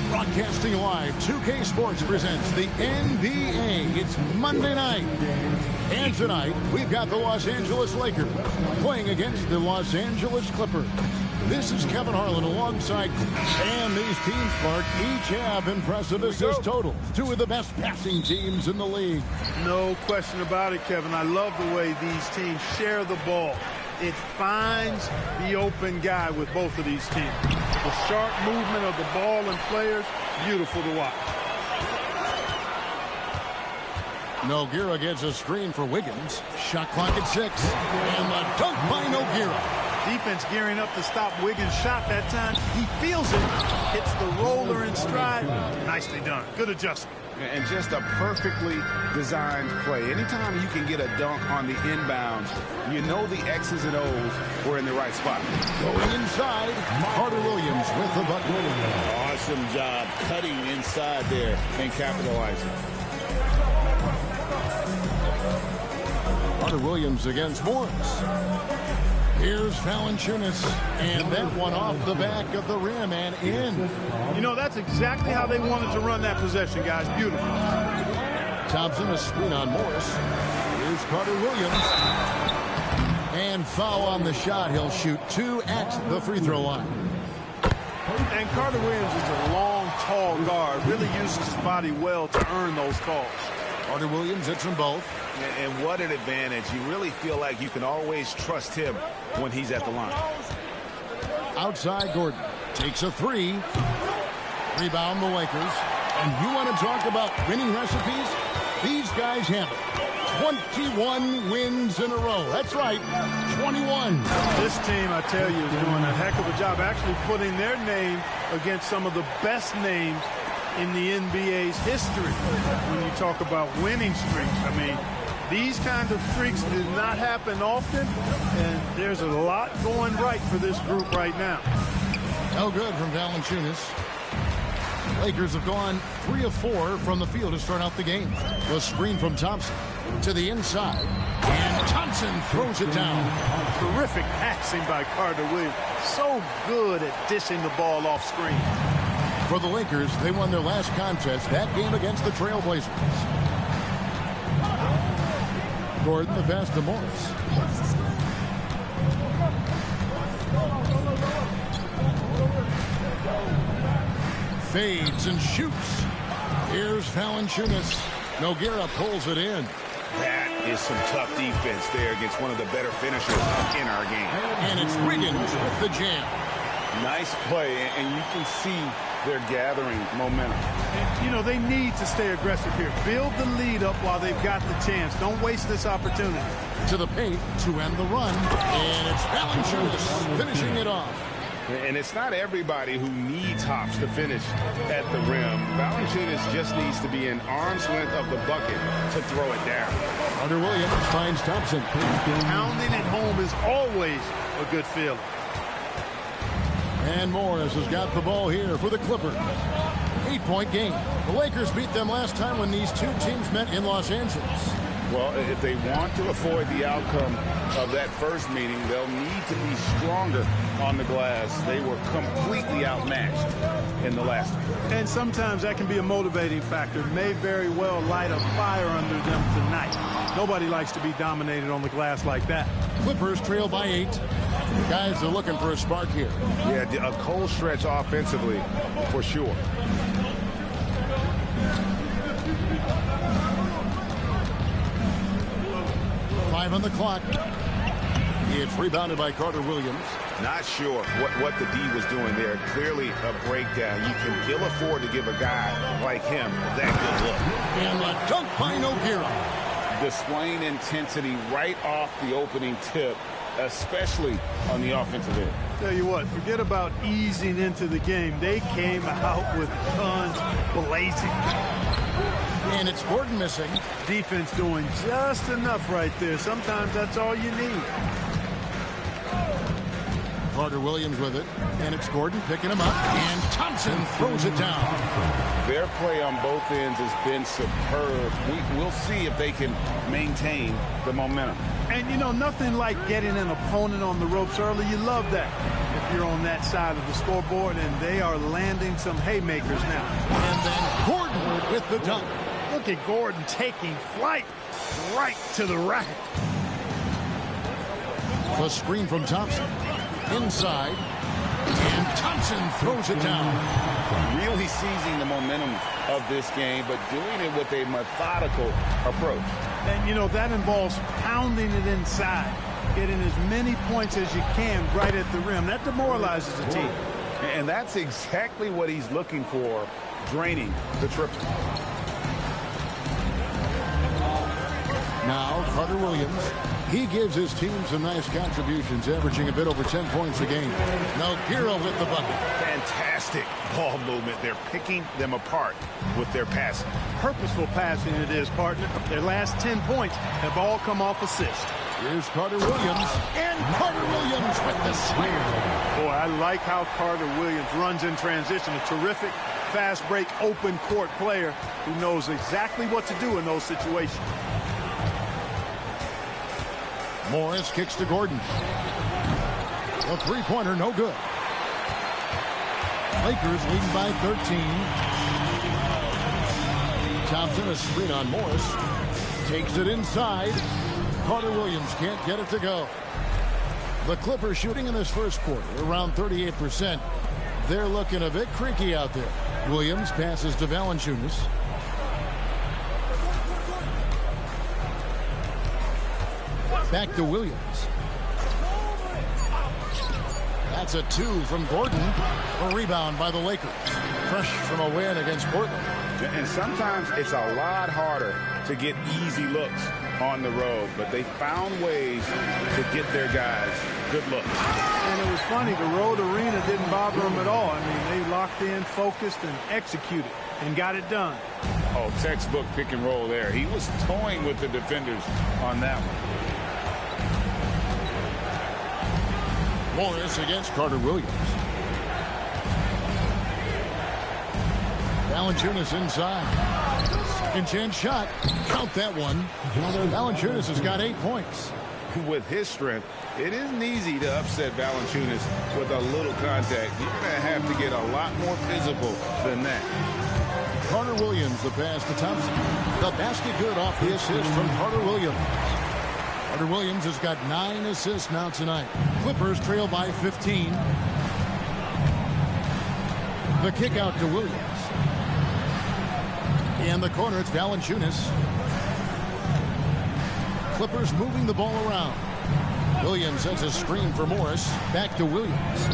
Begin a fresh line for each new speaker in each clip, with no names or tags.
Broadcasting live, 2K Sports presents the NBA. It's Monday night. And tonight, we've got the Los Angeles Lakers playing against the Los Angeles Clippers. This is Kevin Harlan alongside, and these teams, Mark, each have impressive assist totals. Two of the best passing teams in the league.
No question about it, Kevin. I love the way these teams share the ball. It finds the open guy with both of these teams. The sharp movement of the ball and players, beautiful to watch.
Nogueira gets a screen for Wiggins. Shot clock at 6. And a dunk by Nogueira.
Defense gearing up to stop Wiggins' shot that time. He feels it. Hits the roller in stride. Nicely done. Good adjustment.
And just a perfectly designed play. Anytime you can get a dunk on the inbounds, you know the X's and O's were in the right spot.
Going inside, Carter Williams with the bucket.
Awesome job cutting inside there and capitalizing.
Carter Williams against Morris. Here's Valanciunas, and that one off the back of the rim and in.
You know, that's exactly how they wanted to run that possession, guys. Beautiful.
Thompson, a screen on Morris. Here's Carter Williams. And foul on the shot. He'll shoot 2 at the free throw line.
And Carter Williams is a long, tall guard. Really uses his body well to earn those calls.
Carter Williams hits them both.
And what an advantage. You really feel like you can always trust him when he's at the line.
Outside, Gordon takes a 3. Rebound the Lakers. And you want to talk about winning recipes? These guys have it. 21 wins in a row. That's right, 21.
This team, I tell you, is doing a heck of a job actually putting their name against some of the best names in the NBA's history. When you talk about winning streaks, I mean, these kinds of streaks did not happen often, and there's a lot going right for this group right now.
No good from Valanciunas. Lakers have gone 3 of 4 from the field to start out the game. The screen from Thompson to the inside. And Thompson throws it down.
Terrific passing by Carter Williams. So good at dishing the ball off screen.
For the Lakers, they won their last contest, that game against the Trailblazers. Gordon, the pass to Morris. Fades and shoots. Here's Valanciunas. Nogueira pulls it in.
That is some tough defense there against one of the better finishers in our game.
And it's Wiggins with the jam.
Nice play, and you can see they're gathering momentum.
And, you know, they need to stay aggressive here. Build the lead up while they've got the chance. Don't waste this opportunity.
To the paint to end the run. And it's Valanciunas finishing it off.
And it's not everybody who needs hops to finish at the rim. Valanciunas just needs to be an arm's length of the bucket to throw it down.
Carter Williams finds Thompson.
Pounding it home is always a good feeling.
And Morris has got the ball here for the Clippers. 8-point game. The Lakers beat them last time when these two teams met in Los Angeles.
Well, if they want to avoid the outcome of that first meeting, they'll need to be stronger on the glass. They were completely outmatched in the last one.
And sometimes that can be a motivating factor. May very well light a fire under them tonight. Nobody likes to be dominated on the glass like that.
Clippers trail by 8. The guys are looking for a spark here.
Yeah, a cold stretch offensively for sure.
On the clock. It's rebounded by Carter Williams.
Not sure what the D was doing there. Clearly a breakdown. You can ill afford to give a guy like him that good look.
And a dunk by Nogueira.
Displaying intensity right off the opening tip, especially on the offensive end.
Tell you what, forget about easing into the game. They came out with guns blazing.
And it's Gordon missing.
Defense doing just enough right there. Sometimes that's all you need.
Carter Williams with it. And it's Gordon picking him up. And Thompson throws it down.
Their play on both ends has been superb. We'll see if they can maintain the momentum.
And, you know, nothing like getting an opponent on the ropes early. You love that if you're on that side of the scoreboard. And they are landing some haymakers now.
And then Gordon with the dunk.
Look at Gordon taking flight right to the rack.
The screen from Thompson. Inside. And Thompson throws it down.
Really seizing the momentum of this game, but doing it with a methodical approach.
And, you know, that involves pounding it inside, getting as many points as you can right at the rim. That demoralizes a team.
And that's exactly what he's looking for, draining the triple.
Now, Carter Williams. He gives his team some nice contributions, averaging a bit over 10 points a game. Nogueira with the bucket.
Fantastic ball movement. They're picking them apart with their passing.
Purposeful passing it is, partner. Their last 10 points have all come off assists.
Here's Carter Williams. And Carter Williams with the slam.
Boy, I like how Carter Williams runs in transition. A terrific fast break, open court player who knows exactly what to do in those situations.
Morris kicks to Gordon. A three-pointer, no good. Lakers leading by 13. Thompson, a screen on Morris. Takes it inside. Carter Williams can't get it to go. The Clippers shooting in this first quarter around 38%. They're looking a bit creaky out there. Williams passes to Valanciunas. Back to Williams. That's a 2 from Gordon. A rebound by the Lakers. Fresh from a win against Portland.
And sometimes it's a lot harder to get easy looks on the road, but they found ways to get their guys good looks.
And it was funny, the road arena didn't bother them at all. I mean, they locked in, focused, and executed, and got it done.
Oh, textbook pick and roll there. He was toying with the defenders on that one.
Morris against Carter Williams. Valanciunas inside. Second chance shot. Count that one. Valanciunas has got 8 points.
with his strength, it isn't easy to upset Valanciunas with a little contact. You're going to have to get a lot more physical than that.
Carter Williams, the pass to Thompson. The basket good off the assist from Carter Williams. Carter Williams has got 9 assists now tonight. Clippers trail by 15. The kick out to Williams. In the corner, it's Valanciunas. Clippers moving the ball around. Williams sends a screen for Morris. Back to Williams.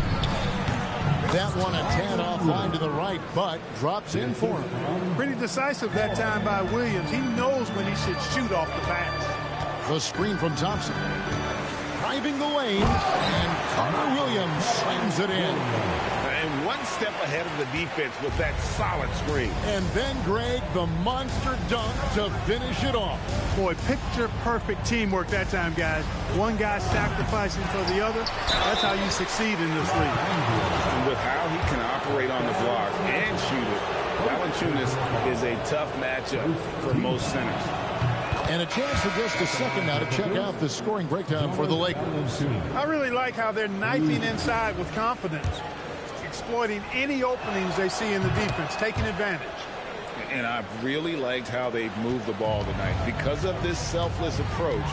That one a tad offline to the right, but drops in for him.
Pretty decisive that time by Williams. He knows when he should shoot off the pass.
The screen from Thompson. Driving the lane, and Carter Williams slams it in.
And one step ahead of the defense with that solid screen.
And then, Greg, the monster dunk to finish it off.
Boy, picture-perfect teamwork that time, guys. One guy sacrificing for the other. That's how you succeed in this league.
And with how he can operate on the block and shoot it, Valanciunas is a tough matchup for most centers.
And a chance for just a second now to check out the scoring breakdown for the Lakers.
I really like how they're knifing inside with confidence, exploiting any openings they see in the defense, taking advantage.
And I've really liked how they've moved the ball tonight. Because of this selfless approach,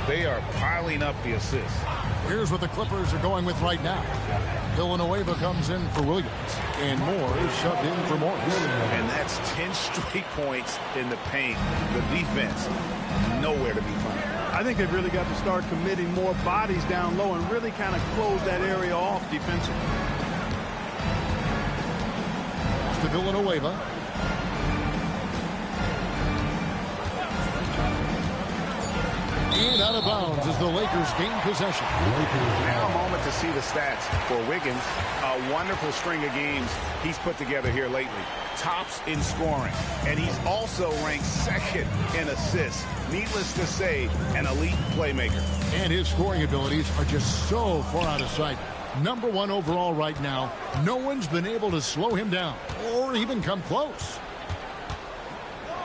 they are piling up the assists.
Here's what the Clippers are going with right now. Villanueva comes in for Williams, and Moore is shoved in for Morris.
And that's 10 straight points in the paint. The defense, nowhere to be found.
I think they've really got to start committing more bodies down low and really kind of close that area off defensively.
To Villanueva. And out of bounds as the Lakers gain possession.
Now a moment to see the stats for Wiggins. A wonderful string of games he's put together here lately. Tops in scoring. And he's also ranked second in assists. Needless to say, an elite playmaker.
And his scoring abilities are just so far out of sight. Number 1 overall right now. No one's been able to slow him down or even come close.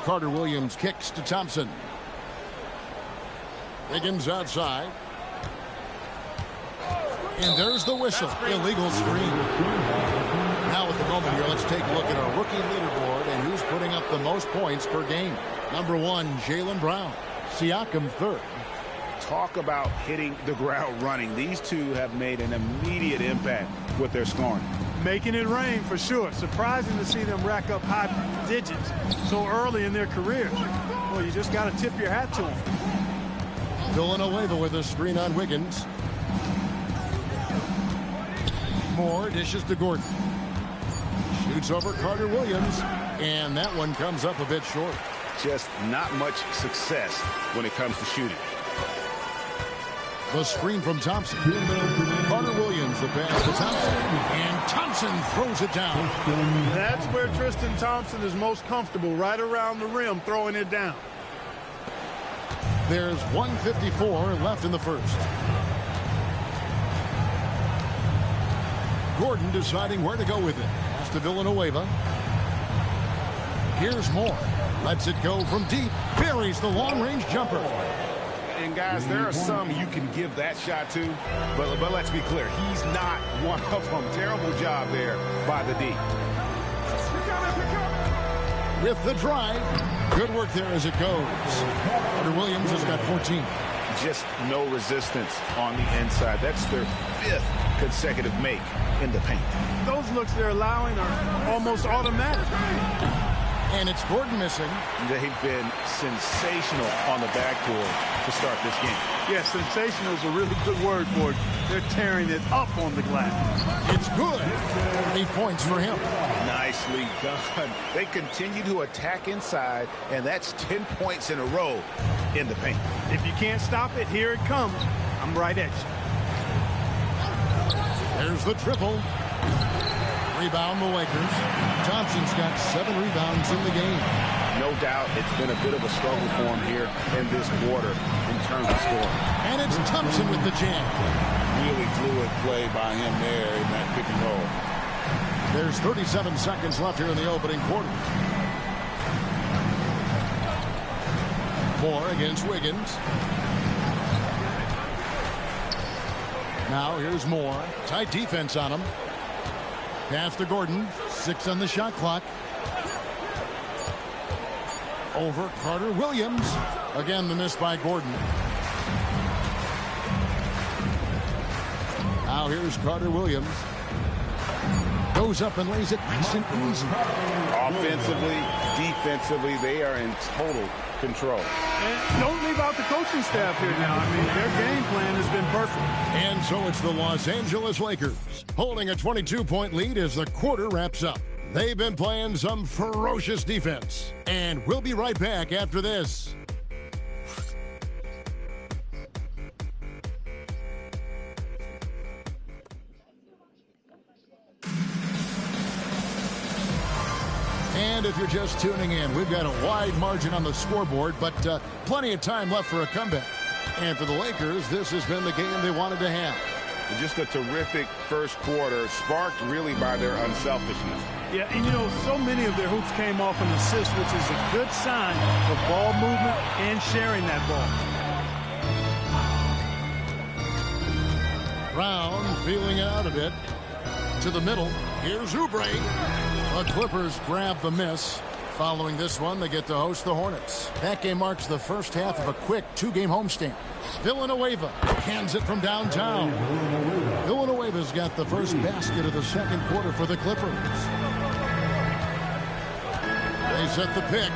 Carter Williams kicks to Thompson. Wiggins outside. And there's the whistle. Illegal screen. Now at the moment here, let's take a look at our rookie leaderboard and who's putting up the most points per game. Number 1, Jaylen Brown. Siakam 3rd.
Talk about hitting the ground running. These two have made an immediate impact with their scoring.
Making it rain for sure. Surprising to see them rack up high digits so early in their careers. Well, you just got to tip your hat to them.
Villanueva with a screen on Wiggins. Moore dishes to Gordon. Shoots over Carter Williams. And that one comes up a bit short.
Just not much success when it comes to shooting.
The screen from Thompson. Carter Williams, the pass to Thompson. And Thompson throws it down.
That's where Tristan Thompson is most comfortable, right around the rim, throwing it down.
There's 1:54 left in the first. Gordon deciding where to go with it. Pass to Villanueva. Here's Moore. Lets it go from deep. Buries the long-range jumper.
And guys, there are some you can give that shot to, but let's be clear, he's not one of them. Terrible job there by the D.
With the drive, good work there as it goes. Carter Williams has got 14.
Just no resistance on the inside. That's their 5th consecutive make in the paint.
Those looks they're allowing are almost automatic.
And it's Gordon missing.
They've been sensational on the backboard to start this game.
Yeah, sensational is a really good word for it. They're tearing it up on the glass.
It's good. 8 points for him.
Nicely done. They continue to attack inside, and that's 10 points in a row in the paint.
If you can't stop it, here it comes. I'm right at you.
There's the triple. Rebound the Lakers. Thompson's got 7 rebounds in the game.
No doubt it's been a bit of a struggle for him here in this quarter in terms of scoring.
And it's Thompson with the jam.
Really fluid play by him there in that pick and roll.
There's 37 seconds left here in the opening quarter. Moore against Wiggins. Now here's Moore. Tight defense on him. Pass to Gordon. 6 on the shot clock. Over Carter Williams. Again, the miss by Gordon. Now here's Carter Williams. Goes up and lays it nice and easy.
Offensively, defensively, they are in total control.
And don't leave out the coaching staff here now. I mean, their game plan has been perfect.
And so it's the Los Angeles Lakers holding a 22-point lead as the quarter wraps up. They've been playing some ferocious defense. And we'll be right back after this. And if you're just tuning in, we've got a wide margin on the scoreboard, but plenty of time left for a comeback. And for the Lakers, this has been the game they wanted to have.
Just a terrific first quarter, sparked really by their unselfishness.
Yeah, and you know, so many of their hoops came off an assist, which is a good sign of ball movement and sharing that ball.
Brown feeling it out a bit. To the middle. Here's Oubre. The Clippers grab the miss. Following this one, they get to host the Hornets. That game marks the first half of a quick 2-game homestand. Villanueva hands it from downtown. Villanueva's got the first basket of the second quarter for the Clippers. They set the pick.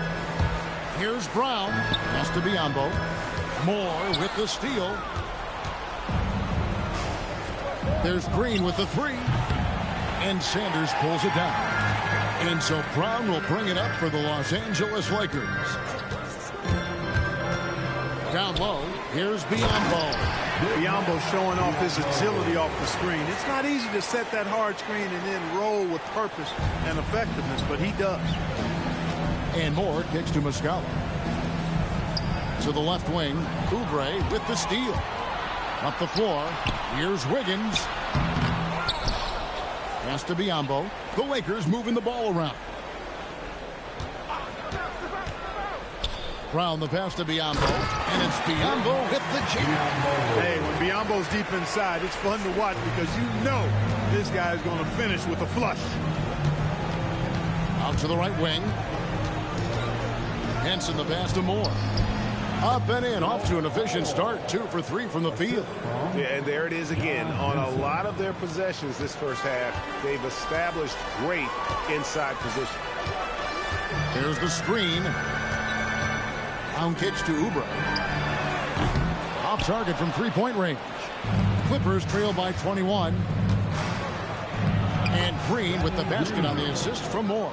Here's Brown. Has to be Biombo. Moore with the steal. There's Green with the three. And Sanders pulls it down. And so Brown will bring it up for the Los Angeles Lakers. Down low, here's Biombo.
Biombo showing off his agility off the screen. It's not easy to set that hard screen and then roll with purpose and effectiveness, but he does.
And Moore kicks to Muscala. To the left wing, Oubre with the steal. Up the floor, here's Wiggins. Has to be Biombo. The Lakers moving the ball around. Brown the pass to Biombo. And it's Biombo with the jam.
Hey, when Biombo's deep inside, it's fun to watch because you know this guy is going to finish with a flush.
Out to the right wing. Henson the pass to Moore. Up and in, off to an efficient start. 2 for 3 from the field.
Yeah, and there it is again. On a lot of their possessions this first half, they've established great inside position.
There's the screen. Down kicks to Oubre. Off target from three-point range. Clippers trail by 21. And Green with the basket on the assist from Moore.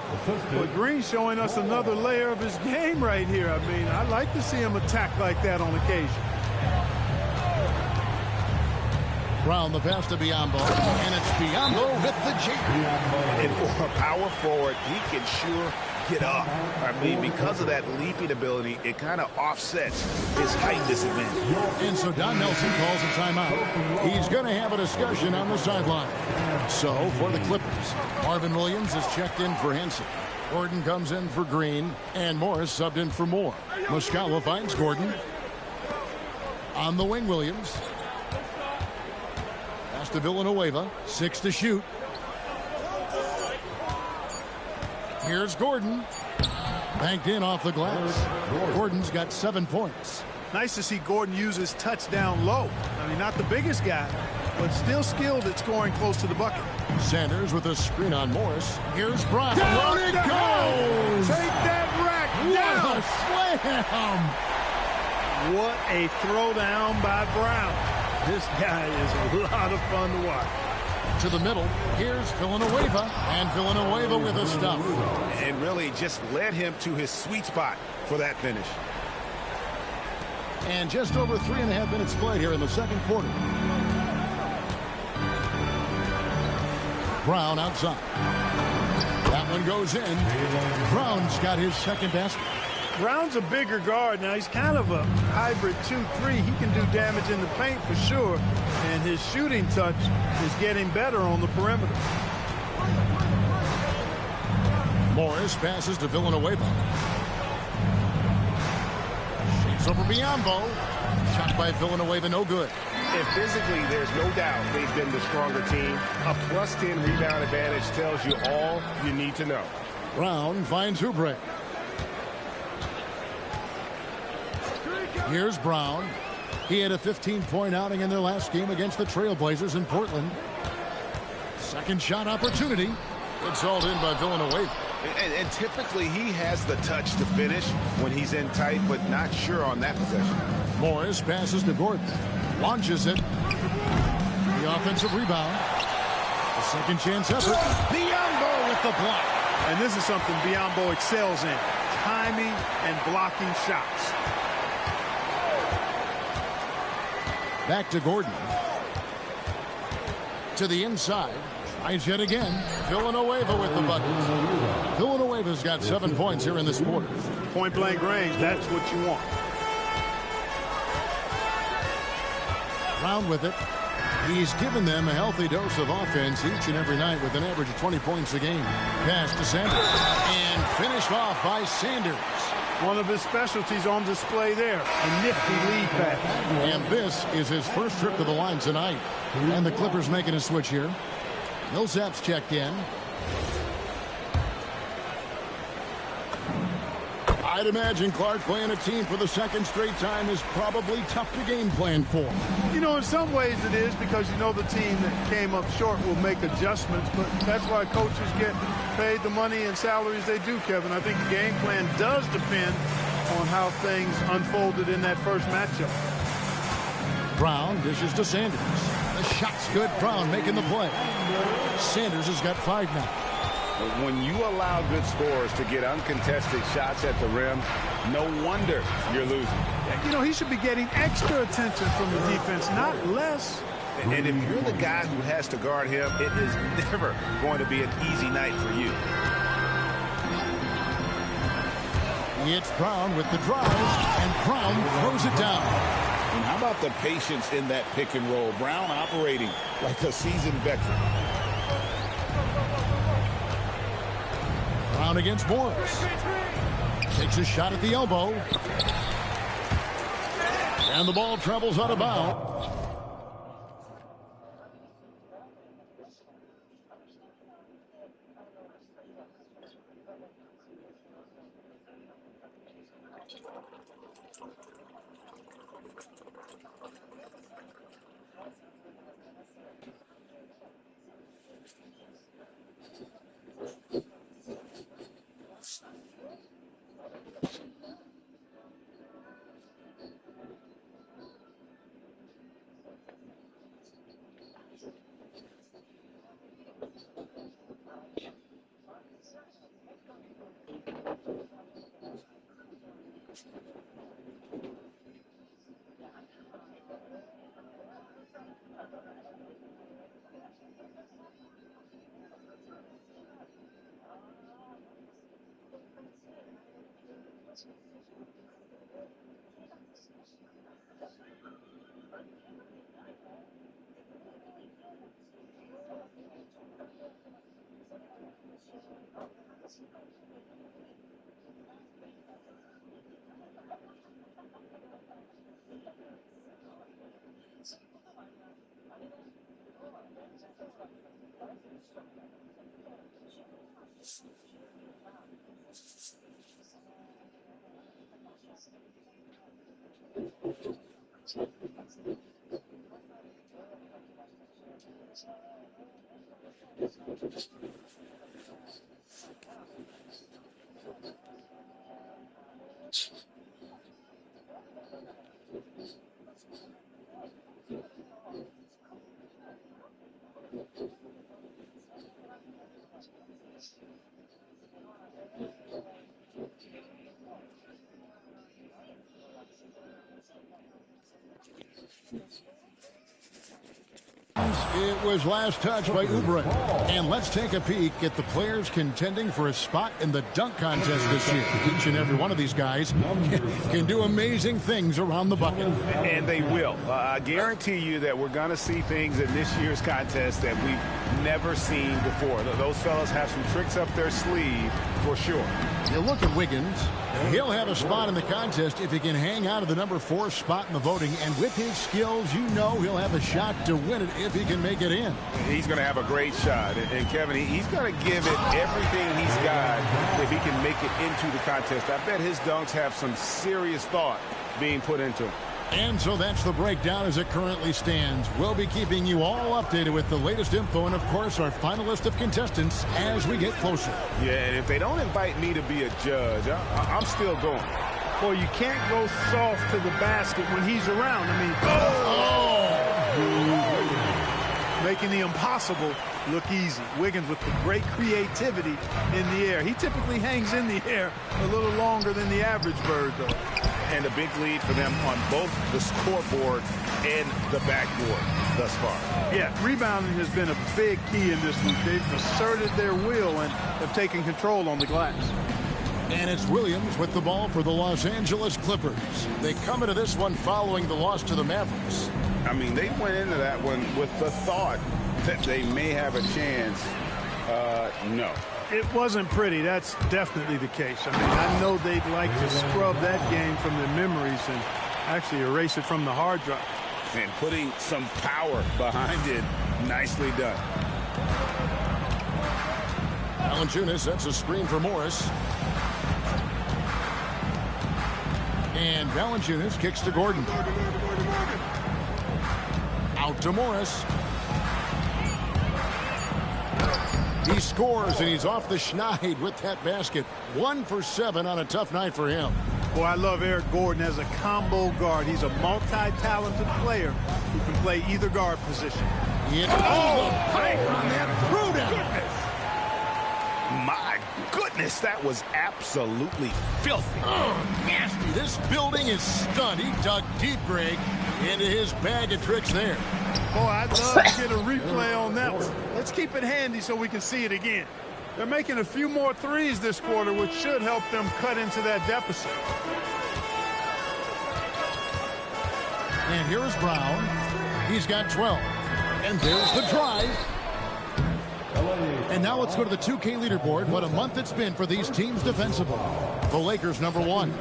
Well, Green showing us another layer of his game right here. I mean, I like to see him attack like that on occasion.
Brown the pass to Biombo. And it's Biombo with the jam.
And for a power forward, he can sure get up. I mean, because of that leaping ability, it kind of offsets his height disadvantage.
And so Don Nelson calls a timeout. He's going to have a discussion on the sideline. So for the Clippers, Marvin Williams is checked in for Henson. Gordon comes in for Green, and Morris subbed in for Moore. Muscala finds Gordon. On the wing, Williams. Pass to Villanueva. 6 to shoot. Here's Gordon. Banked in off the glass. Gordon's got 7 points.
Nice to see Gordon use his touchdown low. I mean, not the biggest guy, but still skilled at scoring close to the bucket.
Sanders with a screen on Morris. Here's Brown.
Down it goes! Take that rack down!
What a slam!
What a throwdown by Brown. This guy is a lot of fun to watch.
To the middle, here's Villanueva, and Villanueva with a stuff.
And really just led him to his sweet spot for that finish.
And just over 3.5 minutes played here in the second quarter. Brown outside. That one goes in. Brown's got his second basket.
Brown's a bigger guard. Now, he's kind of a hybrid 2-3. He can do damage in the paint for sure. And his shooting touch is getting better on the perimeter.
Morris passes to Villanueva. Shapes over Biombo. Shot by Villanueva, no good.
And physically, there's no doubt they've been the stronger team. A +10 rebound advantage tells you all you need to know.
Brown finds Oubre. Here's Brown. He had a 15-point outing in their last game against the Trailblazers in Portland. Second shot opportunity. It's hauled in by Villanueva.
And typically he has the touch to finish when he's in tight, but not sure on that possession.
Morris passes to Gordon. Launches it. The offensive rebound. The second chance effort. Biyombo with the block.
And this is something Biyombo excels in. Timing and blocking shots.
Back to Gordon. To the inside. Tries yet again. Villanueva with the bucket. Villanueva's got 7 points here in this quarter.
Point blank range, that's what you want.
Brown with it. He's given them a healthy dose of offense each and every night with an average of 20 points a game. Pass to Sanders. And finished off by Sanders.
One of his specialties on display there. A nifty lead pass.
And this is his first trip to the line tonight. And the Clippers making a switch here. Millsap's checked in. I'd imagine Clark playing a team for the second straight time is probably tough to game plan for.
You know, in some ways it is, because you know the team that came up short will make adjustments, but that's why coaches get paid the money and salaries they do, Kevin. I think the game plan does depend on how things unfolded in that first matchup.
Brown dishes to Sanders. The shot's good. Brown making the play. Sanders has got 5 now.
When you allow good scorers to get uncontested shots at the rim, no wonder you're losing.
You know, he should be getting extra attention from the defense, not less.
And if you're the guy who has to guard him, it is never going to be an easy night for you.
It's Brown with the drive, and Brown throws it down.
And how about the patience in that pick and roll? Brown operating like a seasoned veteran.
Brown against Morris. Takes a shot at the elbow. And the ball travels out of bounds. It was last touched by Oubre. And let's take a peek at the players contending for a spot in the dunk contest this year. Each and every one of these guys can do amazing things around the bucket.
And they will. I guarantee you that we're going to see things in this year's contest that we've never seen before. Those fellas have some tricks up their sleeve for sure.
You look at Wiggins. He'll have a spot in the contest if he can hang out of the number 4 spot in the voting. And with his skills, you know he'll have a shot to win it if he can make it in.
He's going to have a great shot. And Kevin, he's going to give it everything he's got if he can make it into the contest. I bet his dunks have some serious thought being put into them.
And so that's the breakdown as it currently stands. We'll be keeping you all updated with the latest info and, of course, our final list of contestants as we get closer.
Yeah, and if they don't invite me to be a judge, I'm still going.
Boy, you can't go soft to the basket when he's around. I mean, making the impossible look easy. Wiggins with the great creativity in the air. He typically hangs in the air a little longer than the average bird, though.
And a big lead for them on both the scoreboard and the backboard thus far.
Yeah, rebounding has been a big key in this one. They've asserted their will and have taken control on the glass.
And it's Williams with the ball for the Los Angeles Clippers. They come into this one following the loss to the Mavericks.
I mean, they went into that one with the thought that they may have a chance. No.
It wasn't pretty. That's definitely the case. I mean, I know they'd like to scrub that game from their memories and actually erase it from the hard drive.
And putting some power behind it, nicely done.
Valanciunas sets a screen for Morris. And Valanciunas kicks to Gordon. Out to Morris. He scores, and he's off the schneid with that basket. 1 for 7 on a tough night for him.
Boy, I love Eric Gordon as a combo guard. He's a multi-talented player who can play either guard position.
The pipe on that throwdown.
My goodness, that was absolutely filthy.
Oh, nasty. This building is stunned. He dug deep, Greg, into his bag of tricks there.
Boy, I'd love to get a replay on that one. Let's keep it handy so we can see it again. They're making a few more threes this quarter, which should help them cut into that deficit.
And here is Brown. He's got 12. And there's the drive. And now let's go to the 2K leaderboard. What a month it's been for these teams defensively. The Lakers #1.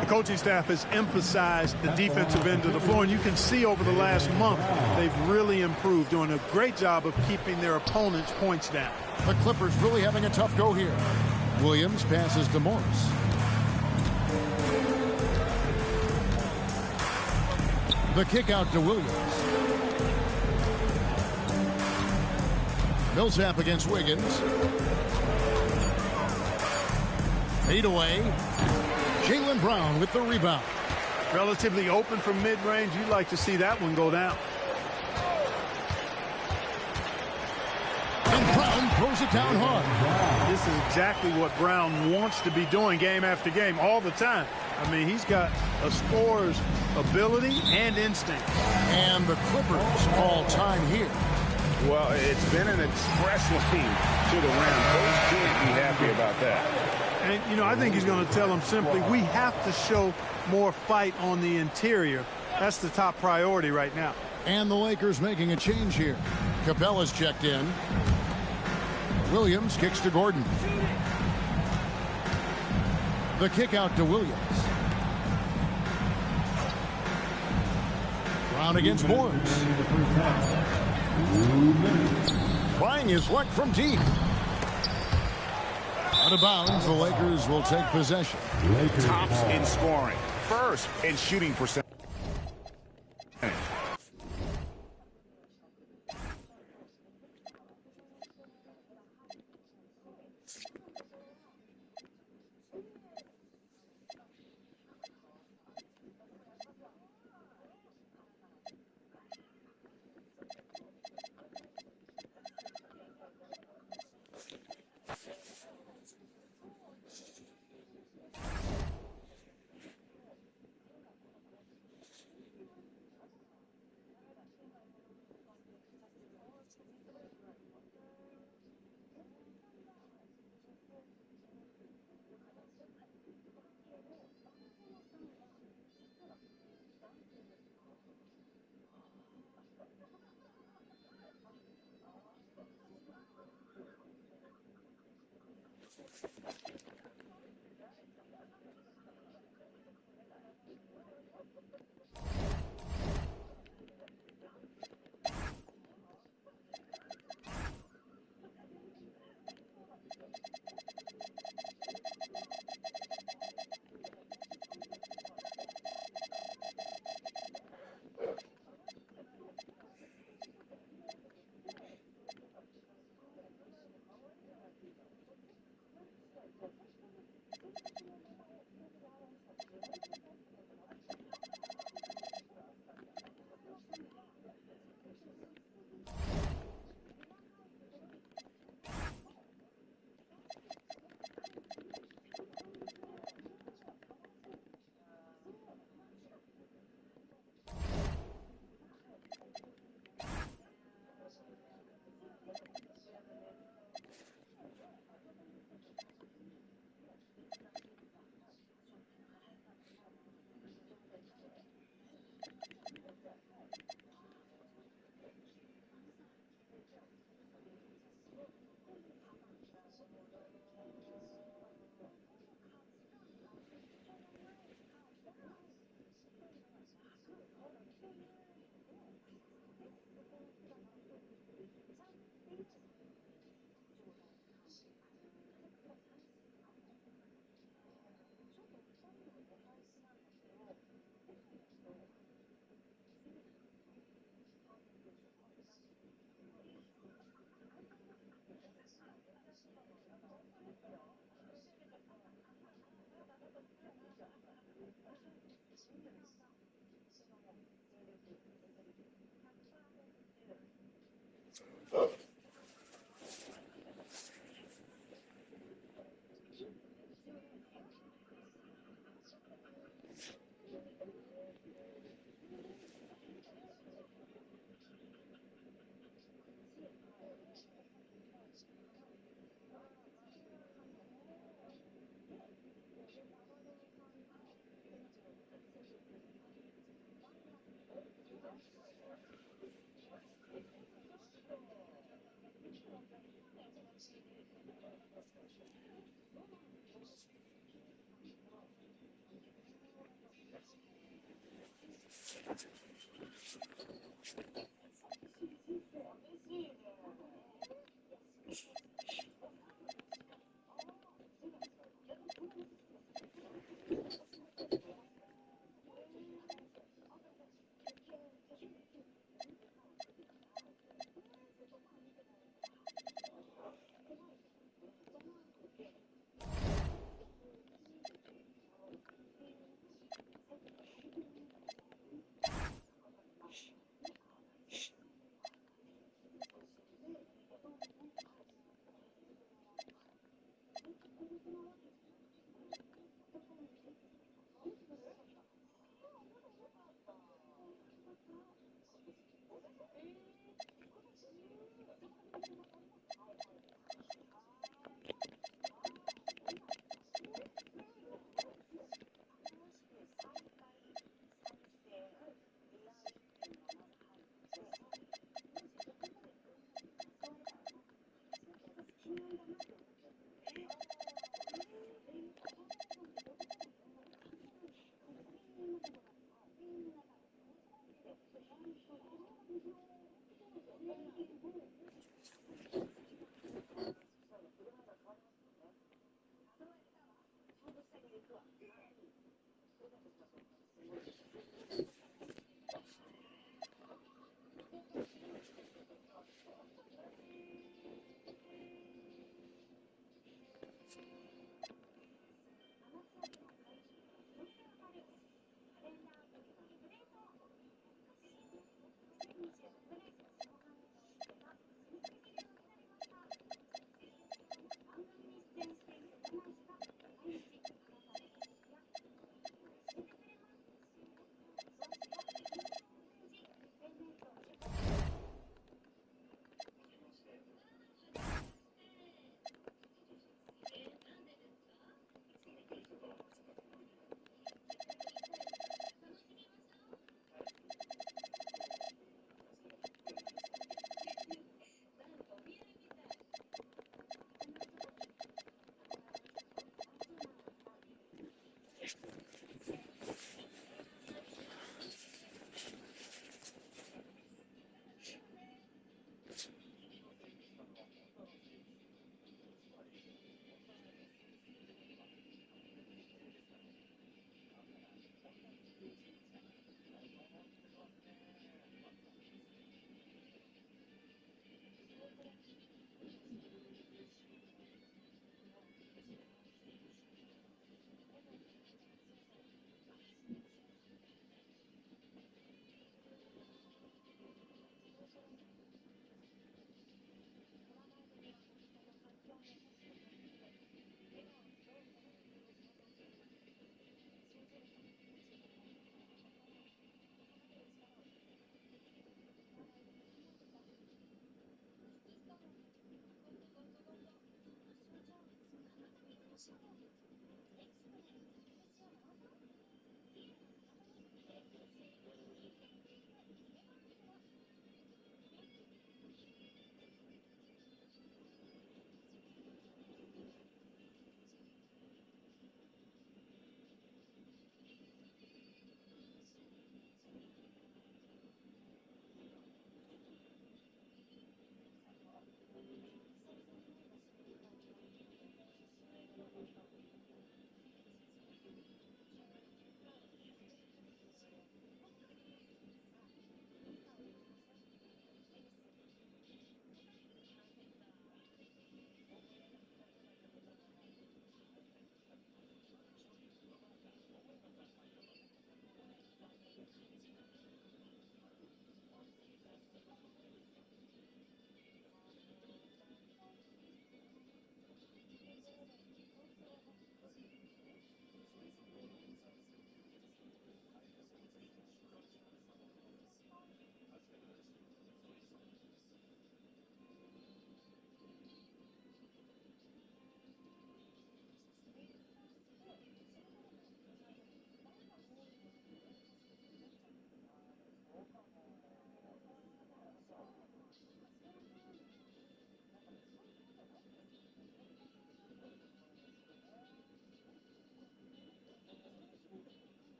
The coaching staff has emphasized the defensive end of the floor, and you can see over the last month they've really improved, doing a great job of keeping their opponents' points down.
The Clippers really having a tough go here. Williams passes to Morris. The kick out to Williams. Millsap against Wiggins. Fade away. Jaylen Brown with the rebound.
Relatively open from mid-range. You'd like to see that one go down.
And Brown throws it down hard.
This is exactly what Brown wants to be doing game after game, all the time. I mean, he's got a scorer's ability and instinct.
And the Clippers call time here.
Well, it's been an express lane to the rim. Coach can't be happy about that.
And, you know, I think he's going to tell them simply, we have to show more fight on the interior. That's the top priority right now.
And the Lakers making a change here. Capella's checked in. Williams kicks to Gordon. The kick out to Williams. Brown against Morris. Trying his luck from deep. Out of bounds, the Lakers will take possession.
Tops in scoring. First in shooting percentage.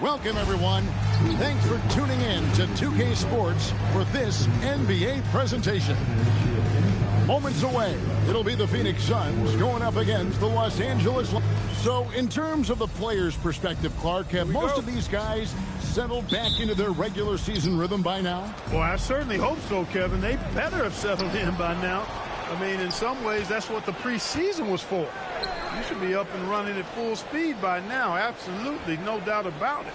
Welcome, everyone. Thanks for tuning in to 2K Sports for this NBA presentation. Moments away, it'll be the Phoenix Suns going up against the Los Angeles. So, in terms of the players' perspective, Clark, have most of these guys settled back into their regular season rhythm by now?
Well, I certainly hope so, Kevin. They better have settled in by now. I mean, in some ways, that's what the preseason was for. You should be up and running at full speed by now. Absolutely, no doubt about it.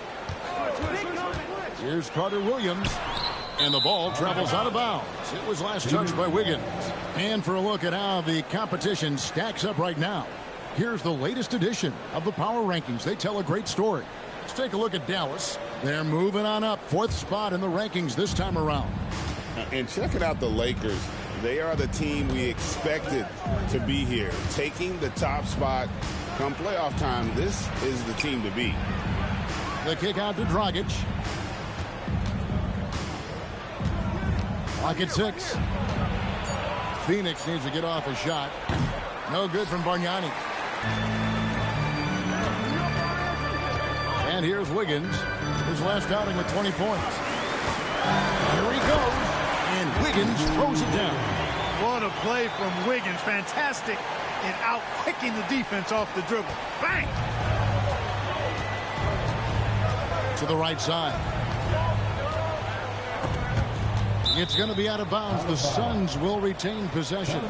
Here's Carter Williams, and the ball travels out of bounds. It was last touched by Wiggins. And for a look at how the competition stacks up right now, here's the latest edition of the Power Rankings. They tell a great story. Let's take a look at Dallas. They're moving on up, 4th spot in the rankings this time around.
And checking out the Lakers. They are the team we expected to be here. Taking the top spot come playoff time, this is the team to beat.
The kick out to Dragic. Clock at 6. Phoenix needs to get off a shot. No good from Bargnani. And here's Wiggins. His last outing with 20 points. Here he goes. And Wiggins throws it down.
What a play from Wiggins. Fantastic in out-quicking the defense off the dribble. Bang!
To the right side. It's going to be out of bounds. The Suns will retain possession.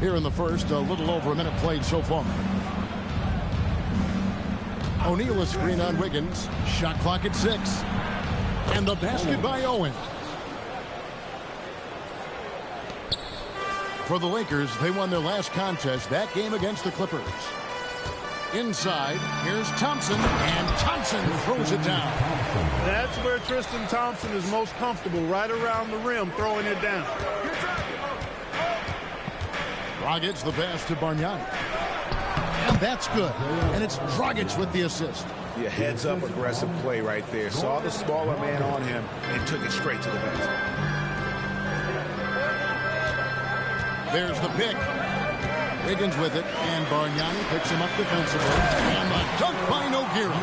Here in the first, a little over a minute played so far. O'Neal is screen on Wiggins. Shot clock at 6. And the basket by Owen. For the Lakers, they won their last contest, that game against the Clippers. Inside, here's Thompson, and Thompson throws it down.
That's where Tristan Thompson is most comfortable, right around the rim, throwing it down.
Dragic the pass to Bargnani. And that's good. And it's Dragic with the assist.
Yeah, heads-up aggressive play right there. Saw the smaller man on him and took it straight to the basket.
There's the pick. Wiggins with it, and Bargnani picks him up defensively. And the dunk by Nogueira.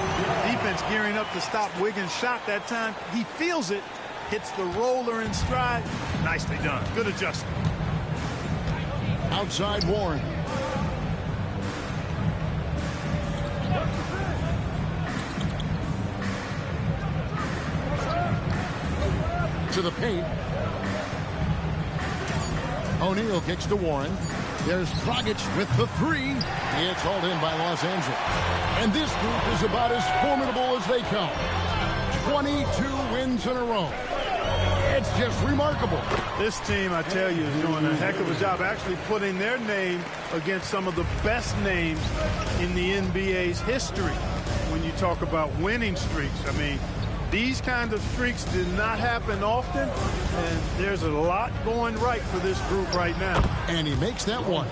Defense gearing up to stop Wiggins' shot that time. He feels it, hits the roller in stride. Nicely done. Good adjustment.
Outside Warren. into the paint. O'Neal kicks to Warren. There's Dragic with the three. It's hauled in by Los Angeles. And this group is about as formidable as they come. 22 wins in a row. It's just remarkable.
This team, I tell you, is doing a heck of a job actually putting their name against some of the best names in the NBA's history. When you talk about winning streaks, I mean, these kind of streaks did not happen often, and there's a lot going right for this group right now.
And he makes that one.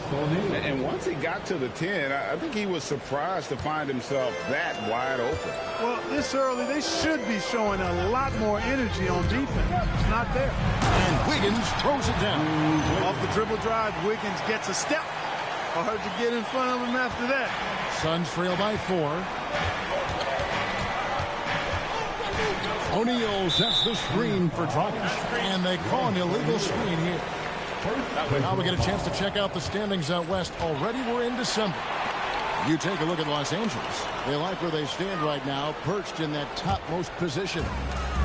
And once he got to the 10, I think he was surprised to find himself that wide open.
Well, this early, they should be showing a lot more energy on defense. It's not there.
And Wiggins throws it down.
Off the dribble drive, Wiggins gets a step. Hard to get in front of him after that.
Suns trail by 4. O'Neal sets the screen for Dragic, and they call an illegal screen here. Now we get a chance to check out the standings out west. Already we're in December. You take a look at Los Angeles. They like where they stand right now, perched in that topmost position.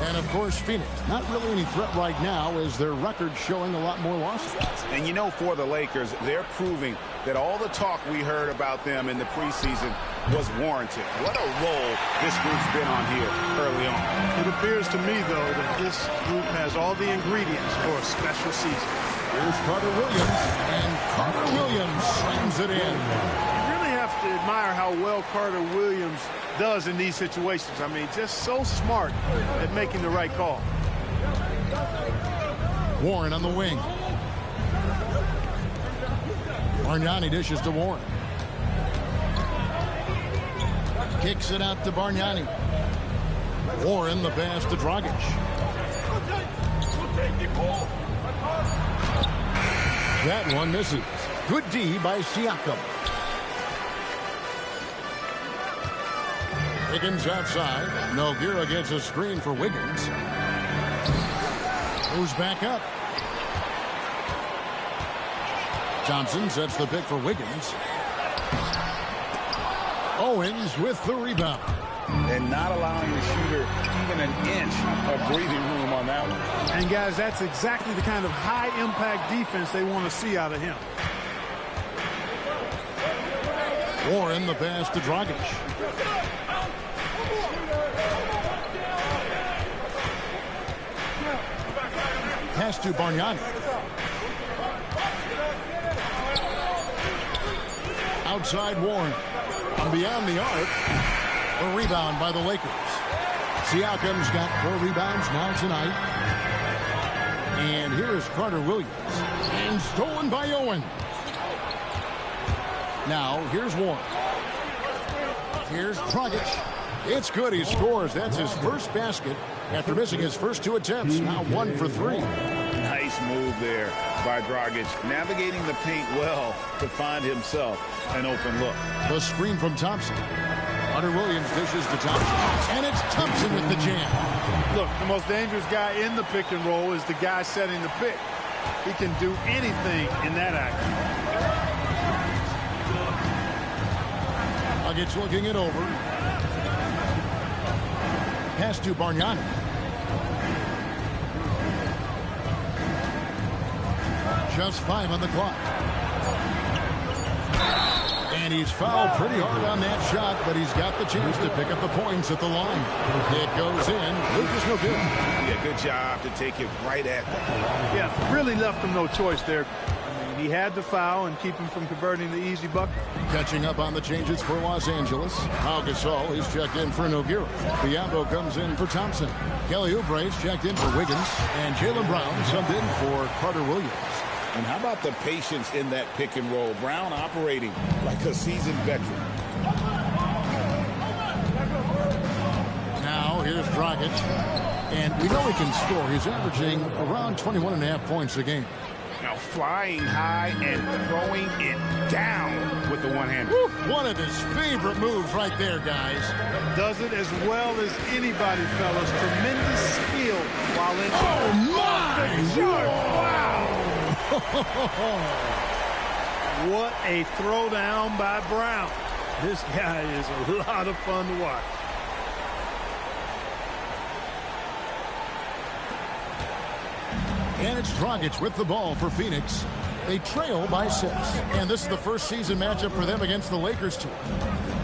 And, of course, Phoenix. Not really any threat right now as their record showing a lot more losses.
And, you know, for the Lakers, they're proving that all the talk we heard about them in the preseason was warranted. What a role this group's been on here early on.
It appears to me, though, that this group has all the ingredients for a special season.
Here's Carter Williams, and Carter Williams slams it in.
You really have to admire how well Carter Williams does in these situations. I mean, just so smart at making the right call.
Warren on the wing. Bargnani dishes to Warren. Kicks it out to Bargnani. Warren the pass to Dragic. That one misses. Good D by Siakam. Wiggins outside. Nogueira gets a screen for Wiggins. Moves back up. Johnson sets the pick for Wiggins. Owens with the rebound.
And not allowing the shooter even an inch of breathing room on that one.
And, guys, that's exactly the kind of high-impact defense they want to see out of him.
Warren the pass to Dragic. Pass to Bargnani. Outside Warren. And beyond the arc. A rebound by the Lakers. Siakam's got 4 rebounds now tonight. And here is Carter Williams. And stolen by Owen. Now, here's Warren. Here's Dragic. It's good. He scores. That's his first basket after missing his first 2 attempts. Now 1 for 3.
Nice move there by Dragic, navigating the paint well to find himself an open look.
The screen from Thompson. Carter Williams dishes to Thompson. And it's Thompson with the jam.
Look, the most dangerous guy in the pick and roll is the guy setting the pick. He can do anything in that action.
Nuggets looking it over. Pass to Bargnani. Just 5 on the clock. And he's fouled pretty hard on that shot, but he's got the chance to pick up the points at the line. It goes in. Lucas no good.
Yeah, good job to take it right at them.
Yeah, really left him no choice there. I mean, he had to foul and keep him from converting the easy bucket.
Catching up on the changes for Los Angeles. Pau Gasol is checked in for Nogueira. Biombo comes in for Thompson. Kelly Oubre's checked in for Wiggins. And Jaylen Brown subbed in for Carter Williams.
And how about the patience in that pick and roll? Brown operating like a seasoned veteran.
Now here's Dragic. And we know he can score. He's averaging around 21.5 points a game.
Now flying high and throwing it down with the one-hander.
One of his favorite moves right there, guys.
Does it as well as anybody, fellas. Tremendous skill while in.
Oh, my!
Wow! What a throwdown by Brown. This guy is a lot of fun to watch.
And it's Dragic with the ball for Phoenix. They trail by 6. And this is the first season matchup for them against the Lakers team.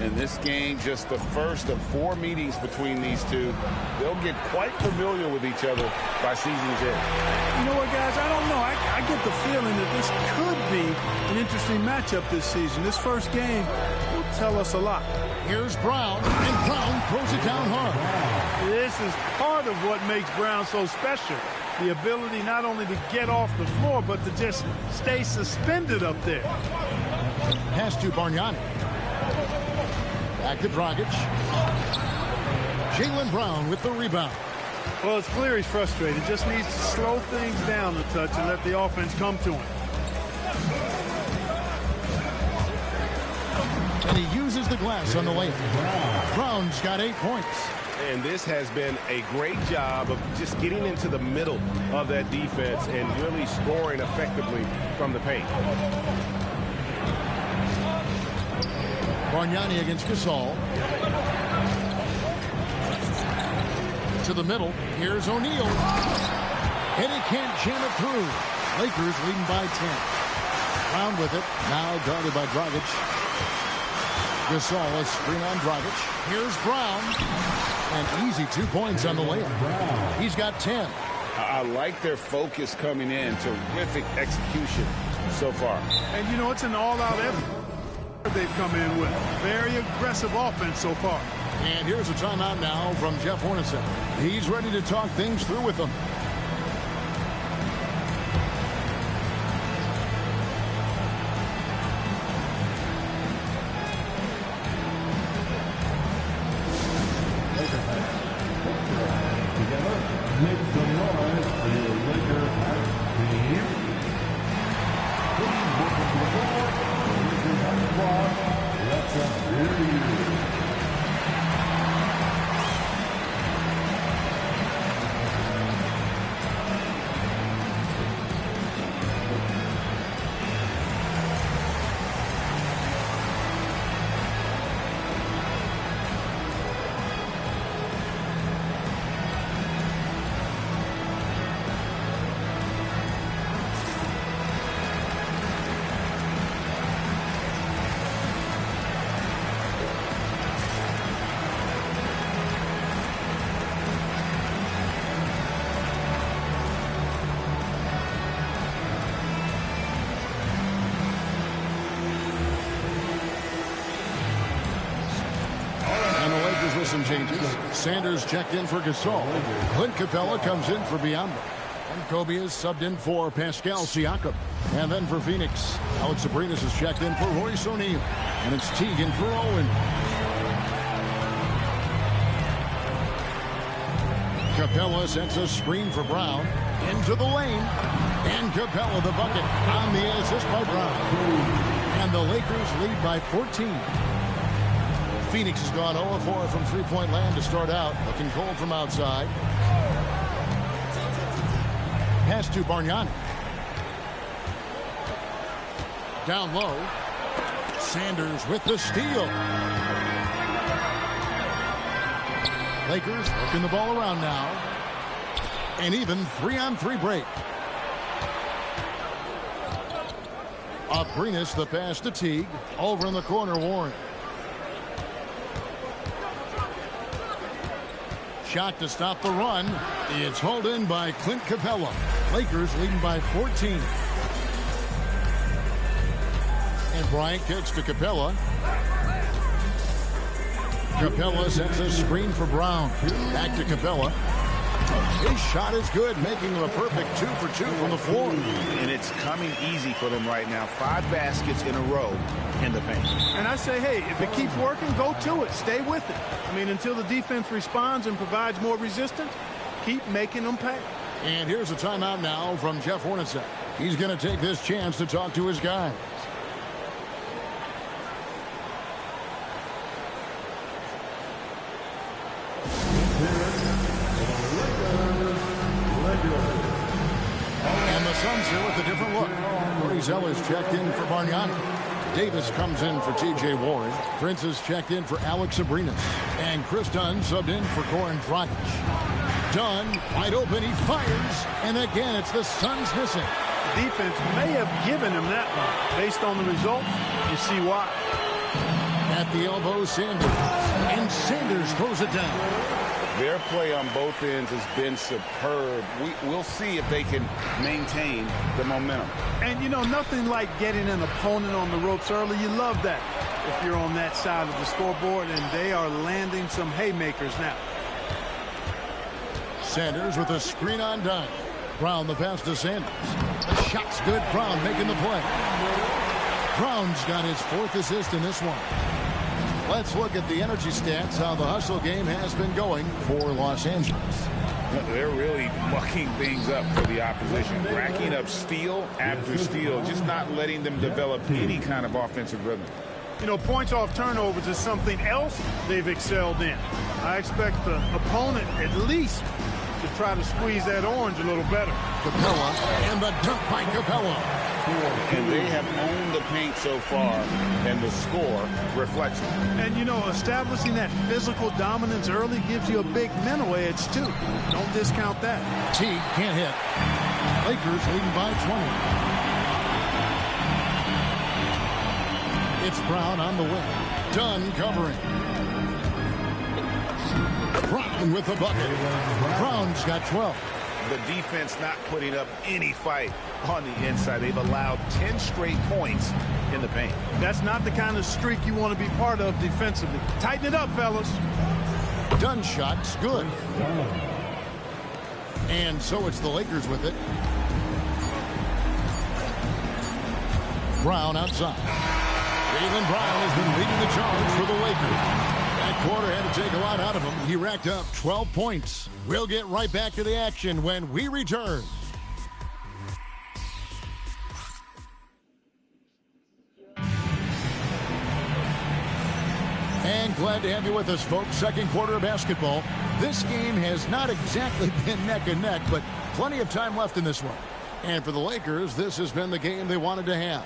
In this game, just the first of 4 meetings between these two. They'll get quite familiar with each other by season's end.
You know what, guys? I don't know. I get the feeling that this could be an interesting matchup this season. This first game will tell us a lot.
Here's Brown, and Brown throws it down hard.
This is part of what makes Brown so special. The ability not only to get off the floor, but to just stay suspended up there.
Pass to Bargnani. Back to Dragic. Jaylen Brown with the rebound.
Well, it's clear he's frustrated. Just needs to slow things down a touch and let the offense come to him.
And he uses the glass on the layup. Brown's got 8 points.
And this has been a great job of just getting into the middle of that defense and really scoring effectively from the paint.
Bargnani against Gasol. To the middle. Here's O'Neal. And he can't jam it through. Lakers leading by 10. Brown with it. Now guarded by Dragic. Gasol, a screen on Dragic. Here's Brown. And easy 2 points on the layup. He's got 10.
I like their focus coming in. Terrific execution so far.
And, you know, it's an all-out effort they've come in with. Very aggressive offense so far.
And here's a timeout now from Jeff Hornacek. He's ready to talk things through with them. With some changes. Sanders checked in for Gasol. Clint Capella comes in for Biyombo. And Kobe is subbed in for Pascal Siakam. And then for Phoenix, Alex Abrinas is checked in for Royce O'Neal. And it's Teagan for Owen. Capella sets a screen for Brown. Into the lane. And Capella the bucket on the assist by Brown. And the Lakers lead by 14. Phoenix has gone 0-4 from three-point land to start out. Looking cold from outside. Pass to Bargnani. Down low. Sanders with the steal. Lakers working the ball around now. An even 3-on-3 break. Abrinas the pass to Teague. Over in the corner, Warren. Shot to stop the run. It's hauled in by Clint Capella. Lakers leading by 14. And Bryant kicks to Capella. Capella sets a screen for Brown. Back to Capella. His shot is good, making him a perfect 2 for 2 from the floor.
And it's coming easy for them right now. 5 baskets in a row in the paint.
And I say, hey, if it keeps working, go to it. Stay with it. I mean, until the defense responds and provides more resistance, keep making them pay.
And here's a timeout now from Jeff Hornacek. He's going to take this chance to talk to his guys. And the Suns here with a different look. Cody Zeller is checked in for Bargnani. Davis comes in for T.J. Warren. Prince is checked in for Alex Abrinas. And Chris Dunn subbed in for Goran Dragic. Dunn, wide open, he fires. And again, it's the Suns missing.
The defense may have given him that one. Based on the results, you see why.
At the elbow, Sanders. And Sanders throws it down.
Their play on both ends has been superb. We'll see if they can maintain the momentum.
And, you know, nothing like getting an opponent on the ropes early. You love that if you're on that side of the scoreboard, and they are landing some haymakers now.
Sanders with a screen on Dunn. Brown the pass to Sanders. The shot's good. Brown making the play. Brown's got his 4th assist in this one. Let's look at the energy stats, how the hustle game has been going for Los Angeles.
They're really mucking things up for the opposition, racking up steal after steal, just not letting them develop any kind of offensive rhythm.
You know, points off turnovers is something else they've excelled in. I expect the opponent at least to try to squeeze that orange a little better.
Capella, and the dunk by Capella.
And they have owned the paint so far, and the score reflects it.
And, you know, establishing that physical dominance early gives you a big mental edge, too. Don't discount that.
Teague can't hit. Lakers leading by 20. It's Brown on the wing. Dunn covering. Brown with the bucket. Brown's got 12.
The defense not putting up any fight on the inside. They've allowed 10 straight points in the paint.
That's not the kind of streak you want to be part of defensively. Tighten it up, fellas.
Dunn shot's good. And so it's the Lakers with it. Brown outside. Jaylen Brown has been leading the charge for the Lakers. That quarter had to take a lot out of him. He racked up 12 points. We'll get right back to the action when we return. And glad to have you with us, folks. Second quarter of basketball. This game has not exactly been neck and neck, but plenty of time left in this one. And for the Lakers, this has been the game they wanted to have.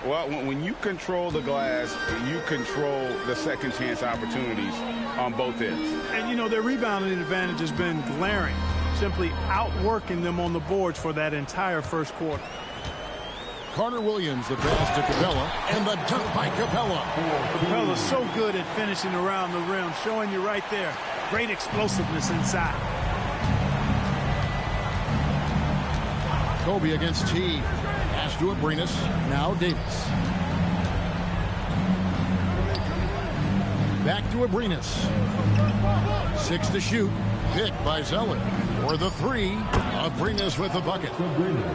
Well, when you control the glass, you control the second chance opportunities on both ends.
And, you know, their rebounding advantage has been glaring, simply outworking them on the boards for that entire first quarter.
Carter Williams, the pass to Capella, and the dunk by Capella.
Capella's so good at finishing around the rim, showing you right there. Great explosiveness inside.
Kobe against Teague. Pass to Abrinas. Now Davis. Back to Abrinas. 6 to shoot. Picked by Zeller. For the 3. Abrinas with the bucket.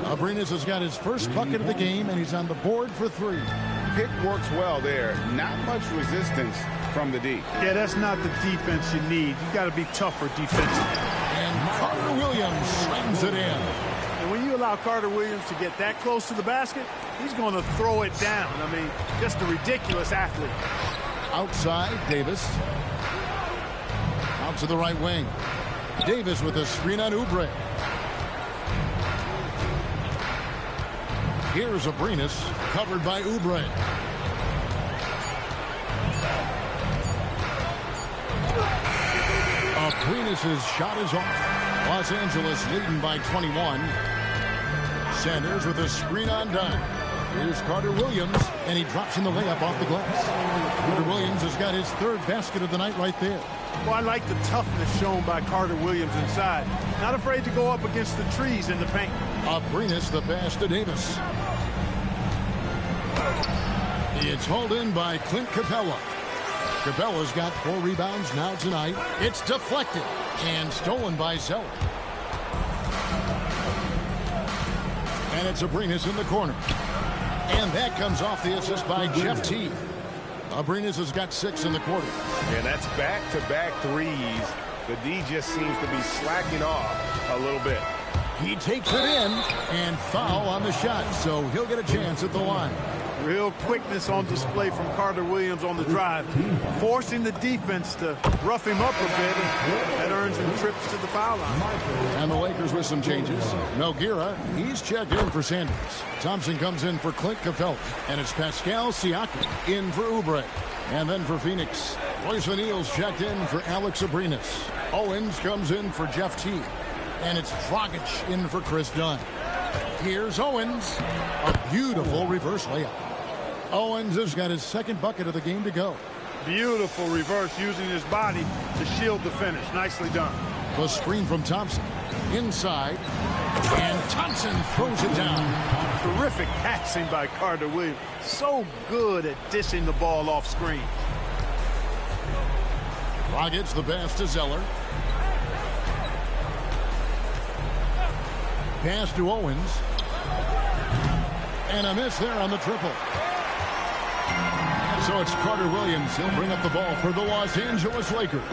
Abrinas has got his first bucket of the game, and he's on the board for 3.
Pick works well there. Not much resistance from the D.
Yeah, that's not the defense you need. You got to be tougher defensively.
And Carter Williams slams it in.
And when you allow Carter Williams to get that close to the basket, he's going to throw it down. I mean, just a ridiculous athlete.
Outside, Davis. Out to the right wing. Davis with a screen on Oubre. Here's Abrinas, covered by Oubre. Abrinas' shot is off. Los Angeles leading by 21. Sanders with a screen on Dunn. Here's Carter Williams, and he drops in the layup off the glass. Carter Williams has got his 3rd basket of the night right there.
Well, I like the toughness shown by Carter Williams inside. Not afraid to go up against the trees in the paint.
Abrinas the pass to Davis. It's hauled in by Clint Capella. Capella's got 4 rebounds now tonight. It's deflected and stolen by Zeller. And it's Abrinas in the corner. And that comes off the assist by Jeff Teague. Abrinas has got 6 in the quarter.
Yeah, that's back-to-back threes. The D just seems to be slacking off a little bit.
He takes it in and foul on the shot, so he'll get a chance at the line.
Real quickness on display from Carter Williams on the drive, forcing the defense to rough him up a bit, and that earns him trips. trips to the foul line.
And the Lakers with some changes. Nogueira, he's checked in for Sanders. Thompson comes in for Clint Capella. And it's Pascal Siakam in for Oubre. And then for Phoenix, Royce O'Neal's checked in for Alex Abrinas. Owens comes in for Jeff Teague. And it's Dragic in for Chris Dunn. Here's Owens. A beautiful reverse layup. Owens has got his second bucket of the game to go.
Beautiful reverse using his body to shield the finish. Nicely done.
The screen from Thompson. Inside. And Thompson throws it down.
Terrific passing by Carter Williams. So good at dishing the ball off screen.
Dragic the pass to Zeller. Pass to Owens. And a miss there on the triple. So it's Carter Williams. He'll bring up the ball for the Los Angeles Lakers.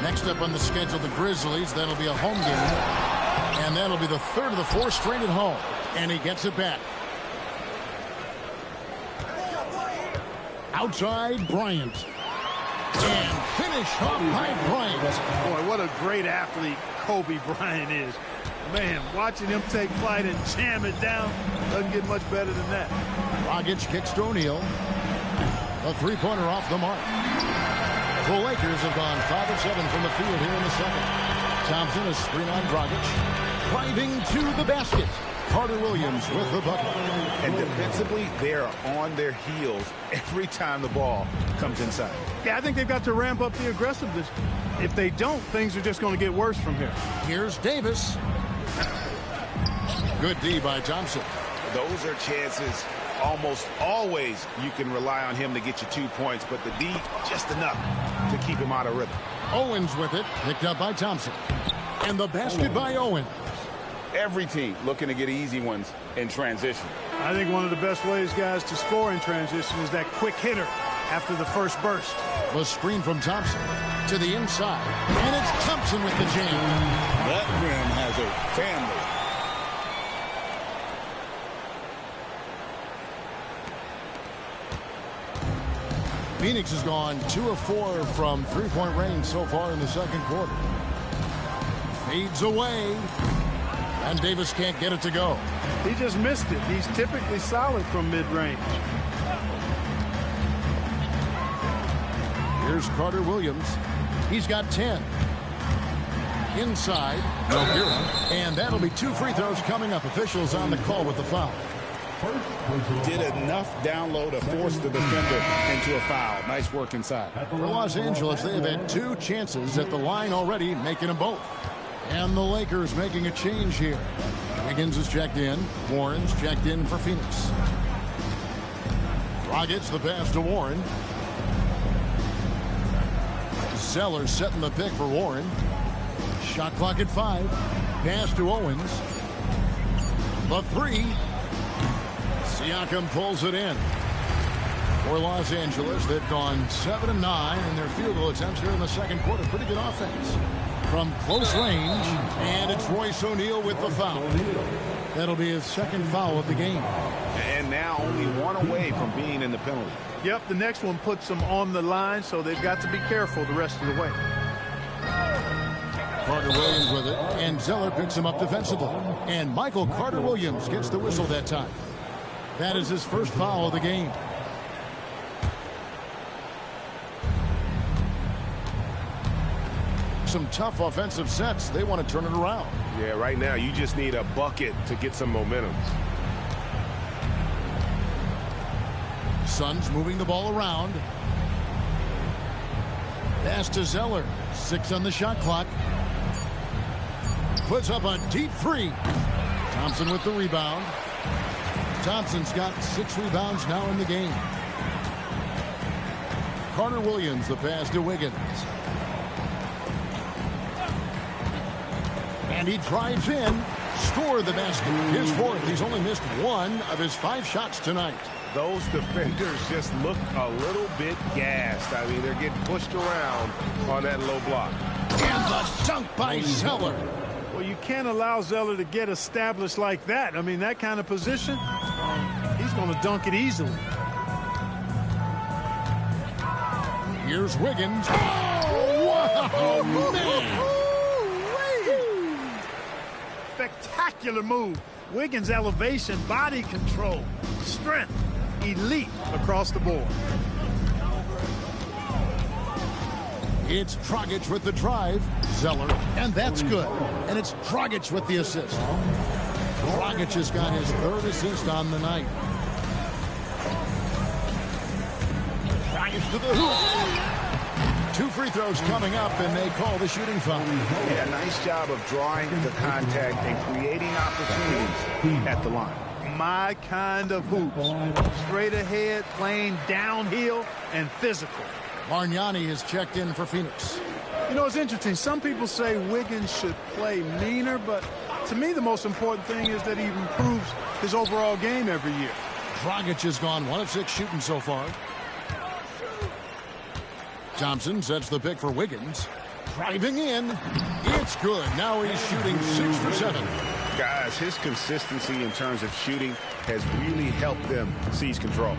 Next up on the schedule, the Grizzlies. That'll be a home game. And that'll be the third of the four straight at home. And he gets it back. Outside Bryant. And finish off by Bryant.
Boy, what a great athlete Kobe Bryant is. Man, watching him take flight and jam it down doesn't get much better than that.
Dragic kicks to O'Neal. A three-pointer off the mark. The Lakers have gone 5 of 7 from the field here in the second. Thompson is screen on Dragic. Driving to the basket. Carter Williams with the bucket.
And defensively, they're on their heels every time the ball comes inside.
Yeah, I think they've got to ramp up the aggressiveness. If they don't, things are just going to get worse from here.
Here's Davis. Good D by Thompson.
Those are chances. Almost always you can rely on him to get you 2 points, but the D just enough to keep him out of rhythm.
Owens with it, picked up by Thompson. And the basket by Owens.
Every team looking to get easy ones in transition.
I think one of the best ways, guys, to score in transition is that quick hitter after the first burst.
The screen from Thompson to the inside. And it's Thompson with the jam.
That rim has a family.
Phoenix has gone 2 of 4 from three-point range so far in the second quarter. Fades away. And Davis can't get it to go.
He just missed it. He's typically solid from mid-range.
Here's Carter Williams. He's got 10. Inside. Nogueira. And that'll be 2 free throws coming up. Officials on the call with the foul.
Did enough down low to force the defender into a foul. Nice work inside.
For Los Angeles, they have had 2 chances at the line already, making them both. And the Lakers making a change here. Wiggins is checked in. Warren's checked in for Phoenix. Dragic the pass to Warren. Zeller setting the pick for Warren. Shot clock at 5. Pass to Owens. The 3. Siakam pulls it in. For Los Angeles, they've gone 7 of 9 in their field goal attempts here in the second quarter. Pretty good offense. From close range, and it's Royce O'Neal with the foul. That'll be his second foul of the game.
And now only 1 away from being in the penalty.
Yep, the next one puts them on the line, so they've got to be careful the rest of the way.
Carter Williams with it, and Zeller picks him up defensively. And Michael Carter Williams gets the whistle that time. That is his first foul of the game. Some tough offensive sets. They want to turn it around.
Yeah, right now you just need a bucket to get some momentum.
Suns moving the ball around. Pass to Zeller. 6 on the shot clock. Puts up a deep 3. Thompson with the rebound. Thompson's got 6 rebounds now in the game. Carter Williams the pass to Wiggins. And he drives in, scored the basket. His 4th. He's only missed 1 of his 5 shots tonight.
Those defenders just look a little bit gassed. I mean, they're getting pushed around on that low block.
And the dunk by Zeller.
Well, you can't allow Zeller to get established like that. I mean, that kind of position, he's going to dunk it easily.
Here's Wiggins. Oh, wow, man.
spectacular move. Wiggins' elevation, body control, strength, elite across the board.
It's Dragic with the drive. Zeller, and that's good. And it's Dragic with the assist. Dragic has got his third assist on the night. Dragic to the hoop. 2 free throws coming up, and they call the shooting foul.
Yeah, nice job of drawing the contact and creating opportunities at the line.
My kind of hoops. Straight ahead, playing downhill, and physical.
Bargnani is checked in for Phoenix.
You know, it's interesting. Some people say Wiggins should play meaner, but to me, the most important thing is that he improves his overall game every year.
Dragic has gone 1 of 6 shooting so far. Thompson sets the pick for Wiggins. Driving in. It's good. Now he's shooting 6 for 7.
Guys, his consistency in terms of shooting has really helped them seize control.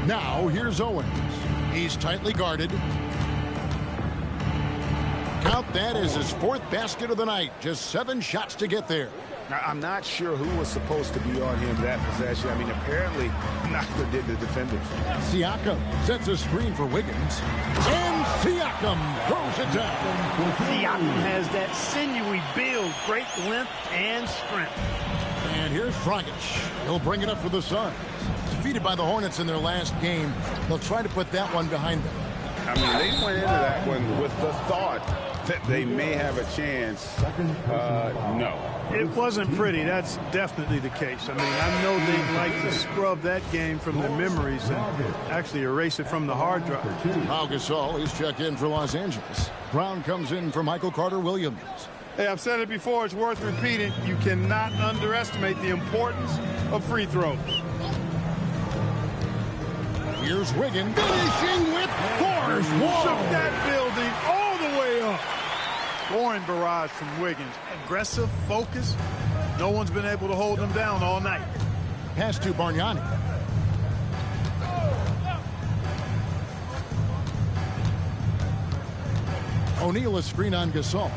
Now here's Owens. He's tightly guarded. Count that as his 4th basket of the night. Just 7 shots to get there.
Now, I'm not sure who was supposed to be on him that possession. I mean, apparently, neither did the defenders.
Siakam sets a screen for Wiggins. And Siakam throws it down.
Siakam has that sinewy build, great length and strength.
And here's Dragic. He'll bring it up for the Suns. Defeated by the Hornets in their last game, they'll try to put that one behind them.
I mean, they went into that one with the thought that they may have a chance. No.
It wasn't pretty. That's definitely the case. I mean, I know they'd like to scrub that game from their memories and actually erase it from the hard drive.
Pau Gasol is checked in for Los Angeles. Brown comes in for Michael Carter-Williams.
Hey, I've said it before. It's worth repeating. You cannot underestimate the importance of free throws.
Here's Wiggins finishing with force.
Shook that building all the way up. Scoring barrage from Wiggins. Aggressive, focused. No one's been able to hold him down all night.
Pass to Bargnani. O'Neal a screen on Gasol.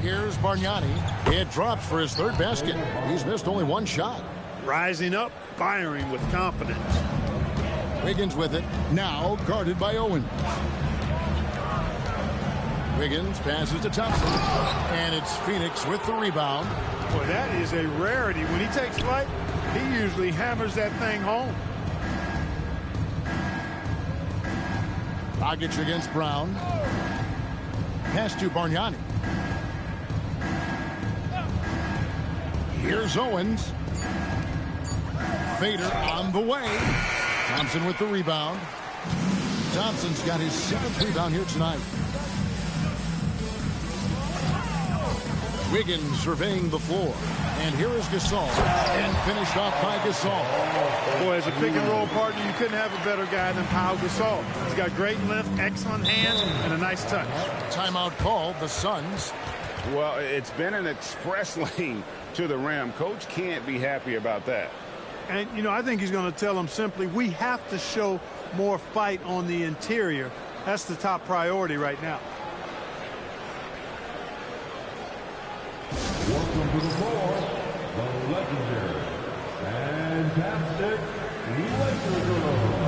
Here's Bargnani. It drops for his 3rd basket. He's missed only 1 shot.
Rising up, firing with confidence.
Wiggins with it. Now guarded by Owens. Wiggins passes to Thompson. And it's Phoenix with the rebound.
Boy, that is a rarity. When he takes flight, he usually hammers that thing home.
Dragic against Brown. Pass to Bargnani. Here's Owens. Fader on the way. Thompson with the rebound. Thompson's got his 7th rebound here tonight. Wiggins surveying the floor. And here is Gasol. And finished off by Gasol.
Boy, as a pick and roll partner, you couldn't have a better guy than Pau Gasol. He's got great length, excellent hands, and a nice touch.
Timeout called, the Suns.
Well, it's been an express lane to the rim. Coach can't be happy about that.
And, you know, I think he's going to tell them simply, we have to show more fight on the interior. That's the top priority right now.
Welcome to the floor, the legendary, fantastic Lakers.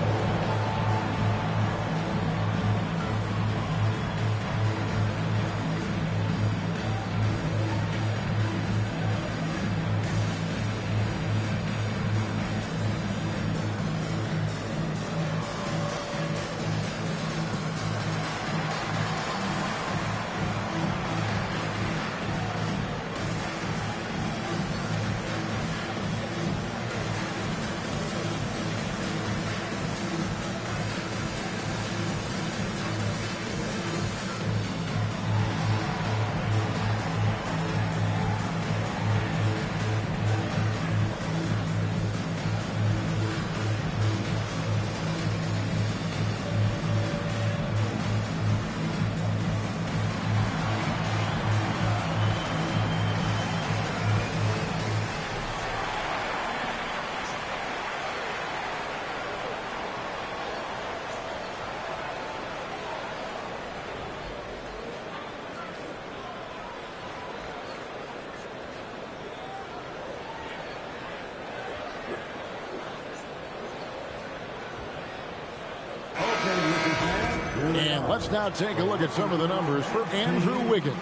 And let's now take a look at some of the numbers for Andrew Wiggins.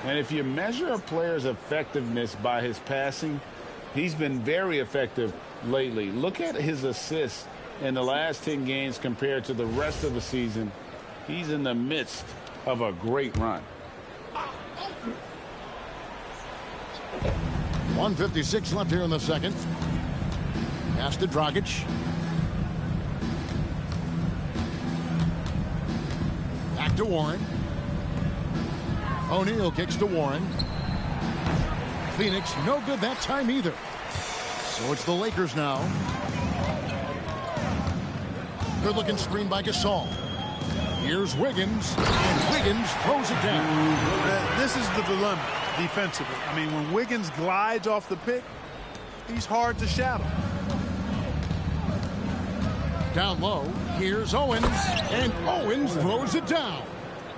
And if you measure a player's effectiveness by his passing, he's been very effective lately. Look at his assists in the last 10 games compared to the rest of the season. He's in the midst of a great run.
1:56 left here in the second. Pass to Dragic. Back to Warren. O'Neal kicks to Warren. Phoenix, no good that time either. So it's the Lakers now. Good looking screen by Gasol. Here's Wiggins, and Wiggins throws it down.
This is the dilemma defensively. I mean, when Wiggins glides off the pick, he's hard to shadow.
Down low, here's Owens, and Owens throws it down.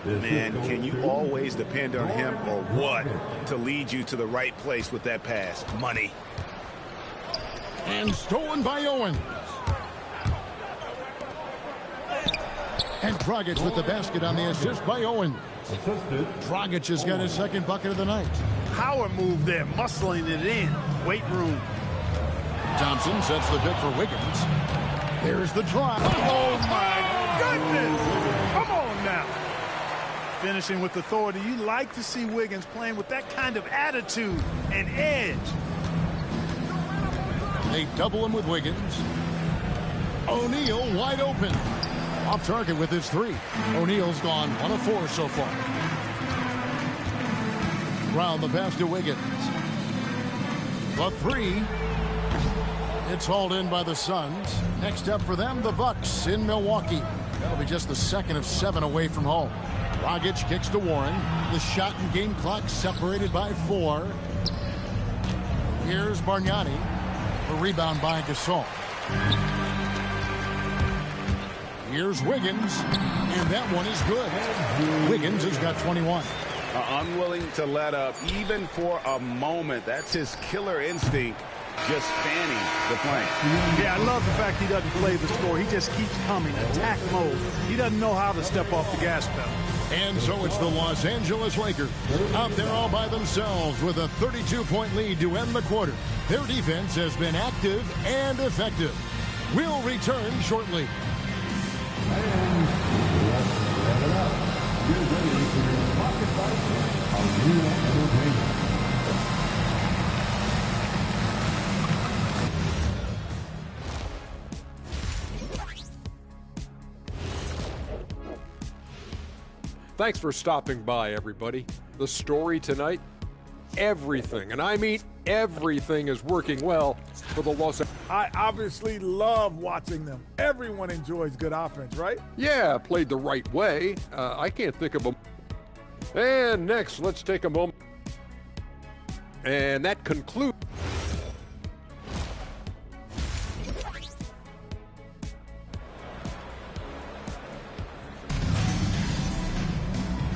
Man, can you always depend on him or what to lead you to the right place with that pass? Money.
And stolen by Owens. And Dragic with the basket on the assist by Owens. Dragic has got his second bucket of the night.
Power move there, muscling it in. Weight room.
Thompson sets the pick for Wiggins. There's the drive.
Oh, my goodness. Come on now. Finishing with authority. You like to see Wiggins playing with that kind of attitude and edge.
They double him with Wiggins. O'Neal wide open. Off target with his three. O'Neal's gone 1 of 4 so far. Round the pass to Wiggins. The three. It's hauled in by the Suns. Next up for them, the Bucks in Milwaukee. That'll be just the second of 7 away from home. Dragic kicks to Warren. The shot and game clock separated by 4. Here's Bargnani. The rebound by Gasol. Here's Wiggins, and that one is good. Wiggins has got 21.
Unwilling to let up, even for a moment. That's his killer instinct, just fanning the flank.
Yeah, I love the fact he doesn't play the score. He just keeps coming, attack mode. He doesn't know how to step off the gas pedal.
And so it's the Los Angeles Lakers out there all by themselves with a 32-point lead to end the quarter. Their defense has been active and effective. We'll return shortly.
And let's wrap it up. Get ready for your pocket fight on Real Entertainment.
Thanks for stopping by, everybody. The story tonight, everything, and I mean everything, is working well for the Los Angeles.
I obviously love watching them. Everyone enjoys good offense, right?
Yeah, played the right way. I can't think of a... And next, let's take a moment. And that concludes...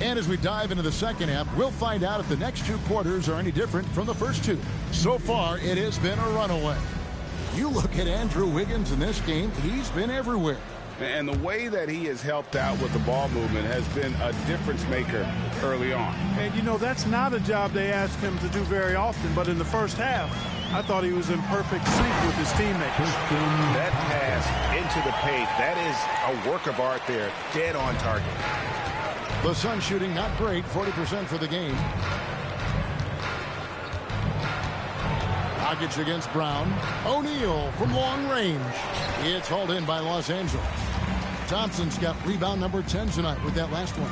And as we dive into the second half, we'll find out if the next 2 quarters are any different from the first 2. So far, it has been a runaway. You look at Andrew Wiggins in this game, he's been everywhere.
And the way that he has helped out with the ball movement has been a difference maker early on.
And, you know, that's not a job they ask him to do very often, but in the first half, I thought he was in perfect sync with his teammates.
That pass into the paint, that is a work of art there, dead on target.
The Suns shooting not great, 40% for the game. Dragic against Brown. O'Neal from long range. It's hauled in by Los Angeles. Thompson's got rebound number 10 tonight with that last one.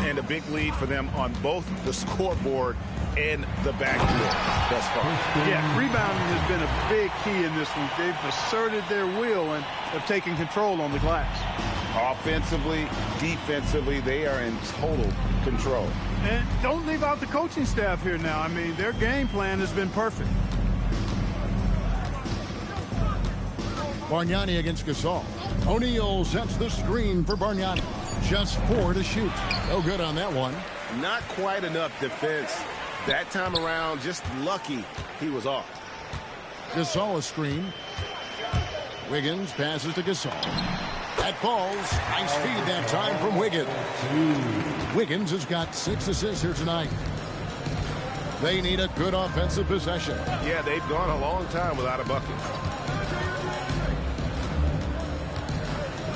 And a big lead for them on both the scoreboard and the backboard thus far.
Yeah, rebounding has been a big key in this one. They've asserted their will and have taken control on the glass.
Offensively, defensively, they are in total control.
And don't leave out the coaching staff here now. I mean, their game plan has been perfect.
Bargnani against Gasol. O'Neal sets the screen for Bargnani. Just 4 to shoot. No good on that one.
Not quite enough defense. That time around, just lucky he was off.
Gasol a screen. Wiggins passes to Gasol. That falls. Nice feed that time from Wiggins. Wiggins has got 6 assists here tonight. They need a good offensive possession.
Yeah, they've gone a long time without a bucket.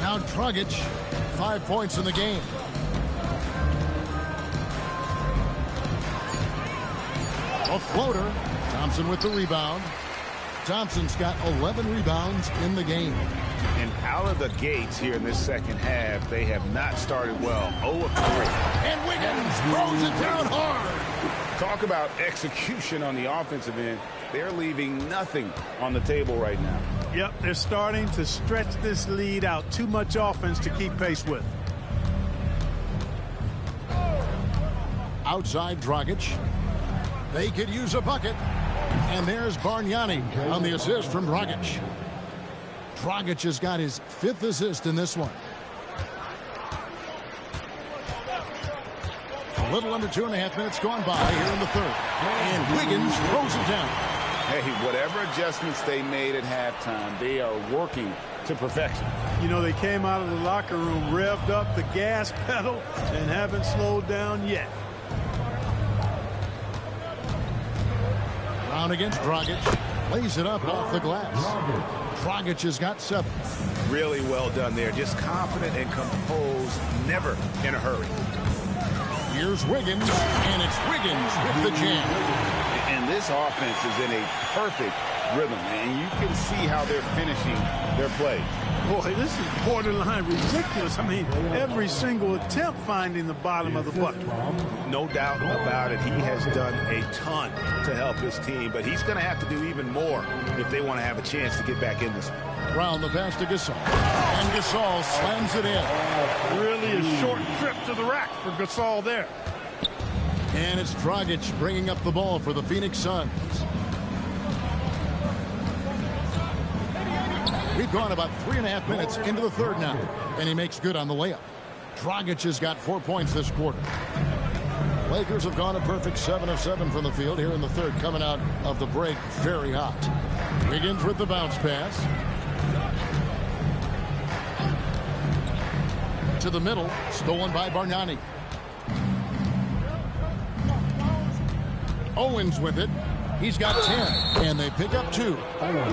Now Dragic, 5 points in the game. A floater. Thompson with the rebound. Thompson's got 11 rebounds in the game.
And out of the gates here in this second half, they have not started well. 0 of 3.
And Wiggins throws it down hard.
Talk about execution on the offensive end. They're leaving nothing on the table right now.
Yep, they're starting to stretch this lead out. Too much offense to keep pace with.
Outside Dragic. They could use a bucket. And there's Bargnani on the assist from Dragic. Dragic has got his 5th assist in this one. A little under 2.5 minutes gone by here in the third. And Wiggins throws it down.
Hey, whatever adjustments they made at halftime, they are working to perfection.
You know, they came out of the locker room, revved up the gas pedal, and haven't slowed down yet.
Brown against Dragic. Lays it up off the glass. Dragic has got 7.
Really well done there. Just confident and composed, never in a hurry.
Here's Wiggins, and it's Wiggins with the jam.
And this offense is in a perfect rhythm, and you can see how they're finishing their plays.
Boy, this is borderline ridiculous. I mean, every single attempt finding the bottom of the bucket.
No doubt about it. He has done a ton to help his team, but he's going to have to do even more if they want to have a chance to get back in this one.
Brown the pass to Gasol. And Gasol slams it in.
Really a short trip to the rack for Gasol there.
And it's Dragic bringing up the ball for the Phoenix Suns. We've gone about 3.5 minutes into the third now. And he makes good on the layup. Dragic has got 4 points this quarter. Lakers have gone a perfect 7 of 7 from the field here in the third, coming out of the break very hot. Wiggins with the bounce pass. To the middle, stolen by Bargnani. Owens with it. He's got 10, and they pick up 2.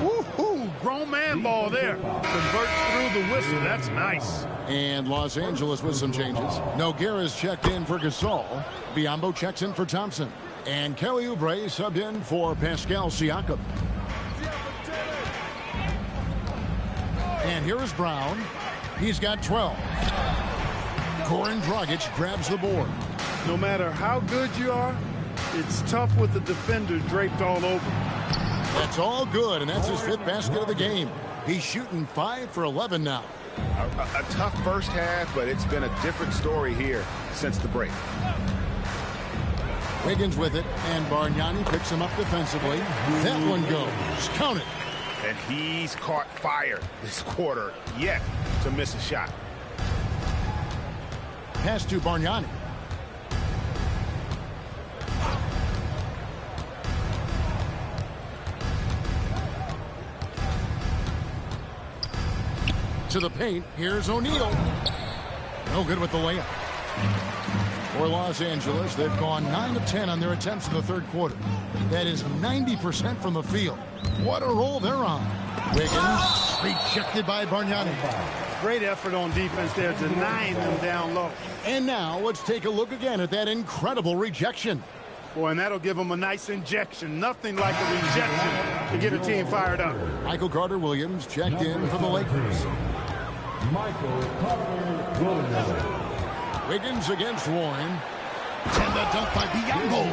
Woo-hoo, grown man ball there. Converts through the whistle. That's nice.
And Los Angeles with some changes. Nogueira's checked in for Gasol. Biyombo checks in for Thompson. And Kelly Oubre subbed in for Pascal Siakam. And here is Brown. He's got 12. Goran Dragic grabs the board.
No matter how good you are, it's tough with the defender draped all over.
That's all good, and that's his 5th basket of the game. He's shooting 5 for 11 now.
A tough first half, but it's been a different story here since the break.
Wiggins with it, and Bargnani picks him up defensively. That one goes. Count it.
And he's caught fire this quarter, yet to miss a shot.
Pass to Bargnani. To the paint. Here's O'Neal. No good with the layup. For Los Angeles, they've gone 9 of 10 on their attempts in the third quarter. That is 90% from the field. What a roll they're on. Wiggins rejected by Bargnani.
Great effort on defense there, denying them down low.
And now let's take a look again at that incredible rejection.
Boy, and that'll give them a nice injection. Nothing like a rejection to get a team fired up.
Michael Carter-Williams checked in for the Lakers.
Michael Carter-Williams.
Wiggins against Warren. And the dunk by Biyombo.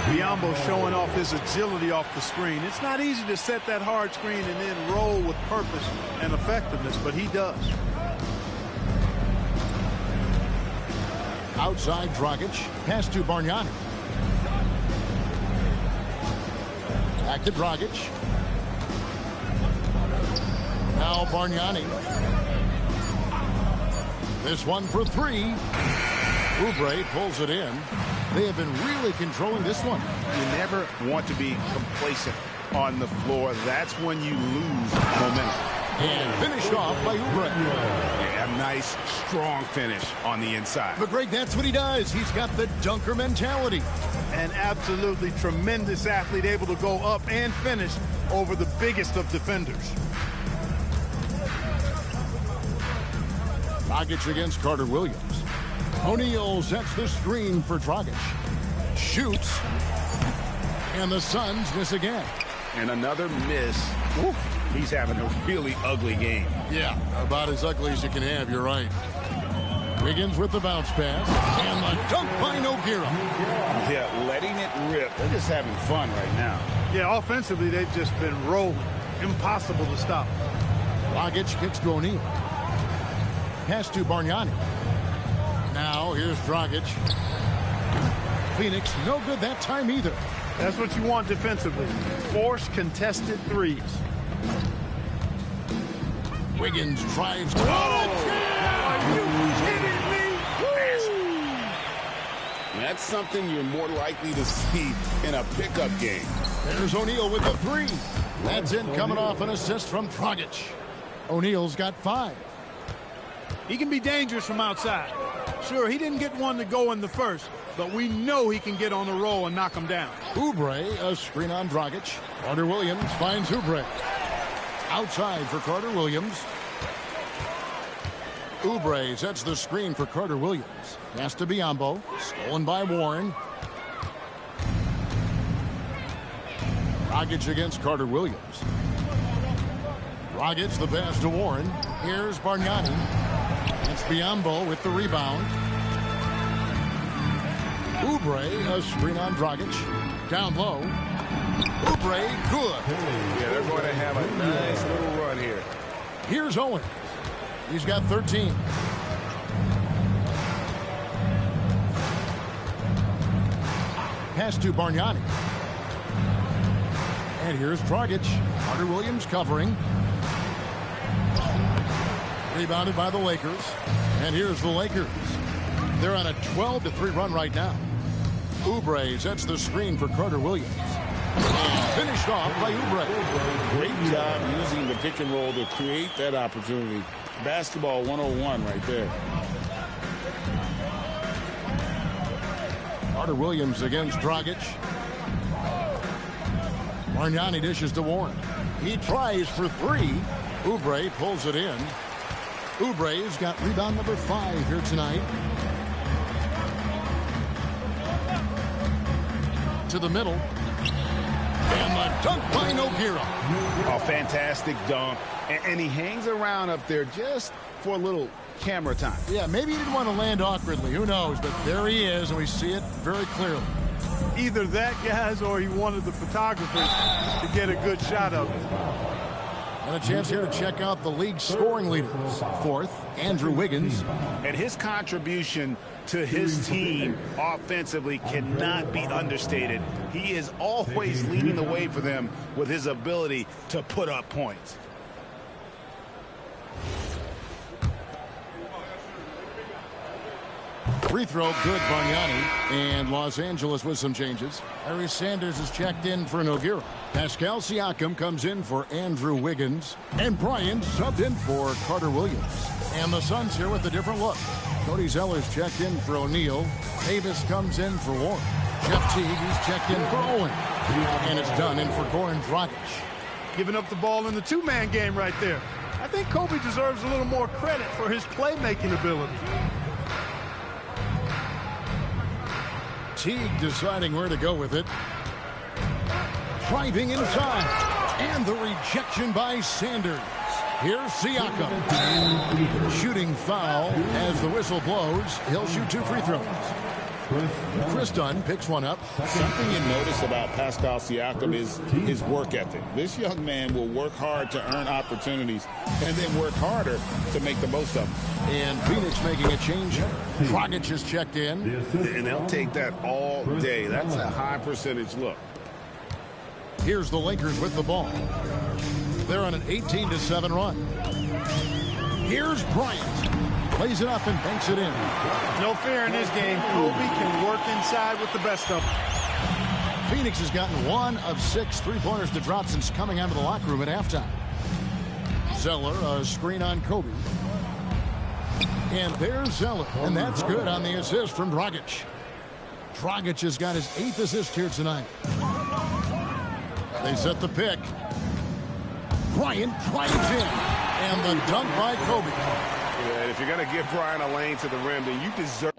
Biyombo showing off his agility off the screen. It's not easy to set that hard screen and then roll with purpose and effectiveness, but he does.
Outside Dragic. Pass to Bargnani. Back to Dragic. Now Bargnani. This one for 3. Oubre pulls it in. They have been really controlling this one.
You never want to be complacent on the floor. That's when you lose momentum.
And finished off by Oubre.
Yeah, a nice, strong finish on the inside.
But, Greg, that's what he does. He's got the dunker mentality.
An absolutely tremendous athlete, able to go up and finish over the biggest of defenders.
Dragic against Carter Williams. O'Neal sets the screen for Dragic. Shoots. And the Suns miss again.
And another miss. Ooh, he's having a really ugly game.
Yeah, about as ugly as you can have, you're right. Wiggins with the bounce pass. And the dunk by Nogueira.
Yeah, letting it rip. They're just having fun right now.
Yeah, offensively, they've just been rolling. Impossible to stop.
Dragic kicks to O'Neal. Pass to Bargnani. Now here's Dragic. Phoenix, no good that time either.
That's what you want defensively. Force contested threes.
Wiggins drives.
Oh, are you kidding me?
That's something you're more likely to see in a pickup game.
There's O'Neal with the three. That's in, coming off an assist from Dragic. O'Neal's got 5.
He can be dangerous from outside. Sure, he didn't get one to go in the first, but we know he can get on the roll and knock him down.
Oubre, a screen on Dragic. Carter Williams finds Oubre. Outside for Carter Williams. Oubre sets the screen for Carter Williams. Pass to Biyombo. Stolen by Warren. Dragic against Carter Williams. Dragic the pass to Warren. Here's Bargnani. It's Biyombo with the rebound. Oubre, a screen on Dragic. Down low. Oubre, good.
Yeah, they're going to have a nice little run here.
Here's Owen. He's got 13. Pass to Bargnani. And here's Dragic. Carter Williams covering. Rebounded by the Lakers. And here's the Lakers. They're on a 12-3 run right now. Oubre sets the screen for Carter Williams. And finished off by Oubre.
Great job using the pick and roll to create that opportunity. Basketball 101 right there.
Carter Williams against Dragic. Bargnani dishes to Warren. He tries for 3. Oubre pulls it in. Oubre's got rebound number 5 here tonight. To the middle. And the dunk by Nogueira.
A fantastic dunk. And he hangs around up there just for a little camera time.
Yeah, maybe he didn't want to land awkwardly. Who knows? But there he is, and we see it very clearly.
Either that, guys, or he wanted the photographers to get a good shot of it.
And a chance here to check out the league scoring leaders. 4th, Andrew Wiggins.
And his contribution to his team offensively cannot be understated. He is always leading the way for them with his ability to put up points.
Free throw, good, Bargnani. And Los Angeles with some changes. Larry Sanders is checked in for Nogueira. Pascal Siakam comes in for Andrew Wiggins. And Bryant subbed in for Carter Williams. And the Suns here with a different look. Cody Zeller's checked in for O'Neal. Davis comes in for Warren. Jeff Teague, he's checked in for Owen. And it's done in for Goran Dragic.
Giving up the ball in the two-man game right there. I think Kobe deserves a little more credit for his playmaking ability.
Teague deciding where to go with it. Driving inside. And the rejection by Sanders. Here's Siakam. Shooting foul as the whistle blows. He'll shoot 2 free throws. Chris Dunn picks one up.
Something you notice about Pascal Siakam is his work ethic. This young man will work hard to earn opportunities and then work harder to make the most of them.
And Phoenix making a change. Dragic is checked in.
And they'll take that all day. That's a high percentage look.
Here's the Lakers with the ball. They're on an 18-7 run. Here's Bryant. Plays it up and banks it in.
No fear in this game. Kobe can work inside with the best of them.
Phoenix has gotten 1 of 6 3-pointers to drop since coming out of the locker room at halftime. Zeller, a screen on Kobe. And there's Zeller, and that's good on the assist from Dragic. Dragic has got his 8th assist here tonight. They set the pick. Bryant drives in, and the dunk by Kobe.
Yeah, and if you're going to give Bryant a lane to the rim, then you deserve.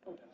当時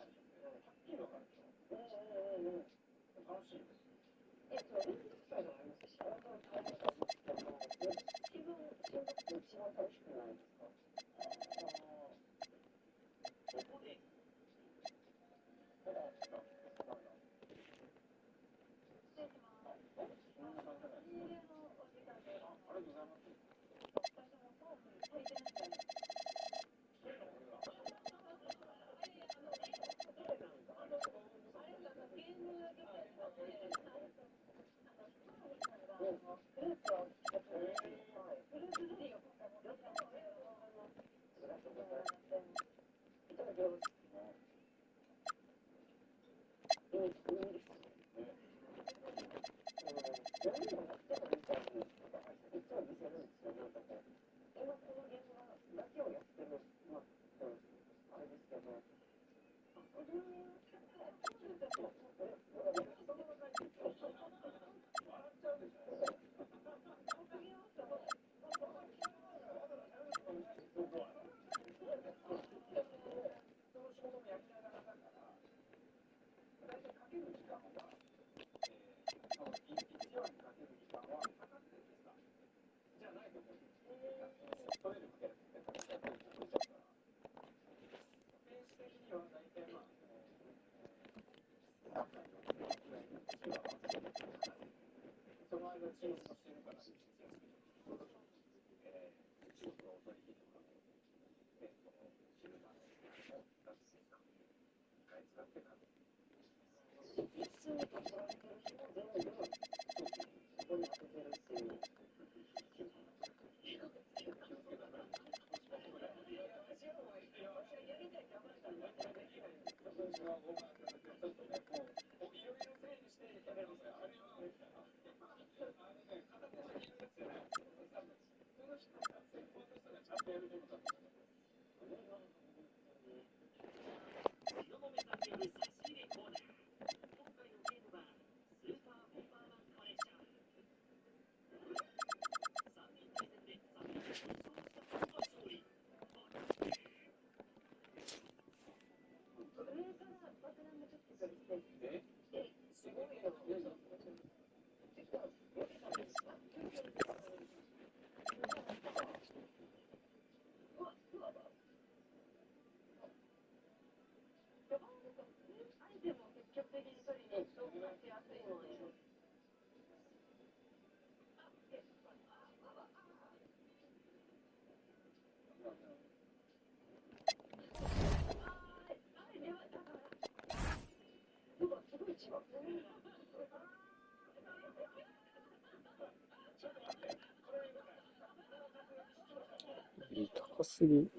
高すぎ。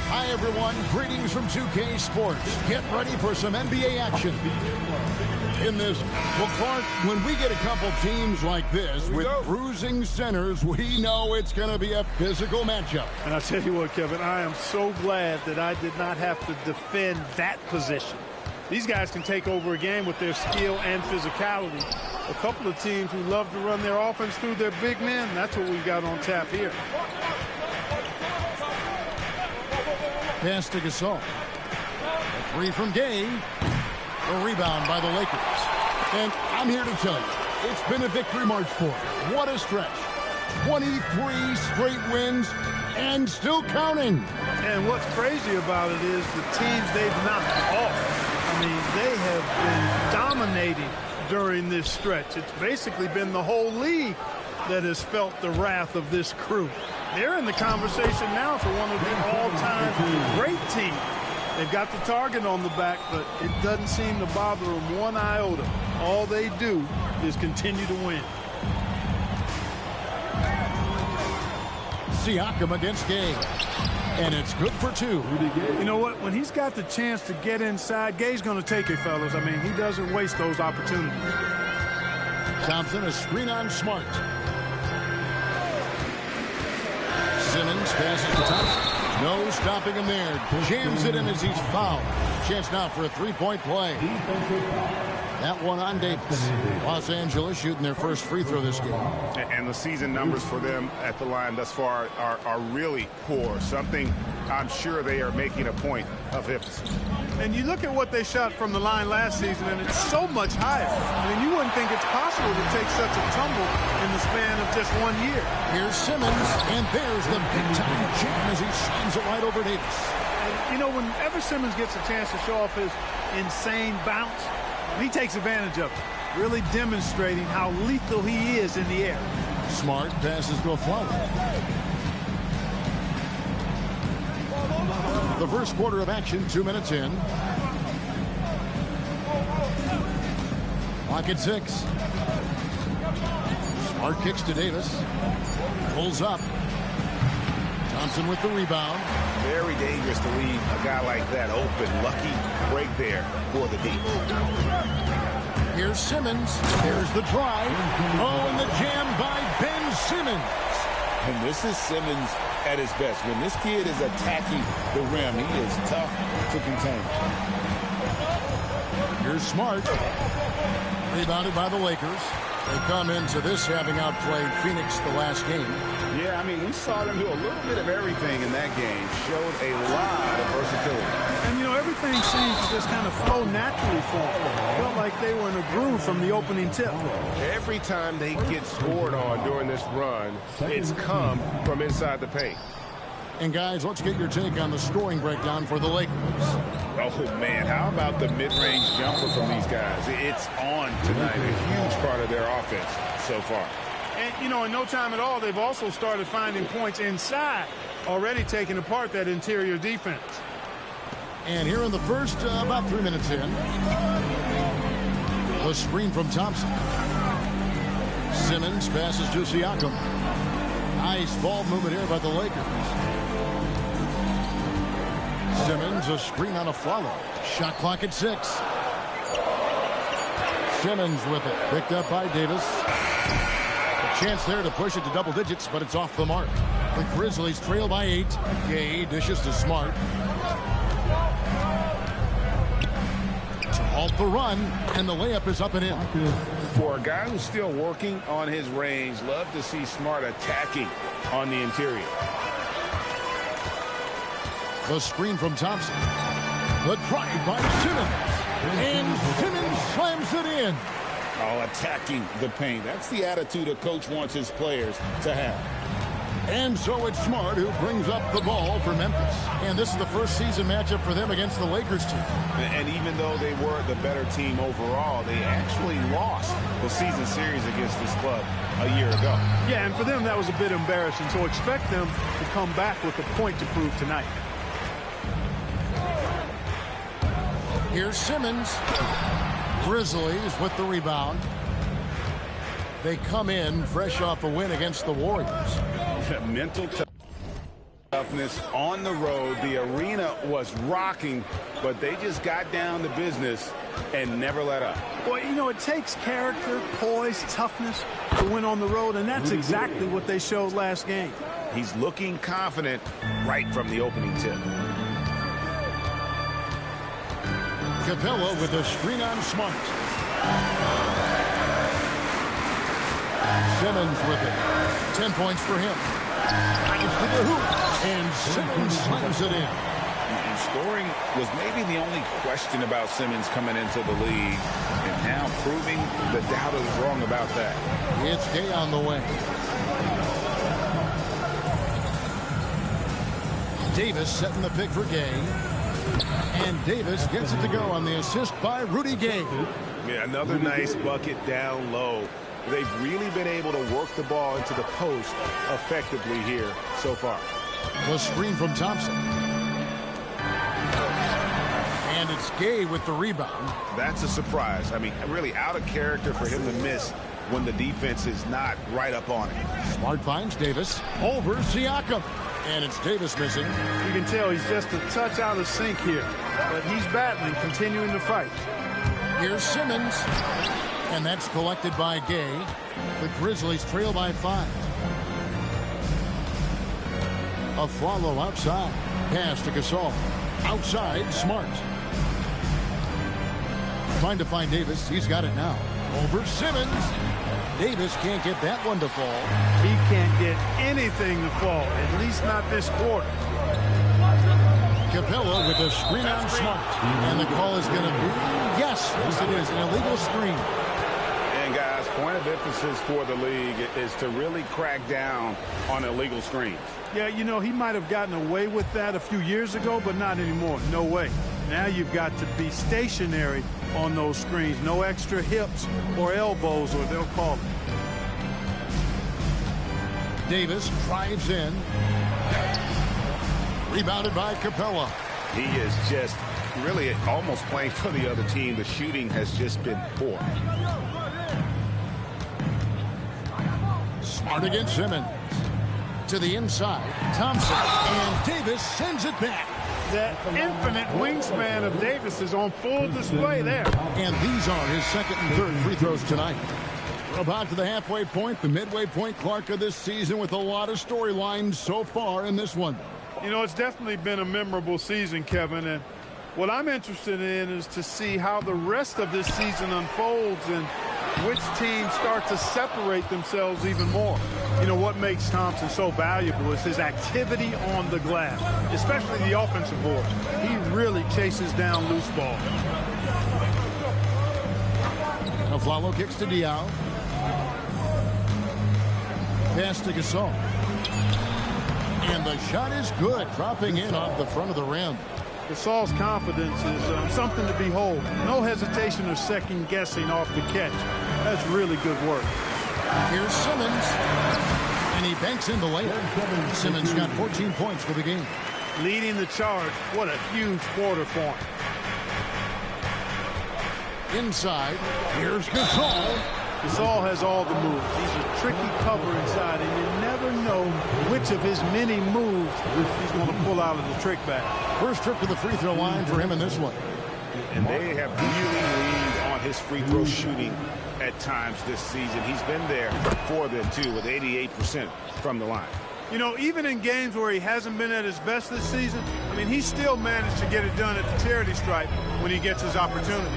Hi, everyone. Greetings from 2K Sports. Get ready for some NBA action. In this, well, Clark, when we get a couple teams like this with bruising centers, we know it's going to be a physical matchup.
And I'll tell you what, Kevin, I am so glad that I did not have to defend that position. These guys can take over a game with their skill and physicality. A couple of teams who love to run their offense through their big men, that's what we've got on tap here.
Pass to Gasol. A three from Gay. A rebound by the Lakers. And I'm here to tell you, it's been a victory march for them. What a stretch. 23 straight wins and still counting.
And what's crazy about it is the teams they've knocked off. I mean, they have been dominating during this stretch. It's basically been the whole league that has felt the wrath of this crew. They're in the conversation now for one of the all-time great teams. They've got the target on the back, but it doesn't seem to bother them one iota. All they do is continue to win.
Siakam against Gay. And it's good for two.
You know what? When he's got the chance to get inside, Gay's going to take it, fellas. I mean, he doesn't waste those opportunities.
Thompson, a screen on Smart. Simmons passes to Thompson. No stopping him there. Jams it in as he's fouled. Chance now for a three-point play. That one on Davis. Los Angeles shooting their first free throw this game.
And the season numbers for them at the line thus far are really poor. Something I'm sure they are making a point of emphasis.
And you look at what they shot from the line last season, and it's so much higher. I mean, you wouldn't think it's possible to take such a tumble in the span of just 1 year.
Here's Simmons, and there's the big-time jam as he shines it right over Davis.
And, you know, whenever Simmons gets a chance to show off his insane bounce, he takes advantage of it, really demonstrating how lethal he is in the air.
Smart passes to a flower. The first quarter of action, 2 minutes in. Clock at 6. Smart kicks to Davis. Pulls up. Thompson with the rebound.
Very dangerous to leave a guy like that open. Lucky break there for the deep.
Here's Simmons. There's the drive. Oh, and the jam by Ben Simmons.
And this is Simmons at his best. When this kid is attacking the rim, he is tough to contain.
Here's Smart. Rebounded by the Lakers. They come into this having outplayed Phoenix the last game.
Yeah, I mean, we saw them do a little bit of everything in that game. Showed a lot of versatility.
And, you know, everything seemed to just kind of flow naturally for them. Felt like they were in a groove from the opening tip.
Every time they get scored on during this run, it's come from inside the paint.
And, guys, let's get your take on the scoring breakdown for the Lakers.
Oh, man, how about the mid-range jumper from these guys? It's on tonight, a huge part of their offense so far.
And, you know, in no time at all, they've also started finding points inside, already taking apart that interior defense.
And here in the first, about 3 minutes in, the screen from Thompson. Simmons passes to Siakam. Nice ball movement here by the Lakers. Simmons, a screen on a follow. Shot clock at 6. Simmons with it. Picked up by Davis. A chance there to push it to double digits, but it's off the mark. The Grizzlies trail by 8. Gay dishes to Smart. To halt the run, and the layup is up and in.
For a guy who's still working on his range, love to see Smart attacking on the interior.
The screen from Thompson. The drive by Simmons. And Simmons slams it in.
All attacking the paint. That's the attitude a coach wants his players to have.
And so it's Smart who brings up the ball for Memphis. And this is the first season matchup for them against the Lakers team.
And even though they were the better team overall, they actually lost the season series against this club a year ago.
Yeah, and for them, that was a bit embarrassing. So expect them to come back with a point to prove tonight.
Here's Simmons. Grizzlies with the rebound. They come in fresh off a win against the Warriors.
Mental toughness on the road. The arena was rocking, but they just got down to business and never let up.
Well, you know, it takes character, poise, toughness to win on the road, and that's exactly what they showed last game.
He's looking confident right from the opening tip.
Capella with a screen on Smart. Simmons with it. 10 points for him. Drives to the hoop. And Simmons slams it in.
And scoring was maybe the only question about Simmons coming into the league. And now proving the doubters wrong about that.
It's Gay on the way. Davis setting the pick for Gay. And Davis gets it to go on the assist by Rudy Gay.
Yeah, another nice bucket down low. They've really been able to work the ball into the post effectively here so far.
The screen from Thompson. And it's Gay with the rebound.
That's a surprise. I mean, really out of character for him to miss when the defense is not right up on it.
Smart finds Davis over Siakam. And it's Davis missing.
You can tell he's just a touch out of sync here. But he's battling, continuing to fight.
Here's Simmons. And that's collected by Gay. The Grizzlies trail by 5. A follow outside. Pass to Gasol. Outside, Smart. Trying to find Davis. He's got it now. Over Simmons. Davis can't get that one to fall.
He can't get anything to fall, at least not this quarter.
Capella with a screen on Smart. And the call is going to be, yes, it is, an illegal screen.
And guys, point of emphasis for the league is to really crack down on illegal screens.
Yeah, you know, he might have gotten away with that a few years ago, but not anymore. No way. Now you've got to be stationary on those screens. No extra hips or elbows, or they'll call it.
Davis drives in. Rebounded by Capella.
He is just really almost playing for the other team. The shooting has just been poor.
Smart against Simmons. To the inside. Thompson. And Davis sends it back.
That infinite wingspan of Davis is on full display there.
And these are his second and third free throws tonight. We're about to the halfway point, the midway point, Clark, of this season, with a lot of storylines so far in this one.
You know, it's definitely been a memorable season, Kevin, and what I'm interested in is to see how the rest of this season unfolds and which teams start to separate themselves even more. You know, what makes Thompson so valuable is his activity on the glass, especially the offensive board. He really chases down loose balls.
Aflalo kicks to Diaw. Pass to Gasol. And the shot is good, dropping in off the front of the rim.
Gasol's confidence is something to behold. No hesitation or second guessing off the catch. That's really good work.
Here's Simmons. And he banks in the layup. Simmons got 14 points for the game.
Leading the charge. What a huge quarter for him.
Inside, here's Gasol.
Gasol has all the moves. He's a tricky cover inside, and you never know which of his many moves he's going to pull out of the trick bag.
First trip to the free throw line for him in this one.
And they have really leaned on his free throw shooting at times this season. He's been there for them, too, with 88% from the line.
You know, even in games where he hasn't been at his best this season, I mean, he still managed to get it done at the charity stripe when he gets his opportunity.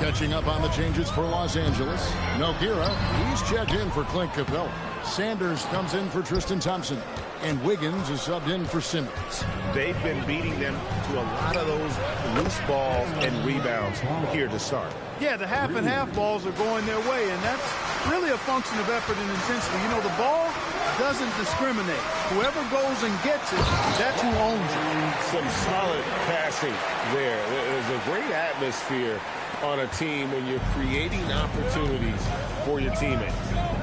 Catching up on the changes for Los Angeles. Nogueira, he's checked in for Clint Capella. Sanders comes in for Tristan Thompson. And Wiggins is subbed in for Simmons.
They've been beating them to a lot of those loose balls and rebounds here to start.
Yeah, the half and half balls are going their way, and that's really a function of effort and intensity. You know, the ball doesn't discriminate. Whoever goes and gets it, that's who owns it.
Some solid passing there. There's a great atmosphere on a team when you're creating opportunities for your teammates.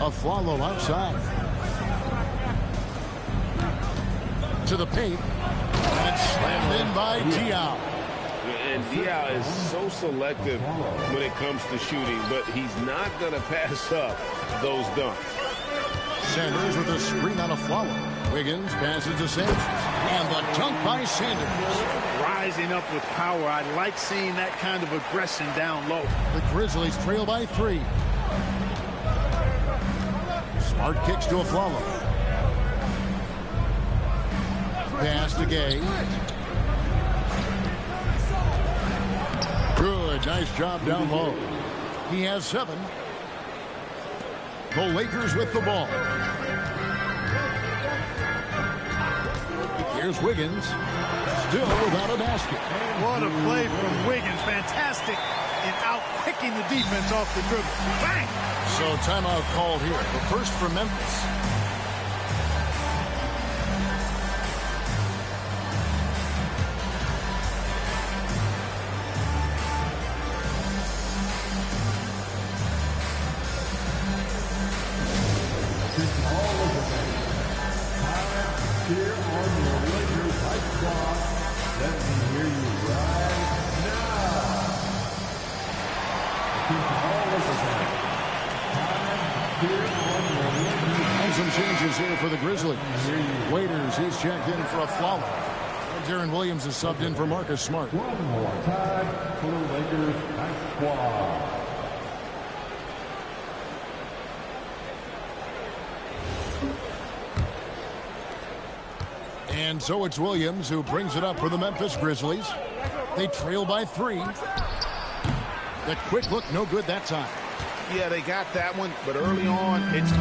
Aflalo outside. To the paint. And it's slammed in by Diaw.
And Diaw is so selective when it comes to shooting, but he's not going to pass up those dunks.
Sanders with a screen on Aflalo. Wiggins passes to Sanders. And the dunk by Sanders.
Rising up with power. I like seeing that kind of aggression down low.
The Grizzlies trail by 3. Smart kicks to Aflalo. Pass to Gay. Good. Nice job down low. He has 7. The Lakers with the ball. Here's Wiggins. Still without a basket.
What a play from Wiggins. Fantastic in out-quicking the defense off the dribble. Bang!
So timeout called here. The first for Memphis. Some changes here for the Grizzlies. Waiters, he's checked in for Aflalo. Darren Williams is subbed in for Marcus Smart.
One more time for the Lakers night squad.
And so it's Williams who brings it up for the Memphis Grizzlies. They trail by 3. The quick look, no good that time.
Yeah, they got that one, but early on, it's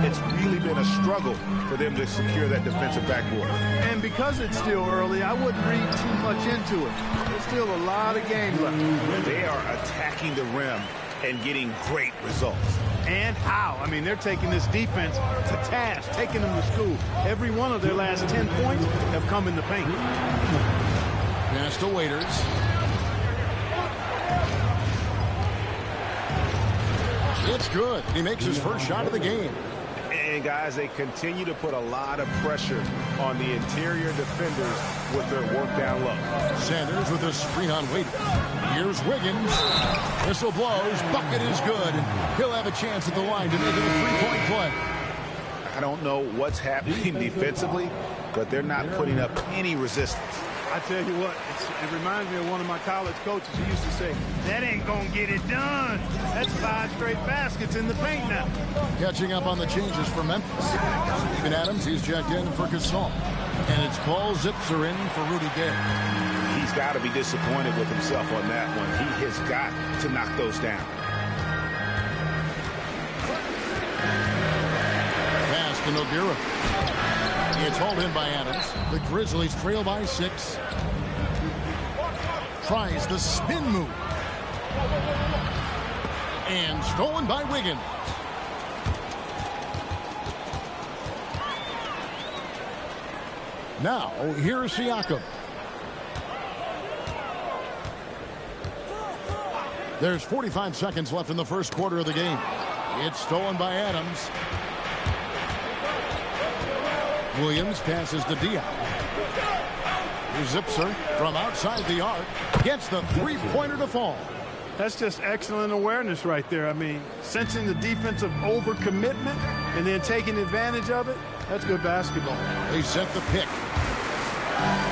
really been a struggle for them to secure that defensive backboard.
And because it's still early, I wouldn't read too much into it. There's still a lot of game left.
They are attacking the rim and getting great results.
And how? I mean, they're taking this defense to task, taking them to school. Every one of their last 10 points have come in the paint.
Pass to Waiters. It's good. He makes his first shot of the game.
And, guys, they continue to put a lot of pressure on the interior defenders with their work down low.
Sanders with a screen on Waiters. Here's Wiggins. Whistle blows. Bucket is good. He'll have a chance at the line to make it a three-point play.
I don't know what's happening defensively, but they're not putting up any resistance.
I tell you what, it reminds me of one of my college coaches who used to say, that ain't going to get it done. That's 5 straight baskets in the paint now.
Catching up on the changes for Memphis. Steven Adams, he's checked in for Gasol. And it's Paul Zipser in for Rudy Gay.
He's got to be disappointed with himself on that one. He has got to knock those down.
Pass to Nogueira. It's hauled in by Adams. The Grizzlies trail by 6. Tries the spin move. And stolen by Wiggins. Now, here's Siakam. There's 45 seconds left in the first quarter of the game. It's stolen by Adams. Williams passes to Diop. Here's Zipser from outside the arc. Gets the three-pointer to fall.
That's just excellent awareness right there. I mean, sensing the defensive overcommitment and then taking advantage of it. That's good basketball.
They set the pick.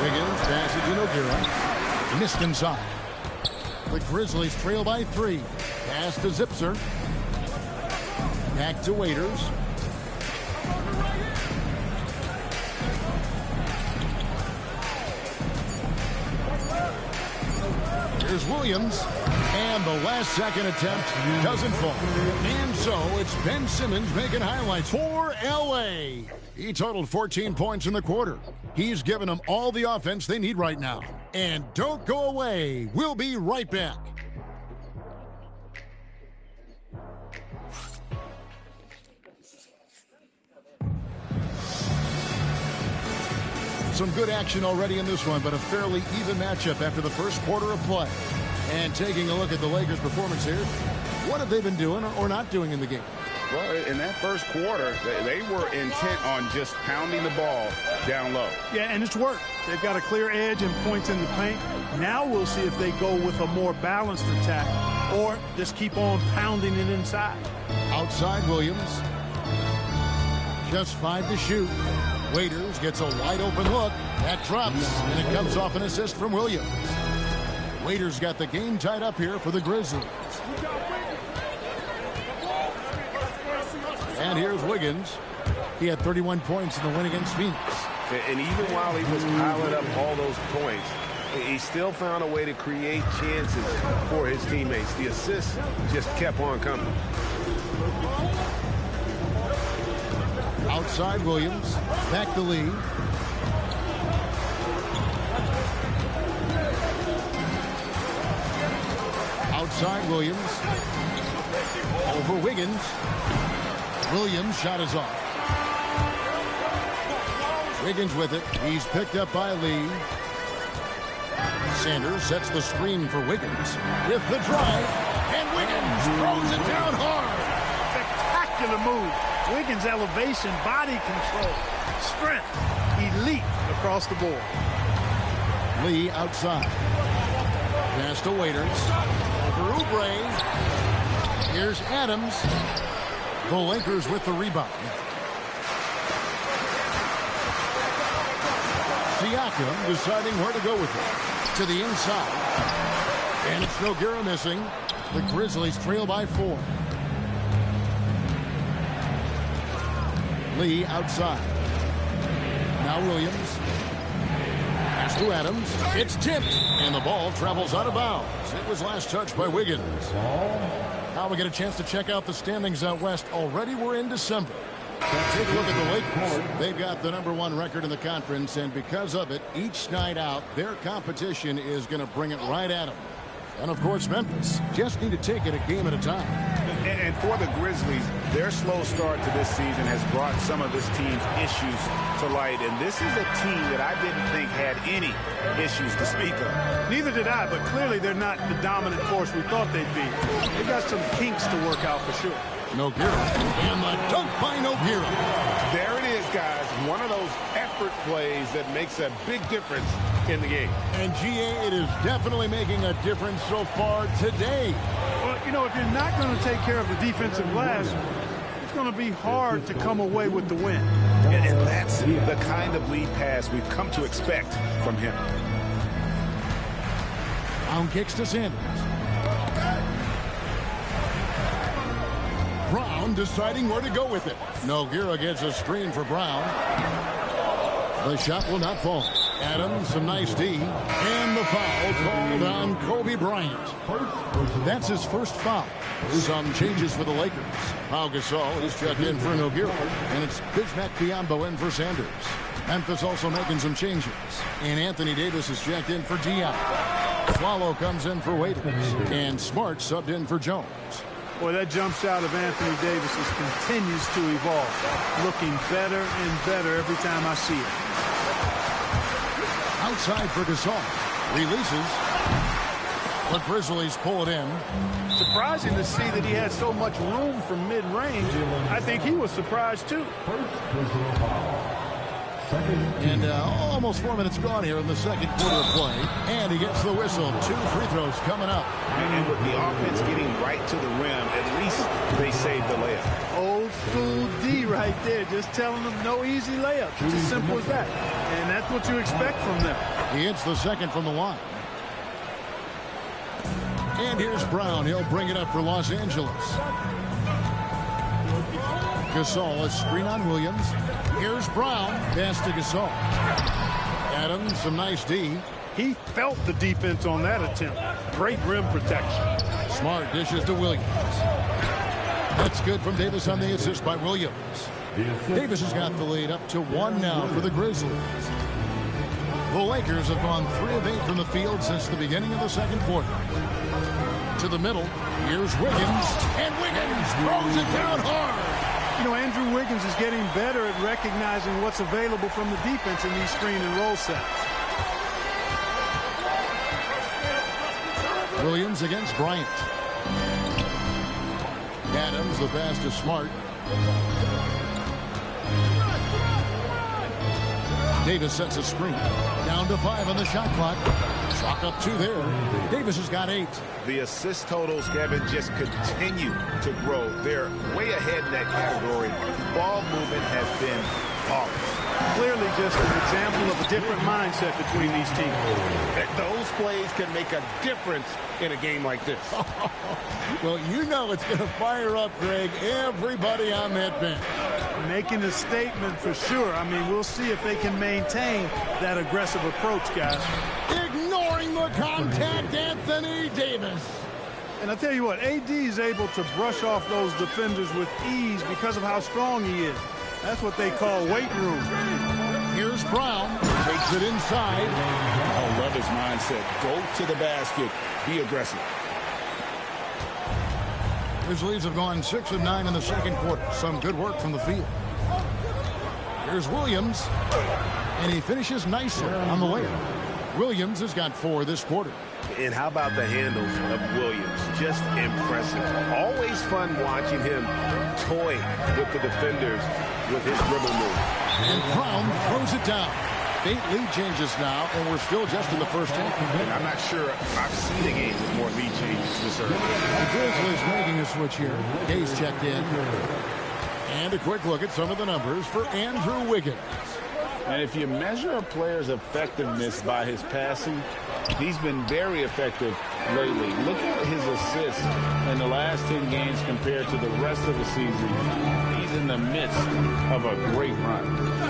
Wiggins passes to Nogueira. Missed inside. The Grizzlies trail by 3. Pass to Zipser. Back to Waiters. Here's Williams. And the last second attempt doesn't fall. And so it's Ben Simmons making highlights for LA. He totaled 14 points in the quarter. He's given them all the offense they need right now. And don't go away. We'll be right back. Some good action already in this one, but a fairly even matchup after the first quarter of play. And taking a look at the Lakers' performance here, what have they been doing or not doing in the game?
Well, in that first quarter, they were intent on just pounding the ball down low.
Yeah, and it's worked. They've got a clear edge and points in the paint. Now we'll see if they go with a more balanced attack or just keep on pounding it inside.
Outside Williams. Just 5 to shoot. Waiters gets a wide open look. That drops, and it comes off an assist from Williams. Waiters got the game tied up here for the Grizzlies. And here's Wiggins. He had 31 points in the win against Phoenix.
And even while he was piling up all those points, he still found a way to create chances for his teammates. The assists just kept on coming.
Outside Williams. Back to Lee. Outside Williams. Over Wiggins. Williams' shot is off. Wiggins with it. He's picked up by Lee. Sanders sets the screen for Wiggins. With the drive. And Wiggins throws it down hard.
Spectacular move. Wiggins' elevation, body control, strength, elite across the board.
Lee outside. Pass to Waiters. For Oubre. Here's Adams. The Lakers with the rebound. Siakam deciding where to go with it. To the inside. And it's Nogueira missing. The Grizzlies trail by 4. Lee outside. Now Williams. Pass to Adams. It's tipped, and the ball travels out of bounds. It was last touched by Wiggins. Now we get a chance to check out the standings out west. Already we're in December. Take a look at the Lakers. They've got the #1 record in the conference, and because of it, each night out, their competition is going to bring it right at them. And, of course, Memphis just need to take it a game at a time.
And for the Grizzlies, their slow start to this season has brought some of this team's issues to light. And this is a team that I didn't think had any issues to speak of.
Neither did I, but clearly they're not the dominant force we thought they'd be. They've got some kinks to work out for sure.
Nogueira, and the dunk by Nogueira.
There it is, guys. One of those effort plays that makes a big difference in the game.
And, GA, it is definitely making a difference so far today.
Well, you know, if you're not going to take care of the defensive glass, it's going to be hard to come away with the win.
And that's the kind of lead pass we've come to expect from him.
Brown kicks to Sanders. Brown deciding where to go with it. Nogueira gets a screen for Brown. The shot will not fall. Adams, some nice D. And the foul called on Kobe Bryant. That's his first foul. Some changes for the Lakers. Pau Gasol is checked in for Nogueira. And it's Bismack Biyombo in for Sanders. Memphis also making some changes. And Anthony Davis is checked in for Dion. Swallow comes in for Waiters. And Smart subbed in for Jones.
Boy, that jump shot of Anthony Davis continues to evolve. Looking better and better every time I see it.
Outside for Gasol. Releases. The Grizzlies pull it in.
Surprising to see that he had so much room from mid-range. I think he was surprised, too.
And almost 4 minutes gone here in the second quarter of play. And he gets the whistle. 2 free throws coming up.
And with the offense getting right to the rim, at least they saved the layup.
Old school D right there, just telling them no easy layups. It's as simple as that. And that's what you expect from them.
He hits the second from the line. And here's Brown. He'll bring it up for Los Angeles. Gasol, a screen on Williams. Here's Brown. Pass to Gasol. Adams, some nice D.
He felt the defense on that attempt. Great rim protection.
Smart dishes to Williams. That's good from Davis on the assist by Williams. Davis has got the lead up to 1 now for the Grizzlies. The Lakers have gone 3 of 8 from the field since the beginning of the second quarter. To the middle. Here's Wiggins. And Wiggins throws it down hard.
You know, Andrew Wiggins is getting better at recognizing what's available from the defense in these screen and roll sets.
Williams against Bryant. Adams, the pass to Smart. Davis sets a screen. Down to 5 on the shot clock. Chalk up 2 there. Davis has got 8.
The assist totals, Kevin, just continue to grow. They're way ahead in that category. Ball movement has been flawless.
Clearly just an example of a different mindset between these teams.
Those plays can make a difference in a game like this.
Well, you know it's going to fire up, Greg, everybody on that bench.
Making a statement for sure. I mean, we'll see if they can maintain that aggressive approach, guys.
Ignoring the contact, Anthony Davis.
And I tell you what, AD is able to brush off those defenders with ease because of how strong he is. That's what they call weight room.
Here's Brown. Takes it inside.
I love his mindset. Go to the basket. Be aggressive.
Grizzlies have gone 6 of 9 in the second quarter. Some good work from the field. Here's Williams. And he finishes nicely on the layup. Williams has got 4 this quarter.
And how about the handles of Williams? Just impressive. Always fun watching him toy with the defenders with his dribble move.
And Brown throws it down. 8 lead changes now, and we're still just in the first half.
And I'm not sure I've seen a game with more lead changes this early.
The Grizzlies making a switch here. Hayes checked in. And a quick look at some of the numbers for Andrew Wiggins.
And if you measure a player's effectiveness by his passing, he's been very effective lately. Look at his assists in the last 10 games compared to the rest of the season. He's in the midst of a great run.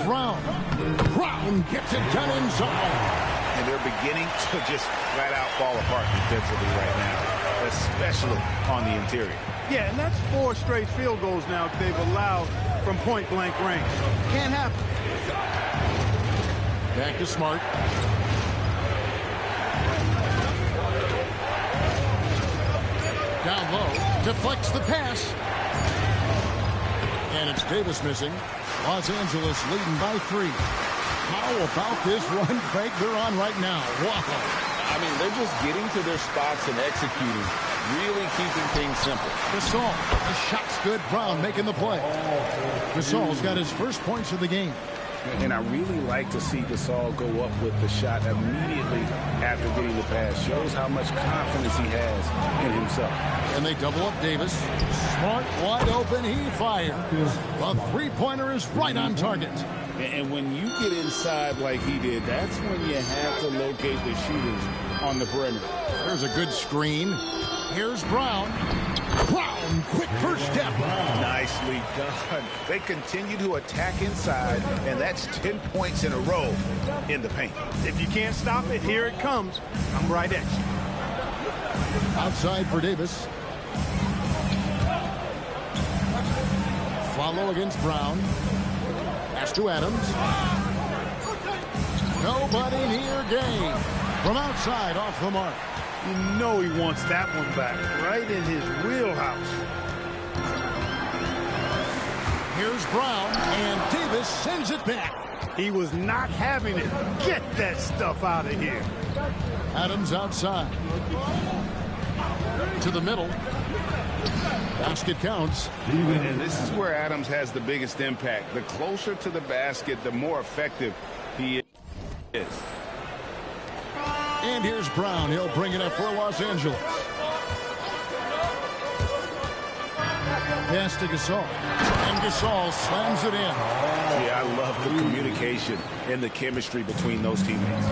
Brown gets it done inside.
are beginning to just flat out fall apart defensively right now, especially on the interior.
Yeah, and that's 4 straight field goals now they've allowed from point-blank range. Can't happen.
Back to Smart. Down low, deflects the pass. And it's Davis missing. Los Angeles leading by 3. How about this run, Craig, they're on right now? Wow.
I mean, they're just getting to their spots and executing, really keeping things simple.
Gasol, the shot's good. Brown making the play. Gasol's got his first points of the game.
And I really like to see Gasol go up with the shot immediately after getting the pass. Shows how much confidence he has in himself.
And they double up Davis. Smart, wide open, he fires. The three-pointer is right on target.
And when you get inside like he did, that's when you have to locate the shooters on the perimeter.
There's a good screen. Here's Brown. Brown, quick first step.
Nicely done. They continue to attack inside, and that's 10 points in a row in the paint.
If you can't stop it, here it comes. I'm right at you.
Outside for Davis. Follow against Brown. Pass to Adams. Nobody near Gay. From outside, off the mark.
You know he wants that one back, right in his wheelhouse.
Here's Brown, and Davis sends it back.
He was not having it. Get that stuff out of here.
Adams outside. To the middle. Basket counts.
And this is where Adams has the biggest impact. The closer to the basket, the more effective he is.
And here's Brown. He'll bring it up for Los Angeles. Pass to Gasol. And Gasol slams it in.
Yeah, I love the communication and the chemistry between those teammates.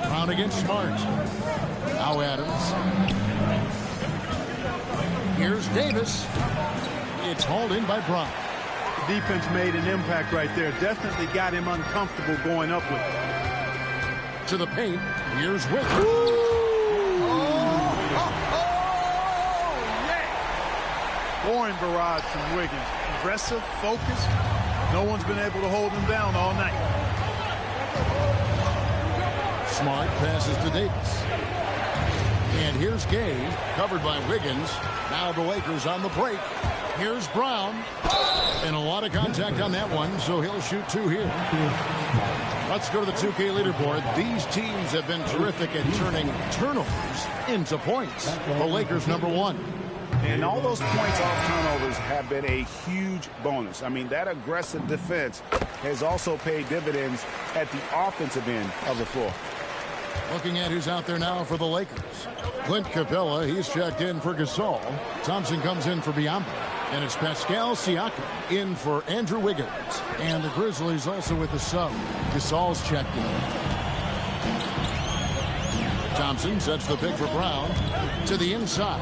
Brown against Smart. Now Adams. Here's Davis. It's hauled in by Brown.
Defense made an impact right there. Definitely got him uncomfortable going up with it.
To the paint. Here's Wiggins.
Scoring barrage from Wiggins. Aggressive, focused. No one's been able to hold him down all night.
Smart passes to Davis. And here's Gay, covered by Wiggins. Now the Lakers on the break. Here's Brown. And a lot of contact on that one, so he'll shoot 2 here. Let's go to the 2K leaderboard. These teams have been terrific at turning turnovers into points. The Lakers #1.
And all those points off turnovers have been a huge bonus. I mean, that aggressive defense has also paid dividends at the offensive end of the floor.
Looking at who's out there now for the Lakers. Clint Capella, he's checked in for Gasol. Thompson comes in for Biyombo. And it's Pascal Siakam in for Andrew Wiggins. And the Grizzlies also with the sub. Gasol's checked in. Thompson sets the pick for Brown to the inside.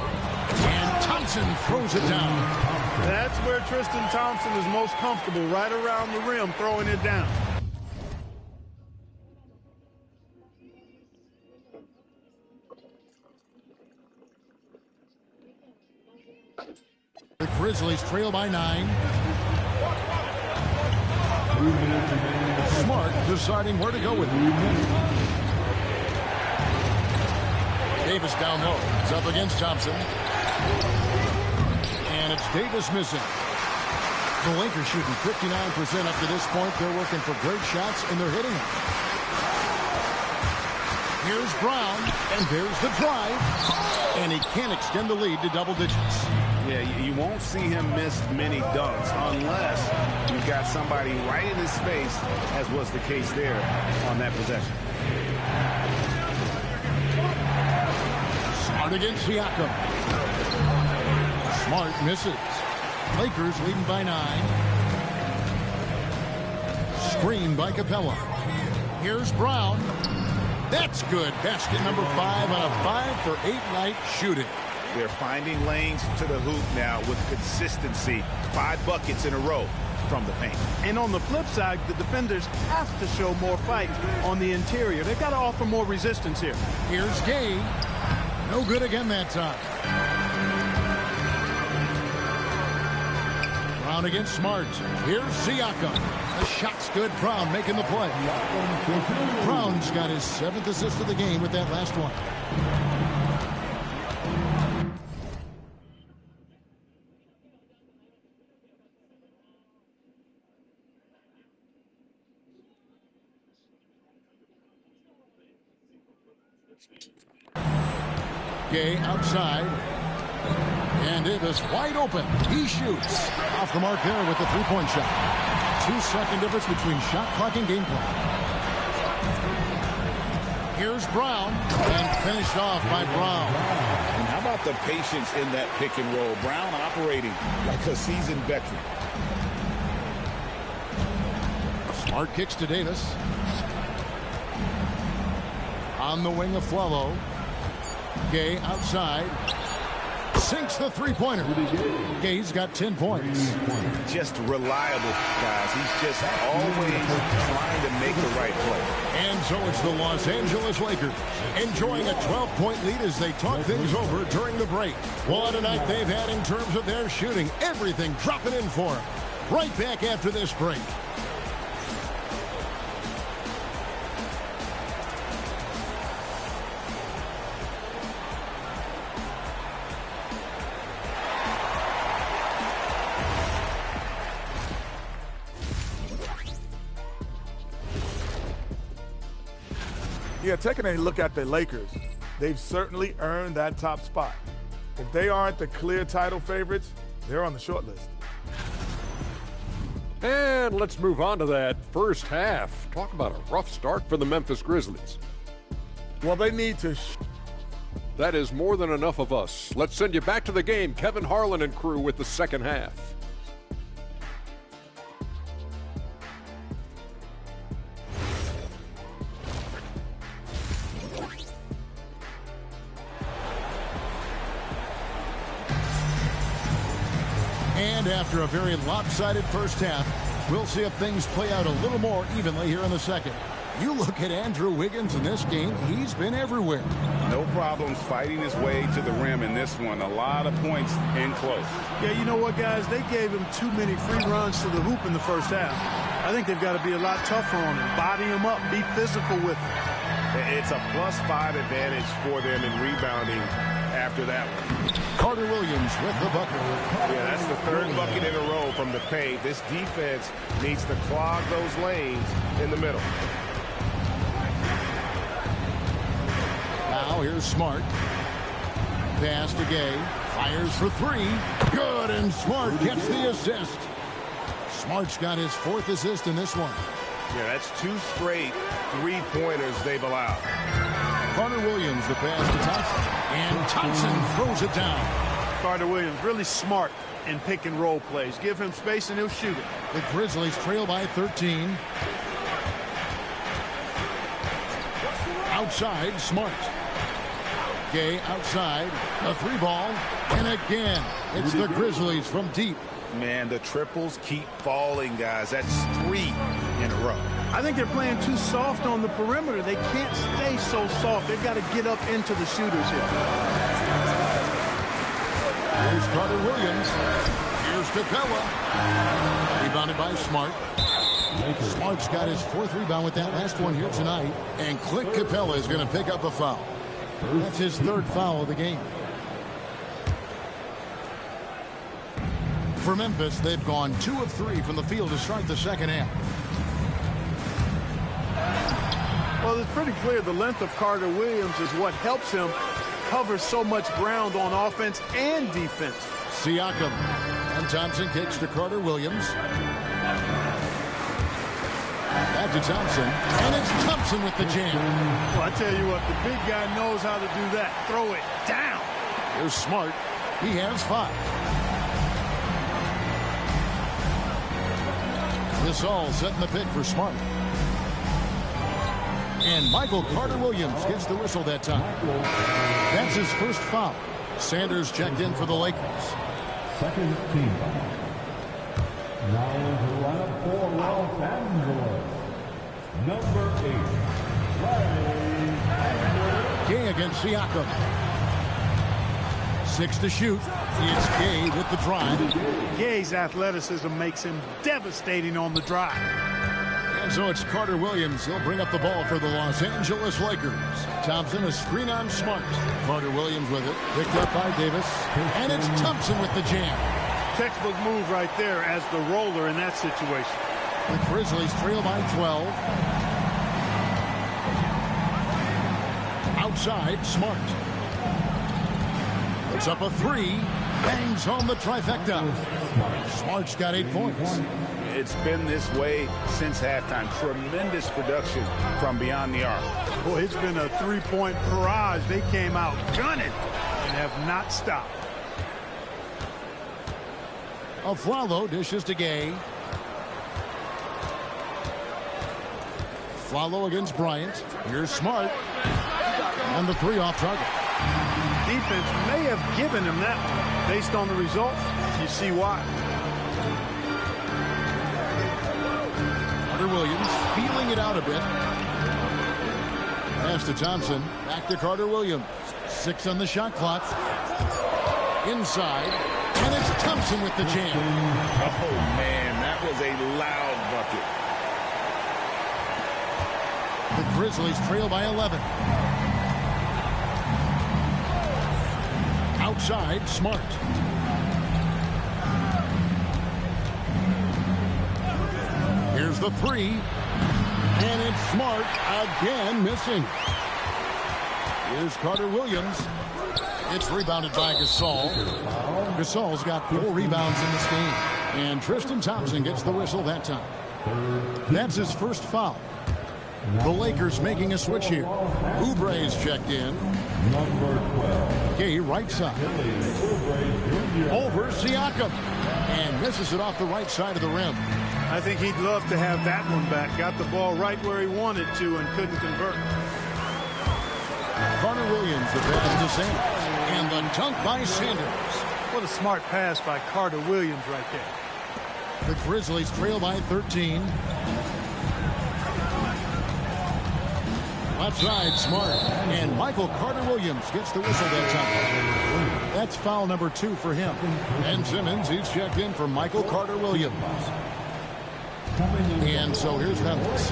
And Thompson throws it down.
That's where Tristan Thompson is most comfortable, right around the rim, throwing it down.
The Grizzlies trail by 9. Smart deciding where to go with it. Davis down low. It's up against Thompson. And it's Davis missing. The Lakers shooting 59% up to this point. They're working for great shots, and they're hitting them. Here's Brown, and there's the drive. And he can't extend the lead to double digits.
Yeah, you won't see him miss many dunks unless you've got somebody right in his face, as was the case there on that possession.
Smart against Siakam. Smart misses. Lakers leading by 9. Screen by Capella. Here's Brown. That's good. Basket number 5 on a 5-for-8 night shooting.
They're finding lanes to the hoop now with consistency. 5 buckets in a row from the paint.
And on the flip side, the defenders have to show more fight on the interior. They've got to offer more resistance here.
Here's Gay. No good again that time. Brown against Smart. Here's Siakam. The shot's good. Brown making the play. Brown's got his 7th assist of the game with that last one. Gay outside. And Davis wide open. He shoots. Off the mark there with the three-point shot. 2-second difference between shot clock and game clock. Here's Brown. And finished off by Brown.
And how about the patience in that pick and roll? Brown operating like a seasoned veteran.
Smart kicks to Davis. On the wing of Flello. Gay outside. Sinks the three-pointer. Gay's got 10 points.
Just reliable, guys. He's just always trying to make the right play.
And so it's the Los Angeles Lakers enjoying a 12-point lead as they talk things over during the break. What a night they've had in terms of their shooting. Everything dropping in for them. Right back after this break.
Yeah, taking a look at the Lakers, they've certainly earned that top spot. If they aren't the clear title favorites, they're on the short list.
And let's move on to that first half. Talk about a rough start for the Memphis Grizzlies.
Well, they need to.
That is more than enough of us. Let's send you back to the game. Kevin Harlan and crew with the second half.
And after a very lopsided first half, we'll see if things play out a little more evenly here in the second. You look at Andrew Wiggins in this game, he's been everywhere.
No problems fighting his way to the rim in this one. A lot of points in close.
Yeah, you know what, guys? They gave him too many free runs to the hoop in the first half. I think they've got to be a lot tougher on him. Body him up, be physical with him.
It's a +5 advantage for them in rebounding after that one.
Carter Williams with the bucket.
Yeah, that's the 3rd bucket in a row from the paint. This defense needs to clog those lanes in the middle.
Now here's Smart. Pass to Gay. Fires for 3. Good, and Smart gets the assist. Smart's got his 4th assist in this one.
Yeah, that's 2 straight 3-pointers they've allowed.
Carter Williams, the pass to Thompson. And Thompson throws it down.
Carter Williams really smart in pick and roll plays. Give him space and he'll shoot it.
The Grizzlies trail by 13. Outside, Smart. Gay outside. A 3-ball. And again, it's the Grizzlies from deep.
Man, the triples keep falling, guys. That's 3 in a row.
I think they're playing too soft on the perimeter. They can't stay so soft. They've got to get up into the shooters here.
Here's Carter Williams. Here's Capella. Rebounded by Smart. Smart's got his 4th rebound with that last one here tonight. And Clint Capella is going to pick up a foul. That's his 3rd foul of the game. For Memphis, they've gone 2 of 3 from the field to start the second half.
Well, it's pretty clear the length of Carter Williams is what helps him cover so much ground on offense and defense.
Siakam. And Thompson kicks to Carter Williams. Back to Thompson. And it's Thompson with the jam.
Well, I tell you what, the big guy knows how to do that. Throw it down.
Here's Smart. He has 5. This all setting the pick for Smart. And Michael Carter Williams gets the whistle that time. That's his 1st foul. Sanders checked in for the Lakers.
Second team. Now into the lineup for Los Angeles. Number 8.
Gay against Siakam. 6 to shoot. It's Gay with the drive.
Gay's athleticism makes him devastating on the drive.
And so it's Carter Williams. He'll bring up the ball for the Los Angeles Lakers. Thompson, a screen on Smart. Carter Williams with it. Picked up by Davis. And it's Thompson with the jam.
Textbook move right there as the roller in that situation.
The Grizzlies trail by 12. Outside, Smart. Puts up a 3. Bangs home the trifecta. Smart's got 8 points.
It's been this way since halftime. Tremendous production from beyond the arc.
Boy, it's been a three-point barrage. They came out gunning and have not stopped.
Aflalo dishes to Gay. Aflalo against Bryant. Here's Smart. And the 3 off target.
Defense may have given him that one. Based on the results, you see why.
Carter Williams feeling it out a bit. Pass to Thompson. Back to Carter Williams. 6 on the shot clock. Inside. And it's Thompson with the jam.
Oh, man, that was a loud bucket.
The Grizzlies trail by 11. Outside, Smart. Here's the 3. And it's Smart again missing. Here's Carter Williams. It's rebounded by Gasol. Gasol's got 4 rebounds in this game. And Tristan Thompson gets the whistle that time. That's his first foul. The Lakers making a switch here. Oubre's checked in.
Number 12.
Gay right side. Over Siakam. And misses it off the right side of the rim.
I think he'd love to have that one back. Got the ball right where he wanted to and couldn't convert.
Carter Williams, the pass to Sanders. And the dunk by Sanders.
What a smart pass by Carter Williams right there.
The Grizzlies trail by 13. Outside, Smart. And Michael Carter Williams gets the whistle that time. That's foul number 2 for him. And Simmons, he's checked in for Michael Carter Williams. And so here's Memphis.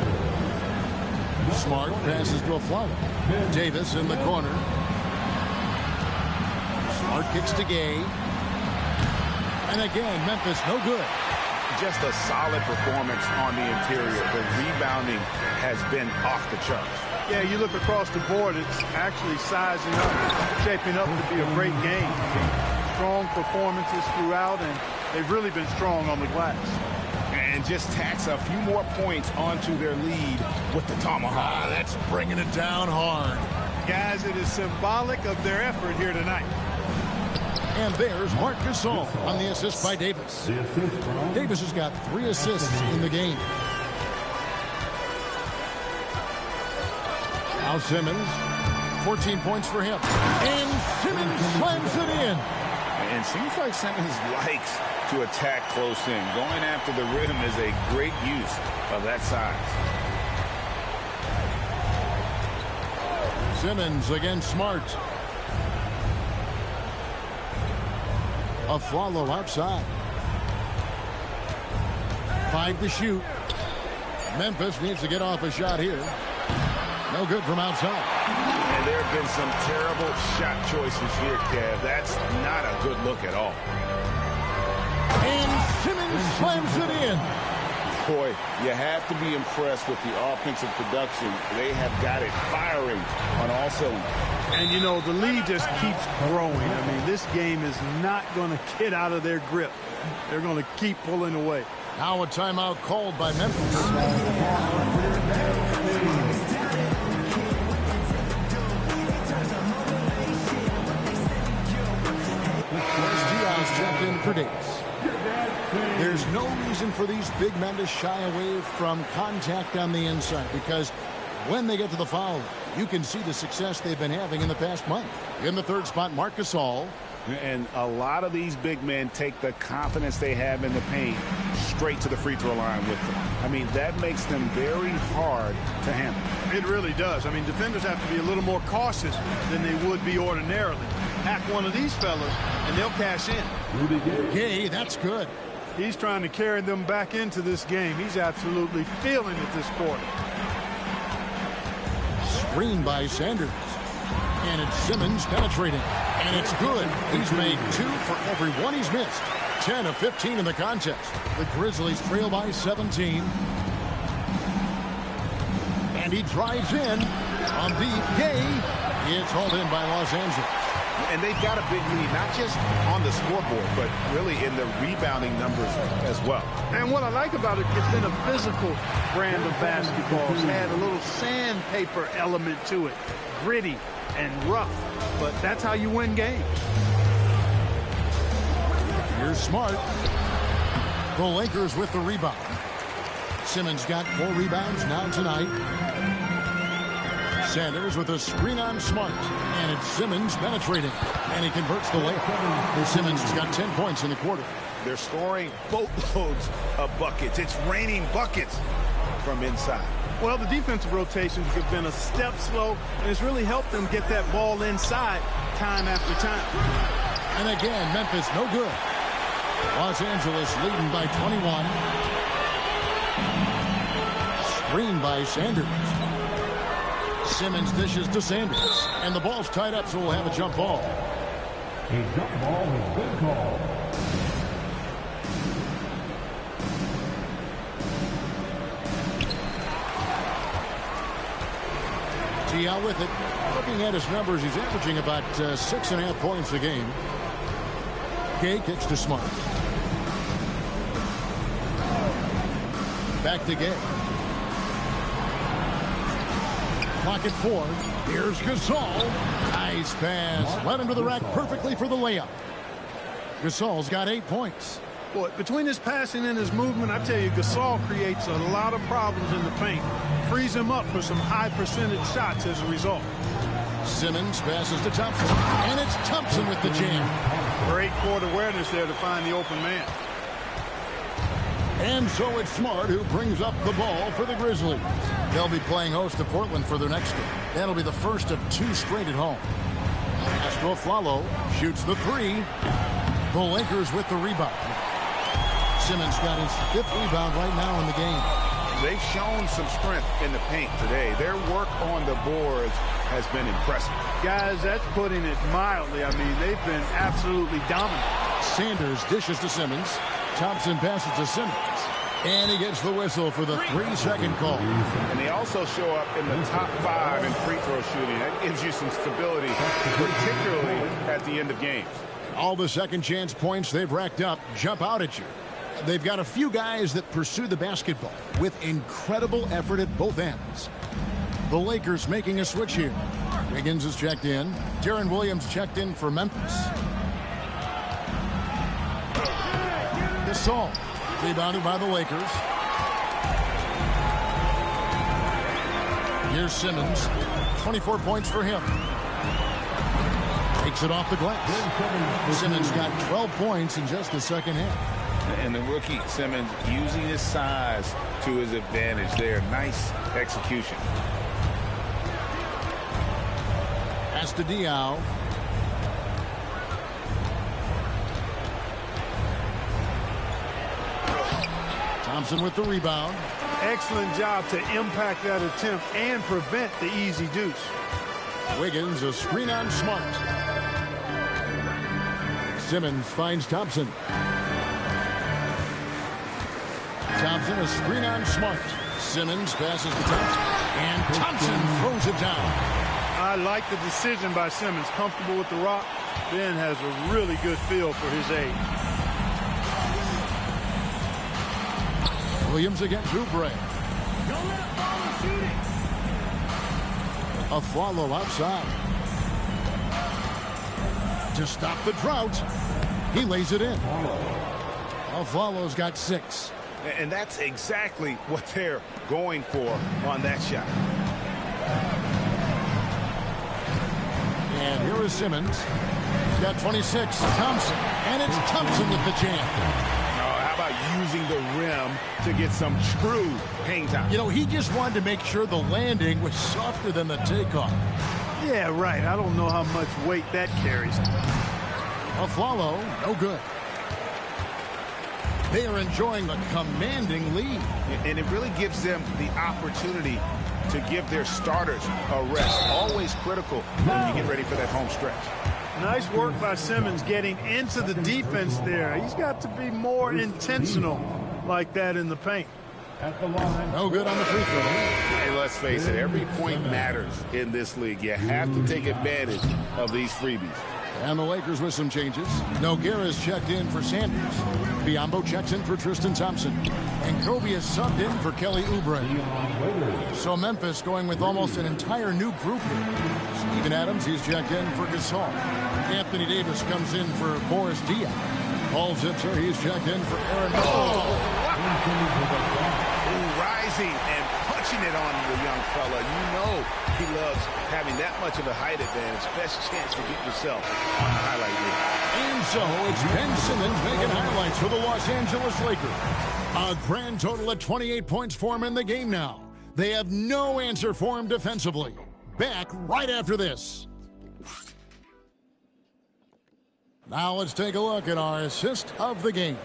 Smart passes to Aflalo. Davis in the corner. Smart kicks to Gay. And again, Memphis no good.
Just a solid performance on the interior. The rebounding has been off the charts.
Yeah, you look across the board, it's actually sizing up, shaping up to be a great game. Strong performances throughout, and they've really been strong on the glass.
And just tacks a few more points onto their lead with the tomahawk.
That's bringing it down hard.
Guys, it is symbolic of their effort here tonight.
And there's Marc Gasol on the assist by Davis. Davis has got 3 assists in the game. Now Simmons, 14 points for him. And Simmons slams it in.
And seems like Simmons likes to attack close in. Going after the rim is a great use of that size.
Simmons against Smart. Aflalo outside. 5 to shoot. Memphis needs to get off a shot here. No good from outside.
And there have been some terrible shot choices here, Kev. That's not a good look at all.
And Simmons slams it in.
Boy, you have to be impressed with the offensive production. They have got it firing on all cylinders.
And, you know, the lead just keeps growing. I mean, this game is not going to get out of their grip. They're going to keep pulling away.
Now a timeout called by Memphis. Diaz checked in for Davis. There's no reason for these big men to shy away from contact on the inside because When they get to the foul, you can see the success they've been having in the past month. In the third spot, Marc Gasol.
And a lot of these big men take the confidence they have in the paint straight to the free throw line with them. I mean, that makes them very hard to handle.
It really does. I mean, defenders have to be a little more cautious than they would be ordinarily. Hack one of these fellas, and they'll cash in.
Gay, that's good.
He's trying to carry them back into this game. He's absolutely feeling it this quarter.
Screen by Sanders. And it's Simmons penetrating. And it's good. He's made 2 for every one he's missed. 10 of 15 in the contest. The Grizzlies trail by 17. And he drives in on deep. Gay. It's hauled in by Los Angeles.
And they've got a big lead, not just on the scoreboard, but really in the rebounding numbers as well.
And what I like about it, it's been a physical brand of basketball. It's had a little sandpaper element to it. Gritty and rough, but that's how you win games.
Here's Smart. The Lakers with the rebound. Simmons got 4 rebounds now tonight. Sanders with a screen on Smart. And it's Simmons penetrating. And he converts the layup. Simmons has got 10 points in the quarter.
They're scoring boatloads of buckets. It's raining buckets from inside.
Well, the defensive rotations have been a step slow, and it's really helped them get that ball inside time after time.
And again, Memphis no good. Los Angeles leading by 21. Screen by Sanders. Simmons dishes to Sanders. And the ball's tied up, so we'll have a jump ball.
A jump ball has been called.
TL with it. Looking at his numbers, he's averaging about 6.5 points a game. Gay kicks to Smart. Back to Gay. Clock at 4. Here's Gasol. Nice pass. Led him to the rack perfectly for the layup. Gasol's got 8 points.
Boy, between his passing and his movement, I tell you, Gasol creates a lot of problems in the paint. Frees him up for some high percentage shots as a result.
Simmons passes to Thompson. And it's Thompson with the jam.
Great court awareness there to find the open man.
And so it's Smart who brings up the ball for the Grizzlies. They'll be playing host to Portland for their next game. That'll be the first of 2 straight at home. Astro Flalo shoots the 3. The Lakers with the rebound. Simmons got his 5th rebound right now in the game.
They've shown some strength in the paint today. Their work on the boards has been impressive.
Guys, that's putting it mildly. I mean, they've been absolutely dominant.
Sanders dishes to Simmons. Thompson passes to Simmons. And he gets the whistle for the 3-second call.
And they also show up in the top 5 in free throw shooting. That gives you some stability, particularly at the end of games.
All the second chance points they've racked up jump out at you. They've got a few guys that pursue the basketball with incredible effort at both ends. The Lakers making a switch here. Wiggins is checked in. Deron Williams checked in for Memphis. Gasol rebounded by the Lakers. Here's Simmons. 24 points for him. Takes it off the glass. Simmons got 12 points in just the second half.
And the rookie, Simmons, using his size to his advantage there. Nice execution.
Pass to Diaw. Thompson with the rebound.
Excellent job to impact that attempt and prevent the easy deuce.
Wiggins, a screen on Smart. Simmons finds Thompson. Thompson, a screen on Smart. Simmons passes to Thompson. And Thompson throws it down.
I like the decision by Simmons. Comfortable with the rock. Ben has a really good feel for his age.
Williams against Oubre. A follow outside. To stop the drought, he lays it in. Afflalo's got 6.
And that's exactly what they're going for on that shot.
And here is Simmons. He's got 26. Thompson. And it's Thompson with the jam.
How about using the rim to get some true hang time?
You know, he just wanted to make sure the landing was softer than the takeoff.
Yeah, right. I don't know how much weight that carries.
A follow, no good. They are enjoying a commanding lead.
And it really gives them the opportunity to give their starters a rest. Always critical when you get ready for that home stretch.
Nice work by Simmons getting into the defense there. He's got to be more intentional like that in the paint.
No good on the free throw.
Hey, let's face it, every point matters in this league. You have to take advantage of these freebies.
And the Lakers with some changes. Nogueira's checked in for Sanders. Biyombo checks in for Tristan Thompson. And Kobe is subbed in for Kelly Oubre. So Memphis going with almost an entire new group here. Steven Adams, he's checked in for Gasol. Anthony Davis comes in for Boris Diaw. Paul Zipser, he's checked in for Aaron.
Rising and punching it on the young fella. You know he loves having that much of a height advantage. Best chance to get yourself on the highlight reel.
And so it's Ben Simmons making highlights for the Los Angeles Lakers. A grand total of 28 points for him in the game now. They have no answer for him defensively. Back right after this. Now let's take a look at our assist of the game.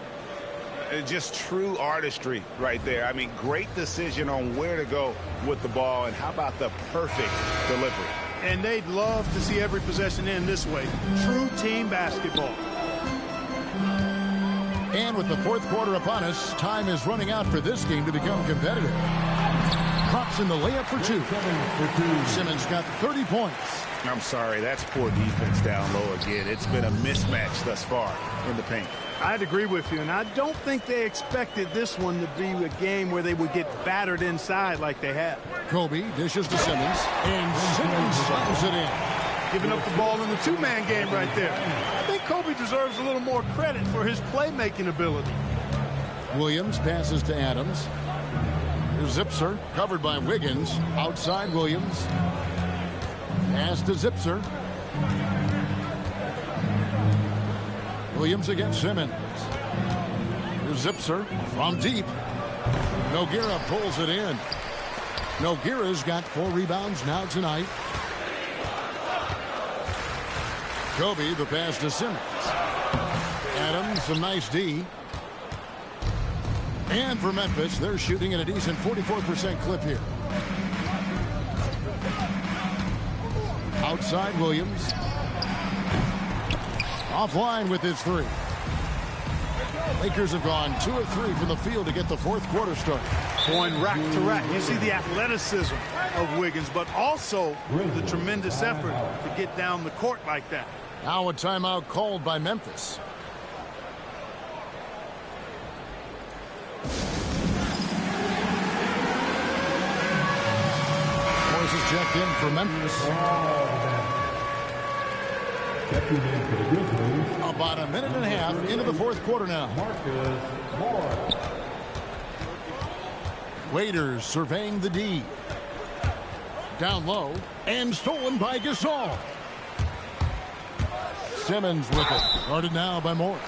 Just true artistry right there. I mean, great decision on where to go with the ball, and how about the perfect delivery?
And they'd love to see every possession end this way. True team basketball.
And with the fourth quarter upon us, time is running out for this game to become competitive. Pops in the layup for two. Simmons got 30 points.
I'm sorry, that's poor defense down low again. It's been a mismatch thus far in the paint.
I'd agree with you, and I don't think they expected this one to be a game where they would get battered inside like they have.
Kobe dishes to Simmons, and Simmons slams it in.
Giving up the ball in the two-man game right there. I think Kobe deserves a little more credit for his playmaking ability.
Williams passes to Adams. Here's Zipser, covered by Wiggins. Outside Williams. Pass to Zipser. Williams against Simmons. Here's Zipser from deep. Nogueira pulls it in. Nogueira's got 4 rebounds now tonight. Kobe, the pass to Simmons. Adams, a nice D. And for Memphis, they're shooting at a decent 44% clip here. Outside Williams. Offline with his 3. Lakers have gone 2 of 3 from the field to get the fourth quarter started.
Going rack to rack. You see the athleticism of Wiggins, but also the tremendous effort to get down the court like that.
Now a timeout called by Memphis. Morris is checked in for Memphis. About a minute and a half into the fourth quarter now. Waiters surveying the D. Down low and stolen by Gasol. Simmons with it. Guarded now by Morris.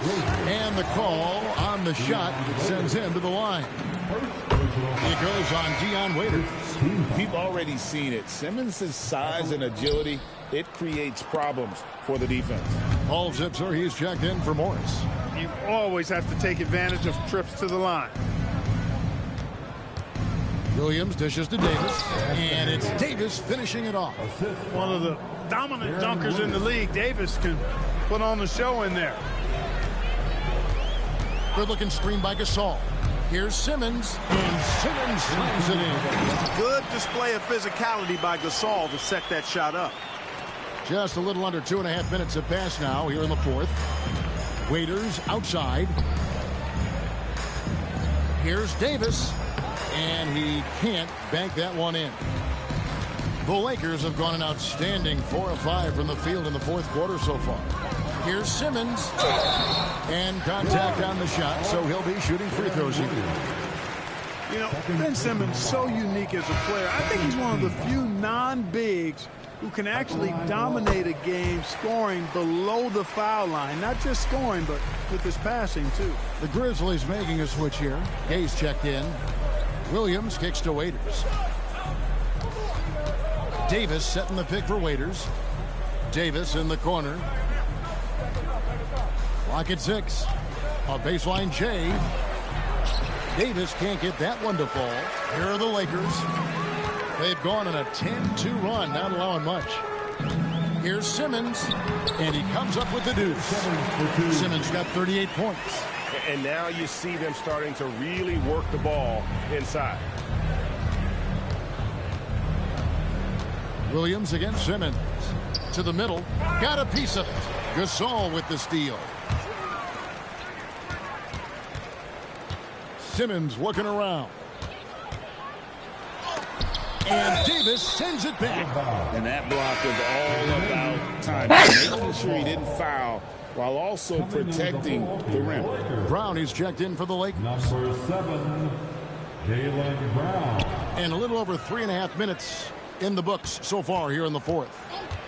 And the call on the shot that sends him to the line. It goes on Dion Waiters.
We've already seen it. Simmons' size and agility, it creates problems for the defense.
Paul Zipser, he's checked in for Morris.
You always have to take advantage of trips to the line.
Williams dishes to Davis, and it's Davis finishing it off.
One of the dominant dunkers in the league. Davis can put on the show in there.
Good-looking screen by Gasol. Here's Simmons, and Simmons slams it in.
Good display of physicality by Gasol to set that shot up.
Just a little under 2.5 minutes have passed now here in the fourth. Waiters outside. Here's Davis, and he can't bank that one in. The Lakers have gone an outstanding 4 of 5 from the field in the fourth quarter so far. Here's Simmons, and contact on the shot, so he'll be shooting free throws here.
You know, Ben Simmons, so unique as a player. I think he's one of the few non-bigs who can actually dominate a game scoring below the foul line. Not just scoring, but with his passing, too.
The Grizzlies making a switch here. Gay's checked in. Williams kicks to Waiters. Davis setting the pick for Waiters. Davis in the corner. Clock at 6. A baseline J. Davis can't get that one to fall. Here are the Lakers. They've gone on a 10-2 run, not allowing much. Here's Simmons, and he comes up with the deuce. Simmons got 38 points.
And now you see them starting to really work the ball inside.
Williams against Simmons. To the middle. Got a piece of it. Gasol with the steal. Simmons looking around. And Davis sends it back.
And that block is all about time. Making sure he didn't foul while also protecting the rim.
Brown is checked in for the Lakers.
Number 7, Jaylen Brown.
And a little over 3.5 minutes in the books so far here in the fourth.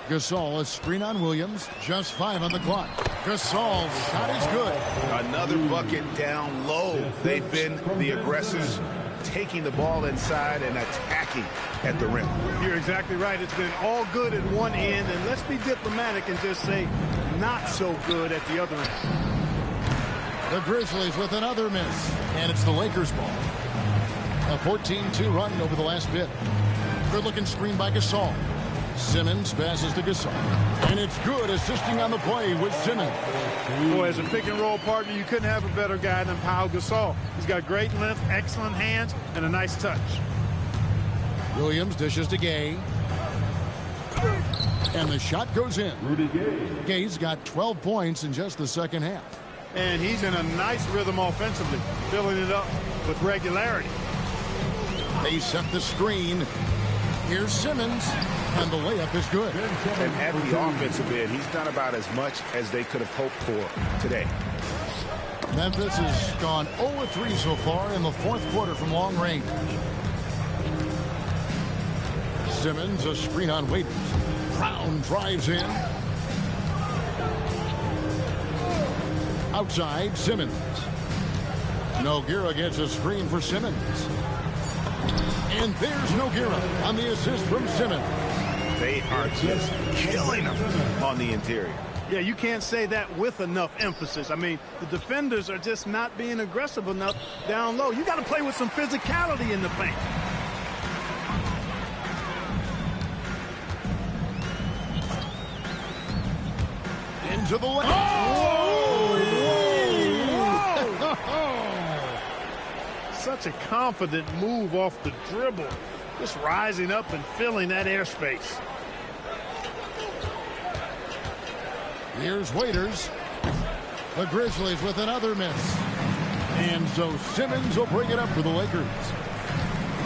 Gasol, a screen on Williams. Just 5 on the clock. Gasol's shot is good.
Another bucket down low. They've been the aggressors, taking the ball inside and attacking at the rim.
You're exactly right. It's been all good at one end, and let's be diplomatic and just say not so good at the other end.
The Grizzlies with another miss, and it's the Lakers ball. A 14-2 run over the last bit. Good-looking screen by Gasol. Simmons passes to Gasol. And it's good, assisting on the play with Simmons.
Boy, as a pick-and-roll partner, you couldn't have a better guy than Pau Gasol. He's got great length, excellent hands, and a nice touch.
Williams dishes to Gay. And the shot goes in.
Rudy Gay.
Gay's got 12 points in just the second half.
And he's in a nice rhythm offensively, filling it up with regularity.
They set the screen. Here's Simmons, and the layup is good.
And at the offensive end, he's done about as much as they could have hoped for today.
Memphis has gone 0-3 so far in the fourth quarter from long range. Simmons, a screen on Waiters. Brown drives in. Outside, Simmons. Nogueira gets a screen for Simmons. And there's Nogueira on the assist from Simmons.
They are just killing them on the interior.
Yeah, you can't say that with enough emphasis. I mean, the defenders are just not being aggressive enough down low. You got to play with some physicality in the paint.
Into the lane.
Such a confident move off the dribble. Just rising up and filling that airspace.
Here's Waiters. The Grizzlies with another miss. And so Simmons will bring it up for the Lakers.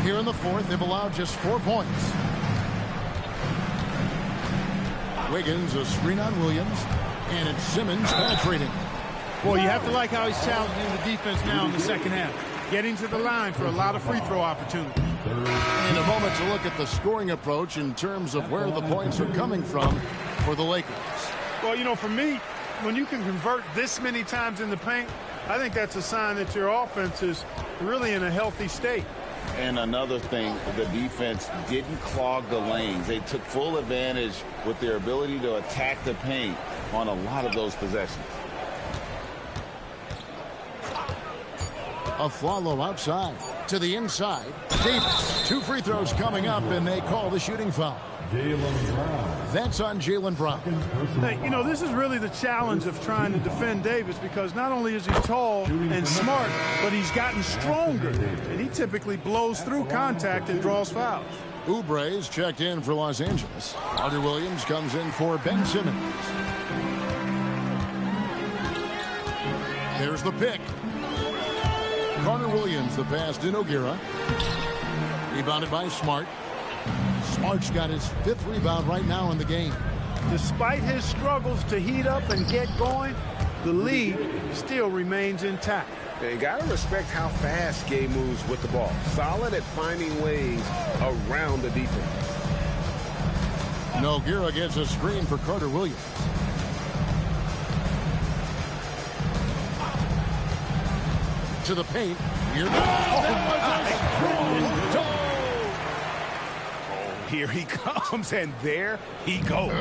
Here in the fourth, they've allowed just 4 points. Wiggins, a screen on Williams. And it's Simmons penetrating.
Well, you have to like how he's challenging the defense now in the second half. Getting to the line for a lot of free throw opportunities.
In a moment to look at the scoring approach in terms of where the points are coming from for the Lakers.
Well, you know, for me, when you can convert this many times in the paint, I think that's a sign that your offense is really in a healthy state.
And another thing, the defense didn't clog the lanes. They took full advantage with their ability to attack the paint on a lot of those possessions.
A follow outside to the inside. Davis, 2 free throws coming up, and they call the shooting foul.
Jaylen Brown.
That's on Jaylen Brown.
Hey, you know, this is really the challenge of trying to defend Davis, because not only is he tall and smart, but he's gotten stronger. And he typically blows through contact and draws fouls.
Oubre is checked in for Los Angeles. Carter Williams comes in for Ben Simmons. There's the pick. Carter Williams, the pass to Nogueira. Rebounded by Smart. Smart's got his 5th rebound right now in the game.
Despite his struggles to heat up and get going, the lead still remains intact.
You got to respect how fast Gay moves with the ball. Solid at finding ways around the defense.
Nogueira gets a screen for Carter Williams. To the paint.
Here he comes, and there he goes.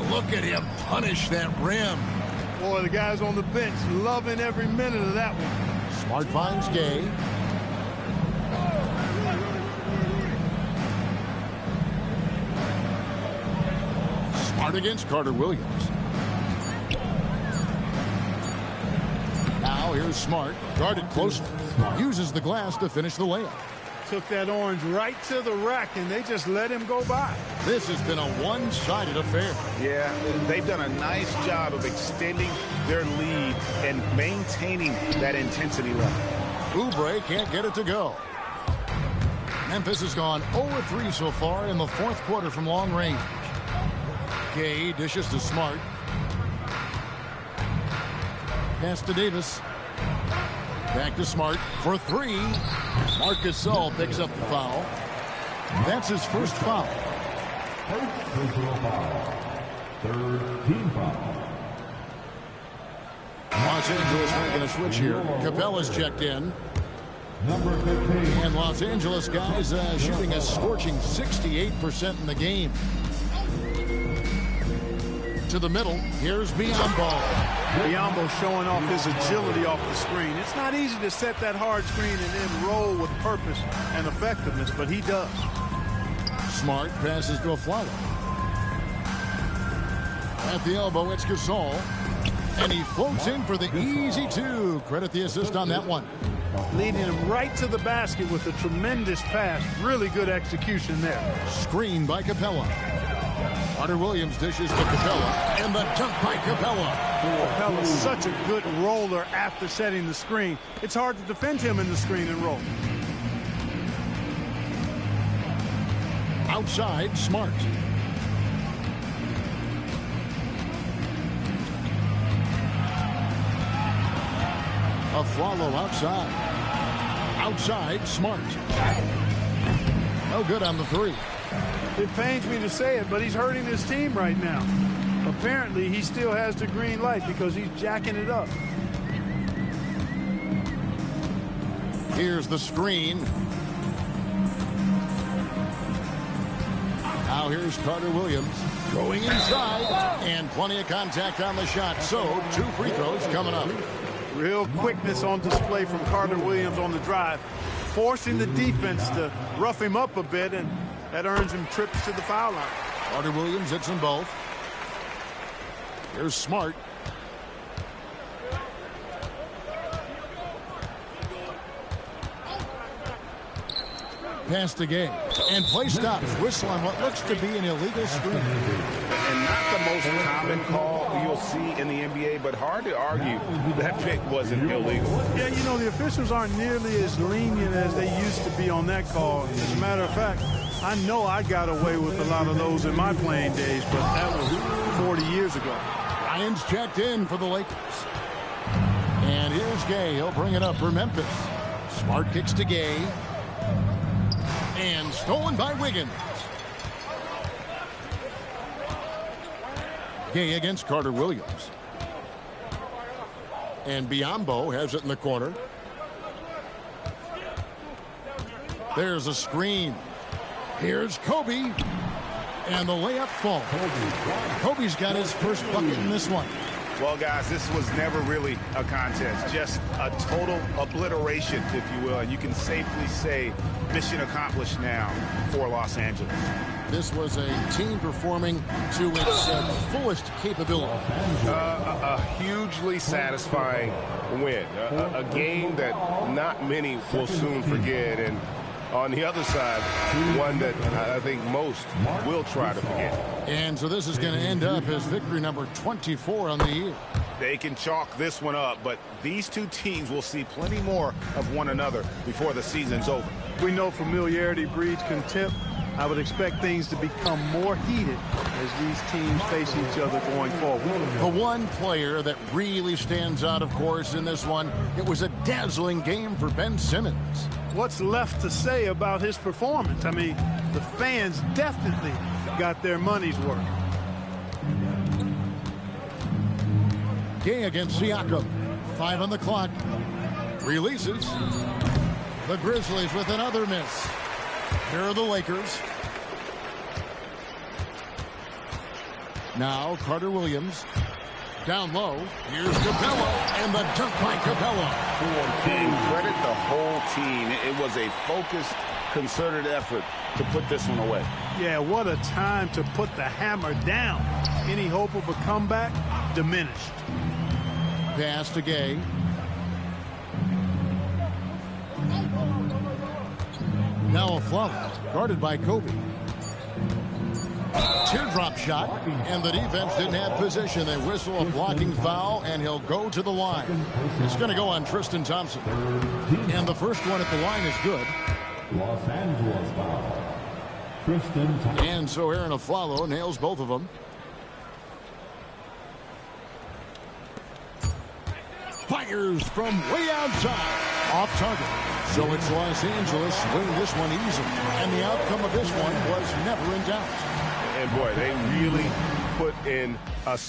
Look at him punish that rim.
Boy, the guys on the bench loving every minute of that one.
Smart finds Gay. Smart against Carter Williams. Now here's Smart, guarded closely. Uses the glass to finish the layup.
Took that orange right to the rack, and they just let him go by.
This has been a one-sided affair.
Yeah, they've done a nice job of extending their lead and maintaining that intensity level.
Oubre can't get it to go. Memphis has gone 0-3 so far in the fourth quarter from long range. Gay dishes to Smart. Pass to Davis. Back to Smart for three. Marcus Gasol picks up the foul. That's his first foul.
First personal foul. Third team foul.
Los Angeles making a switch here. Capella's checked in.
Number 15.
And Los Angeles guys shooting a scorching 68% in the game. To the middle, here's Biyombo.
Biyombo showing off his agility off the screen. It's not easy to set that hard screen and then roll with purpose and effectiveness, but he does.
Smart passes to Aflalo. At the elbow, it's Gasol. And he floats in for the easy two. Credit the assist on that one.
Leading him right to the basket with a tremendous pass. Really good execution there.
Screen by Capella. Carter Williams dishes to Capella. And the dunk by Capella.
Capella's such a good roller after setting the screen. It's hard to defend him in the screen and roll.
Outside, Smart. Aflalo outside. Outside, Smart. No good on the three.
It pains me to say it, but he's hurting his team right now. Apparently, he still has the green light because he's jacking it up.
Here's the screen. Now here's Carter Williams going inside, and plenty of contact on the shot. So 2 free throws coming up.
Real quickness on display from Carter Williams on the drive, forcing the defense to rough him up a bit, and that earns him trips to the foul line.
Carter Williams hits them both. Here's Smart. Pass to Gay. And play stops. Whistle on what looks to be an illegal screen.
And not the most common call you'll see in the NBA, but hard to argue that pick wasn't illegal.
Yeah, you know, the officials aren't nearly as lenient as they used to be on that call. As a matter of fact, I know I got away with a lot of those in my playing days, but that was 40 years ago.
Ryan's checked in for the Lakers. And here's Gay. He'll bring it up for Memphis. Smart kicks to Gay. And stolen by Wiggins. Gay against Carter Williams. And Biyombo has it in the corner. There's a screen. Here's Kobe. And the layup falls. Kobe's got his first bucket in this one.
Well, guys, this was never really a contest. Just a total obliteration, if you will. And you can safely say mission accomplished now for Los Angeles.
This was a team performing to its fullest capability.
A hugely satisfying win. A game that not many will soon forget. And on the other side, one that I think most will try to forget.
And so this is going to end up as victory number 24 on the year.
They can chalk this one up, but these two teams will see plenty more of one another before the season's over.
We know familiarity breeds contempt. I would expect things to become more heated as these teams face each other going forward.
The one player that really stands out, of course, in this one, it was a dazzling game for Ben Simmons.
What's left to say about his performance? I mean, the fans definitely got their money's worth.
Gay against Siakam. 5 on the clock. Releases. The Grizzlies with another miss. Here are the Lakers. Now Carter Williams. Down low. Here's Capella. And the dunk by Capella.
And credit the whole team. It was a focused, concerted effort to put this one away.
Yeah, what a time to put the hammer down. Any hope of a comeback? Diminished.
Pass to Gay. Now a foul, guarded by Kobe. Teardrop shot, and the defense didn't have position. They whistle a blocking foul, and he'll go to the line. It's going to go on Tristan Thompson. And the first one at the line is good.
Los Angeles foul. Tristan Thompson.
And so Aaron Aflalo nails both of them. Fires from way outside. Off target. So it's Los Angeles winning this one easily. And the outcome of this one was never in doubt.
And boy, they really put in a...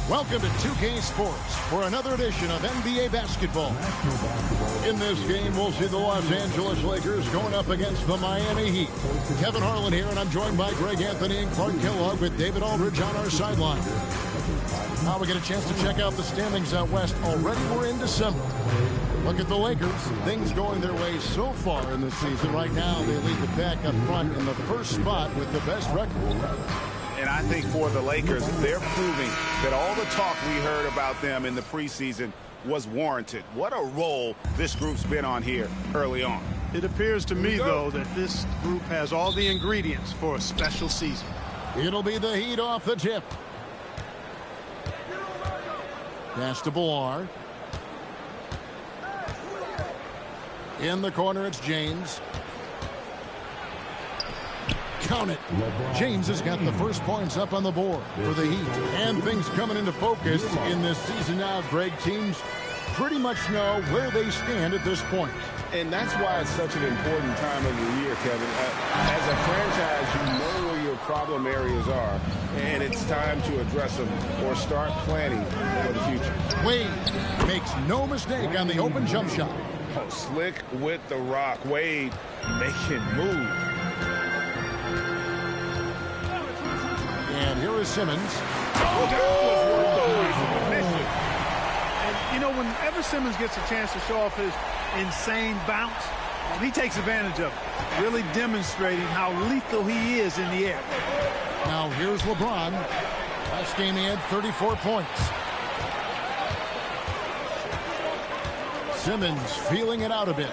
Welcome to 2K Sports for another edition of NBA basketball. In this game, we'll see the Los Angeles Lakers going up against the Miami Heat. Kevin Harlan here, and I'm joined by Greg Anthony and Clark Kellogg with David Aldridge on our sideline. Now we get a chance to check out the standings out west. Already we're in December. Look at the Lakers. Things going their way so far in the season. Right now, they lead the pack up front in the first spot with the best record.
And I think for the Lakers, they're proving that all the talk we heard about them in the preseason was warranted. What a role this group's been on here early on.
It appears to me, though, that this group has all the ingredients for a special season.
It'll be the Heat off the tip. Pass to Ballard. In the corner, it's James. Count it. James has got the first points up on the board for the Heat. And things coming into focus in this season now. Greg, teams pretty much know where they stand at this point.
And that's why it's such an important time of the year, Kevin. As a franchise, you know where your problem areas are, and it's time to address them or start planning for the future.
Wade makes no mistake on the open jump shot.
Oh, slick with the rock. Wade making move.
And here is Simmons.
And, you know, whenever Simmons gets a chance to show off his insane bounce, he takes advantage of it, really demonstrating how lethal he is in the air.
Now here's LeBron. Last game he had 34 points. Simmons feeling it out a bit.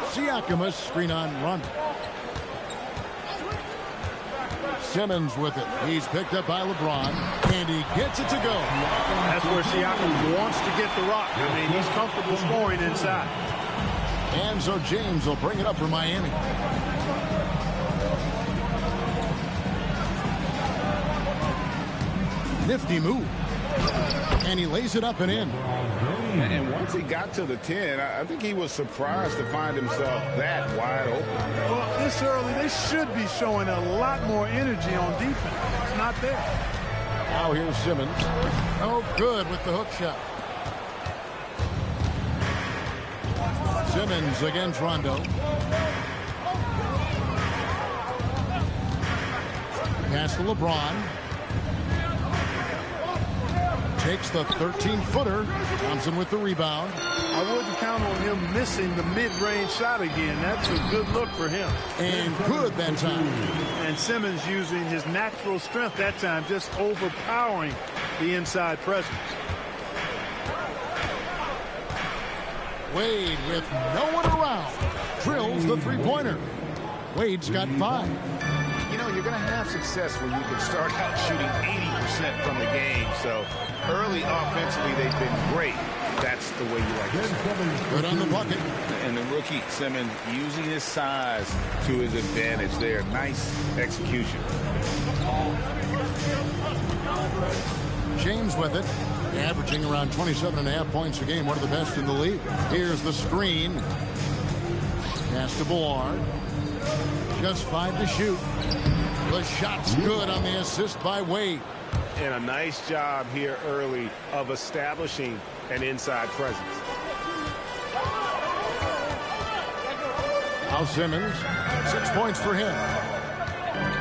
Siakam, screen on run. Simmons with it. He's picked up by LeBron, and he gets it to go.
That's where Siakam wants to get the rock. I mean, he's comfortable scoring inside.
And so James will bring it up for Miami. Nifty move. And he lays it up and in.
And once he got to the 10, I think he was surprised to find himself that wide open.
Well, this early, they should be showing a lot more energy on defense. It's not there.
Now here's Simmons. Oh, good with the hook shot. Simmons against Rondo. Pass to LeBron. Takes the 13-footer. Thompson with the rebound.
I wouldn't count on him missing the mid-range shot again. That's a good look for him.
And good that time.
And Simmons using his natural strength that time, just overpowering the inside presence.
Wade with no one around. Drills the three-pointer. Wade's got 5.
You know, you're going to have success when you can start out shooting 80% from the game. So early offensively, they've been great. That's the way you like it.
Good on the bucket.
And the rookie, Simmons, using his size to his advantage there. Nice execution.
James with it. Averaging around 27.5 points a game. One of the best in the league. Here's the screen. Pass to Ballard. Just 5 to shoot. The shot's good on the assist by Wade.
And a nice job here early of establishing an inside presence.
Now Simmons, 6 points for him.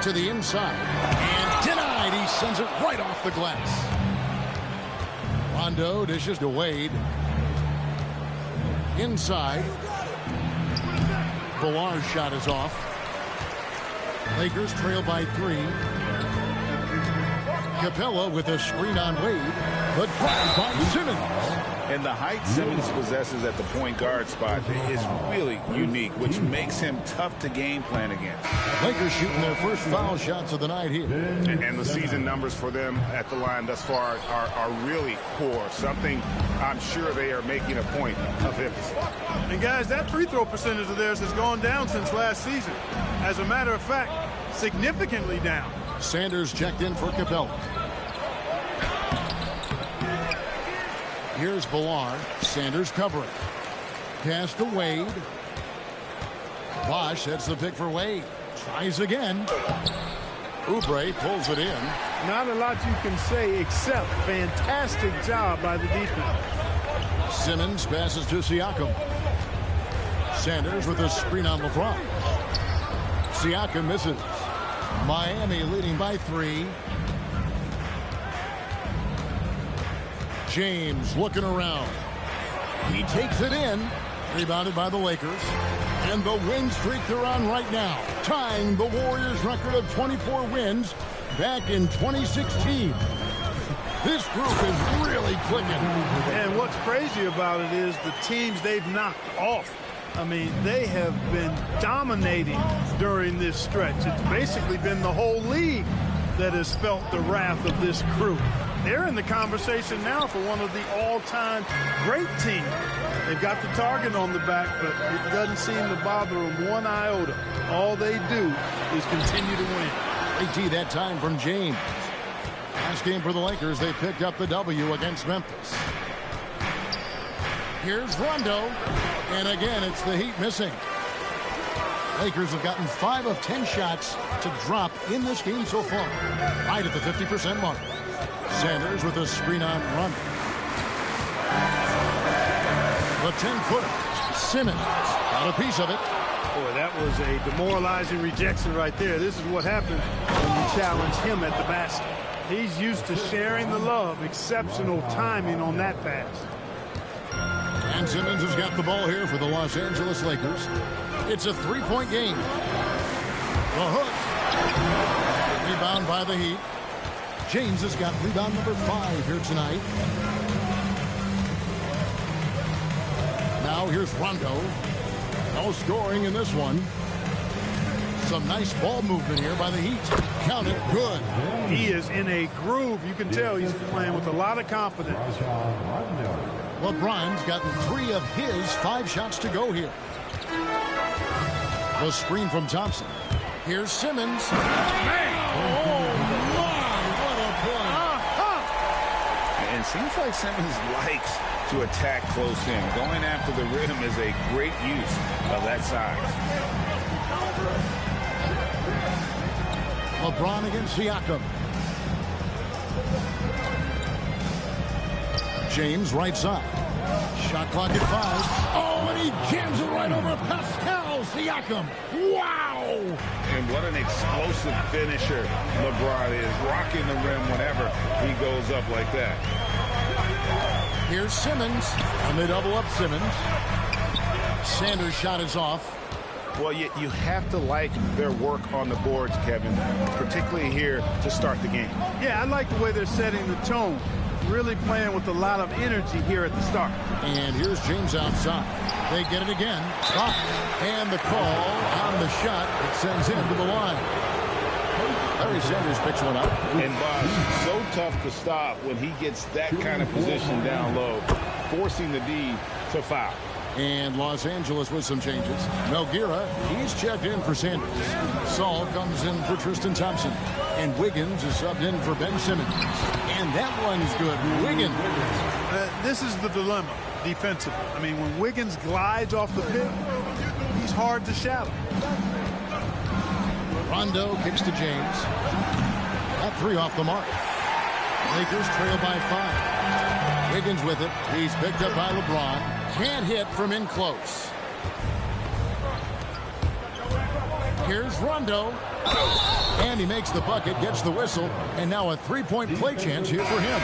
To the inside. And denied. He sends it right off the glass. Rondo dishes to Wade. Inside. Ballard's shot is off. Lakers trail by 3. Capella with a screen on Wade. The drive by Simmons.
And the height Simmons possesses at the point guard spot is really unique, which makes him tough to game plan against.
Lakers shooting their first foul shots of the night here.
And the season numbers for them at the line thus far are really poor. Something I'm sure they are making a point of emphasis.
And guys, that free throw percentage of theirs has gone down since last season. As a matter of fact, significantly down.
Sanders checked in for Capella. Here's Ballard. Sanders covering. Pass to Wade. Bosch sets the pick for Wade. Tries again. Oubre pulls it in.
Not a lot you can say except fantastic job by the defense.
Simmons passes to Siakam. Sanders with a screen on LeBron. Siakam misses. Miami leading by 3. James looking around. He takes it in. Rebounded by the Lakers. And the win streak they're on right now, tying the Warriors' record of 24 wins back in 2016. This group is really clicking.
And what's crazy about it is the teams they've knocked off. I mean, they have been dominating during this stretch. It's basically been the whole league that has felt the wrath of this crew. They're in the conversation now for one of the all-time great teams. They've got the target on the back, but it doesn't seem to bother them one iota. All they do is continue to win.
AT that time from James. Last game for the Lakers, they picked up the W against Memphis. Here's Rondo, and again, it's the Heat missing. Lakers have gotten 5 of 10 shots to drop in this game so far, right at the 50% mark. Sanders with a screen on Rondo. The 10-footer, Simmons, got a piece of it.
Boy, that was a demoralizing rejection right there. This is what happens when you challenge him at the basket. He's used to sharing the love. Exceptional timing on that pass.
And Simmons has got the ball here for the Los Angeles Lakers. It's a 3-point game. The hook. Rebound by the Heat. James has got rebound number 5 here tonight. Now here's Rondo. No scoring in this one. Some nice ball movement here by the Heat. Count it, good.
He is in a groove. You can tell he's playing with a lot of confidence.
LeBron's gotten 3 of his 5 shots to go here. The screen from Thompson. Here's Simmons. Oh, my, what a play.
And it seems like Simmons likes to attack close in. Going after the rim is a great use of that size.
LeBron against Siakam. James right side. Shot clock at 5. Oh, and he jams it right over Pascal Siakam. Wow!
And what an explosive finisher LeBron is. Rocking the rim whenever he goes up like that.
Here's Simmons. And they double up Simmons. Sanders' shot is off.
Well, you have to like their work on the boards, Kevin, particularly here to start the game.
Yeah, I like the way they're setting the tone. Really playing with a lot of energy here at the start.
And here's James outside. They get it again. Stop. And the call on the shot that sends him to the line. Larry Sanders picks one up.
And Bob, so tough to stop when he gets that kind of position down low, forcing the D to foul.
And Los Angeles with some changes. Melgira, he's checked in for Sanders. Saul comes in for Tristan Thompson. And Wiggins is subbed in for Ben Simmons. And that one's good. Wiggins.
This is the dilemma defensively. I mean, when Wiggins glides off the pit, he's hard to shadow.
Rondo kicks to James. That 3 off the mark. Lakers trail by 5. Wiggins with it. He's picked up by LeBron. Can't hit from in close. Here's Rondo. And he makes the bucket, gets the whistle, and now a 3-point play chance here for him.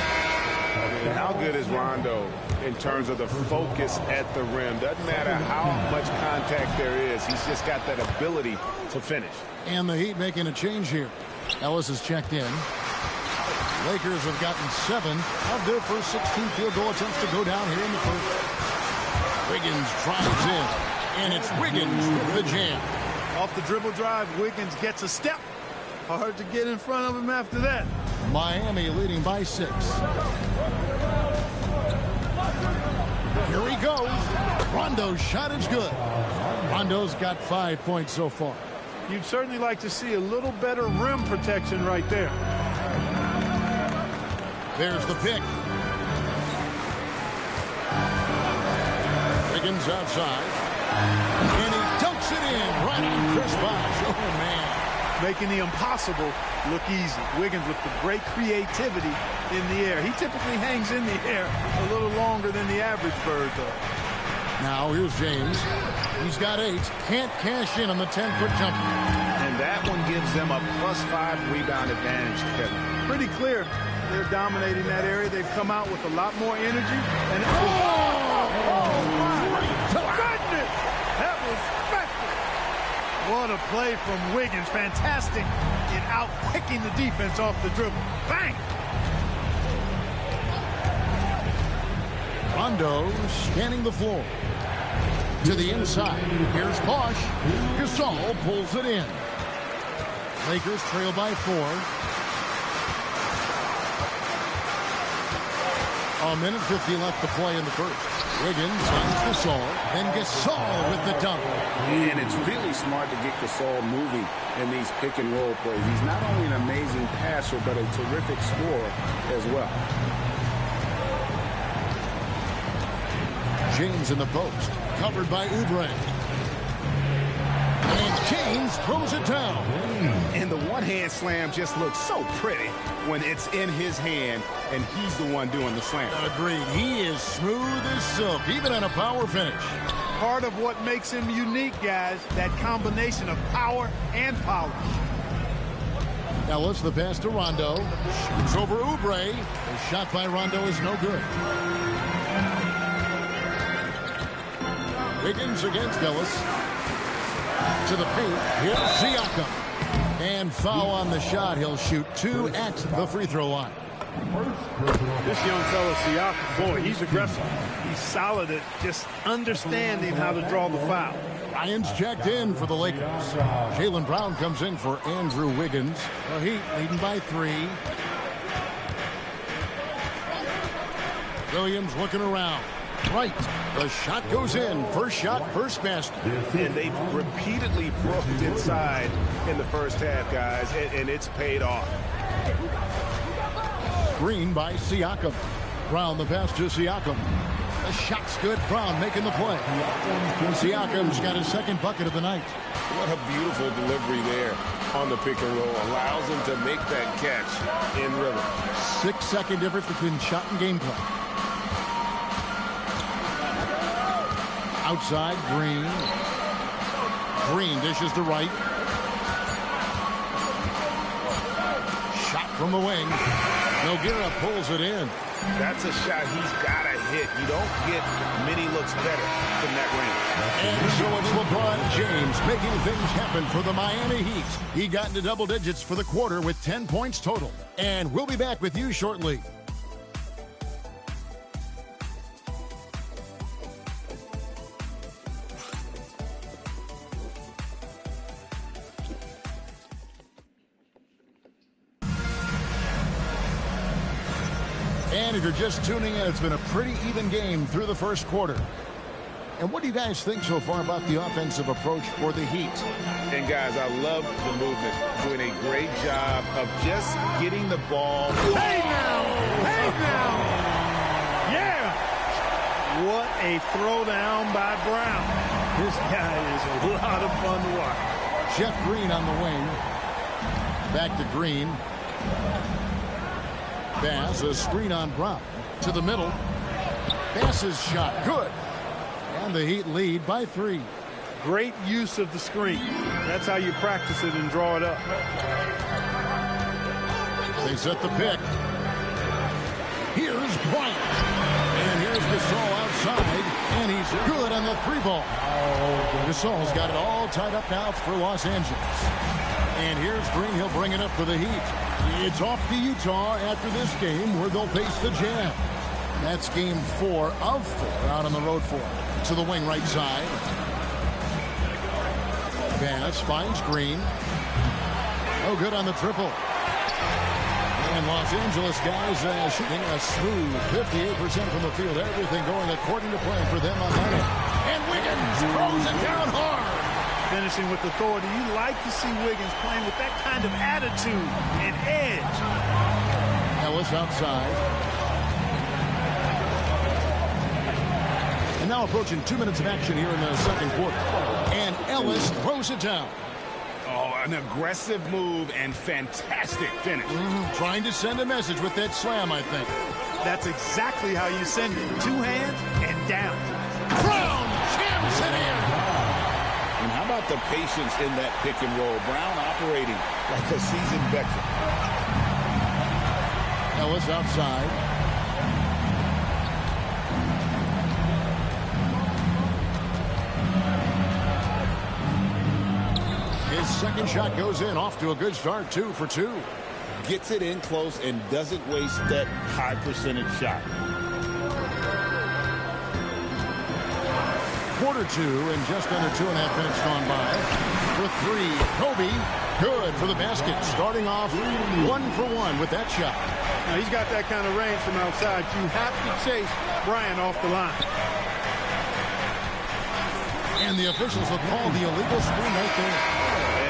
How good is Rondo in terms of the focus at the rim? Doesn't matter how much contact there is. He's just got that ability to finish.
And the Heat making a change here. Ellis is checked in. Lakers have gotten 7 of their first 16 field goal attempts to go down here in the first. Wiggins drives in, and it's Wiggins with the jam.
Off the dribble drive, Wiggins gets a step. Hard to get in front of him after that.
Miami leading by 6. Here he goes. Rondo's shot is good. Rondo's got 5 points so far.
You'd certainly like to see a little better rim protection right there.
There's the pick. Wiggins outside. And he dunks it in right on Chris Bosh. Oh, man.
making the impossible look easy. Wiggins with the great creativity in the air. He typically hangs in the air a little longer than the average bird, though.
Now here's James. He's got 8. Can't cash in on the 10-foot jumper.
And that one gives them a +5 rebound advantage, Kevin.
Pretty clear. They're dominating that area. They've come out with a lot more energy. And my goodness! That was special. What a play from Wiggins. Fantastic in out-quicking the defense off the dribble. Bang!
Rondo scanning the floor. To the inside. Here's Bosch. Gasol pulls it in. Lakers trail by 4. A minute 50 left to play in the first. Wiggins finds Gasol. Then Gasol with the dunk.
And it's really smart to get Gasol moving in these pick-and-roll plays. He's not only an amazing passer, but a terrific scorer as well.
James in the post. Covered by Oubre. And James throws it down.
And the one-hand slam just looks so pretty when it's in his hand and he's the one doing the slam.
Agreed. He is smooth as silk, even on a power finish.
Part of what makes him unique, guys, that combination of power and polish.
Ellis, the pass to Rondo. Shoots over Oubre. The shot by Rondo is no good. Wiggins against Ellis. To the paint. Here's Siakam. And foul on the shot. He'll shoot 2 at the free throw line.
This young fellow, Siakam, boy, he's aggressive. He's solid at just understanding how to draw the foul.
Ryan's checked in for the Lakers. Jaylen Brown comes in for Andrew Wiggins. The Heat leading by 3. Williams looking around. Right. The shot goes in. First shot, first basket.
And they've repeatedly broke inside in the first half, guys, and it's paid off.
Screen by Siakam. Brown the pass to Siakam. The shot's good. Brown making the play. Siakam's got his second bucket of the night.
What a beautiful delivery there on the pick and roll. Allows him to make that catch in rhythm.
6-second difference between shot and gameplay. Outside, Green. Green dishes to right. Shot from the wing. Nogueira pulls it in.
That's a shot he's got to hit. You don't get many looks better from that range.
And so it's LeBron James making things happen for the Miami Heat. He got into double digits for the quarter with 10 points total. And we'll be back with you shortly. And if you're just tuning in, it's been a pretty even game through the first quarter. And what do you guys think so far about the offensive approach for the Heat?
And guys, I love the movement. Doing a great job of just getting the ball.
Hey now! Hey now! Yeah! What a throwdown by Brown. This guy is a lot of fun to watch.
Jeff Green on the wing. Back to Green. Bass, a screen on Brown. To the middle. Bass's shot, good. And the Heat lead by 3.
Great use of the screen. That's how you practice it and draw it up.
They set the pick. Here's Bryant. And here's Gasol outside. And he's good on the 3-ball. Gasol's got it all tied up now for Los Angeles. And here's Green. He'll bring it up for the Heat. It's off to Utah after this game where they'll face the Jazz. That's game 4 of 4 out on the road for them. To the wing right side. Bass finds Green. Oh, good on the triple. And Los Angeles guys shooting a smooth 58% from the field. Everything going according to plan for them on that end. And Wiggins throws it down hard.
Finishing with authority. You like to see Wiggins playing with that kind of attitude and edge.
Ellis outside. And now approaching 2 minutes of action here in the second quarter. And Ellis throws it down.
Oh, an aggressive move and fantastic finish.
Trying to send a message with that slam, I think.
That's exactly how you send it. 2 hands and down.
Brown jams it in.
And how about the patience in that pick and roll? Brown operating like a seasoned veteran.
Ellis outside. His second shot goes in, off to a good start, 2 for 2.
Gets it in close and doesn't waste that high percentage shot.
Quarter 2 and just under 2.5 minutes gone by. For 3, Kobe, good for the basket. Starting off 1 for 1 with that shot.
Now, he's got that kind of range from outside. You have to chase Bryant off the line.
And the officials will call the illegal screen right there.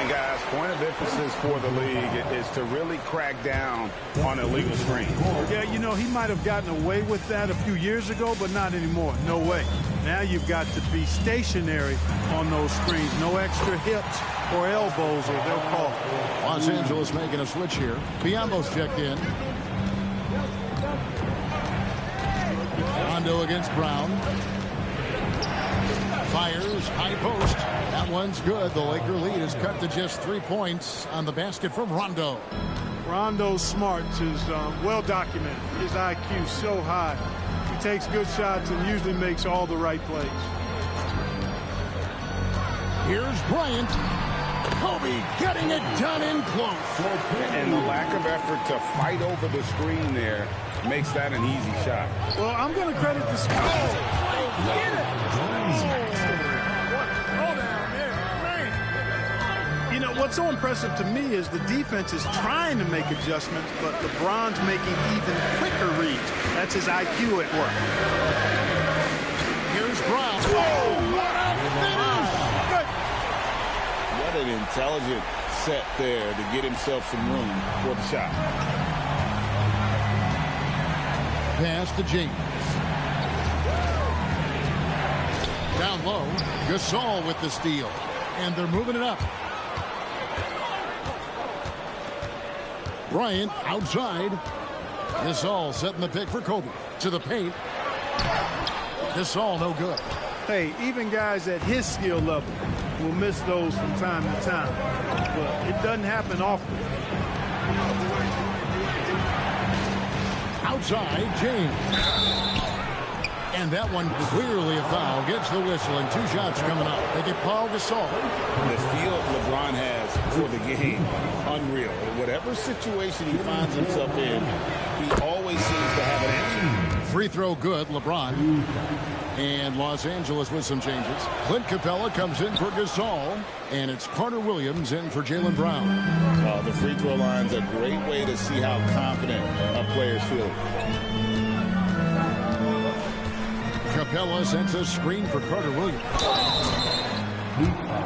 And guys, point of emphasis for the league is to really crack down on illegal screens.
Yeah, you know, he might have gotten away with that a few years ago, but not anymore. No way. Now you've got to be stationary on those screens. No extra hips or elbows, or they'll call it.
Los Angeles making a switch here. Biombo's checked in. Rondo against Brown. Fires, high post. That one's good. The Laker lead is cut to just 3 points on the basket from Rondo.
Rondo's smarts is well documented. His IQ so high. He takes good shots and usually makes all the right plays.
Here's Bryant. Kobe getting it done in close.
And the lack of effort to fight over the screen there makes that an easy shot.
Well, I'm going to credit the screen. Get it! You know, what's so impressive to me is the defense is trying to make adjustments, but LeBron's making even quicker reads. That's his IQ at work.
Here's Brown. Whoa, what a finish!
Good.
What an intelligent set there to get himself some room for the shot.
Pass to James. Down low, Gasol with the steal. And they're moving it up. Bryant outside. Gasol setting the pick for Kobe. To the paint. Gasol no good.
Hey, even guys at his skill level will miss those from time to time. But it doesn't happen often.
Outside, James. And that one clearly a foul. Gets the whistle and 2 shots coming up. They get Paul Gasol.
The feel LeBron has for the game, unreal. In whatever situation he finds himself in, he always seems to have an answer.
Free throw good, LeBron. And Los Angeles with some changes. Clint Capella comes in for Gasol. And it's Carter Williams in for Jaylen Brown.
The free throw line's a great way to see how confident a player's feeling.
Capella sends a screen for Carter Williams.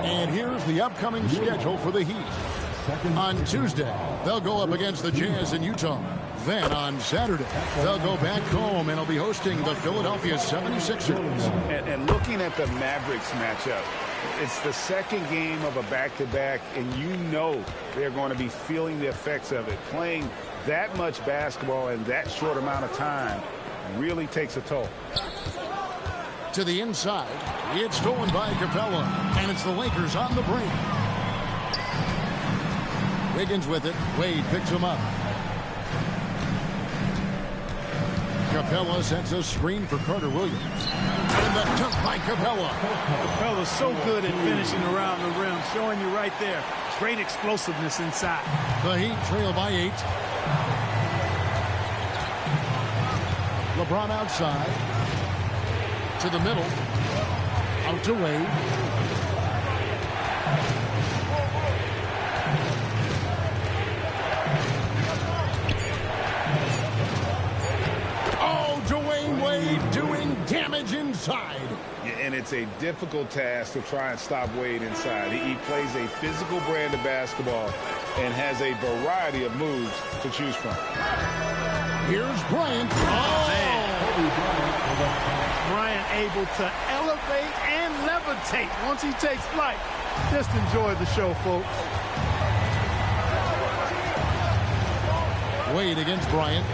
And here's the upcoming schedule for the Heat. On Tuesday, they'll go up against the Jazz in Utah. Then on Saturday, they'll go back home and will be hosting the Philadelphia 76ers.
And looking at the Mavericks matchup, it's the second game of a back-to-back, and you know they're going to be feeling the effects of it. Playing that much basketball in that short amount of time really takes a toll.
To the inside, it's stolen by Capella, and it's the Lakers on the break. Wiggins with it. Wade picks him up. Capella sends a screen for Carter Williams. And the dunk by Capella.
Capella's so good at finishing around the rim, showing you right there. Great explosiveness inside.
The Heat trail by 8. LeBron outside. To the middle. Out to Wade. Oh, Dwayne Wade doing damage inside.
Yeah, and it's a difficult task to try and stop Wade inside. He plays a physical brand of basketball and has a variety of moves to choose from.
Here's Bryant. Oh, man.
Bryant able to elevate and levitate once he takes flight. Just enjoy the show, folks.
Wade against Bryant.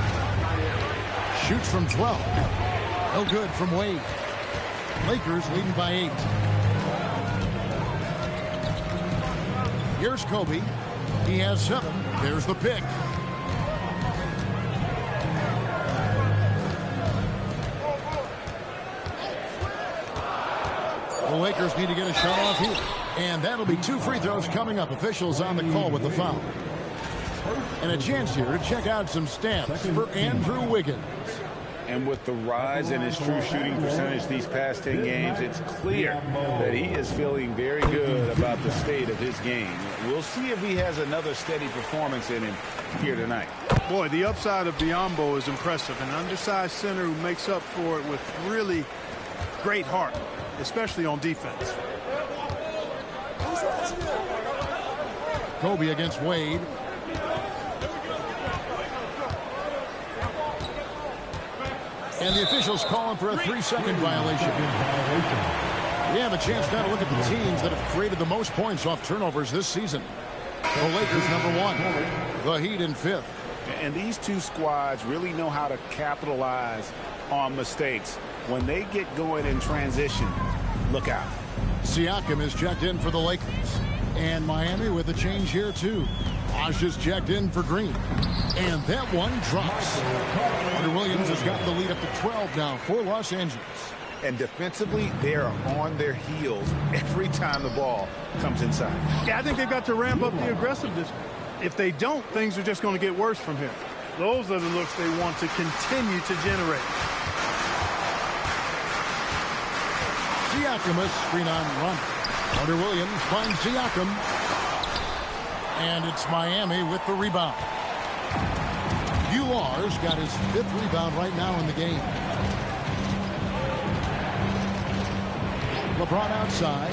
Shoots from 12. No good from Wade. Lakers leading by 8. Here's Kobe. He has 7. There's the pick. The Lakers need to get a shot off here. And that'll be 2 free throws coming up. Officials on the call with the foul. And a chance here to check out some stats for Andrew Wiggins.
And with the rise in his true shooting percentage these past 10 games, it's clear that he is feeling very good about the state of his game. We'll see if he has another steady performance in him here tonight.
Boy, the upside of Biyombo is impressive. An undersized center who makes up for it with really great heart, especially on defense.
Kobe against Wade. And the officials calling for a 3-second violation. We have a chance now to look at the teams that have created the most points off turnovers this season. The Lakers number 1. The Heat in 5th.
And these two squads really know how to capitalize on mistakes. When they get going in transition, look out.
Siakam is checked in for the Lakers. And Miami with a change here too. Osh is checked in for Green. And that one drops. Carter Williams has gotten the lead up to 12 now for Los Angeles.
And defensively, they are on their heels every time the ball comes inside.
Yeah, I think they've got to ramp up the aggressiveness. If they don't, things are just going to get worse from here. Those are the looks they want to continue to generate.
Siakam, a screen on run. Carter Williams finds Siakam. And it's Miami with the rebound. Ular's got his 5th rebound right now in the game. LeBron outside.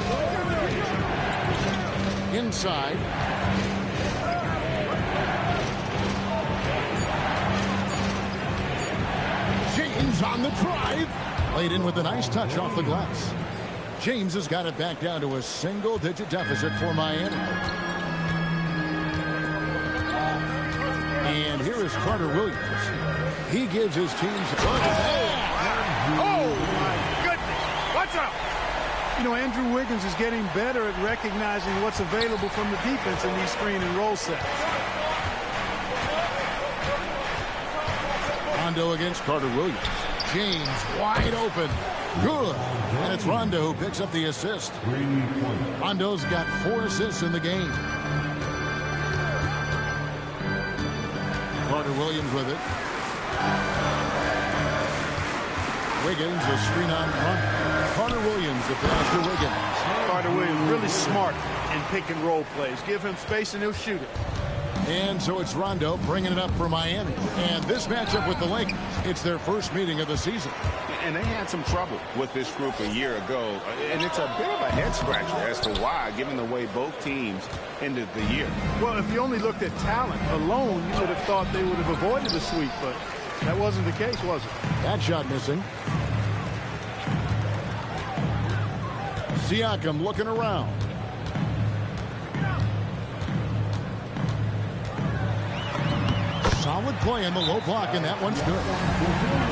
Inside. James on the drive. Laid in with a nice touch off the glass. James has got it back down to a single-digit deficit for Miami. And here is Carter Williams. He gives his team
Oh, my goodness. Watch out. You know, Andrew Wiggins is getting better at recognizing what's available from the defense in these screen and roll sets.
Rondo against Carter Williams. James wide open. Good. And it's Rondo who picks up the assist. Rondo's got 4 assists in the game. Carter Williams with it. Wiggins, a screen on run. Carter Williams, the pass to Wiggins.
Carter Williams really smart in pick and roll plays. Give him space and he'll shoot it.
And so it's Rondo bringing it up for Miami. And this matchup with the Lakers, it's their first meeting of the season.
And they had some trouble with this group a year ago. And it's a bit of a head-scratcher as to why, given the way both teams ended the year.
Well, if you only looked at talent alone, you would have thought they would have avoided a sweep, but that wasn't the case, was it?
That shot missing. Siakam looking around. Solid play in the low block, and that one's good.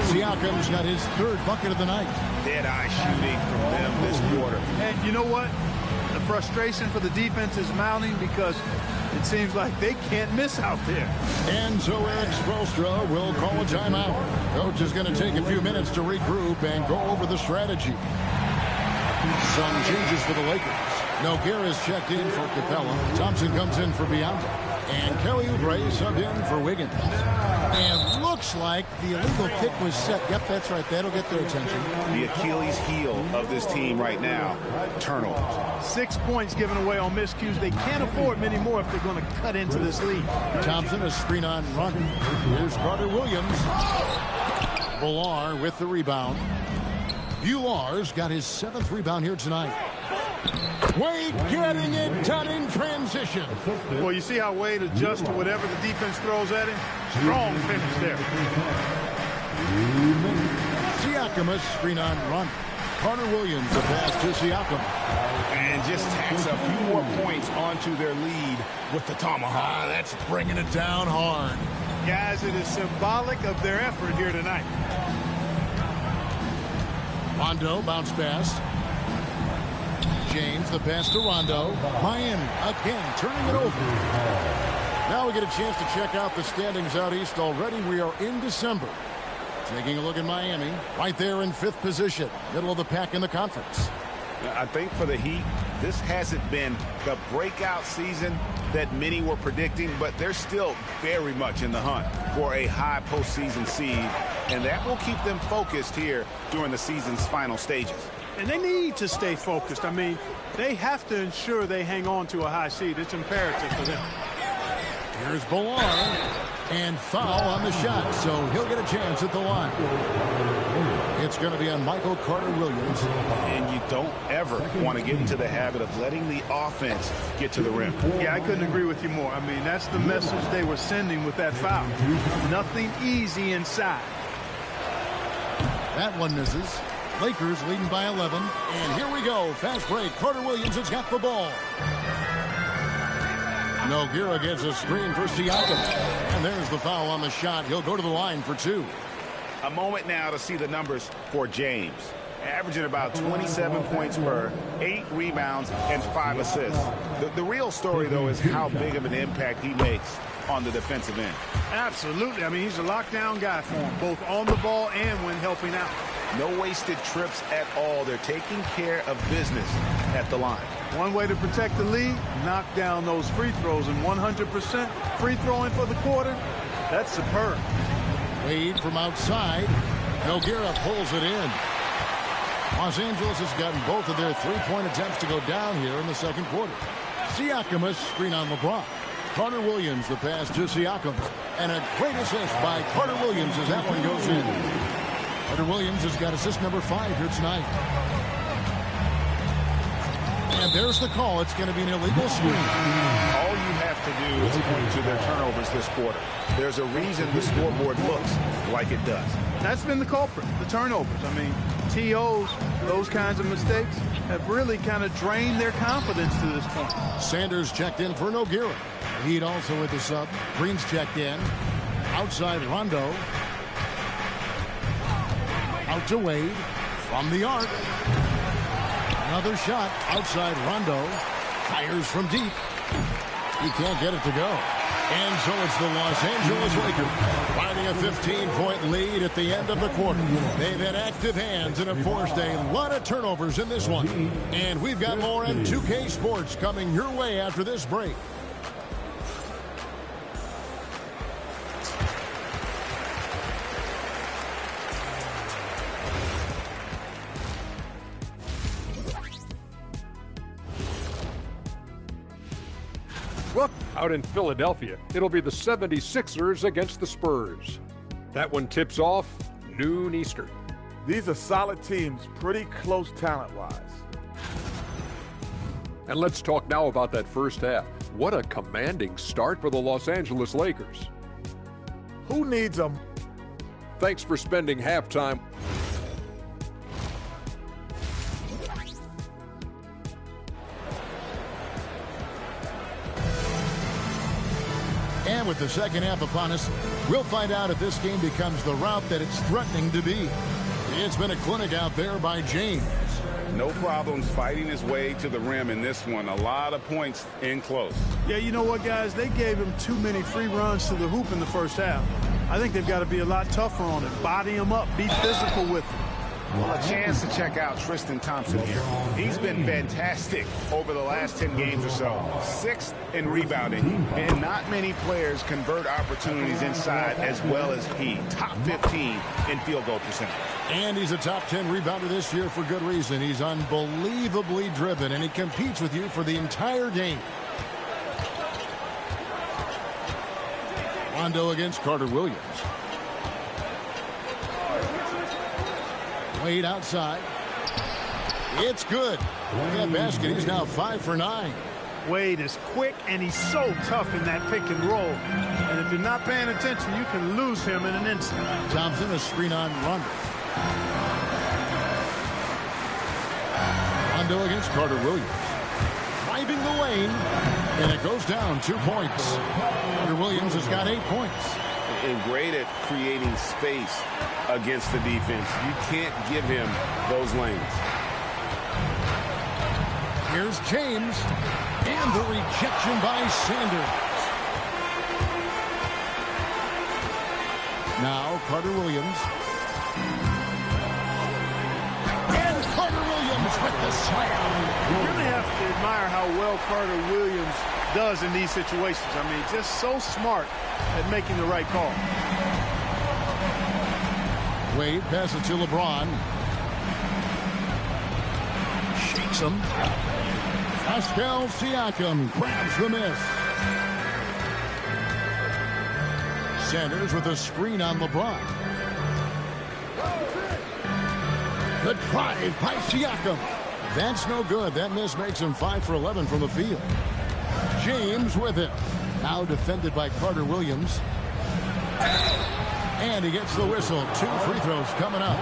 Siakam's got his 3rd bucket of the night.
Dead-eye shooting from them this quarter.
And you know what? The frustration for the defense is mounting because it seems like they can't miss out there.
And so Eric Spoelstra will call a timeout. Coach is going to take a few minutes to regroup and go over the strategy. Some changes for the Lakers. Nogueira is checked in for Capella. Thompson comes in for Biyombo. And Kelly Oubre subbed in for Wiggins. And looks like the illegal kick was set. Yep, that's right. That'll get their attention.
The Achilles heel of this team right now, turnovers.
6 points given away on miscues. They can't afford many more if they're going to cut into this lead.
Thompson, a screen on run. Here's Carter Williams. Villar with the rebound. Villar's got his 7th rebound here tonight. Wade getting it done in transition.
Well, you see how Wade adjusts to whatever the defense throws at him? Strong finish there.
Siakam, a screen on run. Carter Williams, the pass to Siakam.
And just tacks a few more points onto their lead with the tomahawk.
That's bringing it down hard.
Guys, it is symbolic of their effort here tonight.
Rondo, bounce pass. James, the pass to Rondo. Miami, again, turning it over. Now we get a chance to check out the standings out east already. We are in December. Taking a look at Miami, right there in 5th position, middle of the pack in the conference.
I think for the Heat, this hasn't been the breakout season that many were predicting, but they're still very much in the hunt for a high postseason seed, and that will keep them focused here during the season's final stages.
And they need to stay focused. I mean, they have to ensure they hang on to a high seed. It's imperative for them.
Here's Ballard, and foul on the shot, so he'll get a chance at the line. It's going to be on Michael Carter-Williams.
And you don't ever want to get into the habit of letting the offense get to the rim.
Yeah, I couldn't agree with you more. I mean, that's the message they were sending with that foul. Nothing easy inside.
That one misses. Lakers leading by 11. And here we go. Fast break. Carter-Williams has got the ball. Nogueira gets a screen for Siakam. And there's the foul on the shot. He'll go to the line for 2.
A moment now to see the numbers for James. Averaging about 27 points per, 8 rebounds, and 5 assists. The real story, though, is how big of an impact he makes on the defensive end.
Absolutely. I mean, he's a lockdown guy for him, both on the ball and when helping out.
No wasted trips at all. They're taking care of business at the line.
One way to protect the lead, knock down those free throws, and 100% free throwing for the quarter, that's superb.
Wade from outside. Nogueira pulls it in. Los Angeles has gotten both of their three-point attempts to go down here in the second quarter. Siakam, a screen on LeBron. Carter Williams, the pass to Siakam. And a great assist by Carter Williams as that one goes in. Carter Williams has got assist number 5 here tonight. And there's the call. It's going to be an illegal screen.
All you have to do is point to their turnovers this quarter. There's a reason the scoreboard looks like it does.
That's been the culprit, the turnovers. I mean, TOs, those kinds of mistakes have really kind of drained their confidence to this point.
Sanders checked in for Nogueira. Heat also with the sub. Green's checked in. Outside Rondo. Out to Wade. From the arc. Another shot outside Rondo. Fires from deep. He can't get it to go. And so it's the Los Angeles Lakers finding a 15-point lead at the end of the quarter. They've had active hands and have forced a lot of turnovers in this one. And we've got more on 2K Sports coming your way after this break.
Well, out in Philadelphia, it'll be the 76ers against the Spurs. That one tips off noon Eastern.
These are solid teams, pretty close talent-wise.
And let's talk now about that first half. What a commanding start for the Los Angeles Lakers.
Who needs them?
Thanks for spending halftime.
And with the second half upon us, we'll find out if this game becomes the route that it's threatening to be. It's been a clinic out there by James.
No problems fighting his way to the rim in this one. A lot of points in close.
Yeah, you know what, guys? They gave him too many free runs to the hoop in the first half. I think they've got to be a lot tougher on him. Body him up. Be physical with him.
Well, a chance to check out Tristan Thompson here. He's been fantastic over the last 10 games or so. 6th in rebounding, and not many players convert opportunities inside as well as he. Top 15 in field goal percentage.
And he's a top 10 rebounder this year for good reason. He's unbelievably driven, and he competes with you for the entire game. Rondo against Carter Williams. Wade outside. It's good. Look at that basket. He's now 5 for 9.
Wade is quick, and he's so tough in that pick and roll. And if you're not paying attention, you can lose him in an instant.
Thompson, a screen on Rondo. Rondo against Carter Williams. Driving the lane, and it goes down 2 points. Carter Williams has got 8 points.
And great at creating space against the defense. You can't give him those lanes.
Here's James, and the rejection by Sanders. Now Carter Williams. And Carter Williams with the slam.
You really have to admire how well Carter Williams does in these situations. I mean, just so smart at making the right call.
Wade passes to LeBron. Shakes him. Pascal Siakam grabs the miss. Sanders with a screen on LeBron. The drive by Siakam. That's no good. That miss makes him 5 for 11 from the field. James with it. Now defended by Carter Williams. And he gets the whistle. 2 free throws coming up.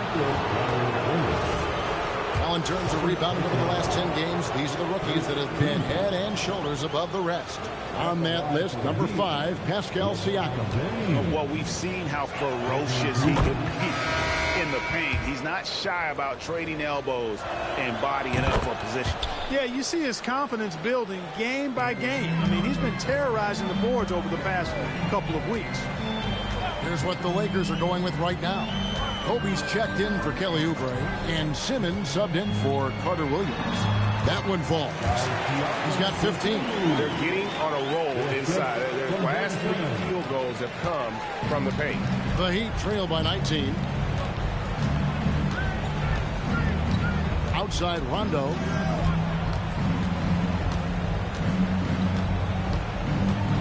Now in terms of rebounding over the last 10 games, these are the rookies that have been head and shoulders above the rest. On that list, number 5, Pascal Siakam.
Well, we've seen how ferocious he can be in the paint. He's not shy about trading elbows and bodying up for position.
Yeah, you see his confidence building game by game. I mean, he's been terrorizing the boards over the past couple of weeks.
Here's what the Lakers are going with right now. Kobe's checked in for Kelly Oubre, and Simmons subbed in for Carter Williams. That one falls. He's got 15.
They're getting on a roll inside. Their last 3 field goals have come from the paint.
The Heat trail by 19. Outside Rondo.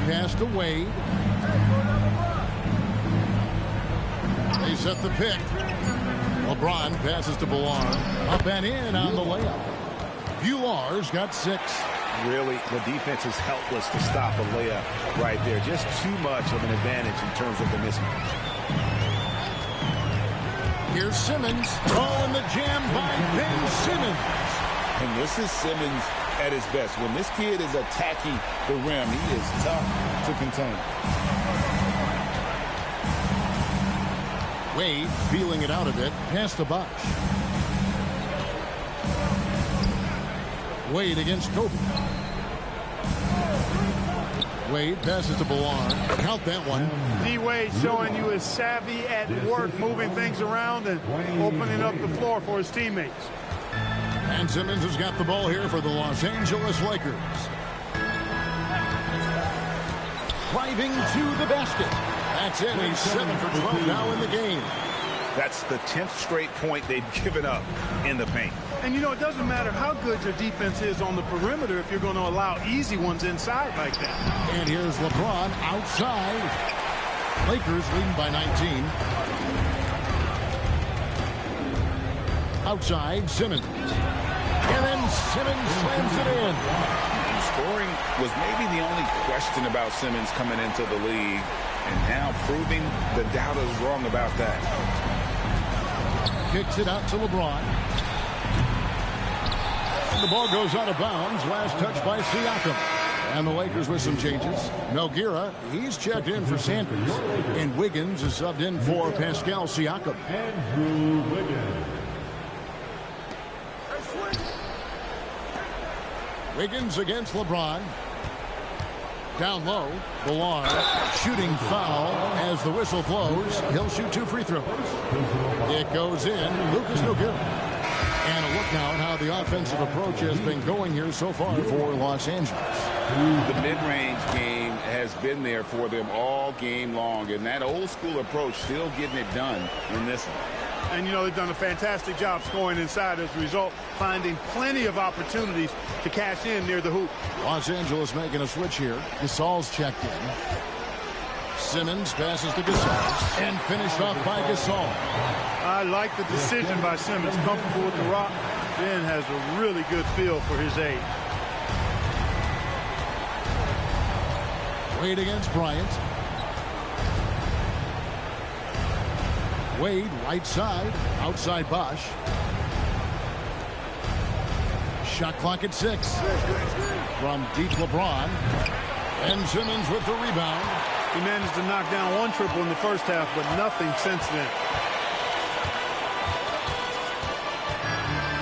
Pass to Wade. They set the pick. LeBron passes to Villar. Up and in on the layup. Villar's got 6.
Really, the defense is helpless to stop a layup right there. Just too much of an advantage in terms of the mismatch.
Here's Simmons. Oh, and the jam by Ben Simmons.
And this is Simmons at his best. When this kid is attacking the rim, he is tough to contain.
Wade feeling it out a bit. Pass to Bosh. Wade against Kobe. Wade passes to Villar. Count that one.
D-Wade showing you his savvy at work, moving things around and opening up the floor for his teammates.
And Simmons has got the ball here for the Los Angeles Lakers. Driving to the basket. That's it. He's 7 for 12 now in the game.
That's the 10th straight point they've given up in the paint.
And, you know, it doesn't matter how good your defense is on the perimeter if you're going to allow easy ones inside like that.
And here's LeBron outside. Lakers leading by 19. Outside, Simmons. And then Simmons slams it in.
Scoring was maybe the only question about Simmons coming into the league, and now proving the doubters wrong about that.
Kicks it out to LeBron. The ball goes out of bounds. Last touch by Siakam. And the Lakers with some changes. Nogueira, he's checked in for Sanders. And Wiggins is subbed in for Pascal Siakam.
Andrew Wiggins.
Wiggins against LeBron. Down low, Villar shooting foul as the whistle blows. He'll shoot 2 free throws. It goes in. Lucas Nogueira. And a look now at how the offensive approach has been going here so far for Los Angeles.
The mid-range game has been there for them all game long, and that old-school approach still getting it done in this one.
And, you know, they've done a fantastic job scoring inside as a result, finding plenty of opportunities to cash in near the hoop.
Los Angeles making a switch here. Gasol's checked in. Simmons passes to Gasol and finished off by Gasol.
I like the decision by Simmons. Comfortable with the rock. Ben has a really good feel for his age.
Wade against Bryant. Wade right side, outside Bosh. Shot clock at 6. From deep, LeBron. And Simmons with the rebound.
He managed to knock down one triple in the first half, but nothing since then.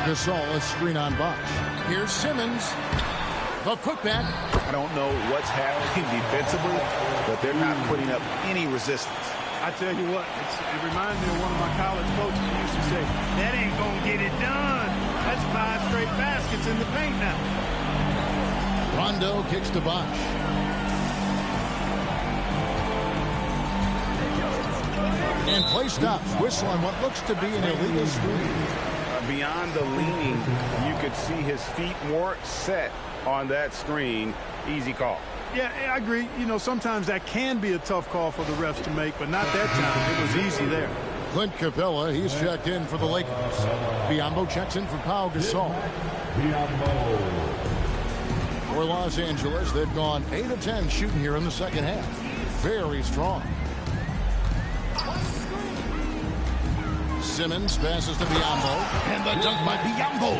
Gasol, a screen on Bosh. Here's Simmons. The putback.
I don't know what's happening defensively, but they're not putting up any resistance.
I tell you what, it reminds me of one of my college coaches who used to say, that ain't going to get it done. That's 5 straight baskets in the paint now.
Rondo kicks to Bosh. And play stops. Whistle on what looks to be an illegal screen.
Beyond the leaning, you could see his feet weren't set on that screen. Easy call.
Yeah, I agree. You know, sometimes that can be a tough call for the refs to make, but not that time. It was easy there.
Clint Capella, he's checked in for the Lakers. Biyombo checks in for Pau Gasol. For Los Angeles, they've gone 8 of 10 shooting here in the second half. Very strong. Simmons passes to Biyombo, and the dunk by Biyombo.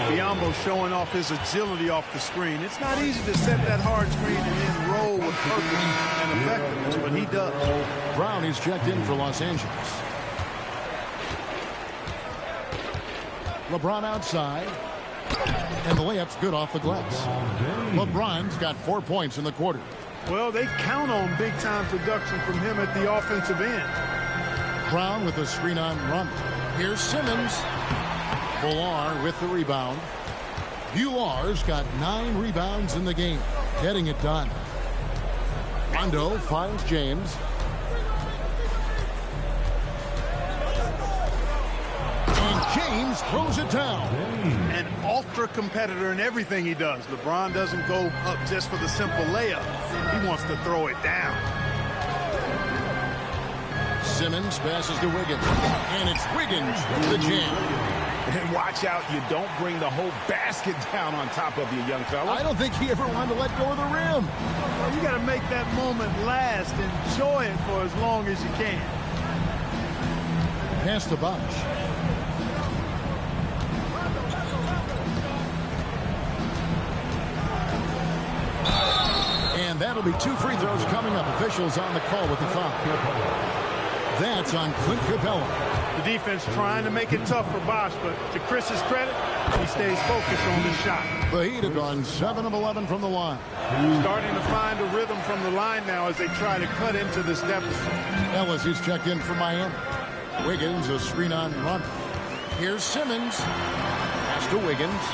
Biyombo showing off his agility off the screen. It's not easy to set that hard screen and then roll with purpose and effectiveness, but he does.
Brown is checked in for Los Angeles. LeBron outside, and the layup's good off the glass. LeBron's got 4 points in the quarter.
Well, they count on big-time production from him at the offensive end.
Brown with a screen on Rondo. Here's Simmons. Bullar with the rebound. Bullar's got 9 rebounds in the game, getting it done. Rondo finds James. And James throws it down.
An ultra competitor in everything he does. LeBron doesn't go up just for the simple layup. He wants to throw it down.
Simmons passes to Wiggins, and it's Wiggins with the jam.
And watch out, you don't bring the whole basket down on top of you, young fella.
I don't think he ever wanted to let go of the rim.
Well, you got to make that moment last. Enjoy it for as long as you can.
Pass to Bosh. And that'll be 2 free throws coming up. Officials on the call with the foul. That's on Clint Capella.
The defense trying to make it tough for Bosh, but to Chris's credit, he stays focused on this shot.
The Heat have gone 7 of 11 from the line.
Starting to find a rhythm from the line now as they try to cut into this deficit.
Ellis is checked in for Miami. Wiggins, a screen on Rondo. Here's Simmons. Pass to Wiggins.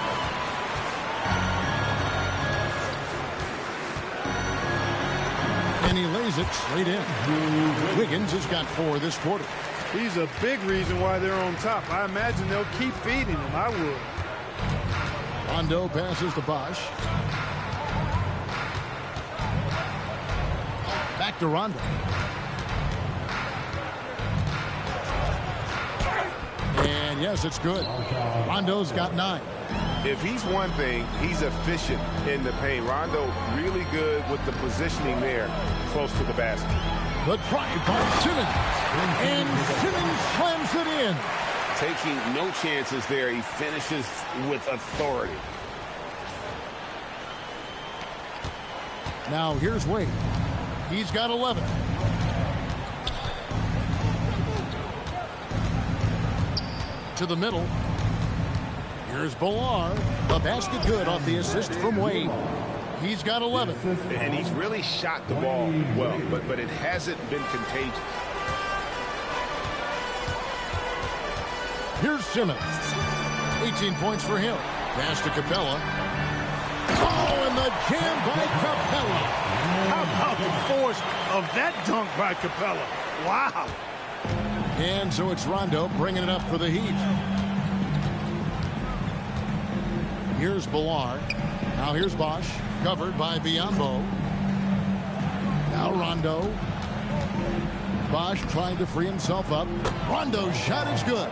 And he lays it straight in. Wiggins has got 4 this quarter.
He's a big reason why they're on top. I imagine they'll keep feeding him. I would.
Rondo passes to Bosh. Back to Rondo. And yes, it's good. Rondo's got 9.
If he's one thing, he's efficient in the paint. Rondo really good with the positioning there close to the basket.
The drive by Simmons. And Simmons slams it in.
Taking no chances there. He finishes with authority.
Now here's Wade. He's got 11. To the middle. Here's Bullar. The basket good off the assist from Wade. He's got 11.
And he's really shot the ball well, but it hasn't been contagious.
Here's Simmons. 18 points for him. Pass to Capella. Oh, and the jam by Capella.
How about the force of that dunk by Capella? Wow.
And so it's Rondo bringing it up for the Heat. Here's Bullar. Now here's Bosh, covered by Biyombo. Now Rondo. Bosh trying to free himself up. Rondo's shot is good.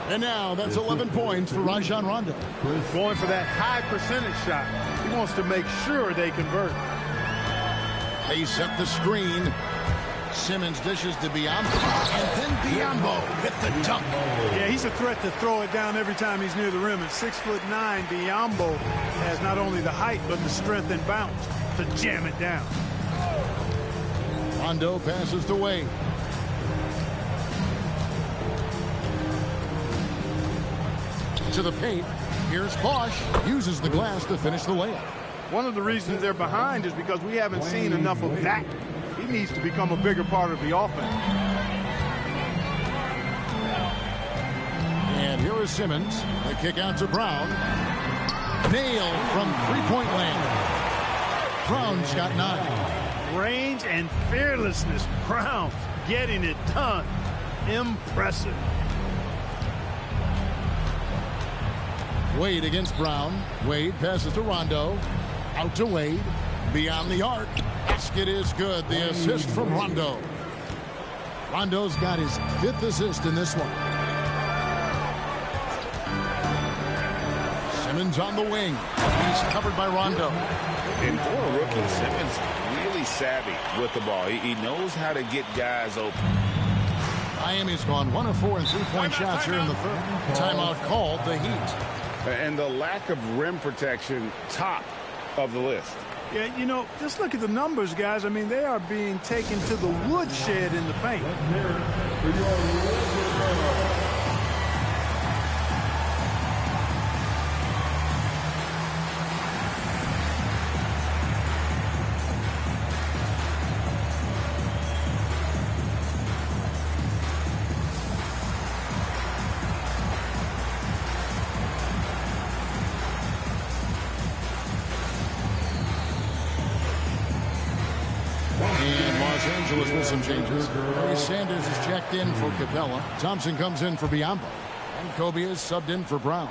And now that's 11 points for Rajon Rondo.
Going for that high percentage shot. He wants to make sure they convert.
They set the screen. Simmons dishes to Biyombo, and then Biyombo with the dunk.
Yeah, he's a threat to throw it down every time he's near the rim. At 6'9", Biyombo has not only the height but the strength and bounce to jam it down.
Rondo passes to Wade. To the paint. Here's Bosch. Uses the glass to finish the layup.
One of the reasons they're behind is because we haven't seen enough of that. He needs to become a bigger part of the offense.
And here is Simmons. The kick out to Brown. Nailed from three-point land. Brown's got 9.
Range and fearlessness. Brown getting it done. Impressive.
Wade against Brown. Wade passes to Rondo. Out to Wade. Beyond the arc. Basket is good. The assist from Rondo. Rondo's got his 5th assist in this one. Simmons on the wing. He's covered by Rondo.
And for a rookie, Simmons really savvy with the ball. He knows how to get guys open.
Miami's gone 1 of 4 in three-point shots here in the third. Timeout called the Heat.
And the lack of rim protection, top of the list.
Yeah, you know, just look at the numbers, guys. I mean, they are being taken to the woodshed in the paint.
With some changes. Barry Sanders is checked in for Capella. Thompson comes in for Biyombo. And Kobe is subbed in for Brown.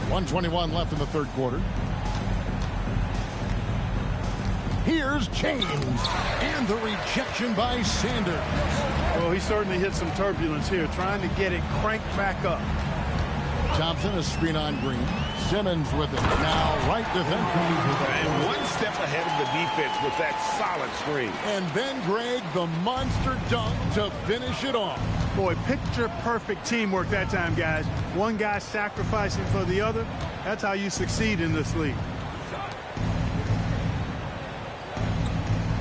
1:21 left in the third quarter. Here's James. And the rejection by Sanders.
Well, he certainly hit some turbulence here, trying to get it cranked back up.
Thompson, a screen on Green. Simmons with it. Now right defense.
And one step ahead of the defense with that solid screen.
And then Greg, the monster dunk to finish it off.
Boy, picture-perfect teamwork that time, guys. One guy sacrificing for the other. That's how you succeed in this league.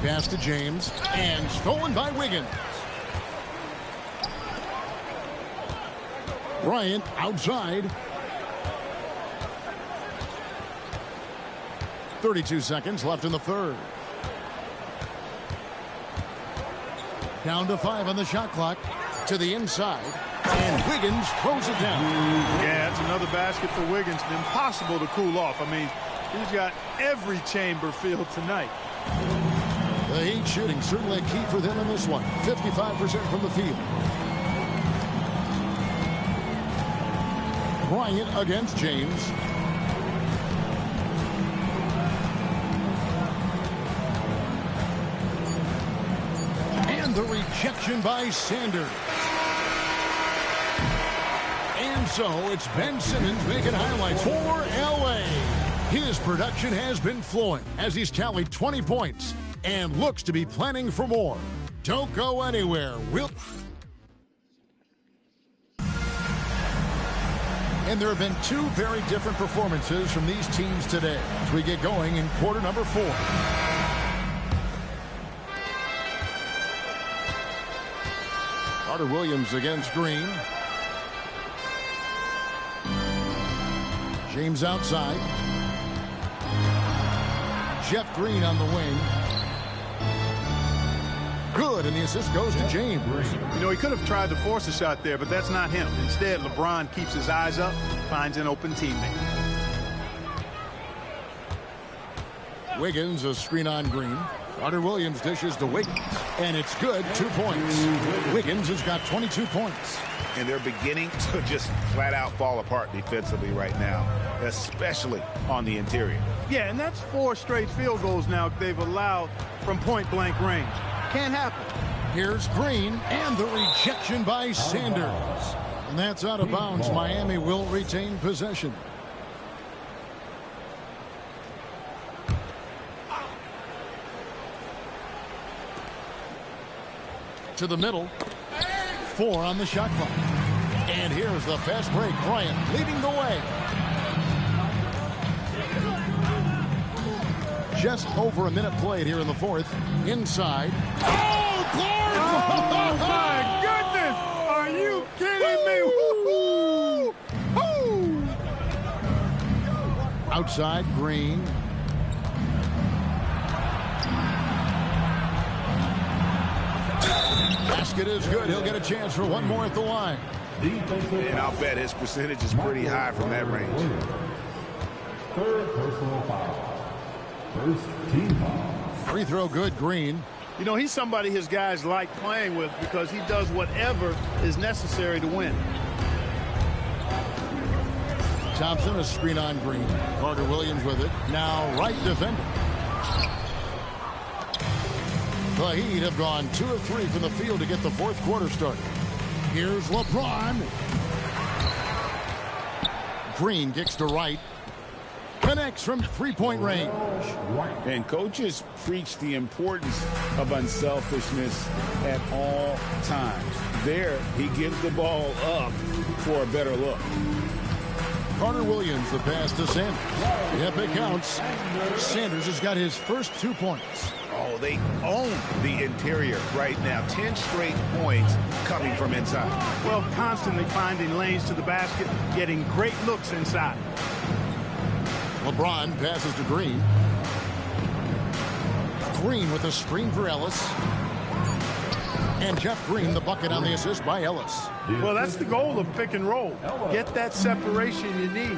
Pass to James. And stolen by Wiggins. Bryant outside. 32 seconds left in the third. Down to 5 on the shot clock. To the inside. And Wiggins throws it down.
Yeah, it's another basket for Wiggins. Impossible to cool off. I mean, he's got every chamber filled tonight.
The Heat shooting certainly a key for them in this one. 55% from the field. Bryant against James. And the rejection by Sanders. And so it's Ben Simmons making highlights for LA. His production has been flowing as he's tallied 20 points and looks to be planning for more. Don't go anywhere. And there have been 2 very different performances from these teams today as we get going in quarter number 4. Carter Williams against Green. James outside. Jeff Green on the wing. Good, and the assist goes to James.
You know, he could have tried to force a shot there, but that's not him. Instead, LeBron keeps his eyes up, finds an open teammate.
Wiggins, a screen on Green. Carter Williams dishes to Wiggins, and it's good, 2 points. Wiggins has got 22 points.
And they're beginning to just flat out fall apart defensively right now, especially on the interior.
Yeah, and that's 4 straight field goals now they've allowed from point-blank range. Can't happen.
Here's Green, and the rejection by Sanders. And that's out of bounds. Miami will retain possession. to the middle. 4 on the shot clock. And here's the fast break. Bryant leading the way. Just over a minute played here in the fourth. Inside. Oh, Clark!
Oh, my goodness! Are you kidding me? Woo-hoo! Woo!
Outside, Green. Basket is good. He'll get a chance for one more at the line.
And I'll bet his percentage is pretty high from that range.
Third personal foul. First team foul.
Free throw good, Green.
You know, he's somebody his guys like playing with because he does whatever is necessary to win.
Thompson, a screen on Green. Carter Williams with it. Now right defender. The Heat have gone 2 of 3 from the field to get the fourth quarter started. Here's LeBron. Green kicks to right. Connects from three-point range.
And coaches preach the importance of unselfishness at all times. There, he gives the ball up for a better look.
Carter Williams, the pass to Sanders. Yep, it counts. Sanders has got his first 2 points.
Oh, they own the interior right now. 10 straight points coming from inside.
Well, constantly finding lanes to the basket, getting great looks inside.
LeBron passes to Green. Green with a screen for Ellis. And Jeff Green, the bucket on the assist by Ellis.
Well, that's the goal of pick and roll. Get that separation you need.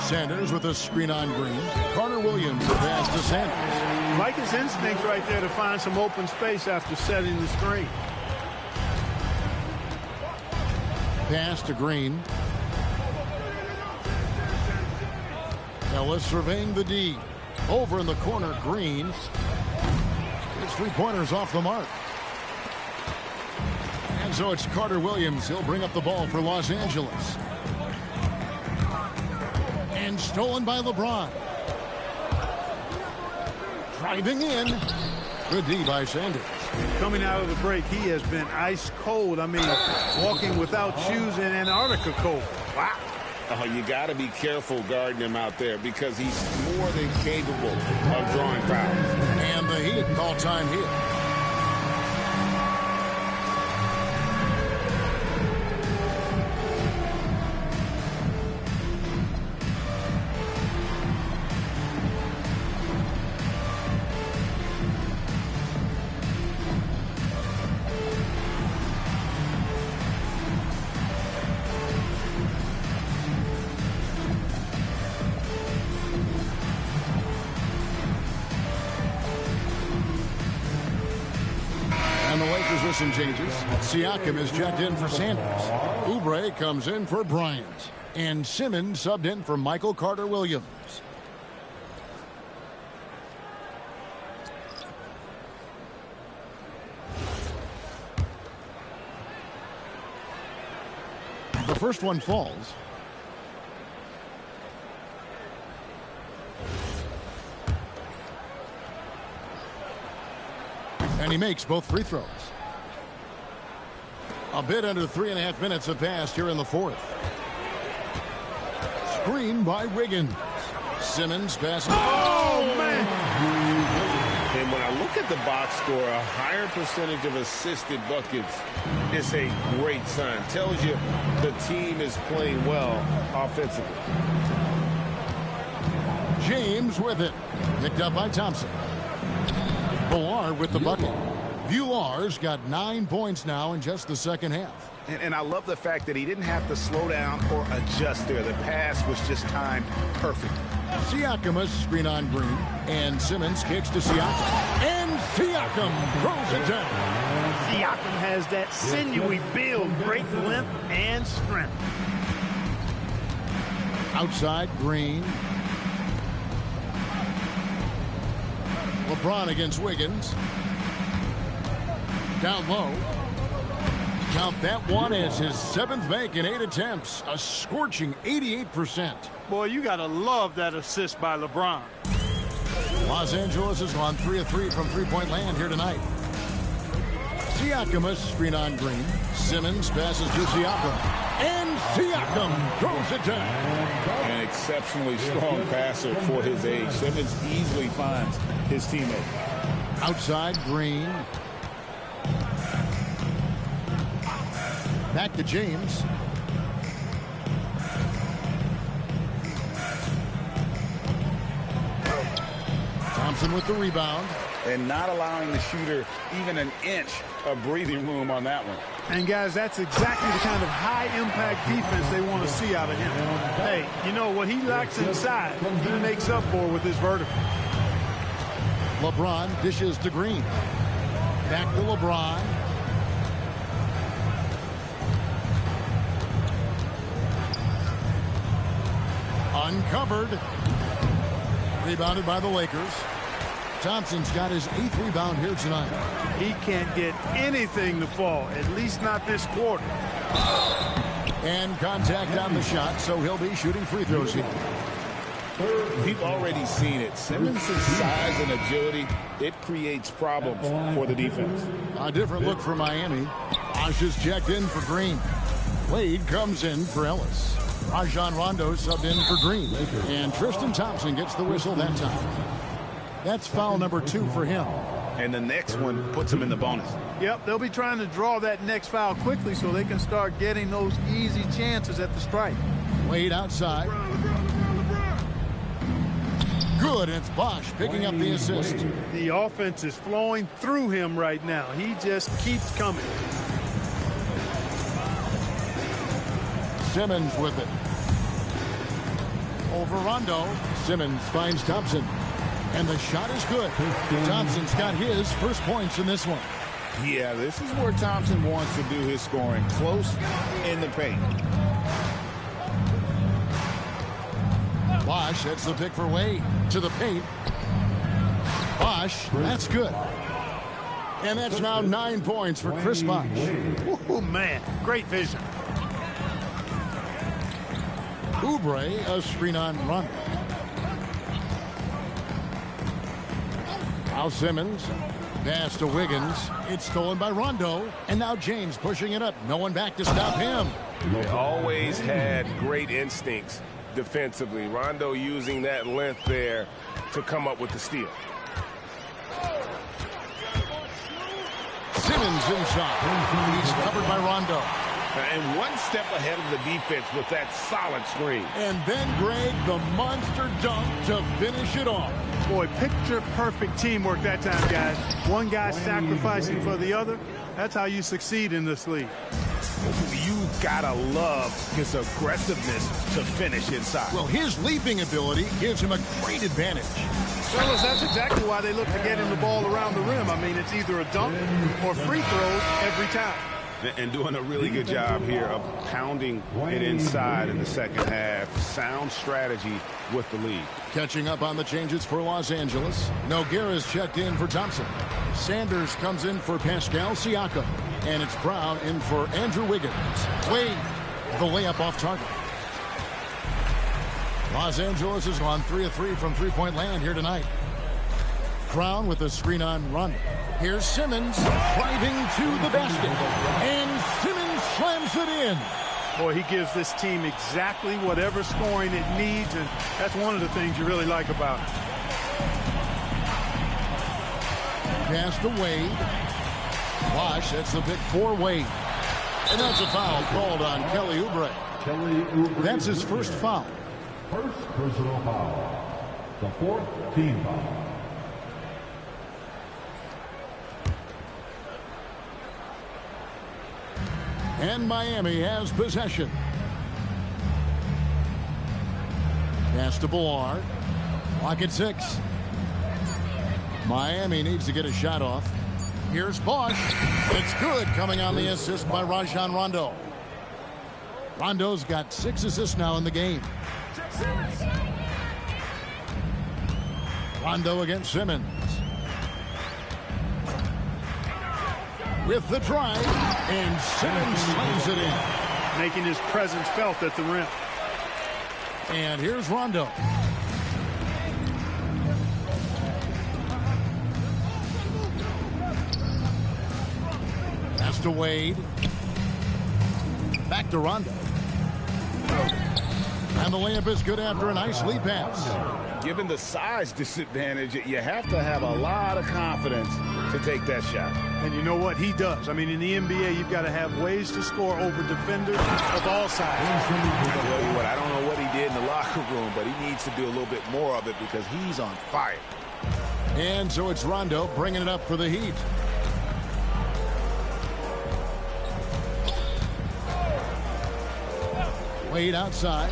Sanders with a screen on Green. Carter Williams, the pass to Sanders.
Like his instincts right there to find some open space after setting the screen.
Pass to Green. Ellis surveying the D. Over in the corner, Green. His three-pointers off the mark. And so it's Carter Williams. He'll bring up the ball for Los Angeles. And stolen by LeBron. Driving in. Good D by Sanders.
Coming out of the break, he has been ice cold. I mean, walking without shoes in Antarctica cold. Wow.
Oh, you got to be careful guarding him out there because he's more than capable of drawing fouls.
And the Heat call time here. Some changes. Siakam is checked in for Sanders. Oubre comes in for Bryant. And Simmons subbed in for Michael Carter Williams. The first one falls. And he makes both free throws. A bit under 3.5 minutes have passed here in the fourth. Screen by Wiggins. Simmons passes.
Oh, man!
And when I look at the box score, a higher percentage of assisted buckets is a great sign. Tells you the team is playing well offensively.
James with it. Picked up by Thompson. Bullard with the bucket. Bular's got 9 points now in just the second half.
And I love the fact that he didn't have to slow down or adjust there. The pass was just timed perfectly.
Siakam a screen on Green. And Simmons kicks to Siakam. And Siakam throws it down.
Siakam has that sinewy build, great length and strength.
Outside, Green. LeBron against Wiggins. Down low. Count that one as his 7th make in 8 attempts. A scorching 88%.
Boy, you got to love that assist by LeBron.
Los Angeles has gone 3 of 3 from three-point land here tonight. Siakam, a screen on Green. Simmons passes to Siakam. And Siakam throws it down.
An exceptionally strong passer for his age. Simmons easily finds his teammate.
Outside Green. Back to James. Thompson with the rebound.
And not allowing the shooter even an inch of breathing room on that one.
And, guys, that's exactly the kind of high-impact defense they want to see out of him. Hey, you know, what he lacks inside, he makes up for with his vertical.
LeBron dishes to Green. Back to LeBron. Uncovered. Rebounded by the Lakers. Thompson's got his 8th rebound here tonight.
He can't get anything to fall, at least not this quarter.
And contact on the shot, so he'll be shooting free throws here.
We've already seen it. Simmons' size and agility, it creates problems for the defense.
A different look for Miami. Bosh is checked in for Green. Wade comes in for Ellis. Rajon Rondo subbed in for Green. And Tristan Thompson gets the whistle that time. That's foul number 2 for him.
And the next one puts him in the bonus.
Yep, they'll be trying to draw that next foul quickly so they can start getting those easy chances at the strike.
Wade outside. Good, and it's Bosh picking up the assist.
The offense is flowing through him right now. He just keeps coming.
Simmons with it. Over Rondo. Simmons finds Thompson. And the shot is good. Thompson's got his first points in this one.
Yeah, this is where Thompson wants to do his scoring, close in the paint.
Bosh, that's the pick for Wade. To the paint. Bosh, that's good. And that's now 9 points for Chris Bosh.
Oh, man, great vision.
Oubre, a screen on Rondo. Now Simmons, pass to Wiggins. It's stolen by Rondo. And now James pushing it up. No one back to stop him.
He always had great instincts defensively. Rondo using that length there to come up with the steal.
Simmons inside. He's covered by Rondo.
And one step ahead of the defense with that solid screen.
And then Greg, the monster dunk to finish it off.
Boy, picture-perfect teamwork that time, guys. One guy sacrificing for the other. That's how you succeed in this league.
You've got to love his aggressiveness to finish inside.
Well, his leaping ability gives him a great advantage.
Fellas, that's exactly why they look to get him the ball around the rim. I mean, it's either a dunk or free throws every time.
And doing a really good job here of pounding it inside in the second half. Sound strategy with the lead.
Catching up on the changes for Los Angeles. Nogueira's checked in for Thompson. Sanders comes in for Pascal Siakam. And it's Brown in for Andrew Wiggins. Wade, the layup off target. Los Angeles has gone 3 of 3 from three-point land here tonight. Brown with a screen on Rondo. Here's Simmons driving to the basket. And Simmons slams it in.
Boy, he gives this team exactly whatever scoring it needs, and that's one of the things you really like about it.
Pass to Wade. Bosh, that's the pick for Wade. And that's a foul called on Kelly Oubre. That's his first foul.
First personal foul. The 4th team foul.
And Miami has possession. Pass to Ballard. Clock at 6. Miami needs to get a shot off. Here's Bosh. It's good, coming on the assist by Rajon Rondo. Rondo's got 6 assists now in the game. Rondo against Simmons. With the drive, and Simmons slams it in.
Making his presence felt at the rim.
And here's Rondo. to Wade. Back to Rondo. And the layup is good after a nice lead pass.
Given the size disadvantage, you have to have a lot of confidence to take that shot.
And you know what? He does. I mean, in the NBA, you've got to have ways to score over defenders of all sizes.
I tell you what, I don't know what he did in the locker room, but he needs to do a little bit more of it because he's on fire.
And so it's Rondo bringing it up for the Heat. Wade outside.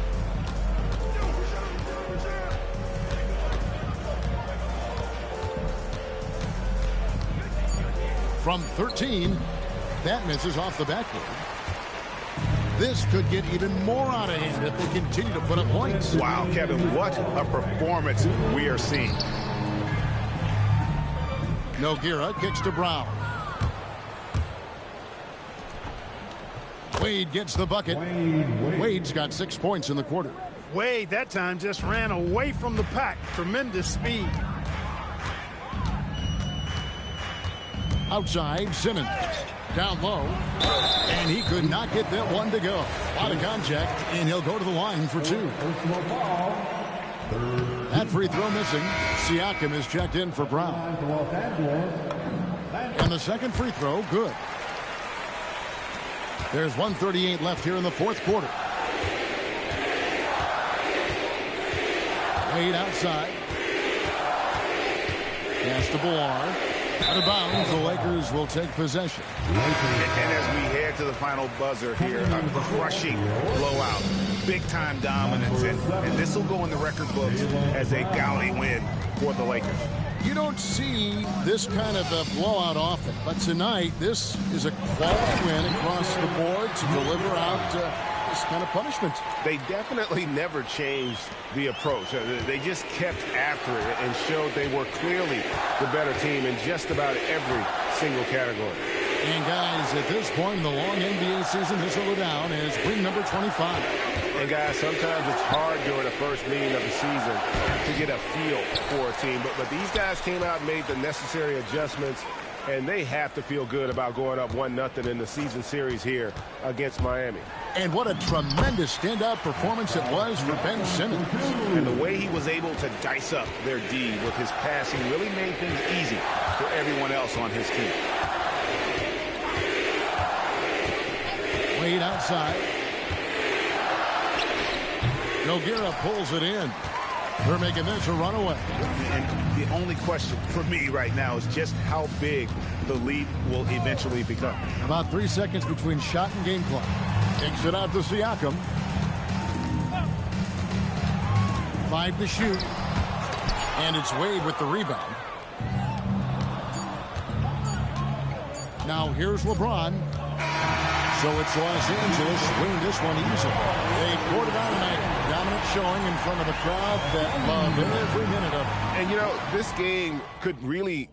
From 13, that misses off the backboard. This could get even more out of hand if they continue to put up points.
Wow, Kevin, what a performance we are seeing.
Nogueira kicks to Brown. Wade gets the bucket. Wade's got 6 points in the quarter.
Wade, that time, just ran away from the pack. Tremendous speed.
Outside, Simmons. Down low. And he could not get that one to go. A lot of contact, and he'll go to the line for 2. That free throw missing. Siakam is checked in for Brown. And the second free throw, good. There's 1:38 left here in the fourth quarter. Wade outside. Pass to Ballard. Out of bounds, the Lakers will take possession.
And as we head to the final buzzer here, a crushing blowout. Big-time dominance, and this will go in the record books as a gaudy win for the Lakers.
You don't see this kind of a blowout often, but tonight this is a quality win across the board to deliver out this kind of punishment.
They definitely never changed the approach. They just kept after it and showed they were clearly the better team in just about every single category.
And guys, at this point in the long NBA season, this will go down as win number 25.
And guys, sometimes it's hard during the first meeting of the season to get a feel for a team. But these guys came out and made the necessary adjustments, and they have to feel good about going up 1-0 in the season series here against Miami.
And what a tremendous standout performance it was for Ben Simmons.
And the way he was able to dice up their D with his passing really made things easy for everyone else on his team.
Wade outside. Nogueira pulls it in. They're making this a runaway.
And the only question for me right now is just how big the lead will eventually become.
About 3 seconds between shot and game clock. Kicks it out to Siakam. 5 to shoot. And it's Wade with the rebound. Now here's LeBron. So it's Los Angeles winning this one easily. They poured it out tonight. Dominant showing in front of a crowd that loved every minute of it.
And, you know, this game could really...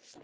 1。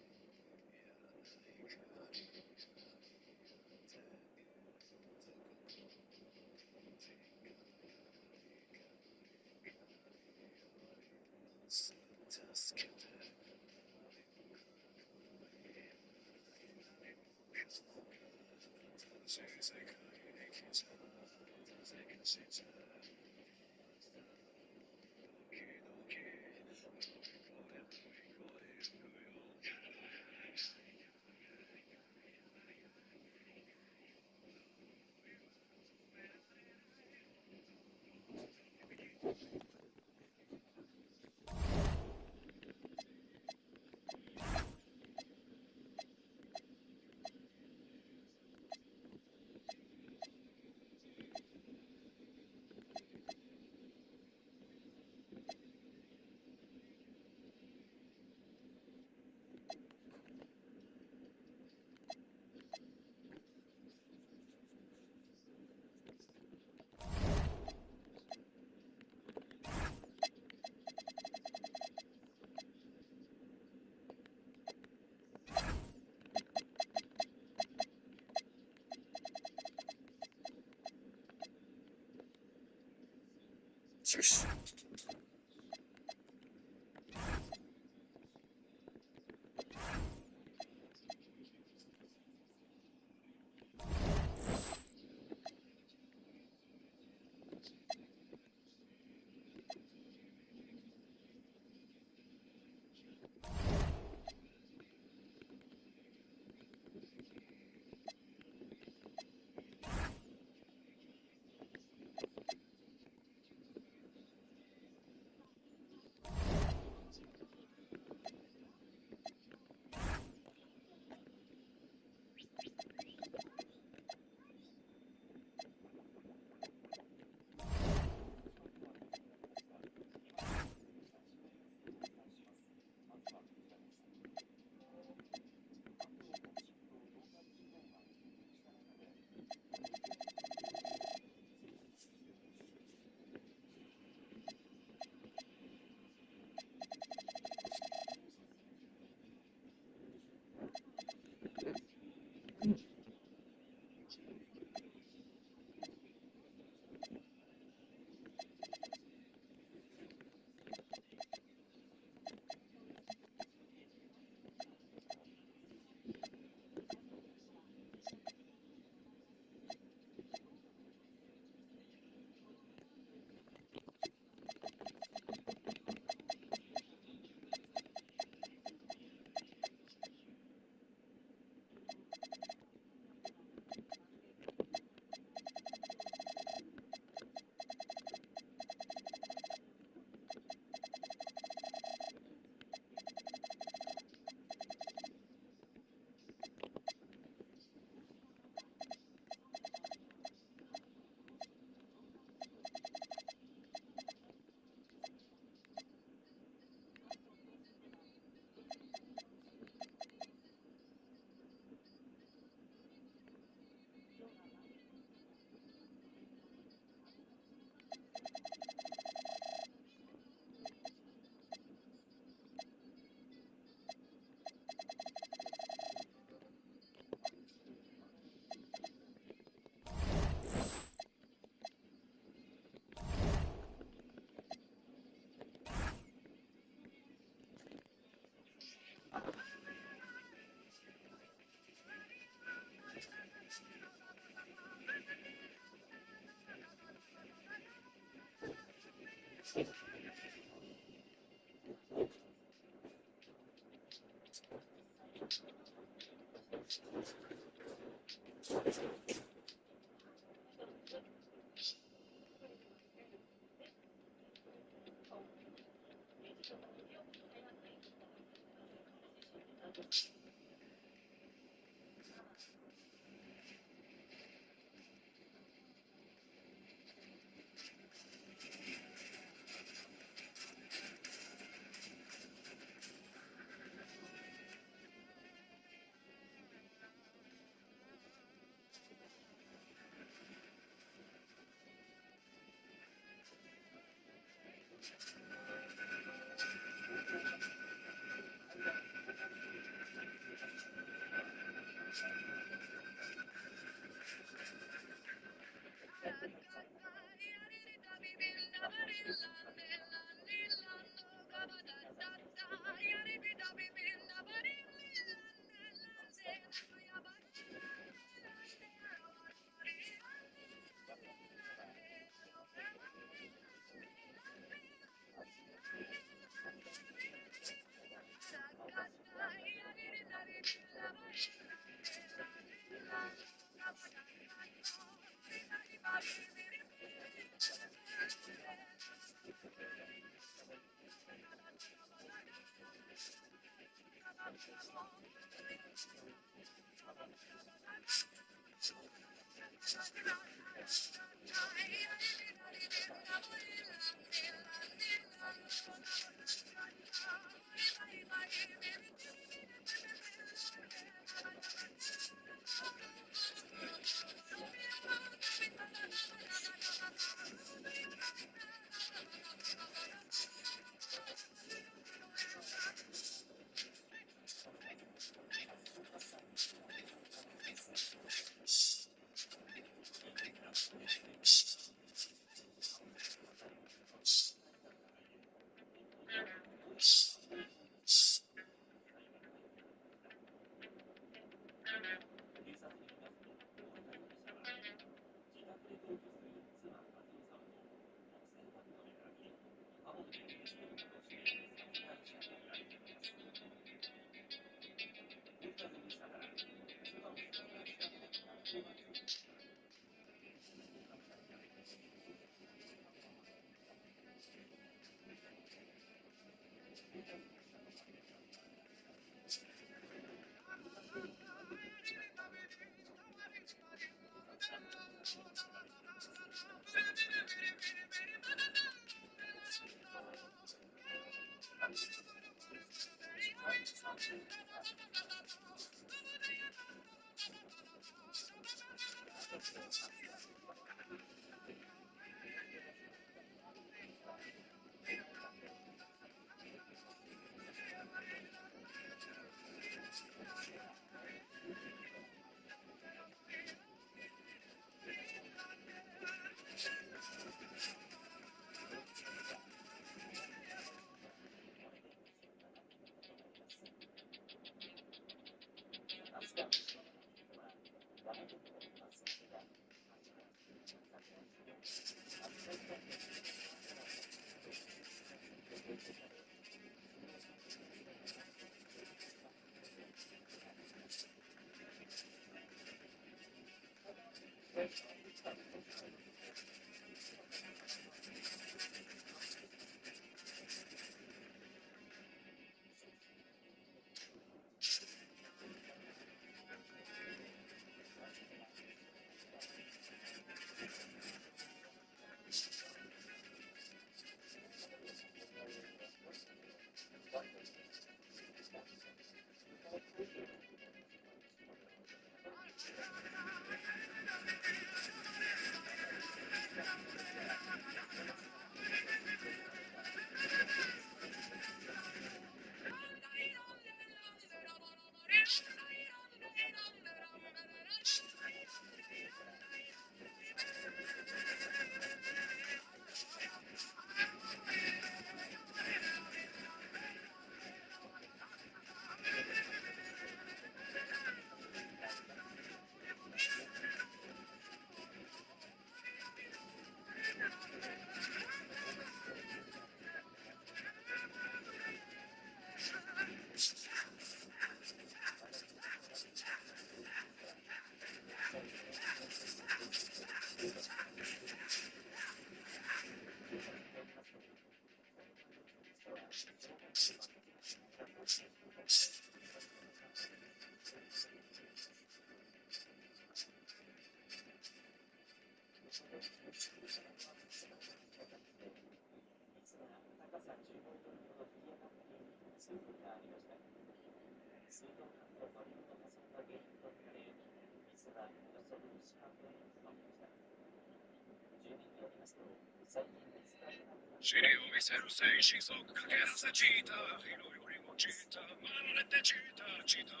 尻を見せる精神速かけらせチーター色よりもチーター守れてチーターチーター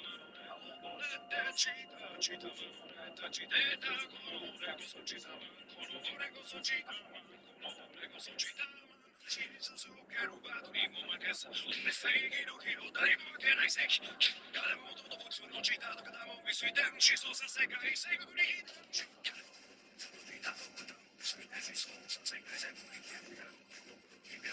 守れてチーターチーター守れたチーターこの俺こそチーターこの俺こそチーターこの俺こそチーター走り続けるバトにも負けず正義の日を誰も受けない正義誰もともと僕のチーターの方も見ついてる思想さ世界征服にチーターチーターの方も見ついてる思想さ世界征服に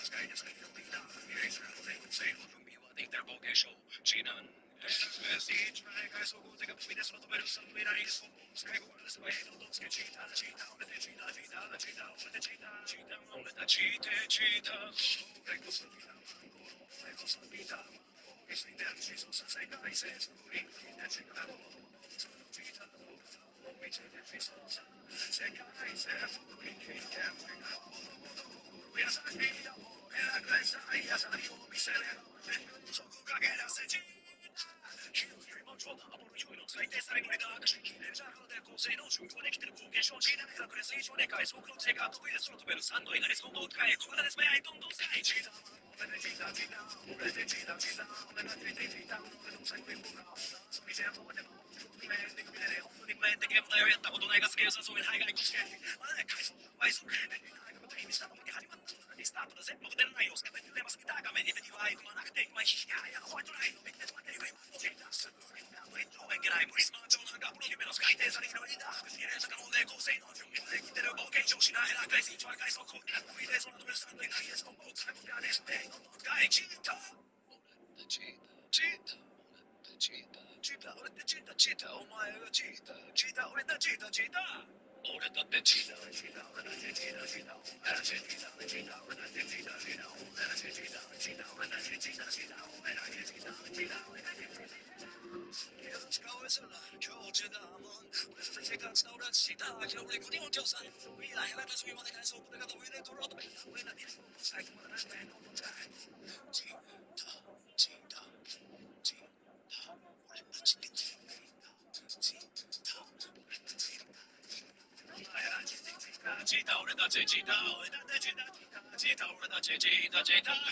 使いなさいと言った未来すらの全性の文明はできた冒険症ちなんSSE 快速手が飛び出すの止めるさ未来です使い心ですがどんどんつけチーターチーター俺でチーターチーターチーター俺でチーターチーター俺だチーテチーター俺こそビーター俺こそビーター見ついてる思想さ世界征服にみんなチーターのそのチーターの見ついてる思想さ世界征服に聞いてる優しいよ偉くないさ優しいを見せるそこかけらせち急にもちょっとアボル用意の最低されこれがレンジャーで構成の準備ができてる貢献症 G だけがクレス以上でかい速度性が得意です飛べる3度以内でその使い小柄ですねどんどん使いチーター俺でチーターチーター俺でチーターチーター俺がチーター俺の最後に僕が見せるとこでも本当にメンでゲームだよやったことないがスケールさそうに海外してまだね回数倍速意味したとき始まったリスタートで全部出ないよスケベに出ますぎた画面に目には行くまなくて今ヒヤやホワイトラインのビッテマネーが今チェックする無理上限ない無理スマート上なんかプロ夢の使い手されるリーダー福祉連鎖可能で構成の準備ができてる冒険上しなヘラクレス一番回速になるでその止めるスタンドにないですコンボを使い込みがですねどんどん使いチーター俺ってチーターチーターチーター俺ってチーターチーターお前がチーターチーター俺だチーターチーター俺だってチーターチーター俺だってチーターチーター俺だってチーターチーター俺だってチーターチーター俺だってチーターチーター俺だってチーターチーター俺だってチーターチーター俺だってチーター使われそうな境地だもん俺たちが使われした広い国を調査未来が始めまで返そうこれがどういうレトロと俺だって最後まで出してどんどん使いチーターチーターチーター俺たちでチーターチーターチーター俺たちチーター俺だってチーターチーター俺たちチーターチーター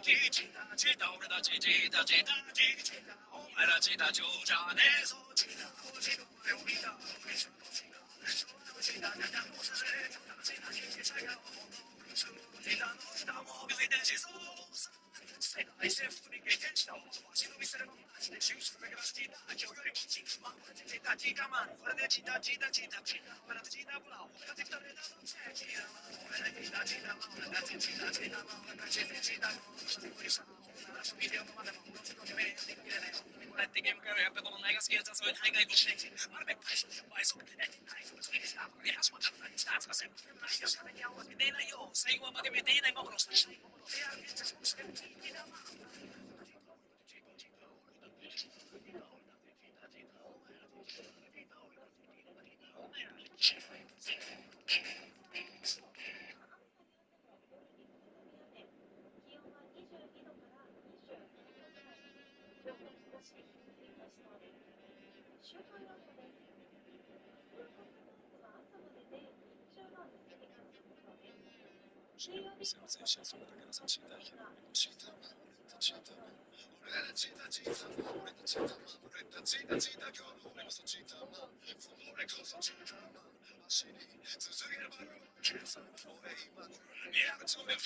チーター俺たちチーターチーターチーターお前らチーター上じゃねえぞチーターチーター俺を見たチーターチーターチーターチーターも見てしそう世界征服に経験した男は忍びすればマジで収縮がスチーター今日よりキッチンマンこれでチーターチーターマンこれでチーターチーターチーターチーター俺だってチーターブラウン俺だってきたレーダーのチーターマン俺だってチーターチーターマン俺だってチーターチーターマン俺だってチーターチーターマンそしてこれさビデオまでももちろん夢にできれないこれってゲームからやっぱこの内がスケールさそういう大会ご指摘あるべき倍速でないそれでしたこれ始まったのにスタートが全部ないよしかめに合わせてないよ最後はまで見ていない僕の最後のエアー現実もしてるチーターマンすいません、シャツをかけなさい、チーター、チーター、チーター、俺だチーター、チーター、俺だチーター、俺だチーター、チーター、今日の俺こそチーター、俺こそチーター、走り続けるバルーン、計算、俺今、見上げつめる、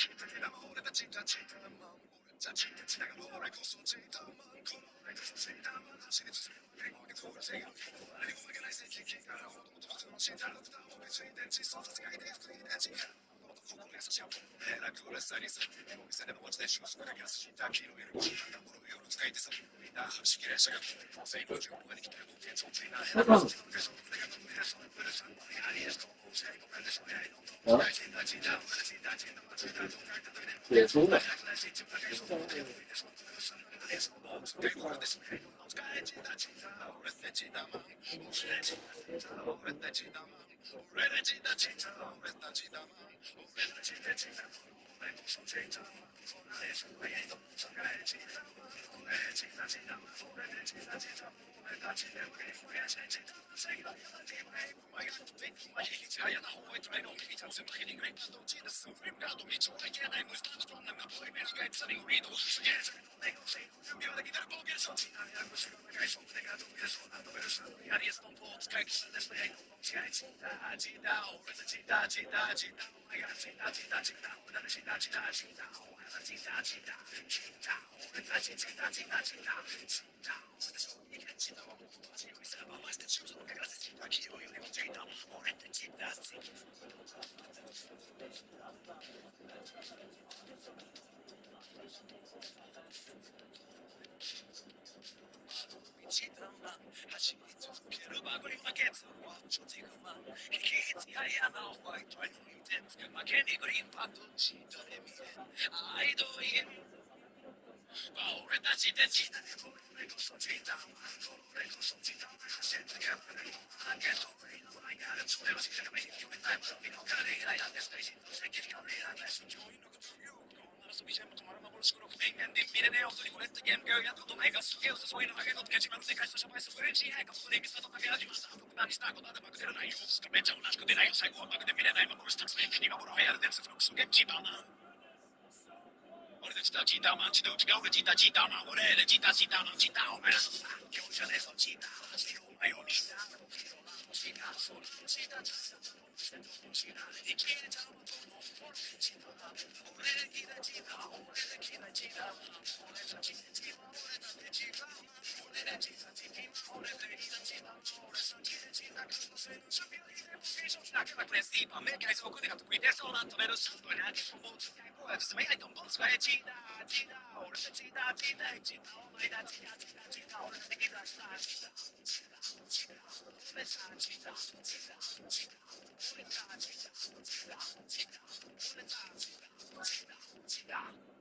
俺だチーター、チーター、俺だチーター、チーター、俺こそチーター、この俺こそチーター、走り続ける、俺こそチーター、何も負けない正義からほとんど普通のチーター、だった俺ついて地層させがいて福井でチーターここで優しいラクレスタリスお店でも持ちでしますから安心だ黄色い色もの夜使いてさみんな走りきれしゃが成功中ができてる現像ついなヘラクスのゲソンでがとめるそのブルさんはやはりですと成功でしょやりのと大事なチーターチーターチーターチーターと書いた時でいやそうだよチーターゲソンでそのブルさんがゲソンの成功ですね使いチーターチーター俺ってチーターマン俺ってチーター俺ってチーターマン俺たちだちだ俺たちだ俺たちだちだ俺こそちだ俺そこへとそがえちだ俺ちだちだ俺たちだちだ俺たちで俺俺ちだ世界はでもお前ができまいちはやなほえとめのきたつまひにグレープとちだすフリムガード道をできないムスタートンなプレイメーカーつりをリードすげえネゴシー秒できたらボケるそちなやるしがないそれがどうやそうなどうやそうやりやすとを使い切るですね違いちだちだ俺たちだちだちだ俺がちだちだちだ俺たちだちだちだ俺たちだちだちだ俺たちだちだちだちだ俺たちを逃げちだ俺たちを見せればまして中途のかからせちだ黄色いよりもちだ俺たちだちだ走り続けるバグに負けずはちょっとま引き継ややなホワイトに似て負けにグリーンパッドチートで見えアイドイン俺たちでちだ俺こそちだ俺こそちだ走ってけばね負けと俺の前があるそれをしかめに決めたいもの見のかれないなんてステージとして結果を選んだし教員のこと言う遊びじゃも止まらまぼろしくろく面眼で見れねえよにこれってゲームがやっととないがすげえそういうのあげのって自慢で返したシャバイスフレンチないかもできたとだけ始まった僕何したことでバグ出らないよすかめっちゃ同じく出ないよ最後はバグで見れない幻たくさん今頃流行る伝説のクソゲームチーターマン俺でチタチーターマンチでうちが俺チータチーターマン俺でチータチーターマンチーターお前らそうだ今日じゃねえぞチーター走りお前よりチーターチーターそうだチータチータチータ生きれちゃうと思うチータ俺でキラチータ俺でキラチータ俺たちでチータ俺だってチータ俺でチータチータ俺でキラチータ俺たちでチータ可能性の準備を入れるステーションだけはプレスティーパーメーカー族でが得意でそうなんとめるサンドにあげるもんつかい声進めないと思うつかいチータチータ俺でチータチータチータお前だチータチータチータ俺でキラチータチータチータチータ俺たちだチータチータチータ俺たちだチータチータ俺たちだチータチータ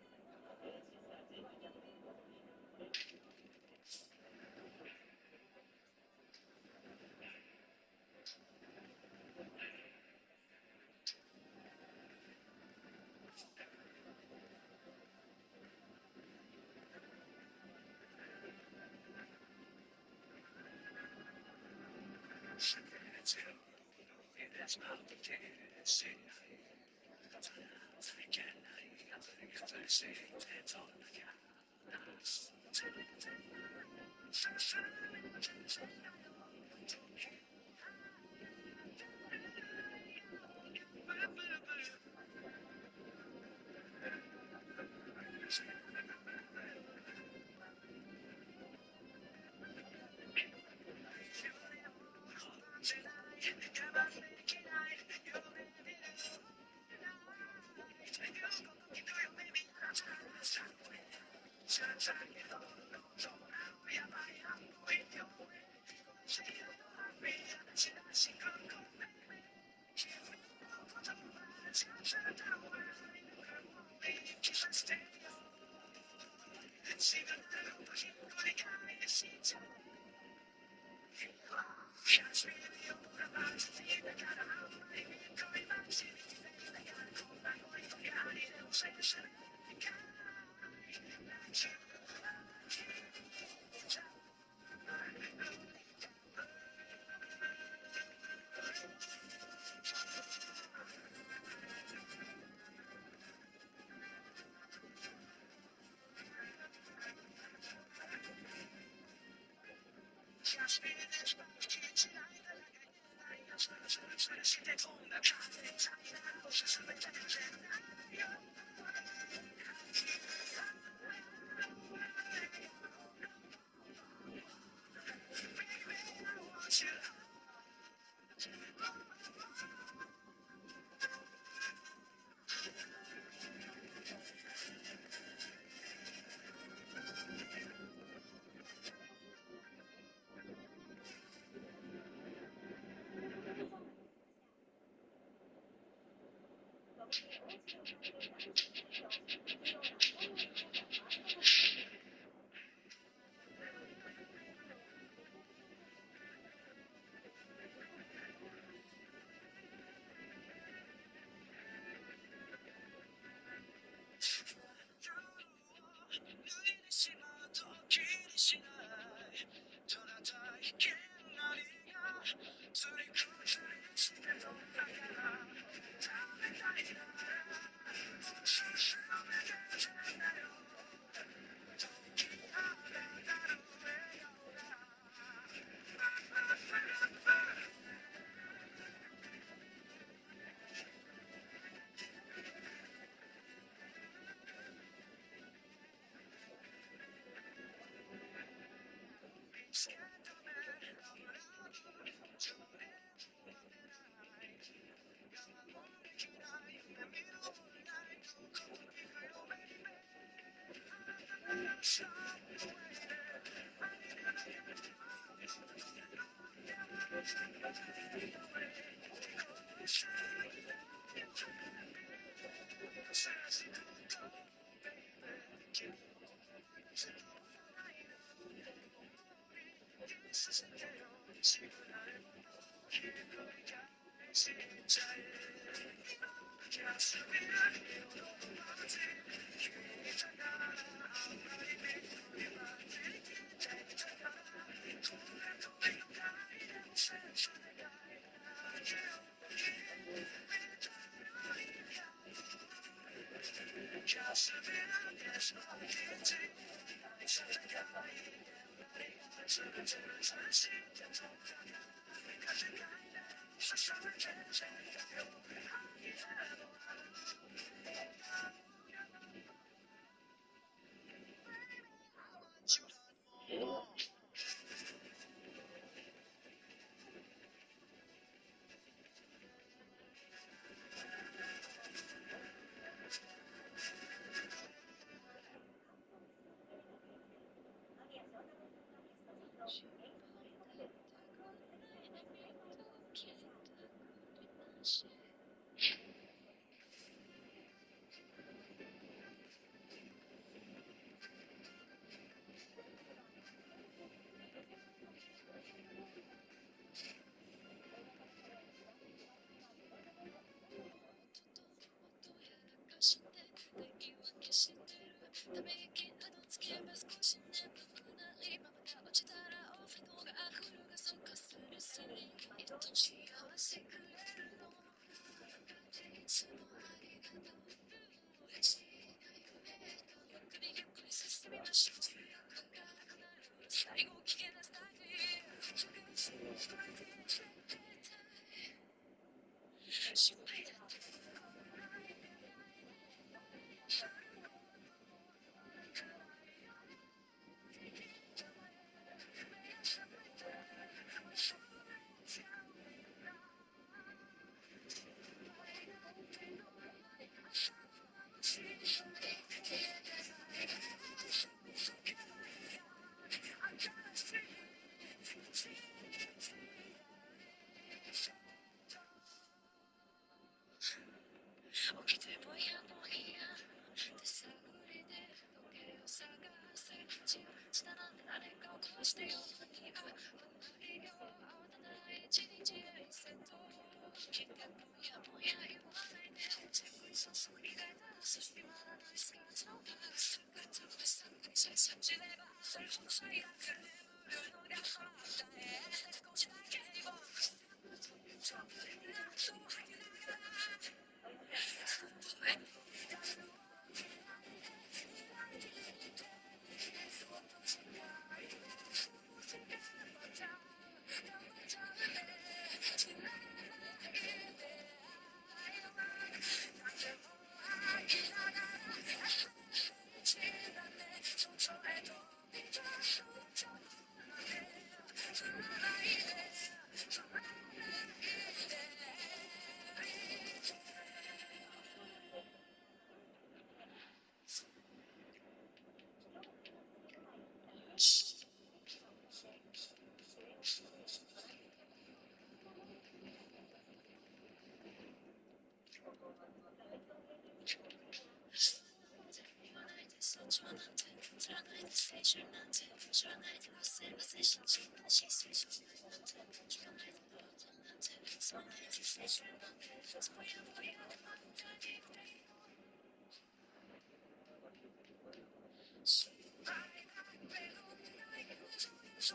She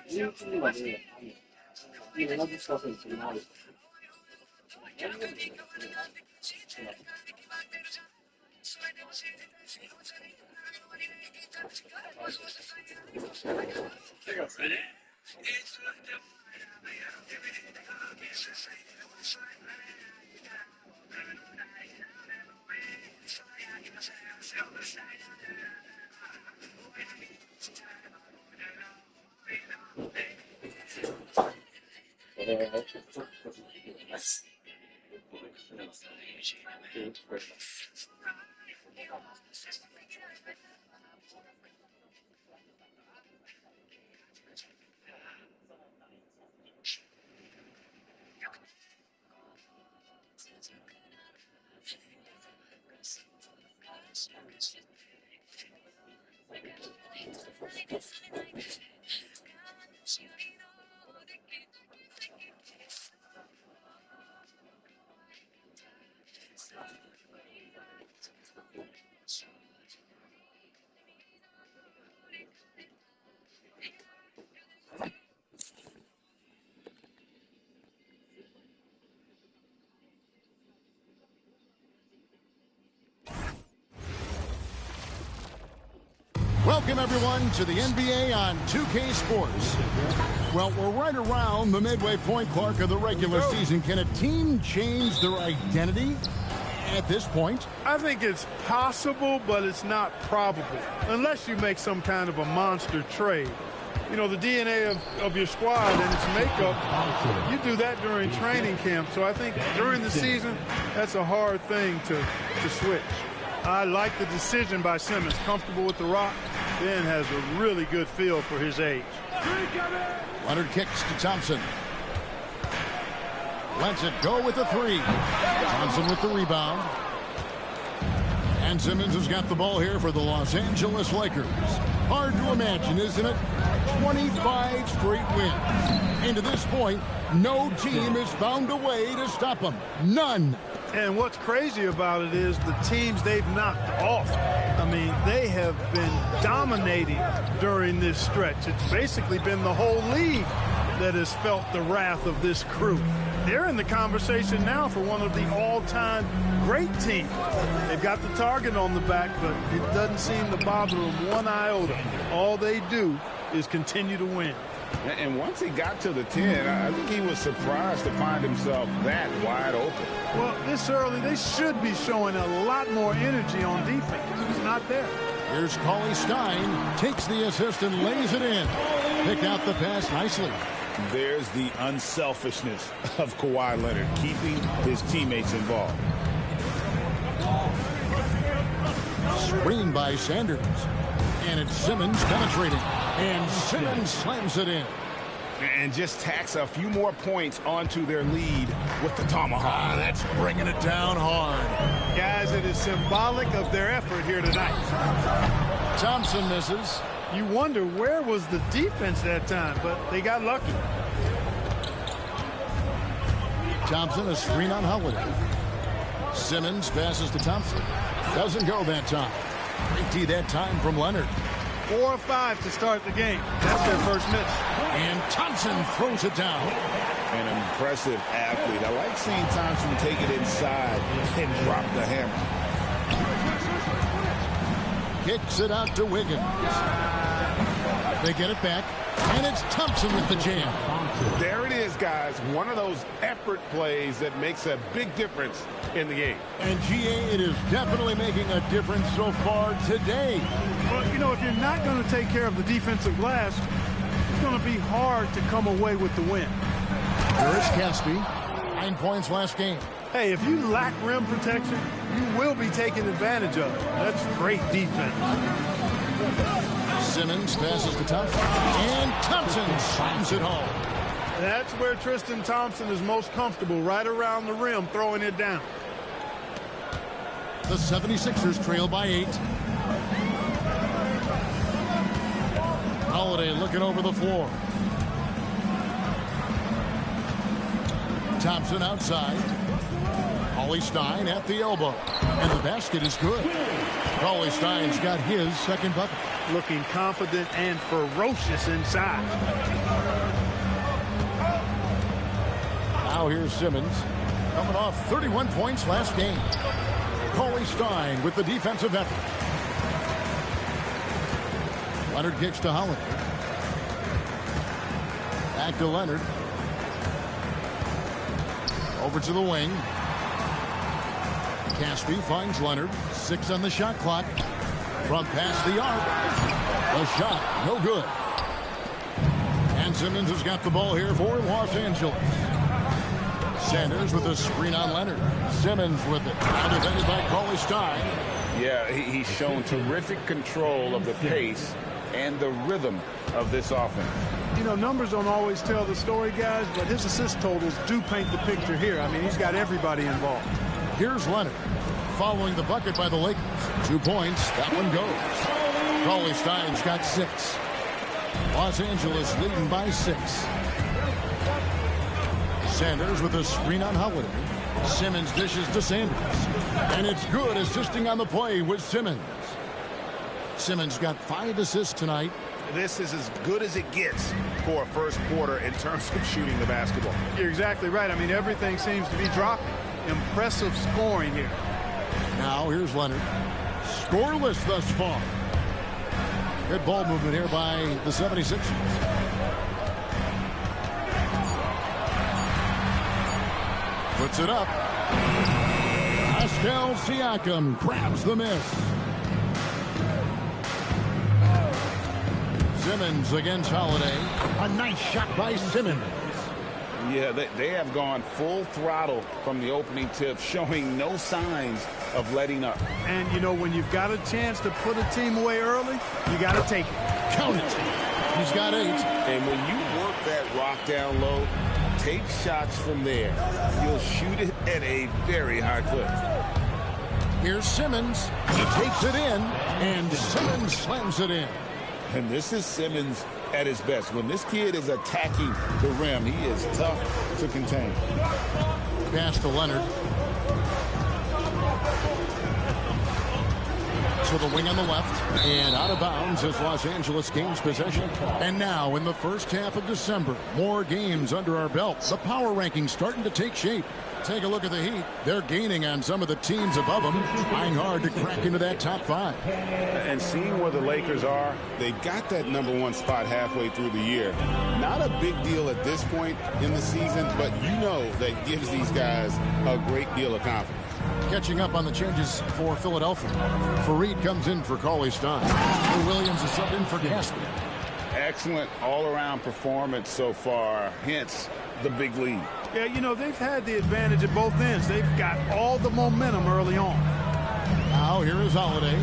11時まで同じスタッフにそれもある。
Welcome, everyone, to the NBA on 2K Sports. Well, we're right around the midway point, Clark, of the regular season. Can a team change their identity at this point?
I think it's possible, but it's not probable, unless you make some kind of a monster trade. You know, the DNA of your squad and its makeup, you do that during training camp. So I think during the season, that's a hard thing to switch. I like the decision by Simmons. Comfortable with the rock. Ben has a really good feel for his age.
Leonard kicks to Thompson. Lets it go with a three. Thompson with the rebound. And Simmons has got the ball here for the Los Angeles Lakers. Hard to imagine, isn't it? 25 straight wins. And to this point, no team has found a way to stop them. None.
And what's crazy about it is the teams they've knocked off. I mean, they have been dominating during this stretch. It's basically been the whole league that has felt the wrath of this crew. They're in the conversation now for one of the all-time great teams. They've got the target on the back, but it doesn't seem to bother them one iota. All they do is continue to win.
And once he got to the 10, I think he was surprised to find himself that wide open.
Well, this early, they should be showing a lot more energy on defense. It's not there.
Here's Cauley Stein, takes the assist and lays it in. Pick out the pass nicely.
There's the unselfishness of Kawhi Leonard, keeping his teammates involved.
Screen by Sanders. And it's Simmons penetrating. And Simmons slams it in.
And just tacks a few more points onto their lead with the tomahawk.
That's bringing it down hard.
Guys, it is symbolic of their effort here tonight.
Thompson misses.
You wonder where was the defense that time, but they got lucky.
Thompson, a screen on Holiday. Simmons passes to Thompson. Doesn't go that time. 20 that time from Leonard.
4 or 5 to start the game. That's their first miss.
And Thompson throws it down.
An impressive athlete. I like seeing Thompson take it inside and drop the hammer.
Kicks it out to Wiggins. They get it back, and it's Thompson with the jam.
There it is, guys. One of those effort plays that makes a big difference in the game.
And GA, it is definitely making a difference so far today.
Well, you know, if you're not going to take care of the defensive glass, it's going to be hard to come away with the win.
There is Caspi. 9 points last game.
Hey, if you lack rim protection, you will be taken advantage of. That's great defense.
Simmons passes to Thompson. And Thompson slams it home.
That's where Tristan Thompson is most comfortable, right around the rim, throwing it down.
The 76ers trail by 8. Holiday looking over the floor. Thompson outside. Cauley Stein at the elbow. And the basket is good. Cauley Stein's got his second bucket.
Looking confident and ferocious inside.
Now here's Simmons, coming off 31 points last game. Cauley Stein with the defensive effort. Leonard kicks to Holiday. Back to Leonard. Over to the wing. Caspi finds Leonard. 6 on the shot clock. From past the arc. The shot, no good. And Simmons has got the ball here for Los Angeles. Sanders with a screen on Leonard. Simmons with it. Now defended by Cauley Stein.
Yeah, he's shown terrific control of the pace and the rhythm of this offense.
You know, numbers don't always tell the story, guys, but his assist totals do paint the picture here. I mean, he's got everybody involved.
Here's Leonard following the bucket by the Lakers. 2 points. That one goes. Cauley Stein's got 6. Los Angeles leading by 6. Sanders with a screen on Holiday. Simmons dishes to Sanders. And it's good, assisting on the play with Simmons. Simmons got 5 assists tonight.
This is as good as it gets for a first quarter in terms of shooting the basketball.
You're exactly right. I mean, everything seems to be dropping. Impressive scoring here.
Now here's Leonard. Scoreless thus far. Good ball movement here by the 76ers. Puts it up. Pascal Siakam grabs the miss. Simmons against Holiday. A nice shot by Simmons.
Yeah, they have gone full throttle from the opening tip, showing no signs of letting up.
And, you know, when you've got a chance to put a team away early, you got to take it.
Count it. He's got 8.
And when you work that rock down low, take shots from there. You'll shoot it at a very high clip.
Here's Simmons. He takes it in, and Simmons slams it in.
And this is Simmons at his best. When this kid is attacking the rim, he is tough to contain.
Pass to Leonard. To the wing on the left, and out of bounds as Los Angeles gains possession. And now in the first half of December, more games under our belts. The power rankings starting to take shape. Take a look at the Heat. They're gaining on some of the teams above them, trying hard to crack into that top 5.
And seeing where the Lakers are,
They've got that #1 spot halfway through the year. Not a big deal at this point in the season, but you know that gives these guys a great deal of confidence.
Catching up on the changes for Philadelphia. Fareed comes in for Cauley Stein. Williams is subbed in for Caspi.
excellent all-around performance so far, hence the big lead.
Yeah, you know, they've had the advantage at both ends. They've got all the momentum early on.
Now here is Holiday.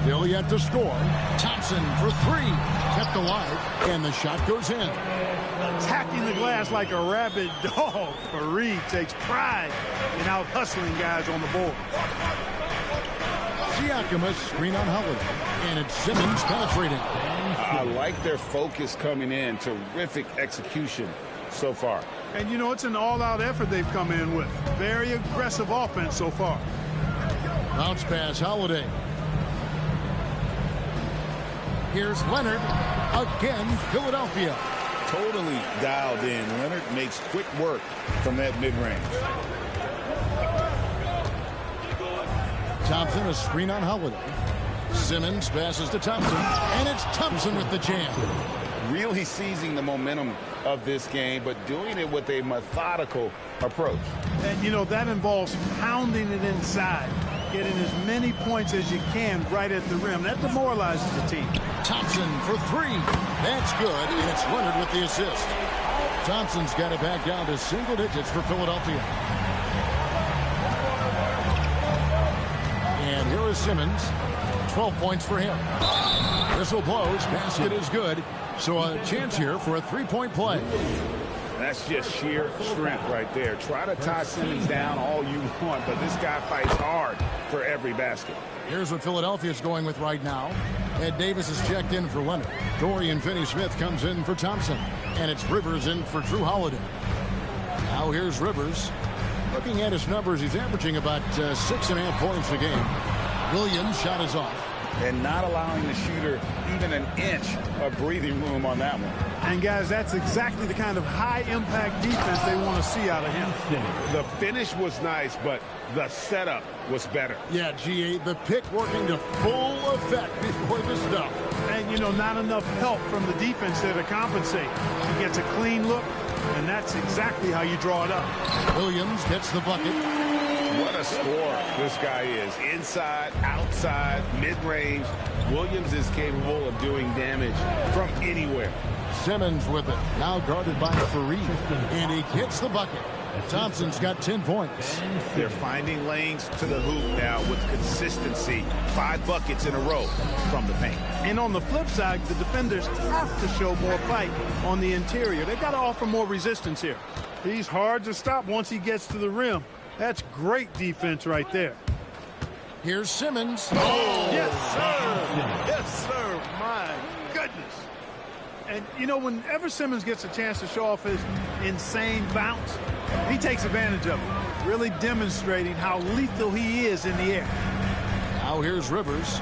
Still yet to score. Thompson for 3. Kept alive, and the shot goes in.
Attacking the glass like a rabid dog. Fareed takes pride in out-hustling guys on the board.
Siakam a screen on Holiday, and it's Simmons penetrating.
I like their focus coming in. Terrific execution so far.
And, you know, it's an all-out effort they've come in with. Very aggressive offense so far.
Bounce pass, Holiday. Here's Leonard. Again, Philadelphia.
Totally dialed in. Leonard makes quick work from that mid-range.
Thompson a screen on Holiday. Simmons passes to Thompson, and it's Thompson with the jam.
Really seizing the momentum of this game, but doing it with a methodical approach.
And, you know, that involves pounding it inside, getting as many points as you can right at the rim. That demoralizes the team.
Thompson for 3. That's good, and it's Leonard with the assist. Thompson's got it back down to single digits for Philadelphia. And here is Simmons. 12 points for him. Whistle blows. Basket is good. So a chance here for a three-point play.
That's just sheer strength right there. Try to tie Simmons down all you want, but this guy fights hard for every basket.
Here's what Philadelphia's going with right now. Ed Davis is checked in for Leonard. Dorian Finney-Smith comes in for Thompson. And it's Rivers in for Drew Holiday. Now here's Rivers. Looking at his numbers, he's averaging about 6.5 points a game. Williams' shot is off.
and not allowing the shooter even an inch of breathing room on that one.
And, guys, that's exactly the kind of high-impact defense they want to see out of him.
The finish was nice, but the setup was better.
Yeah, G8, the pick working to full effect before the stuff.
And, you know, not enough help from the defense there to compensate. He gets a clean look, and that's exactly how you draw it up.
Williams gets the bucket.
What a scorer this guy is. Inside, outside, mid-range. Williams is capable of doing damage from anywhere.
Simmons with it. Now guarded by Fareed. And he gets the bucket. Thompson's got 10 points.
They're finding lanes to the hoop now with consistency. 5 buckets in a row from the paint.
And on the flip side, the defenders have to show more fight on the interior. They've got to offer more resistance here. He's hard to stop once he gets to the rim. That's great defense right there.
Here's Simmons.
Oh, yes, sir. Yes, sir. My goodness. And, you know, whenever Simmons gets a chance to show off his insane bounce, he takes advantage of it, really demonstrating how lethal he is in the air.
Now here's Rivers.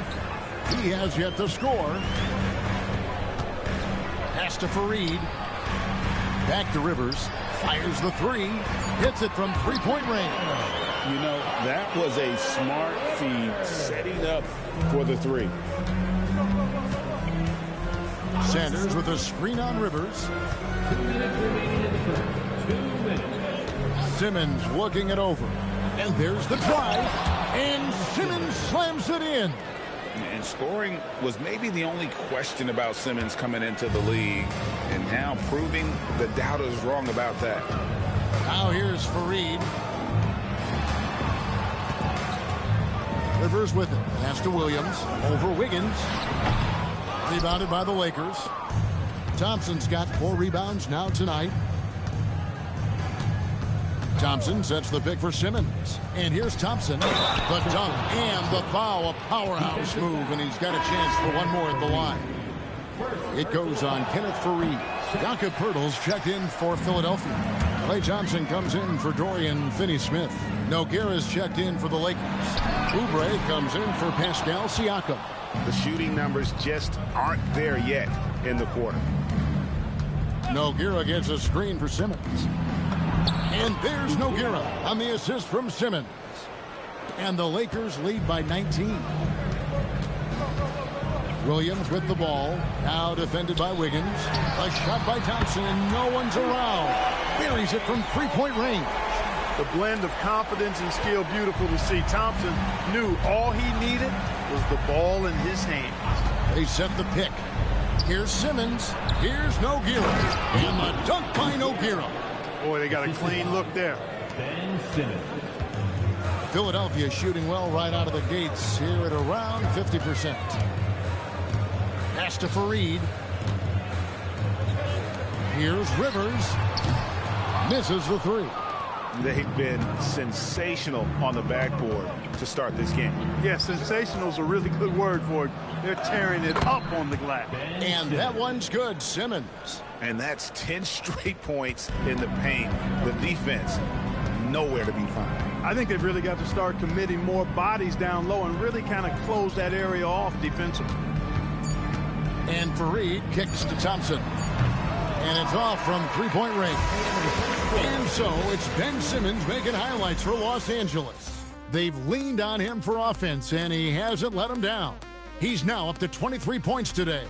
He has yet to score. Pass to Fareed. Back to Rivers. Fires the three. Hits it from three-point range.
You know, that was a smart feed, setting up for the three.
Sanders with a screen on Rivers. Simmons looking it over. And there's the drive. And Simmons slams it in.
And scoring was maybe the only question about Simmons coming into the league. And now proving the doubters wrong about that.
Now here's Fareed. Rivers with it. Pass to Williams. Over Wiggins. Rebounded by the Lakers. Thompson's got 4 rebounds now tonight. Thompson sets the pick for Simmons. And here's Thompson. The dunk and the foul. A powerhouse move, and he's got a chance for one more at the line. It goes on Kenneth Fareed. Jakob Poeltl's checked in for Philadelphia. Klay Thompson comes in for Dorian Finney-Smith. Nogueira's checked in for the Lakers. Oubre comes in for Pascal Siakam.
The shooting numbers just aren't there yet in the quarter.
Nogueira gets a screen for Simmons. And there's Nogueira on the assist from Simmons. And the Lakers lead by 19. Williams with the ball. Now defended by Wiggins. A shot by Thompson, and no one's around. Buries it from three-point range.
The blend of confidence and skill, beautiful to see. Thompson knew all he needed was the ball in his hands.
They set the pick. Here's Simmons. Here's Nogueira. And the dunk by Nogueira.
Boy, they got a clean look there.
Ben Simmons.
Philadelphia shooting well right out of the gates here at around 50%. Pass to Fareed. Here's Rivers. Misses the three.
They've been sensational on the backboard to start this game.
Yeah, sensational is a really good word for it. They're tearing it up on the glass.
And that one's good, Simmons.
And that's 10 straight points in the paint. The defense, nowhere to be found.
I think they've really got to start committing more bodies down low and really kind of close that area off defensively.
And Fareed kicks to Thompson. And it's off from three-point range. And so it's Ben Simmons making highlights for Los Angeles. They've leaned on him for offense, and he hasn't let them down. He's now up to 23 points today.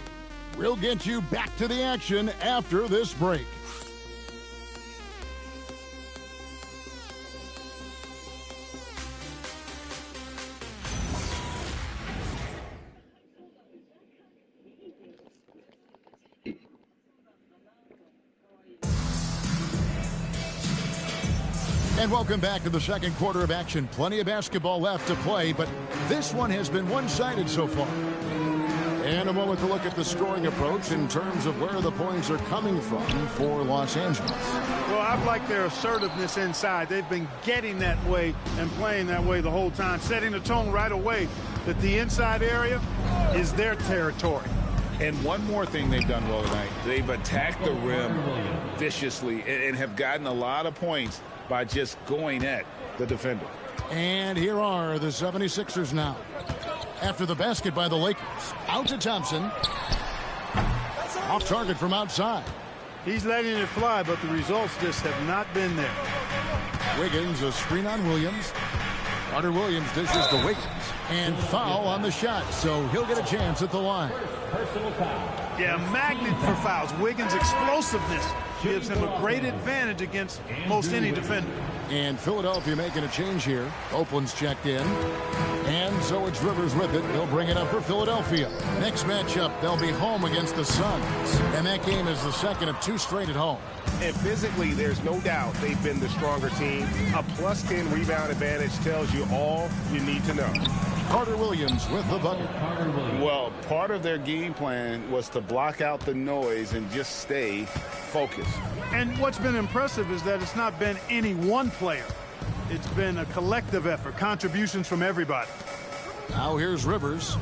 We'll get you back to the action after this break. And welcome back to the second quarter of action. Plenty of basketball left to play, but this one has been one-sided so far. And a moment to look at the scoring approach in terms of where the points are coming from for Los Angeles.
Well, I've liked their assertiveness inside. They've been getting that way and playing that way the whole time, setting the tone right away that the inside area is their territory.
And one more thing they've done well tonight. They've attacked the rim viciously and have gotten a lot of points by just going at the defender.
And here are the 76ers now. after the basket by the Lakers. Out to Thompson. Off target from outside.
He's letting it fly, but the results just have not been there.
Wiggins, a screen on Williams. Carter Williams dishes to Wiggins. And foul on the shot, so he'll get a chance at the line.
Yeah, magnet for fouls. Wiggins' explosiveness gives him a great advantage against most any defender.
And Philadelphia making a change here. Oakland's checked in. And so it's Rivers with it. He'll bring it up for Philadelphia. Next matchup, they'll be home against the Suns. And that game is the second of 2 straight at home.
And physically, there's no doubt they've been the stronger team. A +10 rebound advantage tells you all you need to know.
Carter Williams with the bucket.
Well, part of their game plan was to block out the noise and just stay focused.
And what's been impressive is that it's not been any one player. It's been a collective effort, contributions from everybody.
Now here's Rivers.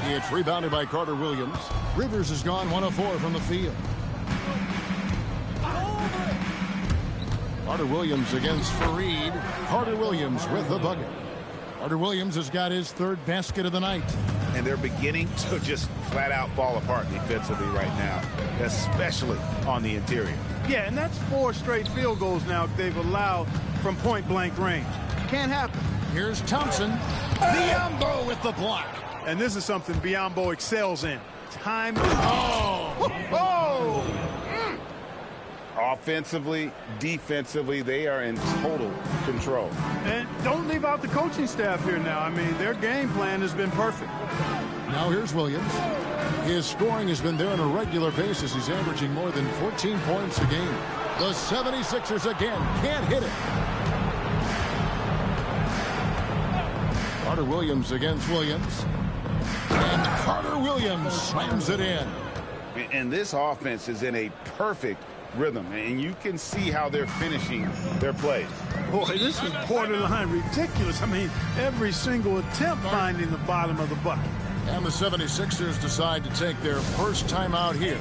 It's rebounded by Carter Williams. Rivers has gone 1 of 4 from the field. Carter Williams against Fareed. Carter Williams with the bucket. Carter Williams has got his 3rd basket of the night.
And they're beginning to just flat out fall apart defensively right now, especially on the interior.
Yeah, and that's 4 straight field goals now they've allowed from point-blank range. Can't happen.
Here's Thompson. Biombo with the block.
And this is something Biombo excels in. Time.
Offensively, defensively, they are in total control.
And don't leave out the coaching staff here now. I mean, their game plan has been perfect.
Now here's Williams. His scoring has been there on a regular basis. He's averaging more than 14 points a game. The 76ers again can't hit it. Carter Williams against Williams. And Carter Williams slams it in.
And this offense is in a perfect rhythm, and you can see how they're finishing their plays.
Boy, this is borderline ridiculous. I mean, every single attempt finding the bottom of the bucket.
And the 76ers decide to take their first time out here.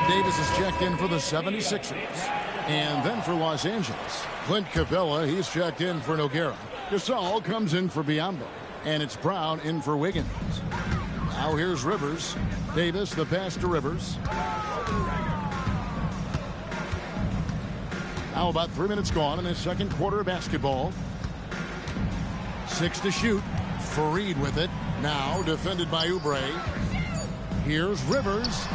Davis is checked in for the 76ers. And then for Los Angeles, Clint Capella, he's checked in for Nogueira. Gasol comes in for Biombo. And it's Brown in for Wiggins. Now here's Rivers. Davis, the pass to Rivers. Now about 3 minutes gone in the second quarter of basketball. 6 to shoot. Fareed with it. Now defended by Oubre. Here's Rivers.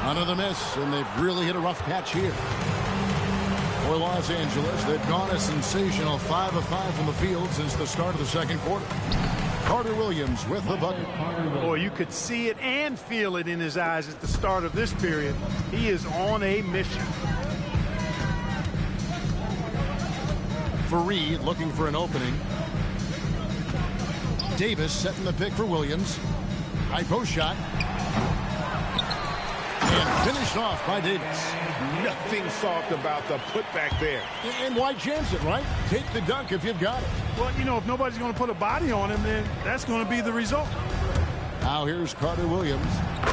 Another miss, and they've really hit a rough patch here. For Los Angeles, they've gone a sensational 5 of 5 from the field since the start of the second quarter. Carter Williams with the bucket.
Boy, you could see it and feel it in his eyes at the start of this period. He is on a mission.
Fareed looking for an opening. Davis setting the pick for Williams. High post shot. And finished off by Davis.
Nothing soft about the putback there.
And why chance it, right? Take the dunk if you've got it.
Well, you know, if nobody's going to put a body on him, then that's going to be the result.
Now here's Carter Williams.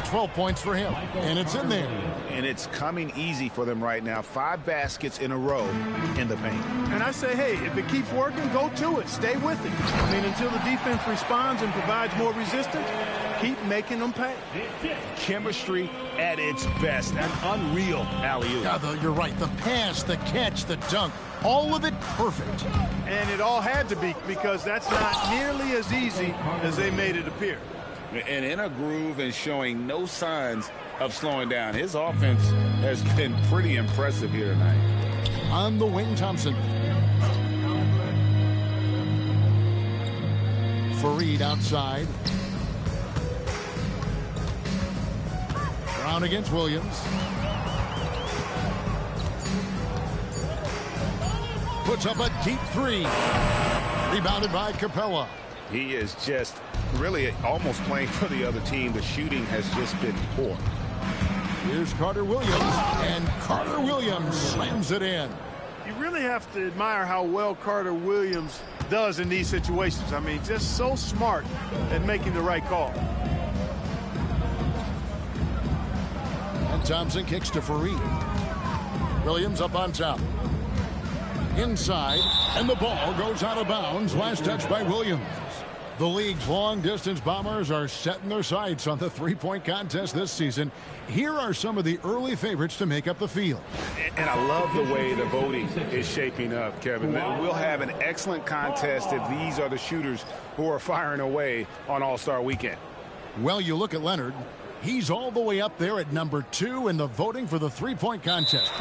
12 points for him. And it's in there.
And it's coming easy for them right now. 5 baskets in a row in the paint.
And I say, hey, if it keeps working, go to it. Stay with it. I mean, until the defense responds and provides more resistance, keep making them pay.
Chemistry at its best. An unreal alley-oop.
Yeah, you're right. The pass, the catch, the dunk, all of it perfect.
And it all had to be, because that's not nearly as easy as they made it appear.
And in a groove and showing no signs of slowing down. His offense has been pretty impressive here tonight.
On the wing, Thompson. Fareed outside. Brown against Williams. Puts up a deep 3. Rebounded by Capella.
He is just really almost playing for the other team. The shooting has just been poor.
Here's Carter Williams, and Carter Williams slams it in.
You really have to admire how well Carter Williams does in these situations. I mean, just so smart at making the right call.
And Thompson kicks to Fareed. Williams up on top. Inside, and the ball goes out of bounds. Last touch by Williams. The league's long-distance bombers are setting their sights on the three-point contest this season. Here are some of the early favorites to make up the field.
And I love the way the voting is shaping up, Kevin. We'll have an excellent contest if these are the shooters who are firing away on All-Star Weekend.
Well, you look at Leonard. He's all the way up there at number 2 in the voting for the three-point contest.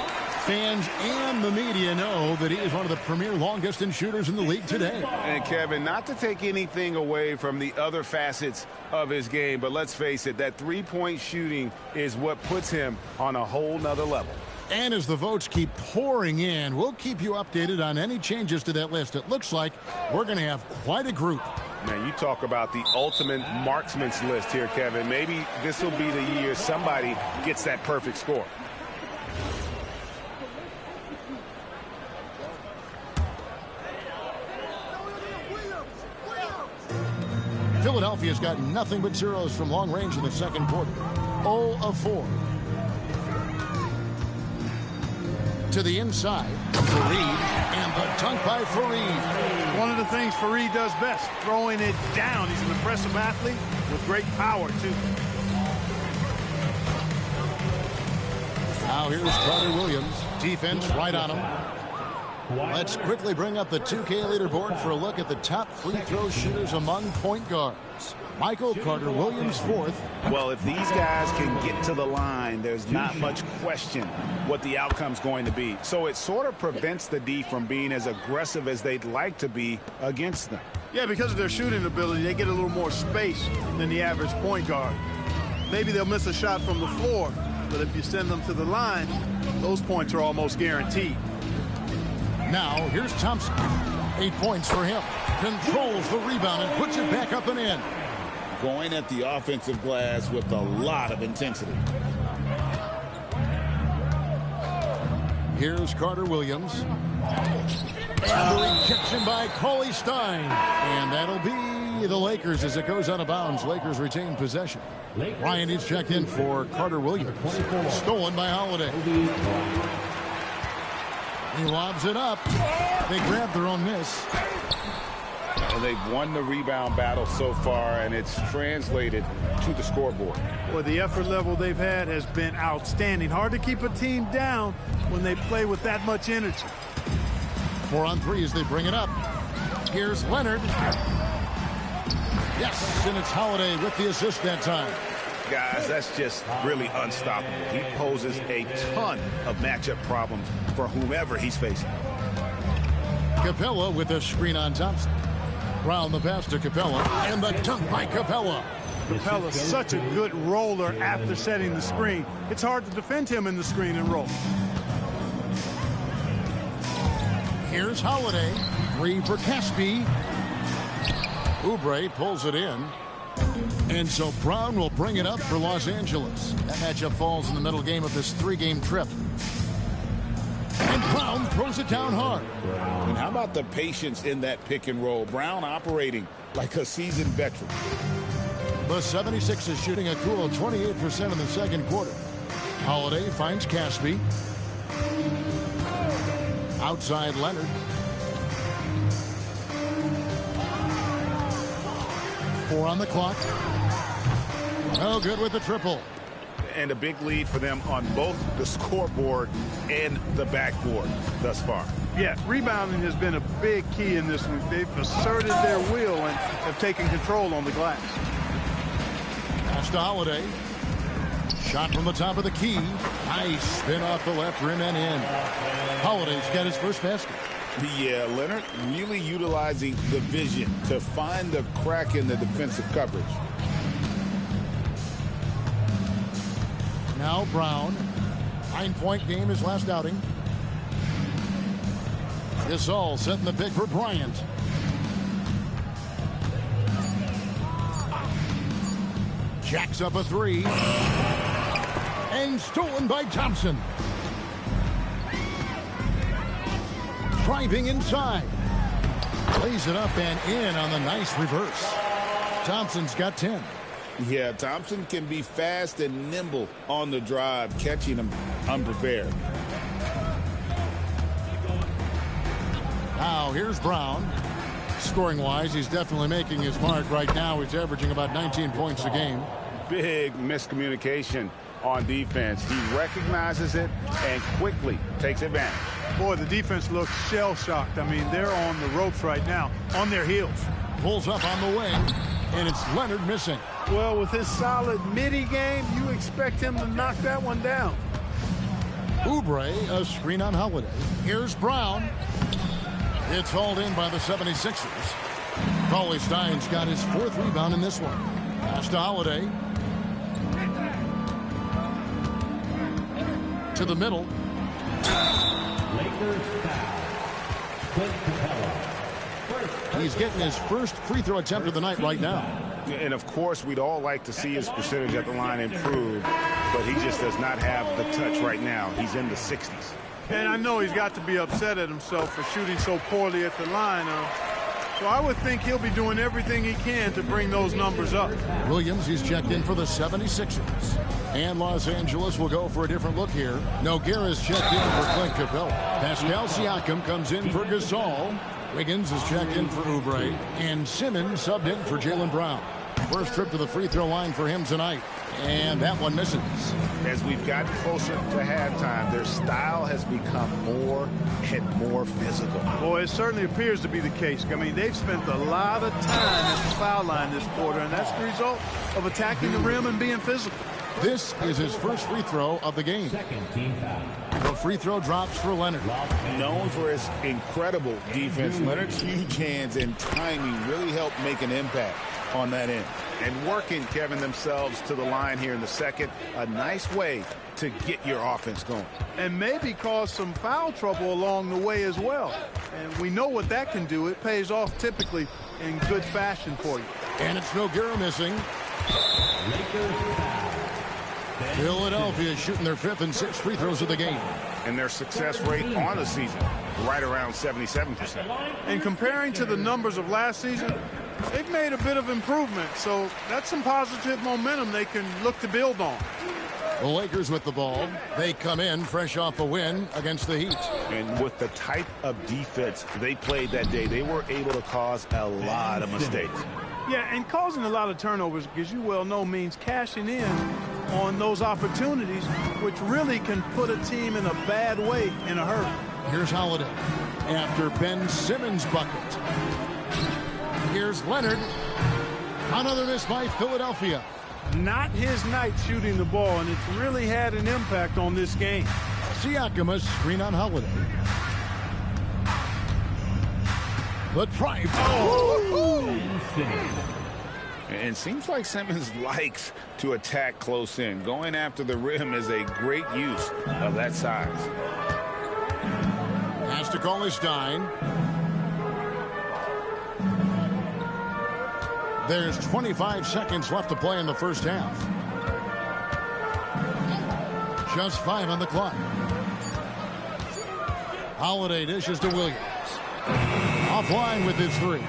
Fans and the media know that he is one of the premier long-distance shooters in the league today.
And, Kevin, not to take anything away from the other facets of his game, but let's face it, that three-point shooting is what puts him on a whole nother level.
And as the votes keep pouring in, we'll keep you updated on any changes to that list. It looks like we're going to have quite a group.
Man, you talk about the ultimate marksman's list here, Kevin. Maybe this will be the year somebody gets that perfect score.
Philadelphia's got nothing but zeros from long range in the second quarter. 0 of 4. To the inside, Fareed, and the dunk by Fareed.
One of the things Fareed does best, throwing it down. He's an impressive athlete with great power, too.
Now here's Carter Williams. Defense right on him. Let's quickly bring up the 2K leaderboard for a look at the top free throw shooters among point guards. Michael Carter Williams 4th.
Well, if these guys can get to the line, there's not much question what the outcome's going to be. So it sort of prevents the D from being as aggressive as they'd like to be against them.
Yeah, because of their shooting ability, they get a little more space than the average point guard. Maybe they'll miss a shot from the floor, but if you send them to the line, those points are almost guaranteed.
Now, here's Thompson. 8 points for him. Controls the rebound and puts it back up and in.
Going at the offensive glass with a lot of intensity.
Here's Carter Williams. And the rejection by Cauley Stein. And that'll be the Lakers as it goes out of bounds. Lakers retain possession. Ryan is checked in for Carter Williams. Stolen by Holiday. He lobs it up. They grab their own miss.
Well, they've won the rebound battle so far, and it's translated to the scoreboard.
Well, the effort level they've had has been outstanding. Hard to keep a team down when they play with that much energy.
4 on 3 as they bring it up. Here's Leonard. Yes, and it's Holiday with the assist that time.
Guys, that's just really unstoppable. He poses a ton of matchup problems for whomever he's facing.
Capella with a screen on Thompson. Brown the pass to Capella, and the dunk by Capella.
Capella's such a good roller after setting the screen. It's hard to defend him in the screen and roll.
Here's Holiday. 3 for Caspi. Oubre pulls it in. And so Brown will bring it up for Los Angeles. That matchup falls in the middle game of this 3-game trip. And Brown throws it down hard.
And how about the patience in that pick and roll? Brown operating like a seasoned veteran.
The 76ers shooting a cool 28% in the second quarter. Holiday finds Caspi. Outside Leonard. Four on the clock. Oh, good with the triple.
And a big lead for them on both the scoreboard and the backboard thus far.
Yeah, rebounding has been a big key in this one. They've asserted their will and have taken control on the glass.
Pass to Holiday. Shot from the top of the key. Nice spin off the left rim and in. Holiday's got his first basket.
Yeah, Leonard really utilizing the vision to find the crack in the defensive coverage.
Now Brown. 9-point game his last outing. Gasol setting the pick for Bryant. Jacks up a three. And stolen by Thompson. Driving inside. Lays it up and in on the nice reverse. Thompson's got 10.
Yeah, Thompson can be fast and nimble on the drive, catching him unprepared.
Now here's Brown. Scoring-wise, he's definitely making his mark right now. He's averaging about 19 points a game.
Big miscommunication on defense. He recognizes it and quickly takes advantage.
Boy, the defense looks shell-shocked. I mean, they're on the ropes right now, on their heels.
Pulls up on the wing, and it's Leonard missing.
Well, with his solid midi game, you expect him to knock that one down.
Oubre, a screen on Holiday. Here's Brown. It's hauled in by the 76ers. Cauley Stein's got his 4th rebound in this one. Pass to Holiday. To the middle.
Lakers foul. Clint Capella.
He's getting his first free throw attempt of the night right now.
And of course, we'd all like to see his percentage at the line improve, but he just does not have the touch right now. He's in the 60s.
And I know he's got to be upset at himself for shooting so poorly at the line. So I would think he'll be doing everything he can to bring those numbers up.
Williams, he's checked in for the 76ers. And Los Angeles will go for a different look here. Nogueira's checked in for Clint Capella. Pascal Siakam comes in for Gasol. Wiggins is checked in for Oubre. And Simmons subbed in for Jaylen Brown. First trip to the free throw line for him tonight. And that one misses.
As we've gotten closer to halftime, their style has become more and more physical.
Boy, it certainly appears to be the case. I mean, they've spent a lot of time at the foul line this quarter, and that's the result of attacking the rim and being physical.
This is his first free throw of the game. The free throw drops for Leonard.
Known for his incredible defense, Leonard's huge hands and timing really help make an impact on that end.
And working, Kevin, themselves to the line here in the second. A nice way to get your offense going.
And maybe cause some foul trouble along the way as well. And we know what that can do. It pays off typically in good fashion for you.
And it's Nogueira missing. Philadelphia shooting their 5th and 6th free throws of the game.
And their success rate on the season, right around 77%.
And comparing to the numbers of last season, they've made a bit of improvement. So that's some positive momentum they can look to build on.
The Lakers with the ball. They come in fresh off a win against the Heat.
And with the type of defense they played that day, they were able to cause a lot of mistakes.
Yeah, and causing a lot of turnovers, as you well know, means cashing in on those opportunities, which really can put a team in a bad way in a hurry.
Here's Holiday after Ben Simmons' bucket. Here's Leonard. Another miss by Philadelphia.
Not his night shooting the ball, and it's really had an impact on this game.
Siakam, a screen on Holiday. The drive. Oh!
And it seems like Simmons likes to attack close in. Going after the rim is a great use of that size.
Has to call his Stein. There's 25 seconds left to play in the first half. Just 5 on the clock. Holiday dishes to Williams. Offline with his 3.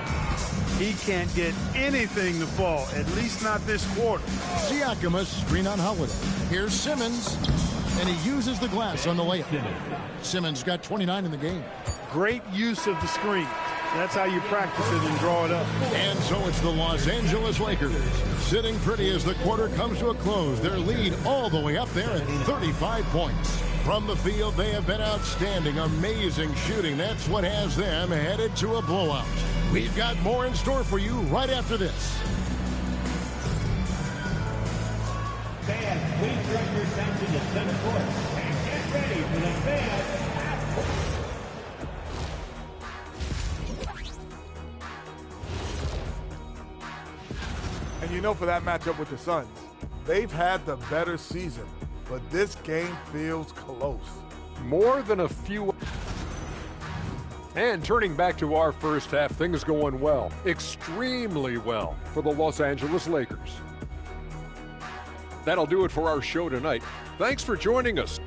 He can't get anything to fall, at least not this quarter.
Siakam, a screen on Holiday. Here's Simmons, and he uses the glass on the layup. Simmons got 29 in the game.
Great use of the screen. That's how you practice it and draw it up.
And so it's the Los Angeles Lakers sitting pretty as the quarter comes to a close. Their lead all the way up there at 35 points. From the field, they have been outstanding, amazing shooting. That's what has them headed to a blowout. We've got more in store for you right after this.
Fans, please direct your attention to center court and get ready for the fans.
And you know, for that matchup with the Suns, they've had the better season, but this game feels close.
More than a few. And turning back to our first half, things going well, extremely well for the Los Angeles Lakers. That'll do it for our show tonight. Thanks for joining us.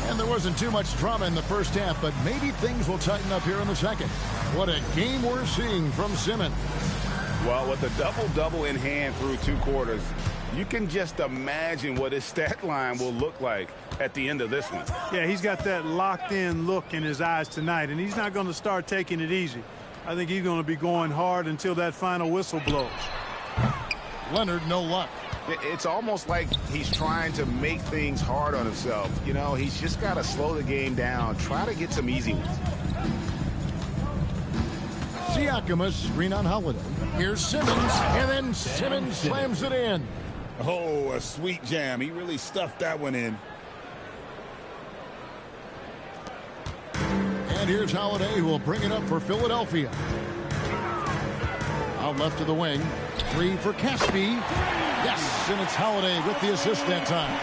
And there wasn't too much drama in the first half, but maybe things will tighten up here in the second. What a game we're seeing from Simmons.
Well, with a double-double in hand through 2 quarters, you can just imagine what his stat line will look like at the end of this one.
Yeah, he's got that locked-in look in his eyes tonight, and he's not going to start taking it easy. I think he's going to be going hard until that final whistle blows.
Leonard, no luck.
It's almost like he's trying to make things hard on himself. You know, he's just got to slow the game down, try to get some easy ones.
Siakam, a screen on Holiday. Here's Simmons, and then Simmons slams it in.
Oh, a sweet jam. He really stuffed that one in.
And here's Holiday, who will bring it up for Philadelphia. Out left to the wing. 3 for Caspi. Yes, and it's Holiday with the assist that time.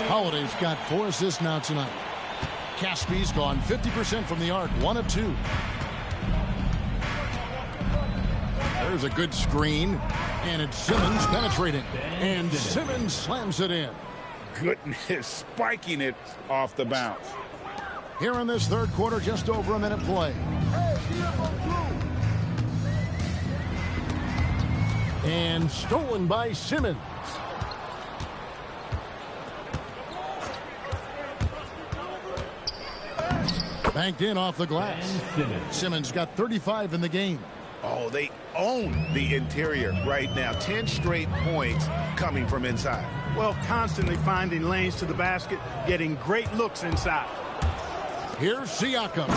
Holiday's got 4 assists now tonight. Caspi's gone 50% from the arc, 1 of 2. There's a good screen, and it's Simmons penetrating. And Simmons slams it in.
Goodness, spiking it off the bounce.
Here in this third quarter, just over a minute play. And stolen by Simmons. Banked in off the glass. Simmons got 35 in the game.
Oh, they own the interior right now. 10 straight points coming from inside.
Well, constantly finding lanes to the basket, getting great looks inside.
Here's Siakam,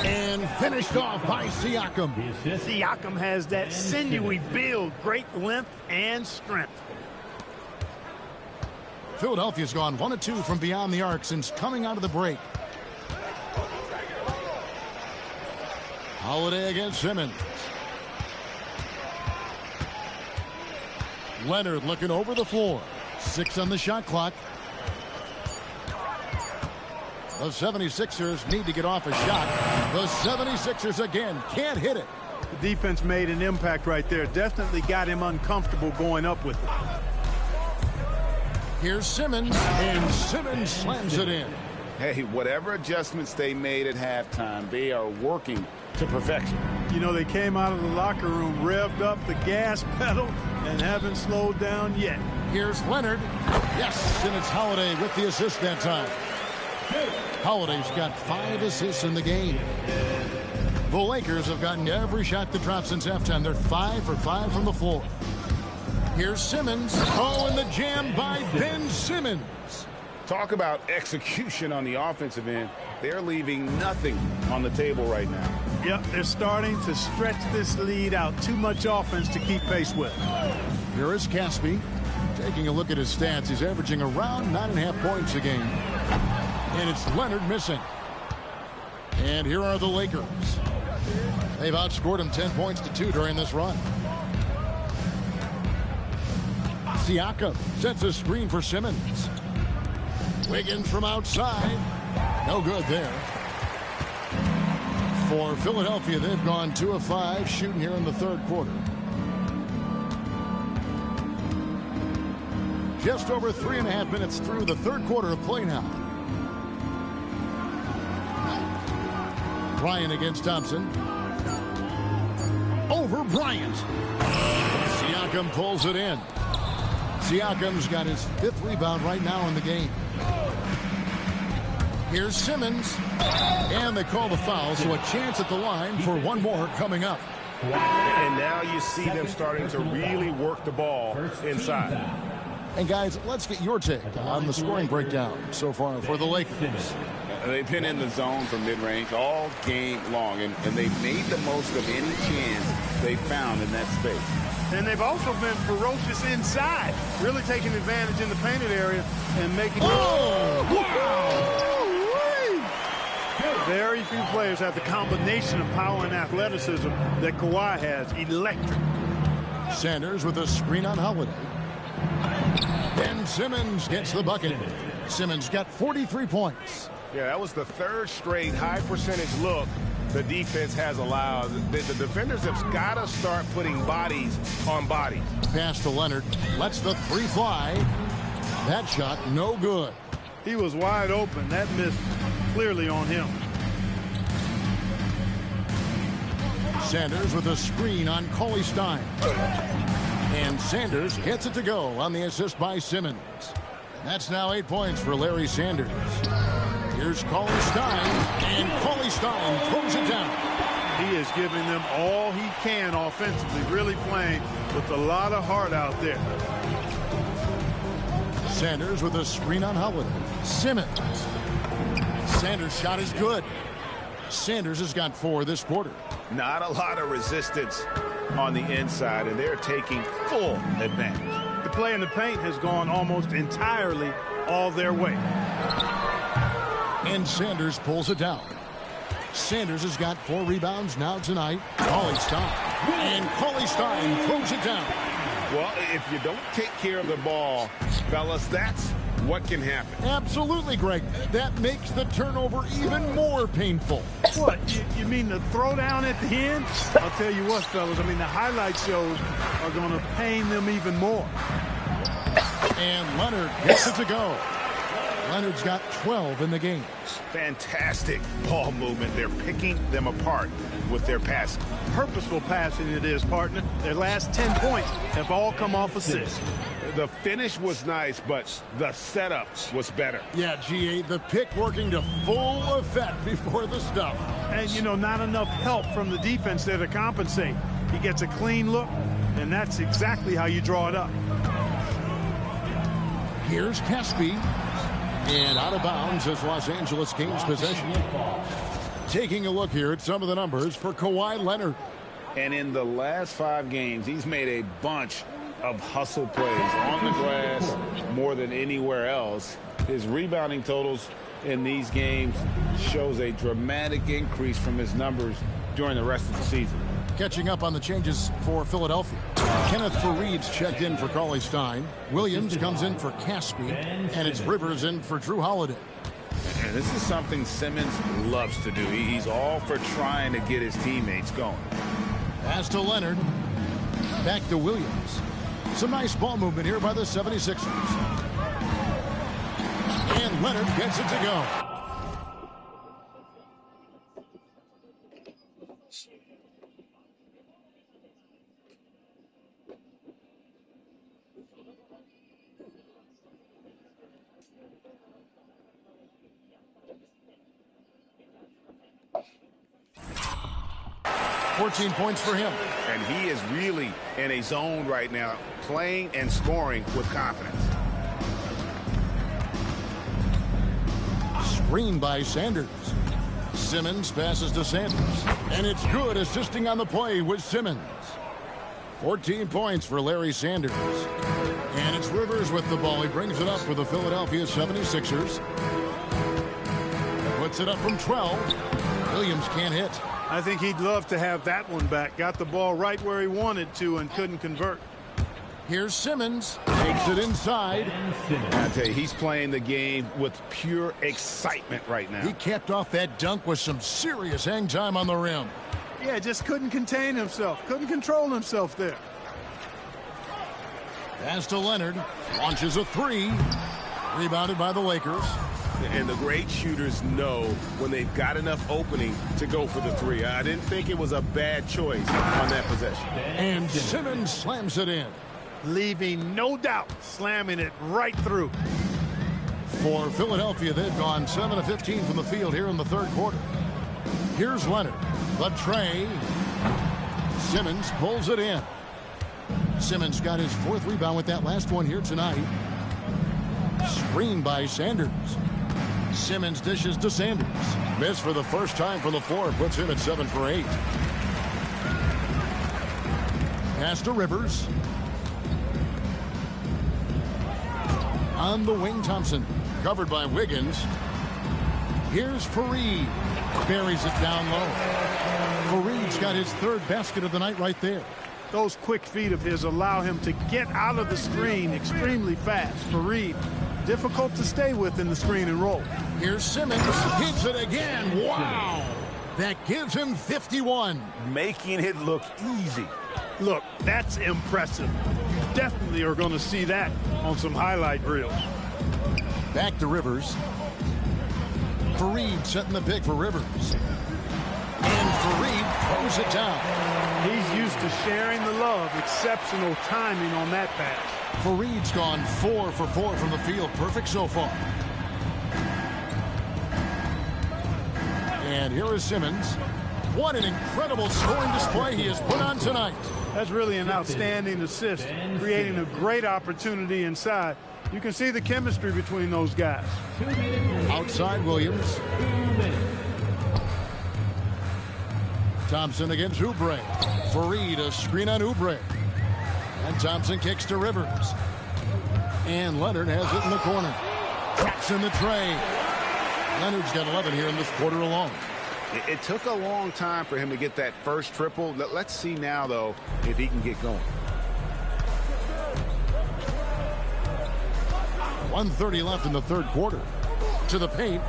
and finished off by Siakam.
Siakam has that sinewy build, great length and strength.
Philadelphia's gone 1 of 2 from beyond the arc since coming out of the break. Holiday against Simmons. Leonard looking over the floor. 6 on the shot clock. The 76ers need to get off a shot. The 76ers again can't hit it.
The defense made an impact right there. Definitely got him uncomfortable going up with it.
Here's Simmons, and Simmons slams it in.
Hey, whatever adjustments they made at halftime, they are working to perfection.
You know, they came out of the locker room, revved up the gas pedal, and haven't slowed down yet.
Here's Leonard. Yes, and it's Holiday with the assist that time. Holiday's got 5 assists in the game. The Lakers have gotten every shot to drop since halftime. They're 5 for 5 from the floor. Here's Simmons. Oh, and the jam by Ben Simmons.
Talk about execution on the offensive end. They're leaving nothing on the table right now.
Yep, they're starting to stretch this lead out. Too much offense to keep pace with.
Here is Caspi. Taking a look at his stats, he's averaging around 9.5 points a game. And it's Leonard missing. And here are the Lakers. They've outscored him 10 points to 2 during this run. Siakam sets a screen for Simmons. Wiggins from outside. No good there. For Philadelphia, they've gone 2 of 5 shooting here in the third quarter. Just over 3.5 minutes through the third quarter of play now. Bryant against Thompson. Over Bryant. Siakam pulls it in. Siakam's got his 5th rebound right now in the game. Here's Simmons. And they call the foul, so a chance at the line for one more coming up.
And now you see them starting to really work the ball inside.
And guys, let's get your take on the scoring breakdown so far for the Lakers.
They've been in the zone from mid-range all game long, and they've made the most of any chance they found in that space.
And they've also been ferocious inside, really taking advantage in the painted area and making...
Oh,
wow! Very few players have the combination of power and athleticism that Kawhi has. Electric.
Sanders with a screen on Holiday. Ben Simmons gets the bucket. Simmons got 43 points.
Yeah, that was the third straight high percentage look the defense has allowed. The defenders have got to start putting bodies on bodies.
Pass to Leonard. Lets the three fly. That shot no good.
He was wide open. That missed clearly on him.
Sanders with a screen on Cauley Stein. And Sanders gets it to go on the assist by Simmons. That's now 8 points for Larry Sanders. Here's Cauley Stein, and Cauley Stein throws it down.
He is giving them all he can offensively, really playing with a lot of heart out there.
Sanders with a screen on Holiday. Simmons. Sanders' shot is good. Sanders has got 4 this quarter.
Not a lot of resistance on the inside, and they're taking full advantage.
The play in the paint has gone almost entirely all their way.
And Sanders pulls it down. Sanders has got 4 rebounds now tonight. Cauley Stein. And Cauley Stein throws it down.
Well, if you don't take care of the ball, fellas, that's what can happen.
Absolutely, Greg. That makes the turnover even more painful.
What? You mean the throwdown at the end? I'll tell you what, fellas. I mean, the highlight shows are going to pain them even more.
And Leonard gets it to go. Leonard's got 12 in the game.
Fantastic ball movement. They're picking them apart with their passing.
Purposeful passing it is, partner. Their last 10 points have all come off assists.
The finish was nice, but the setup was better.
Yeah, GA, the pick working to full effect before the stuff.
And, you know, not enough help from the defense there to compensate. He gets a clean look, and that's exactly how you draw it up.
Here's Caspi. And out of bounds as Los Angeles gains possession. Taking a look here at some of the numbers for Kawhi Leonard.
And in the last 5 games, he's made a bunch of hustle plays on the glass more than anywhere else. His rebounding totals in these games shows a dramatic increase from his numbers during the rest of the season.
Catching up on the changes for Philadelphia. Kenneth Fareed's checked in for Cauley Stein. Williams comes in for Caspi. And it's Rivers in for Drew Holiday.
And this is something Simmons loves to do. He's all for trying to get his teammates going.
Pass to Leonard. Back to Williams. Some nice ball movement here by the 76ers. And Leonard gets it to go. $14 points for him.
And he is really in a zone right now, playing and scoring with confidence.
Screen by Sanders. Simmons passes to Sanders. And it's good, assisting on the play with Simmons. 14 points for Larry Sanders. And it's Rivers with the ball. He brings it up for the Philadelphia 76ers. Puts it up from 12. Williams can't hit.
I think he'd love to have that one back. Got the ball right where he wanted to and couldn't convert.
Here's Simmons. Takes it inside.
I tell you, he's playing the game with pure excitement right now.
He capped off that dunk with some serious hang time on the rim.
Yeah, just couldn't contain himself. Couldn't control himself there.
Pass to Leonard. Launches a 3. Rebounded by the Lakers.
And the great shooters know when they've got enough opening to go for the 3. I didn't think it was a bad choice on that possession.
And Simmons slams it in.
Leaving no doubt, slamming it right through.
For Philadelphia, they've gone 7 of 15 from the field here in the third quarter. Here's Leonard. The tray. Simmons pulls it in. Simmons got his 4th rebound with that last one here tonight. Screen by Sanders. Simmons dishes to Sanders. Missed for the first time from the floor. Puts him at 7 for 8. Pass to Rivers. On the wing, Thompson. Covered by Wiggins. Here's Fareed. Buries it down low. Fareed's got his 3rd basket of the night right there.
Those quick feet of his allow him to get out of the screen extremely fast. Fareed, difficult to stay with in the screen and roll.
Here's Simmons. Hits it again. Wow. That gives him 51.
Making it look easy.
Look, that's impressive. You definitely are going to see that on some highlight reels.
Back to Rivers. Fareed setting the pick for Rivers. And Fareed throws it down.
He's used to sharing the love. Exceptional timing on that pass.
Fareed's gone 4 for 4 from the field. Perfect so far. And here is Simmons. What an incredible scoring display he has put on tonight.
That's really an outstanding assist, creating a great opportunity inside. You can see the chemistry between those guys.
Outside Williams. Thompson against Oubre. Fareed, a screen on Oubre. And Thompson kicks to Rivers. And Leonard has it in the corner. Drops in the tray. Leonard's got 11 here in this quarter alone.
It took a long time for him to get that first triple. Let's see now, though, if he can get going.
1:30 left in the third quarter. To the paint.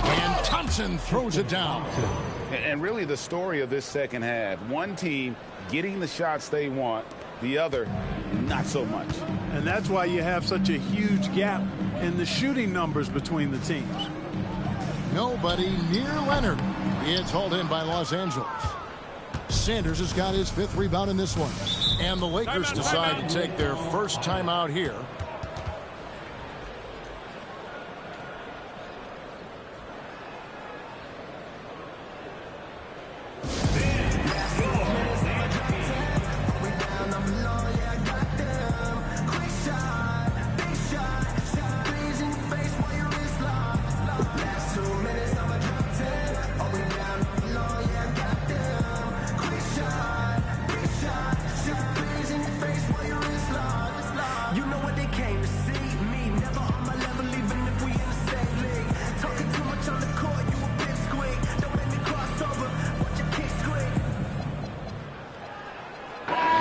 And Thompson throws it down.
And really the story of this second half, one team getting the shots they want, the other not so much.
And that's why you have such a huge gap in the shooting numbers between the teams.
Nobody near Leonard. It's hauled in by Los Angeles. Sanders has got his 5th rebound in this one. And the Lakers decide to take their first timeout here.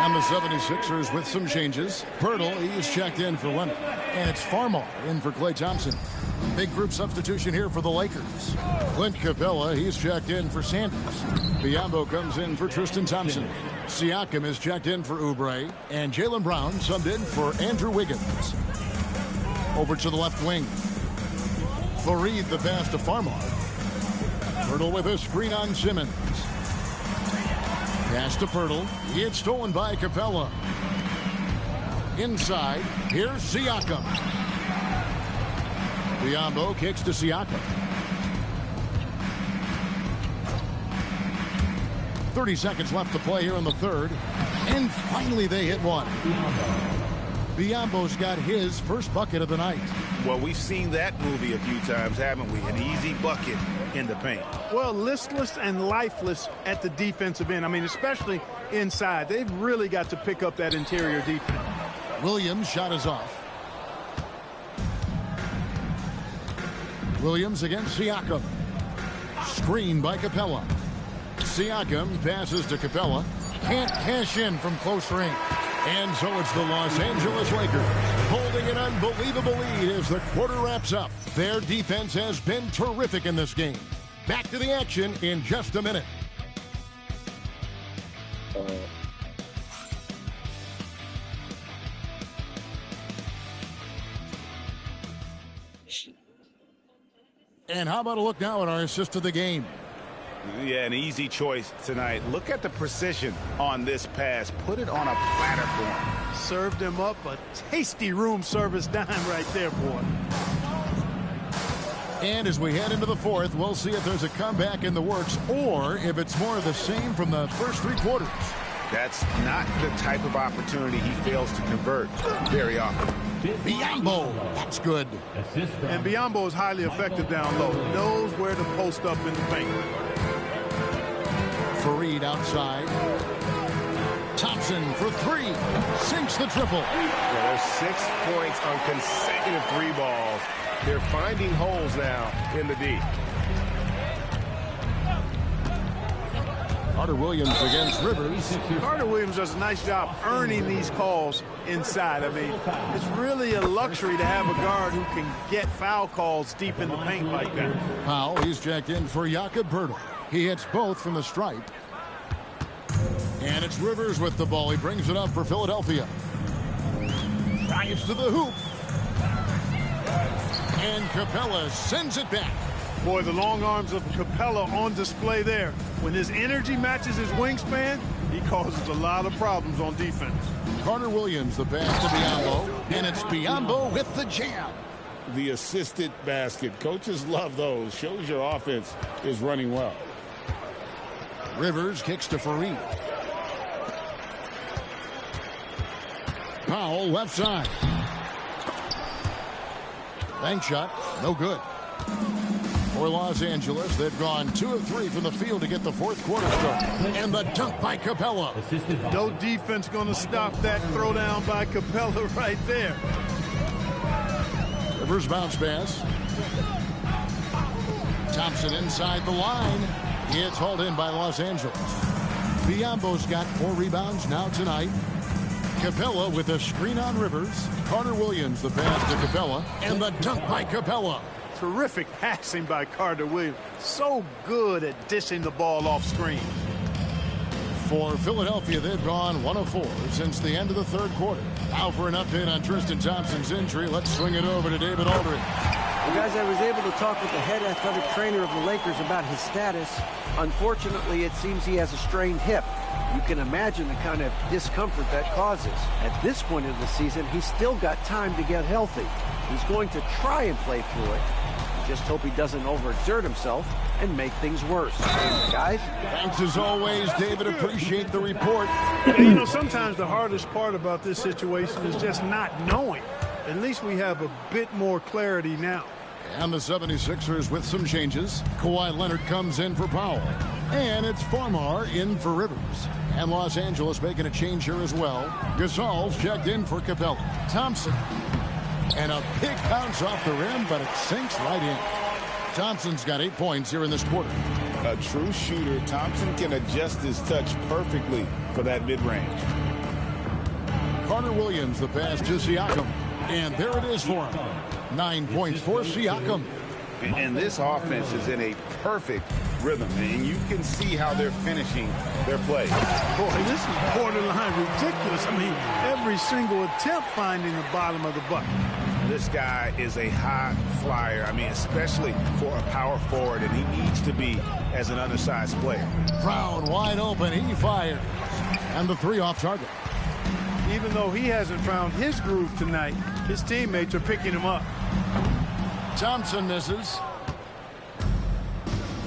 And the 76ers with some changes. Pirtle, he's checked in for Leonard. And it's Farmar in for Klay Thompson. Big group substitution here for the Lakers. Clint Capella, he's checked in for Sanders. Biyombo comes in for Tristan Thompson. Siakam is checked in for Oubre. And Jaylen Brown subbed in for Andrew Wiggins. Over to the left wing. Fareed the pass to Farmar. Pirtle with a screen on Simmons. Pass to Pirtle. It's stolen by Capella. Inside, here's Siakam. Biyombo kicks to Siakam. 30 seconds left to play here in the third. And finally they hit one. Biyombo's got his first bucket of the night.
Well, we've seen that movie a few times, haven't we? An easy bucket in the paint.
Well, listless and lifeless at the defensive end. I mean, especially inside. They've really got to pick up that interior defense.
Williams' shot is off. Williams against Siakam. Screen by Capella. Siakam passes to Capella. Can't cash in from close range. And so it's the Los Angeles Lakers holding an unbelievable lead as the quarter wraps up. Their defense has been terrific in this game. Back to the action in just a minute. And how about a look now at our assist of the game?
Yeah, an easy choice tonight. Look at the precision on this pass. Put it on a platter for him.
Served him up a tasty room service dime right there, boy.
And as we head into the fourth, we'll see if there's a comeback in the works or if it's more of the same from the first three quarters.
That's not the type of opportunity he fails to convert very often.
Biyombo, that's good.
And Biyombo is highly effective down low. Knows where to post up in the paint.
Fareed outside. Thompson for three. Sinks the triple.
Yeah, there's 6 points on consecutive 3 balls. They're finding holes now in the D.
Carter Williams against Rivers.
Carter Williams does a nice job earning these calls inside. I mean, it's really a luxury to have a guard who can get foul calls deep in the paint like that.
Powell, he's checked in for Jakob Poeltl. He hits both from the stripe. And it's Rivers with the ball. He brings it up for Philadelphia. Drives to the hoop. And Capella sends it back.
Boy, the long arms of Capella on display there. When his energy matches his wingspan, he causes a lot of problems on defense.
Carter Williams, the pass to Biyombo. And it's Biyombo with the jam.
The assisted basket. Coaches love those. Shows your offense is running well.
Rivers kicks to Fareed. Powell left side. Bank shot, no good. For Los Angeles, they've gone 2 of 3 from the field to get the fourth quarter start. And the dunk by Capella.
No defense going to stop that throwdown by Capella right there.
Rivers bounce pass. Thompson inside the line. It's hauled in by Los Angeles. Biyombo's got 4 rebounds now tonight. Capella with a screen on Rivers. Carter Williams, the pass to Capella. And the dunk by Capella.
Terrific passing by Carter Williams. So good at dishing the ball off screen.
For Philadelphia, they've gone 1 of 4 since the end of the third quarter. Now for an update on Tristan Thompson's injury, let's swing it over to David Aldridge.
Well, guys, I was able to talk with the head athletic trainer of the Lakers about his status. Unfortunately, it seems he has a strained hip. You can imagine the kind of discomfort that causes. At this point of the season, he's still got time to get healthy. He's going to try and play through it. Just hope he doesn't overexert himself and make things worse. Guys?
Thanks as always, David. Appreciate the report.
You know, sometimes the hardest part about this situation is just not knowing. At least we have a bit more clarity now.
And the 76ers with some changes. Kawhi Leonard comes in for Powell. And it's Farmar in for Rivers. And Los Angeles making a change here as well. Gasol's checked in for Capella. Thompson. And a big bounce off the rim, but it sinks right in. Thompson's got 8 points here in this quarter.
A true shooter. Thompson can adjust his touch perfectly for that mid-range.
Carter Williams, the pass to Siakam. And there it is for him. 9 points for Siakam.
And this offense is in a perfect rhythm, and you can see how they're finishing their play.
Boy, this is borderline ridiculous. I mean, every single attempt finding the bottom of the bucket.
This guy is a high flyer. I mean, especially for a power forward, and he needs to be as an undersized player.
Brown wide open. He fires. And the 3 off target.
Even though he hasn't found his groove tonight, his teammates are picking him up.
Thompson misses.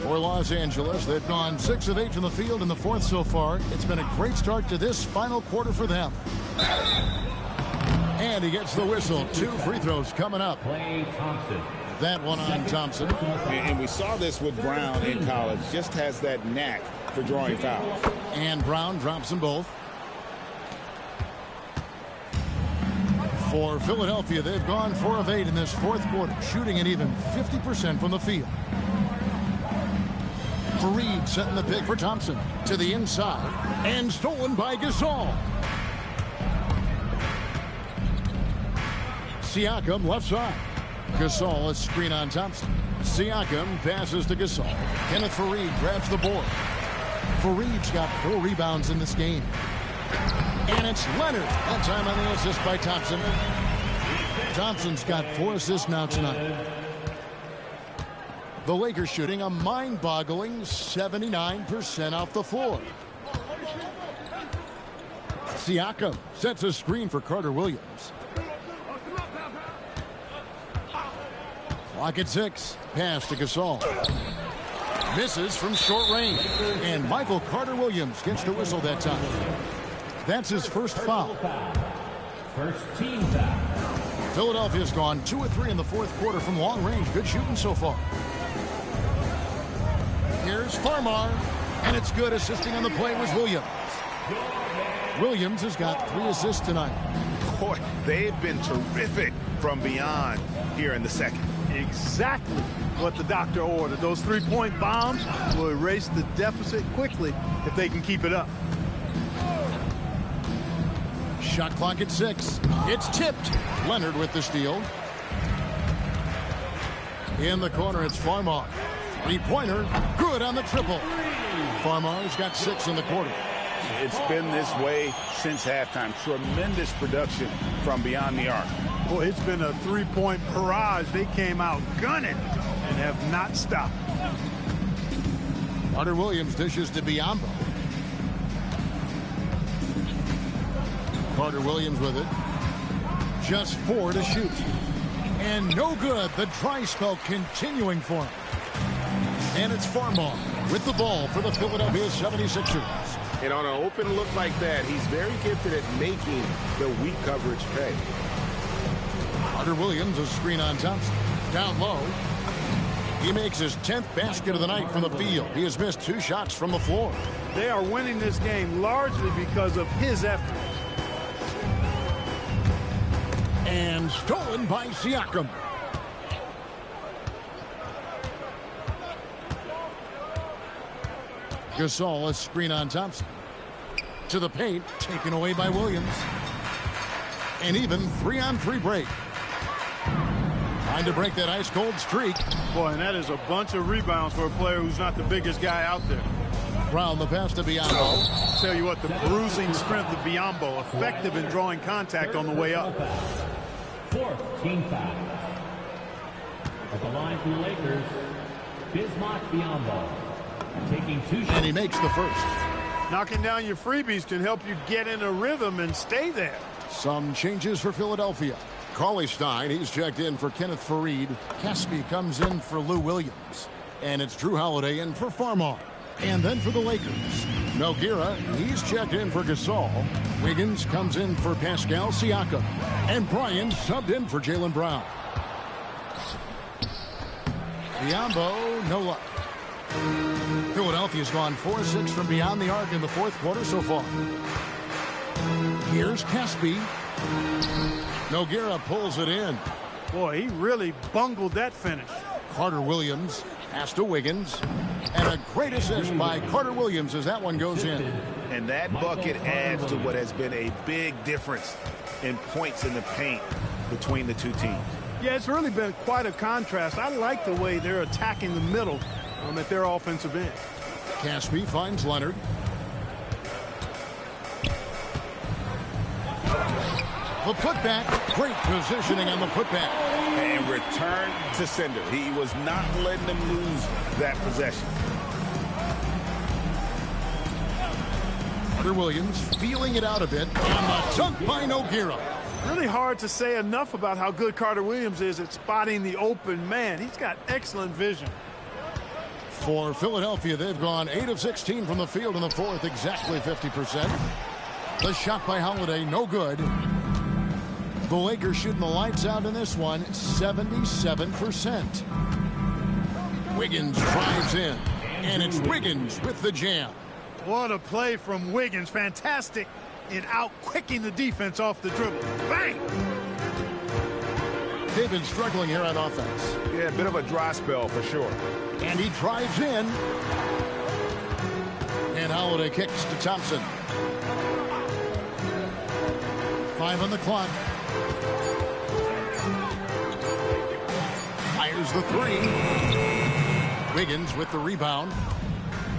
For Los Angeles, they've gone 6 of 8 from the field in the fourth so far. It's been a great start to this final quarter for them. And he gets the whistle. 2 free throws coming up. That one on Thompson.
And we saw this with Brown in college. Just has that knack for drawing fouls.
And Brown drops them both. For Philadelphia, they've gone 4 of 8 in this fourth quarter, shooting an even 50% from the field. Fareed setting the pick for Thompson to the inside and stolen by Gasol. Siakam left side. Gasol a screen on Thompson. Siakam passes to Gasol. Kenneth Fareed grabs the board. Fareed's got 4 rebounds in this game. And it's Leonard. That time on the assist by Thompson. Thompson's got 4 assists now tonight. The Lakers shooting a mind-boggling 79% off the floor. Siakam sets a screen for Carter Williams. Clock at 6. Pass to Gasol. Misses from short range. And Michael Carter Williams gets the whistle that time. That's his first foul.
First team foul.
Philadelphia's gone 2 of 3 in the fourth quarter from long range. Good shooting so far. Here's Farmar, and it's good. Assisting on the play was Williams. Williams has got 3 assists tonight.
Boy, they've been terrific from beyond here in the second.
exactly what the doctor ordered. Those three-point bombs will erase the deficit quickly if they can keep it up.
Shot clock at 6. It's tipped. Leonard with the steal. In the corner, it's Farmar. Three-pointer, good on the triple. Farmar's got 6 in the quarter.
It's been this way since halftime. Tremendous production from beyond the arc.
Boy, it's been a three-point barrage. They came out gunning and have not stopped.
Carter Williams dishes to Biyombo. Carter Williams with it. Just 4 to shoot. And no good. The dry spell continuing for him. And it's Farmar with the ball for the Philadelphia 76ers.
And on an open look like that, he's very gifted at making the weak coverage pay.
Carter Williams, a screen on Thompson. Down low. He makes his 10th basket of the night from the field. He has missed 2 shots from the floor.
They are winning this game largely because of his effort.
And stolen by Siakam. Gasol, a screen on Thompson. To the paint, taken away by Williams. An even 3-on-3 break. Trying to break that ice-cold streak.
Boy, and that is a bunch of rebounds for a player who's not the biggest guy out there.
Brown, the pass to Biyombo.
Tell you what, the bruising strength of Biyombo, effective in drawing contact on the way up.
4th team foul. At the line for the Lakers, Bismack Biyombo. Taking 2 shots.
And he makes the first.
Knocking down your freebies can help you get in a rhythm and stay there.
Some changes for Philadelphia. Cauley Stein, he's checked in for Kenneth Faried. Caspi comes in for Lou Williams. And it's Drew Holiday in for Farmar. And then for the Lakers, Nogueira, he's checked in for Gasol. Wiggins comes in for Pascal Siakam. And Bryan subbed in for Jaylen Brown. Biyombo, no luck. Philadelphia's gone 4-6 from beyond the arc in the 4th quarter so far. Here's Caspi. Nogueira pulls it in.
Boy, he really bungled that finish.
Carter Williams pass to Wiggins. And a great assist by Carter Williams as that one goes in.
And that bucket adds to what has been a big difference in points in the paint between the two teams.
Yeah, it's really been quite a contrast. I like the way they're attacking the middle at their offensive end.
Caspi finds Leonard. The putback, great positioning on the putback.
And return to sender. He was not letting them lose that possession.
Carter Williams feeling it out a bit. And the dunk by Nogueira.
Really hard to say enough about how good Carter Williams is at spotting the open man. He's got excellent vision.
For Philadelphia, they've gone 8 of 16 from the field in the 4th, exactly 50%. The shot by Holiday, no good. The Lakers shooting the lights out in this one, 77%. Wiggins drives in, and it's Wiggins with the jam.
What a play from Wiggins. Fantastic in out-quicking the defense off the dribble. Bang!
They've been struggling here on offense.
Yeah, a bit of a dry spell for sure.
And he drives in. And Holiday kicks to Thompson. 5 on the clock. Fires the 3. Wiggins with the rebound.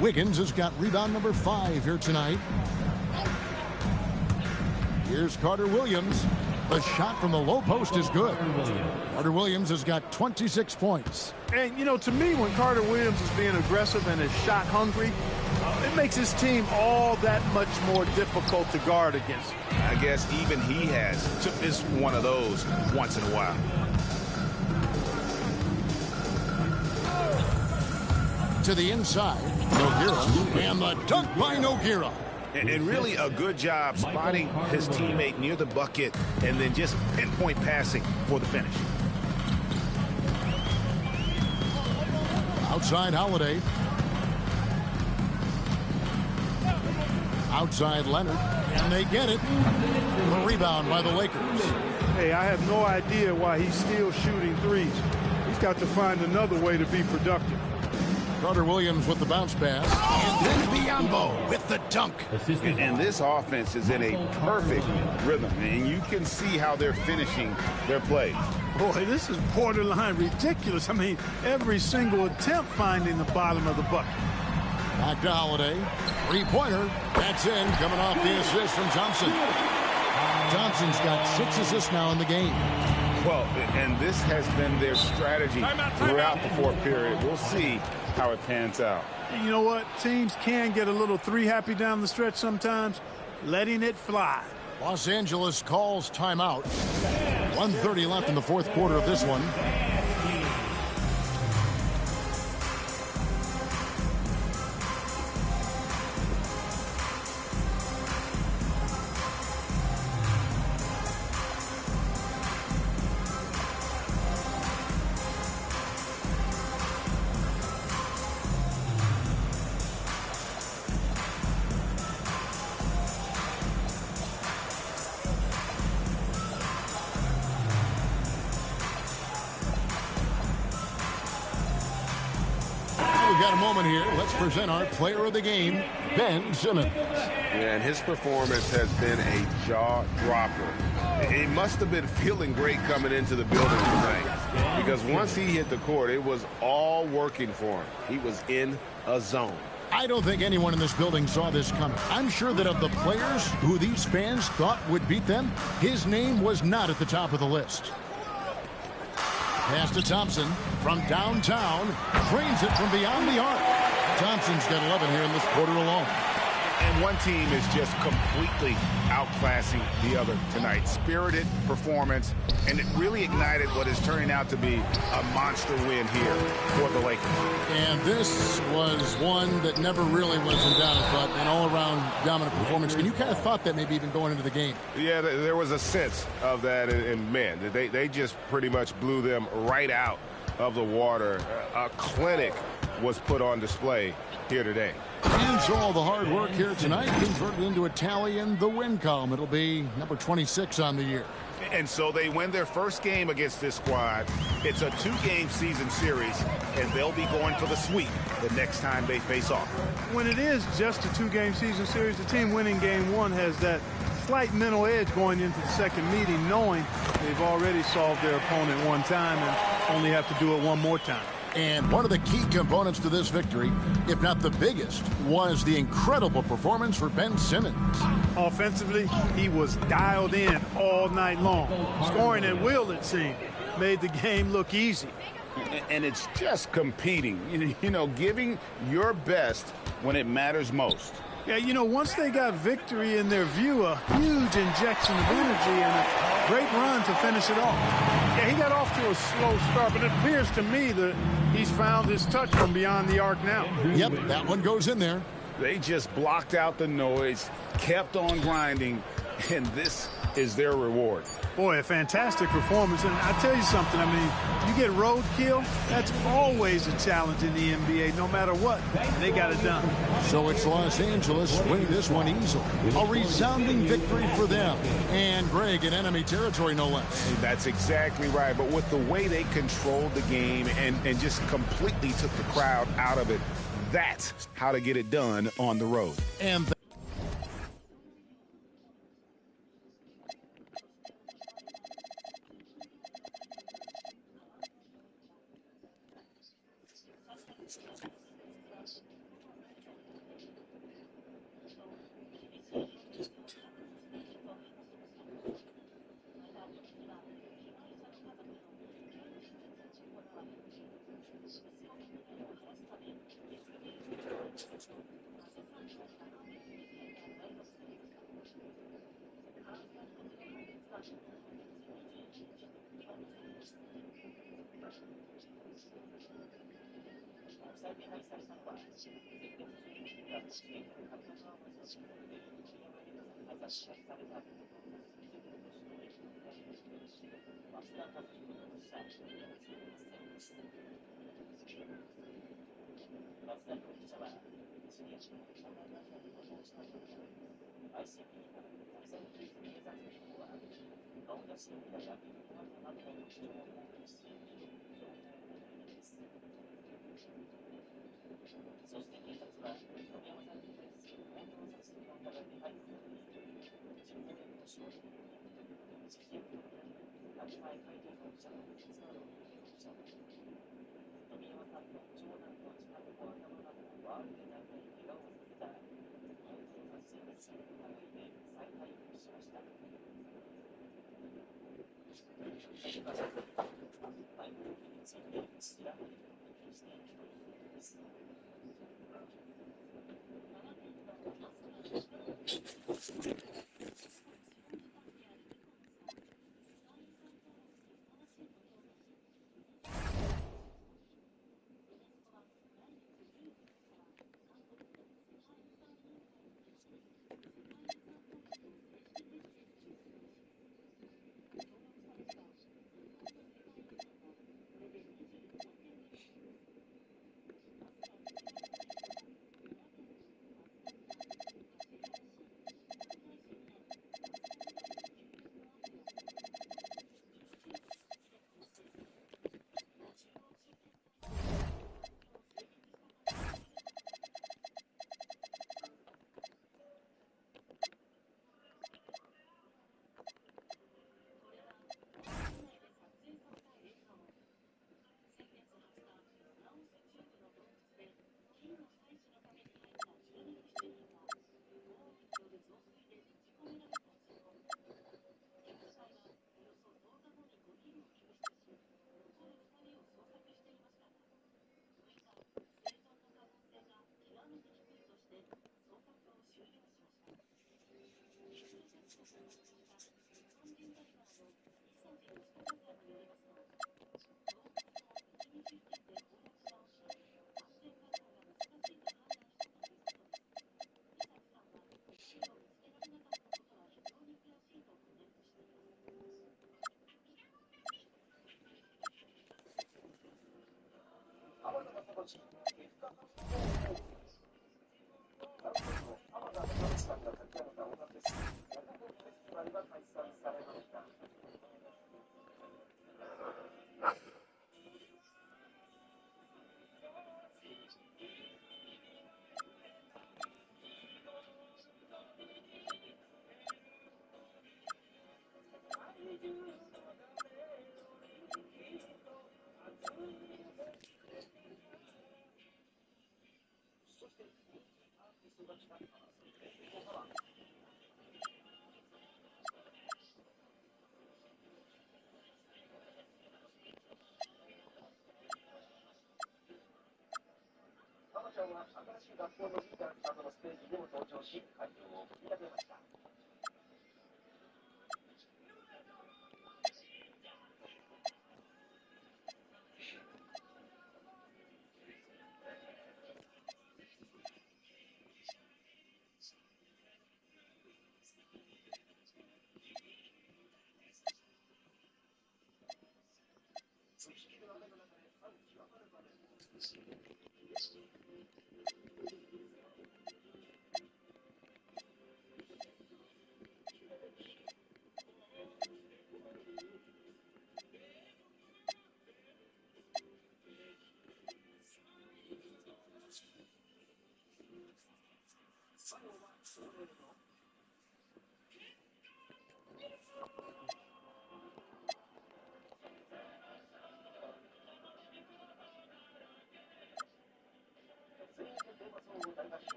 Wiggins has got rebound number 5 here tonight. Here's Carter Williams. The shot from the low post is good. Carter Williams has got 26 points.
And, you know, to me, when Carter Williams is being aggressive and is shot hungry, it makes his team all that much more difficult to guard against.
I guess even he has took this one of those once in a while.
To the inside, Nogueira, and the dunk by Nogueira.
And really a good job spotting his teammate near the bucket and then just pinpoint passing for the finish.
Outside Holiday. Outside Leonard. And they get it. The rebound by the Lakers.
Hey, I have no idea why he's still shooting threes. He's He's got to find another way to be productive.
Carter Williams with the bounce pass. And then Biyombo with the dunk.
And this offense is in a perfect rhythm. And you can see how they're finishing their plays.
Boy, this is borderline ridiculous. I mean, every single attempt finding the bottom of the bucket.
Back to Holiday. Three-pointer. That's in. Coming off the assist from Thompson. Thompson's got 6 assists now in the game.
Well, and this has been their strategy throughout the fourth period. We'll see how it pans out.
You know what? Teams can get a little three-happy down the stretch sometimes, letting it fly.
Los Angeles calls timeout. 1:30 left in the fourth quarter of this one. We've got a moment here. Let's present our player of the game, Ben Simmons.
And his performance has been a jaw-dropper. He must have been feeling great coming into the building tonight, because once he hit the court, it was all working for him. He was in a zone.
I don't think anyone in this building saw this coming. I'm sure that of the players who these fans thought would beat them, his name was not at the top of the list. Pass to Thompson from downtown. Drains it from beyond the arc. Thompson's got 11 here in this quarter alone.
And one team is just completely outclassing the other tonight. Spirited performance, and it really ignited what is turning out to be a monster win here for the Lakers.
And this was one that never really was in doubt, but an all-around dominant performance. And you kind of thought that maybe even going into the game.
Yeah, there was a sense of that, and man, they just pretty much blew them right out of the water. A clinic was put on display here today.
And so all the hard work here tonight converted into a tally in the win column. It'll be number 26 on the year.
And so they win their first game against this squad. It's a 2-game season series, and they'll be going for the sweep the next time they face off.
When it is just a 2-game season series, the team winning game 1 has that slight mental edge going into the second meeting, knowing they've already solved their opponent one time and only have to do it one more time.
And one of the key components to this victory, if not the biggest, was the incredible performance for Ben Simmons.
Offensively, he was dialed in all night long. Scoring at will, it seemed, made the game look easy.
And it's just competing, you know, giving your best when it matters most.
Yeah, you know, once they got victory in their view, a huge injection of energy and a great run to finish it off. Yeah, he got off to a slow start, but it appears to me that he's found his touch from beyond the arc now.
Yep, that one goes in there.
They just blocked out the noise, kept on grinding, and this is their reward.
Boy, a fantastic performance. And I tell you something, I mean, you get roadkill, that's always a challenge in the NBA, no matter what. And they got it done.
So it's Los Angeles winning this one easily. A resounding victory for them. And Greg in enemy territory, no less.
That's exactly right. But with the way they controlled the game and just completely took the crowd out of it, that's how to get it done on the road.
And
そして警察は富山さんに対する強盗殺人の疑いで逮捕。15年の少年、知識を取り上げる秋前海斗容疑者と妻の由美容疑者は、富山さんの長男の自宅の頭などをバールで殴り怪我をさせたら、強盗殺人未遂の疑いで再逮捕しました。逮捕容疑について調べることにしているということです。長は新しい学校のリーダーなどのステージにも登場し、会場を盛り上げました。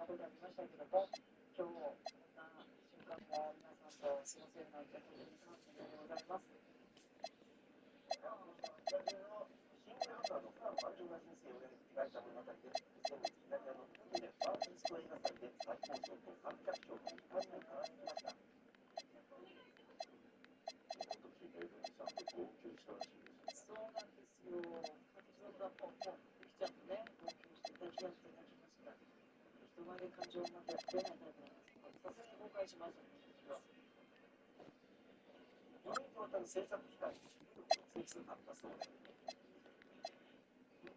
ことがありましたけども、今日こんな瞬間も皆さんと過ごせるなんて本当に感謝でございます。シングルハンターの普段万丈な人生を描いた物語で、先月イタリアのプーケでファーイースト映画祭で最高賞と観客賞の2冠を奏でました。そうなんですよ。私のがポンポンできちゃってね、号泣して泣きました。人前で感情をなれないタイプなんですけど、早速公開しましたので、4年にわたる制作期間に精数あったそうで、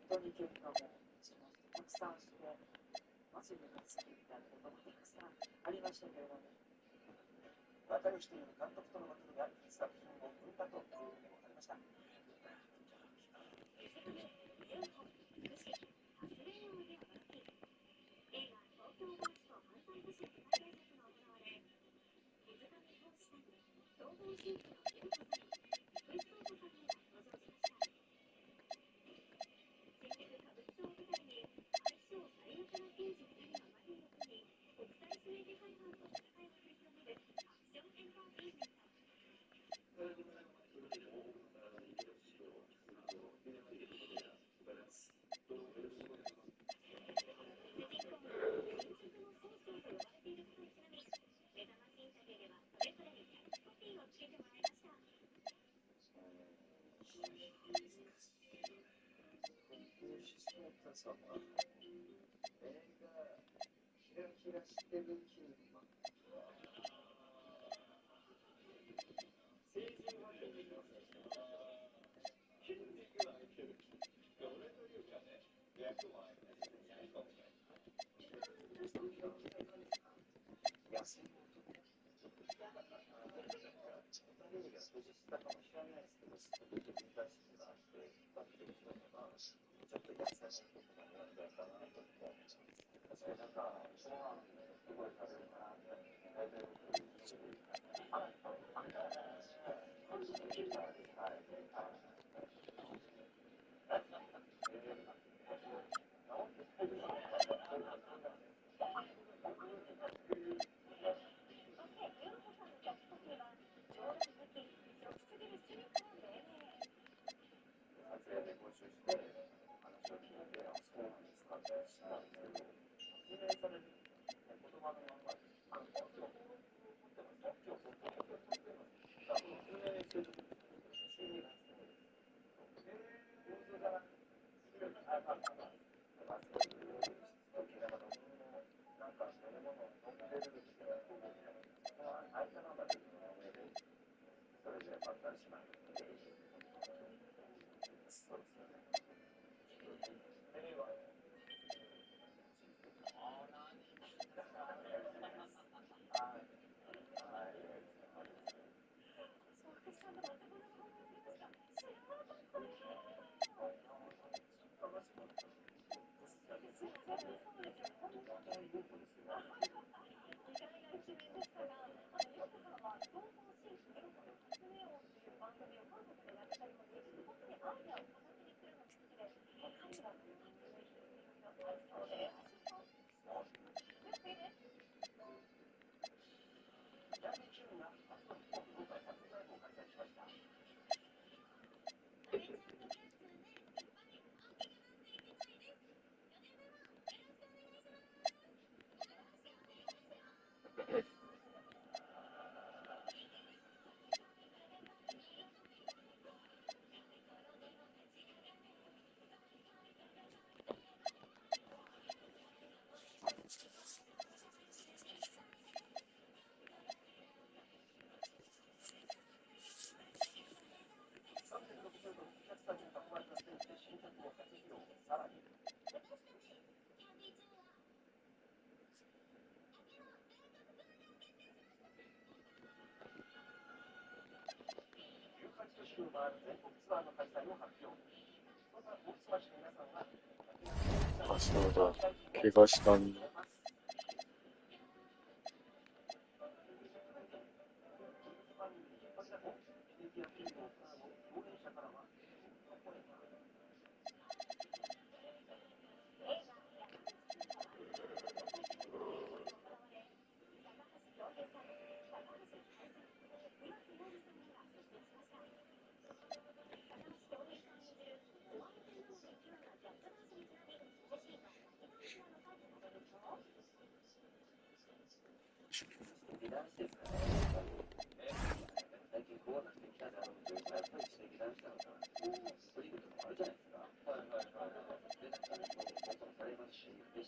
本当に結果もしまして、たくさんして、マジで好きみたいなこともたくさんありましたけれども、仲良しという監督とのことがいい作品を生んだというふうに分かりました。さんは映画キラキラしてるキューマン成人は筋肉の選手筋肉はいけるどれというかね役もありますね野生の男テレビが少ししたかもしれないですけどちょっと見たい人があって引っ張ってる人とかちょっと優しい人とかになるんだなと思ってそれなんかご飯すごい食べるかなって大体僕一緒に撮影でご一緒して話を聞いてそうなんですかって知ったんですけど発明される言葉のまんまです。今日撮ってます。今日撮ってます。発明してる時に心理がそうです。構図がそういう時だからなんかそういうものを飲んでるっていうそこは相手の中で飲めるそれでばったりしまう。そうですよね。
あ、そうだ。怪我したんだ。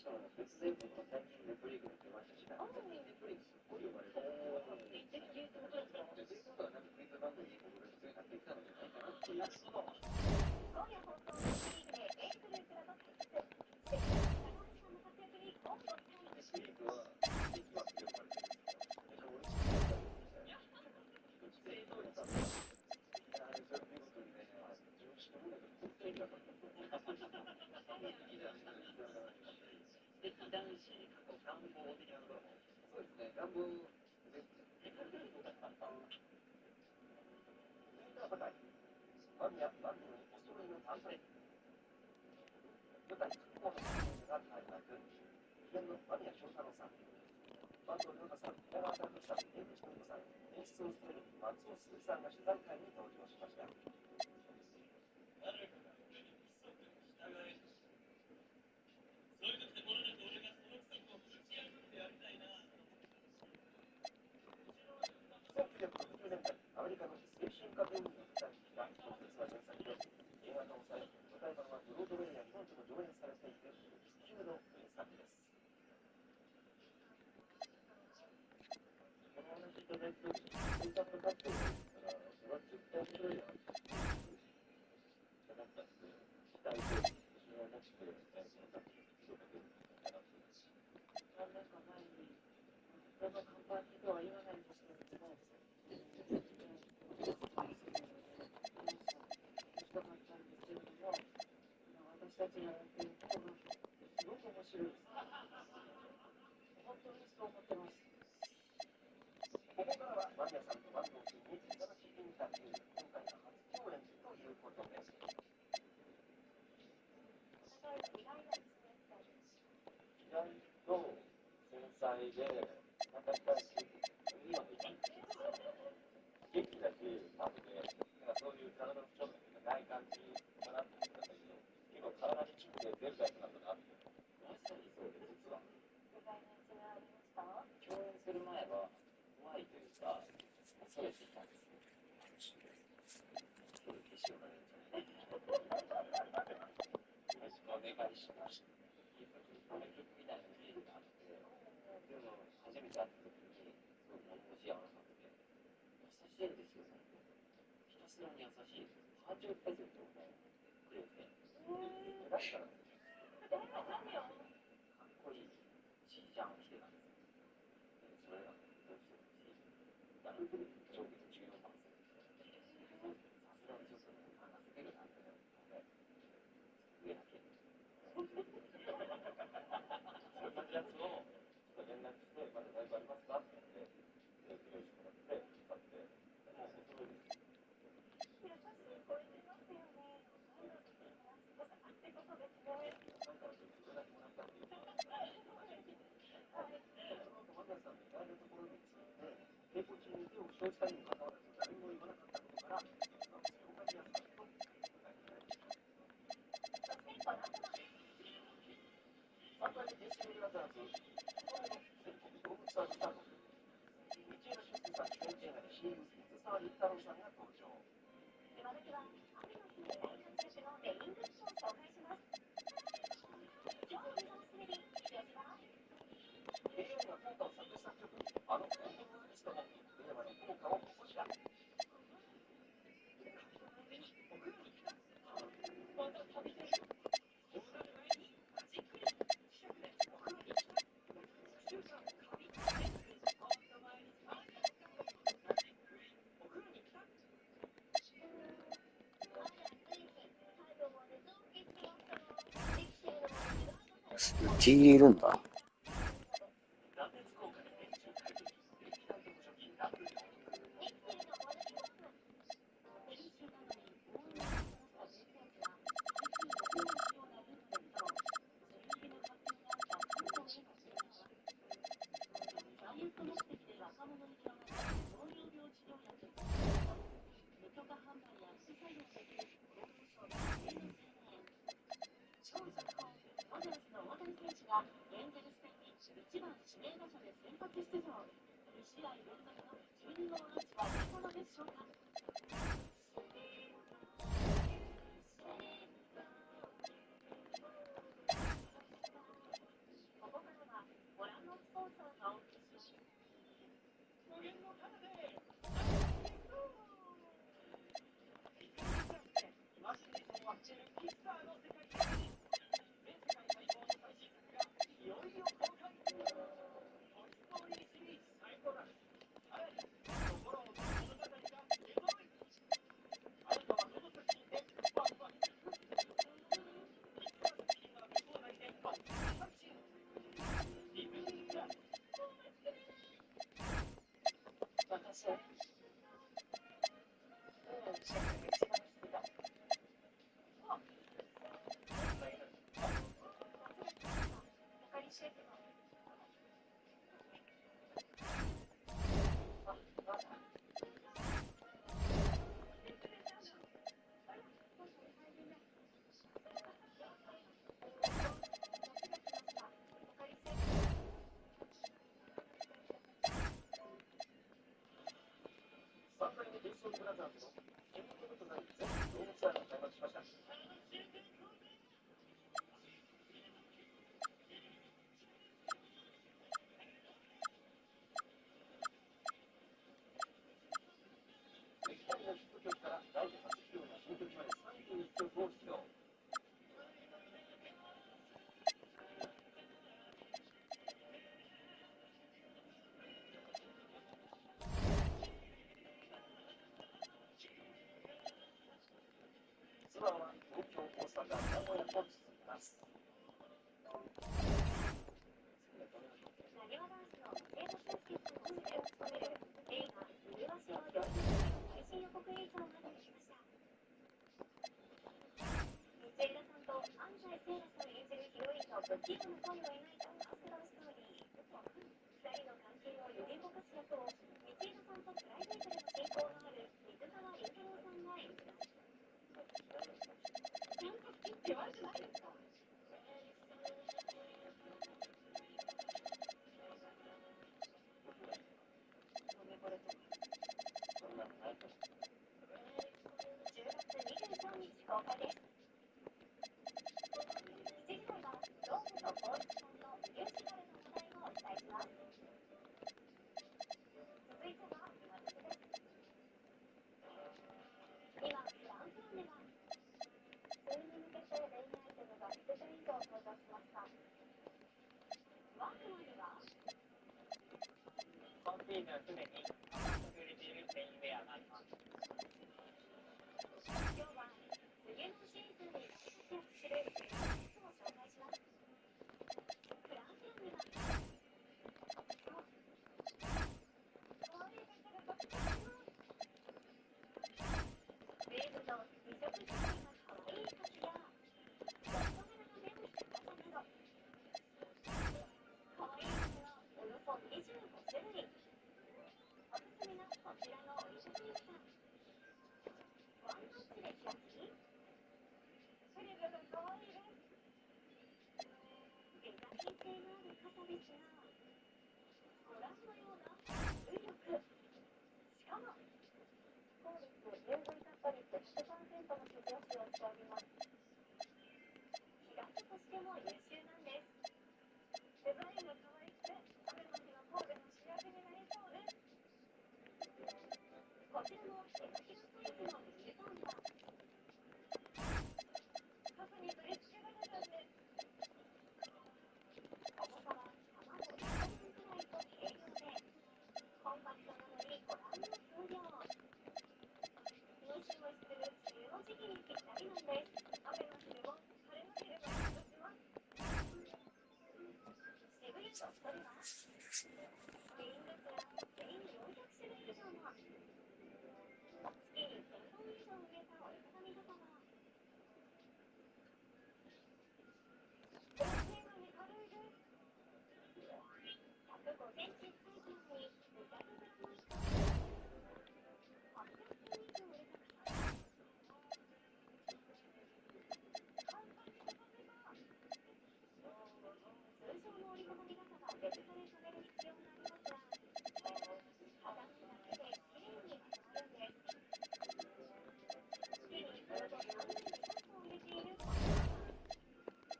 しかも別全国の最近レプリーグに出ましたし、3プレー。舞台直後の選手が開幕。左の間宮祥太郎さん、坂東亮太さん、稲川拓さん、江口文子さん、演出を務める松尾鈴木さんが取材会に登場しました。誰かが俺に規則に従え。そういう時でもらなく俺がその規則をぶち破ってやりたいな。1960年代、アメリカの精神科病院を舞台にした小説が原作で、映画化をされ、舞台版はブロードウェイや日本でも上演されている不朽の名作です。この話いただいてるし、生活かかってるから、それは絶対面白いなって思ったんで、期待と自信を持って、その作品に広げていきたいなと思います。何年か前に、この看板にとは言わないんですけれども、したかったんですけれども、私たちがやっていることがすごく面白いです。本当にそう思ってます。ここからは間宮さんと坂東君に素晴らしいインタビュー、今回が初共演ということです。意外と繊細で、なんかいいわけじゃないですか。元気だし、タフで、そういう体の不調がない感じかなって思ったんだけど、結構体にチップで出るタイプなんだなって、まさにそうで、実は。共演する前は、怖いというか、恐れていたんですよ。そういう決心があるんじゃないよろしくお願いします。この曲みたいなイメージがあって、でも、初めて会った時に、すごい物腰柔らかくて、優しいんですよ、本当に。ひたすらに優しい。感情プレゼントをね、くれて、偉いからね。かっこいいじいちゃんを着てたんですよ。それがどうしてほしい。だから、上下14番線。さすがにちょっとね、話せてるなんてね、上だけ。そんなやつを、ちょっと連絡して、まだライブありますかって言って、用意してもらって、買って、もうお揃いです。優しい声出ますよね。ってことですね。高いからちょっとそれだけもらったっていうのは、初めて聞きました。その後、間宮さんの意外なところについて、稽古中に手を負傷したにもかかわらず、誰も言わなかったことから、今は強がりやすかったと答えていただきました。3回目 JCA ブラザーズ、全国動物ツアースタート。道枝駿佑さん主演映画で親友水沢林太郎さんが登場。今時は雨の日に大活躍のレイングッズを紹介します。今日の滑り、ですか？ AI が効果を作詞作曲、あの大物アーティストもドラマに効果を起こした。お風呂に来た。また旅でこうなる前にマジックリ磁石でお風呂に来た。シューターカビもっと前にマジックリお風呂に来た。
うち入れるんだ。
エンゼルス戦に1番指名打者で先発出場。2試合連続の12号アーチは本物でしょうか。ここからはご覧のスポンサーがお送りします。無限の種でイマジネーションは走るピッツァーの世界で全世界最高の最新作がいよいよ公開。トイストーリーシリーズ最高だ。さらに心を打つ物語が現ソンブラザーズの原本となる全ドームツアーが開幕しました。歴代のヒット曲からライブ初披露の新曲まで31曲を披露。ツアーは東京、大阪、名古屋と続きます。なにわ男子の松山俊介さんが主演を務める映画「麗しの料理人」の配信予告映像が出てきました。道枝さんと安西聖羅さん演じるヒロインの不器用な恋を描いたワーストラブストーリー。2人の関係を揺り動かす役を道枝さんとプライベートでも親交のある水川龍太郎さんが演じます。なんか好きって言われてないですか？10月23日公開です。7時台は堂本光一さんのミュージカルの話題をお伝えします。続いては今だけです。今フランスでは普通に向けて恋愛アイテムがビッグトレンドを登場しました。ワークマンには今シーズンすでに販売売れているメインウェアがあります。今日は次のシーズンに大活躍するベストを紹介します。フランスにはベールの美食作りが可愛いシャツやドット柄の目をした傘など可愛いシャツはおよそ25種類。おすすめのこちらの折りたたみ傘、ワンタッチで開きフリルが可愛いです。デザイン性のある傘ですが、ご覧のような重力、しかも効率 UV カット率 100% の素地を使用しております。開きとしても優秀なんです。デザインが可愛くて雨の日のコーデの主役になりそうです。こちらの手のひらサイズのミニバンは傘に取り付けられるんです。重さは卵1個分くらいと軽量でコンパクトなのにご覧の数量。ムシムシする梅雨の時期にぴったりなんです。雨の日でも晴れの日でも過ごします。渋谷とそれはメインですが1400種類以上も。月に1000本以上売れた折りたたみ傘は高性能に軽いです。105センチサイズなのに200グラム以下。800本以上売れた傘。簡単に畳めば通常の折りたたみ傘は別皿に留める必要がありますが、畳むだけできれいにまとまるんです。月におよそ3200本売れているこの傘。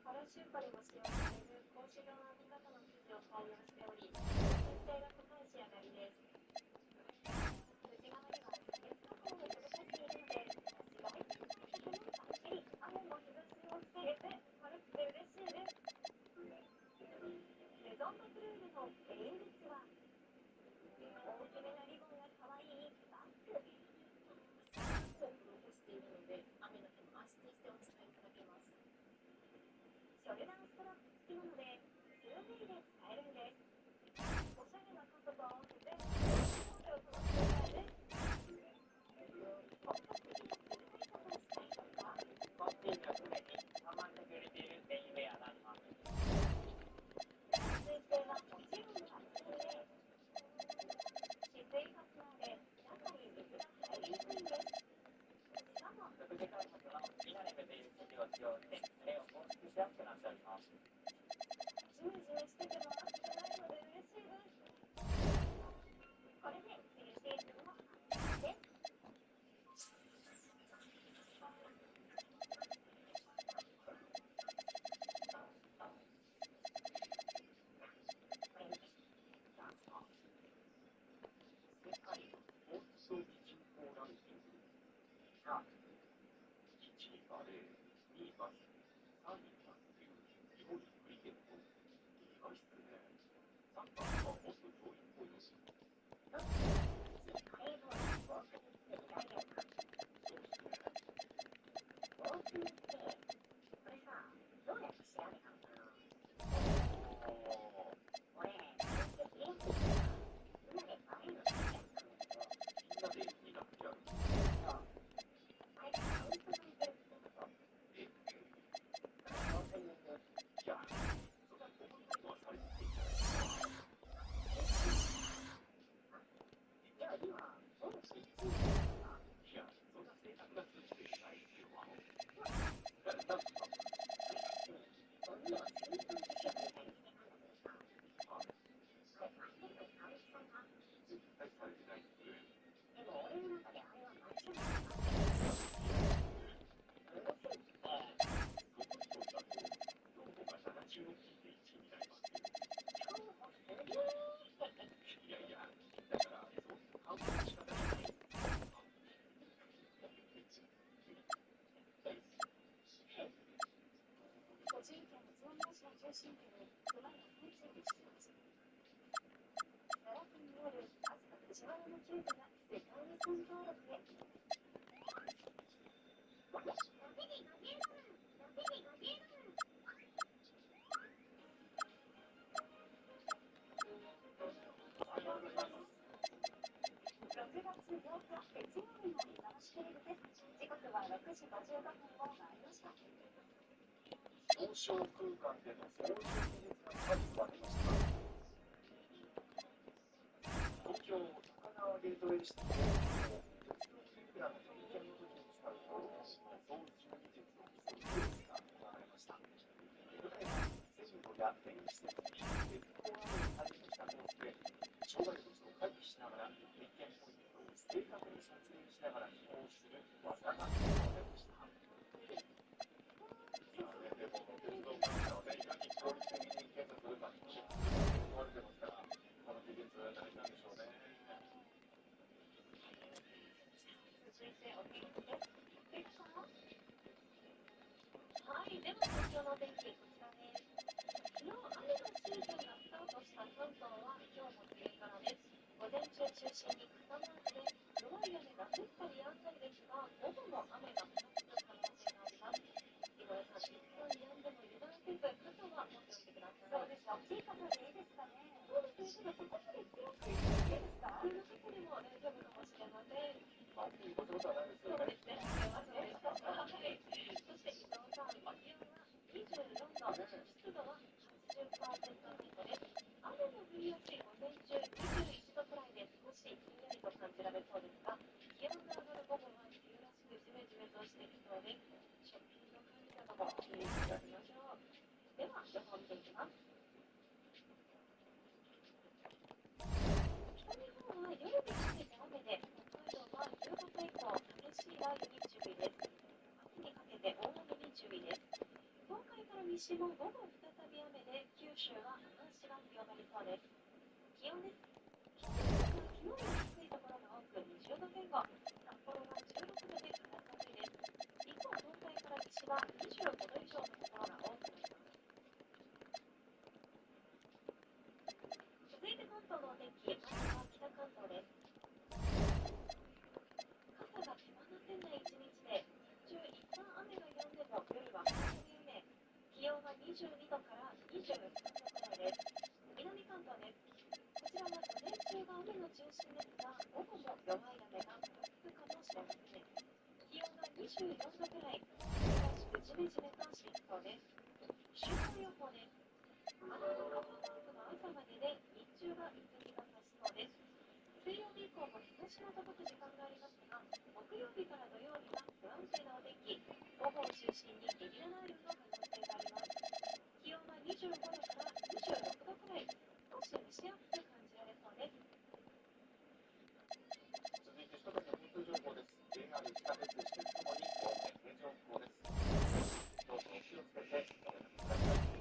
パラシュートにも使用される格子状の編み方の生地を採用しており、通気性が高い仕上がりです。内側には加熱加工を施しているので、紫外線対策もバッチリ。雨も日差しを防げて軽くて嬉しいです。メゾンドブルールのレイングッズは大きめなリボンが可愛いバッグ。コープを干しているので雨の日も安心してお使いいただけます。ショルダーストラップ付きなので 2way で使えるんです。おしゃれな傘と合わせてコーデを楽しみたいです。本格的な冷たい傘をしたい人には今シーズンすでに3万着売れているレインウェアがあります。水性はもちろん抜群で止水ファスナーで中に水が入りにくいんです。しかも独自開発のミナレムという生地を使用して濡れを放出しやすくなっております。ジメジメしてても暑くないので嬉しいです。これで梅雨シーズンも安心です。小空間での操縦技術が数が出ました。東京高輪ゲートウェイシティで鉄道インフラの点検の時に使うドローンの操縦技術を競うレースが行われました。舞台は線路や電気設備、鉄道などに対応したコースで障害物を回避しながら点検ポイントを正確に撮影しながら飛行する技が行われました。はい、では東京の天気こちらです。昨日雨のシーズンがスタートした関東は今日も梅雨からです。午前中中心に傘マークで弱い雨が降ったりやんだりですが、午後も雨がぱらつく可能性があります。井上さん、一旦やんでも油断せず傘は持っておいてください。そうですよ。大きい傘でいいですかね。そうですね。ただそこまで強くいいですか。普通の傘でも大丈夫かもしれません。大きいことはないですよね。そうですね。はい。そして伊藤さん、気温は24度、湿度は80%程度です。雨の降りやすい午前中21度くらいで少しひんやりと感じられそうですが、気温が上がる午後は梅雨らしくジメジメとしてきそうです。食品の管理なども注意しておきましょう。では予報見ていきます。北日本は夜にかけて雨で、北海道は夕方以降激しい雷雨に注意です。明日にかけて大雨に注意です。東海から西も午後再び雨で、九州は雨足が強まりそうです。気温です。北日本は昨日より低いところが多く20度前後、札幌は16度で肌寒いです。一方、東海から西は25度以上のところが多くなります。続いて関東のお天気、まずは北関東です。傘が手放せない一日で、日中一旦雨が止んでも夜は再び雨。気温は22度から23度くらいです。南関東です。こちらは午前中が雨の中心ですが、午後も弱い雨がぱらつくかもしれません。気温は24度くらい、冬らしくジメジメとしてきそうです。週間予報です。雨の傘マークの朝までで、日中が薄日が差しそうです。水曜日以降も日差しの届く時間がありますが、木曜日から土曜日は不安定なお天気、午後を中心にゲリラ雷雨の可能性があります。気温は25度から26度くらい、少し蒸し暑く感じられそうです。続いて首都圏の交通情報です。JR 地下鉄私鉄ともにおおむね平常運行です。どうぞお気をつけてお出かけください。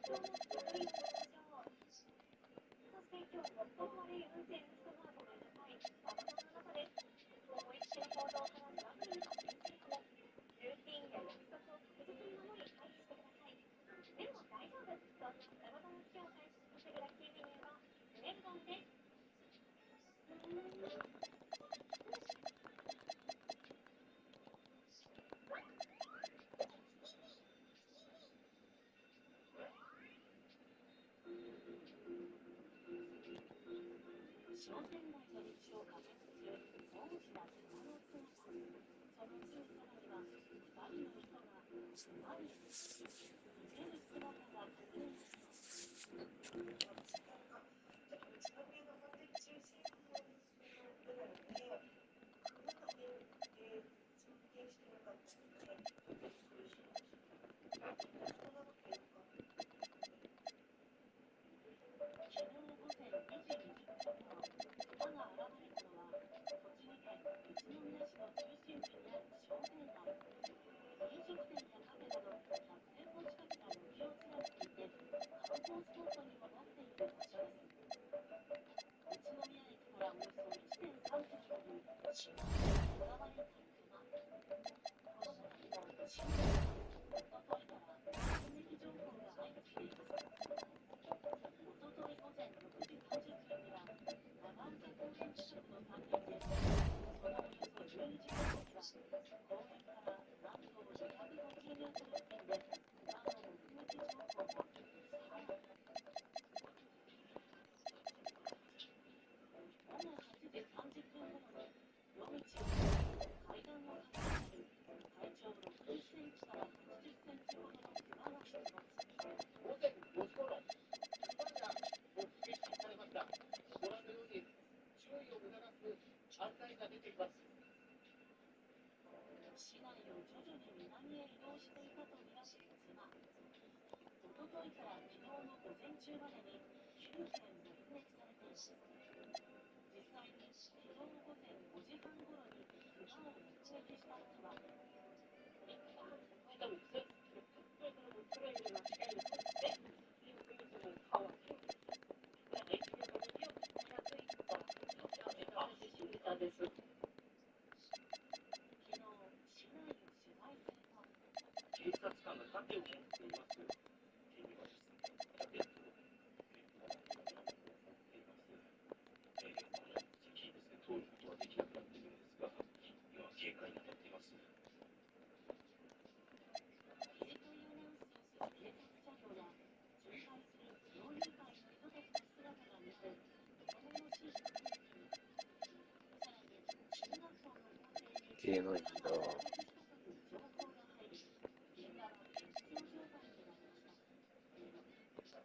商店街の道を駆け抜ける大きな熊の姿。そのすぐそばには2人の人が前に逃げる姿が確認できます。昨日午前2時20分頃、熊が現れたのは栃木県宇都宮市の中心部にある商店街。飲食店やカフェなど100店舗近くが軒を連ねていて、観光スポットにもなっている場所です。宇都宮駅からおよそ 1.3 キロにいる市街地に現れた熊。この中にも深夜はおとといから目撃情報が相次いでいます。おととい午前6時30分には長岡公園近くの山林で、そのおよそ12時間後には公園から南東250メートル付近で熊の目撃情報が。さらに午後8時30分頃に夜道を階段を駆け上がる体長60センチから80センチほどの熊が出没。午前5時頃、熊が目撃されました。ご覧のように注意を促す案内が出ています。市内を徐々に南へ移動していたとみられる熊。おとといから昨日の午前中までに9件目撃されています。実際に昨日午前5時半ごろに熊を目撃した人は、昨日、市内を取材すると、警察官が盾を持っています。手にはラケットを先に通ることはできなくなっているんですが、今は警戒に当たっています。警戒アナウンスをする警察車両や巡回する猟友会の人たちの姿が見られ、物々しい雰囲気に。さらに中学校の校庭に熊が出没したという情報が入り、現場は緊張状態になりました。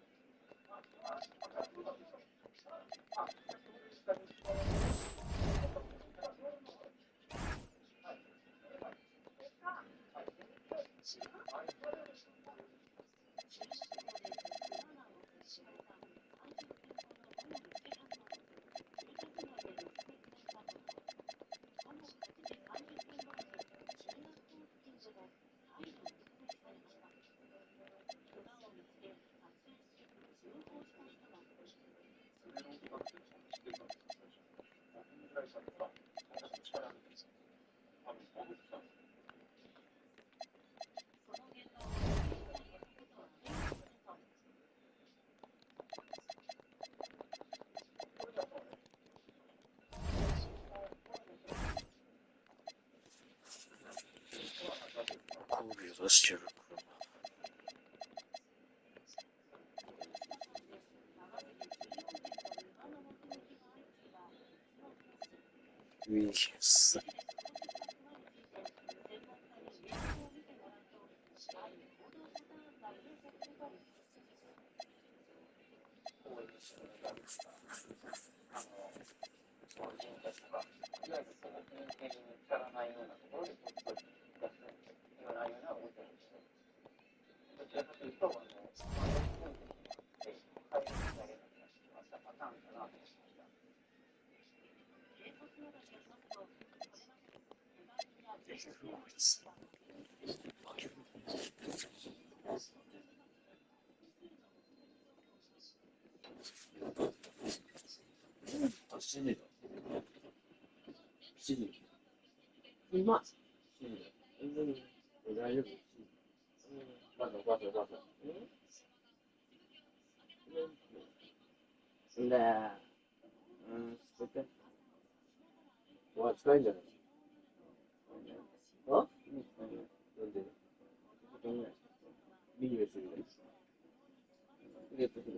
中学校で熊が目撃された30分後の午後4時半ごろ、住宅街で目撃された熊。午後8時30分ごろに中学校付近でも再度目撃されました。熊を見つけ撮影し通報した人は、その現場を20代の男と歩いてみると、
声出してる車。
合わせて14件の熊の目撃が相次いだ宇都宮市。
23。
記事で出没した熊について専門家に映像を見てもらうと、ある行動パターンが見えてくるといいます。警察などによりますと、これまでに怪我人や前世の被害は確認されていません。途中になって複数の
7時だ。7時。今、7時だ。全然大丈夫。まだ。捨てて。使えんじゃない？あ？なんで？右でする。入れてくれ。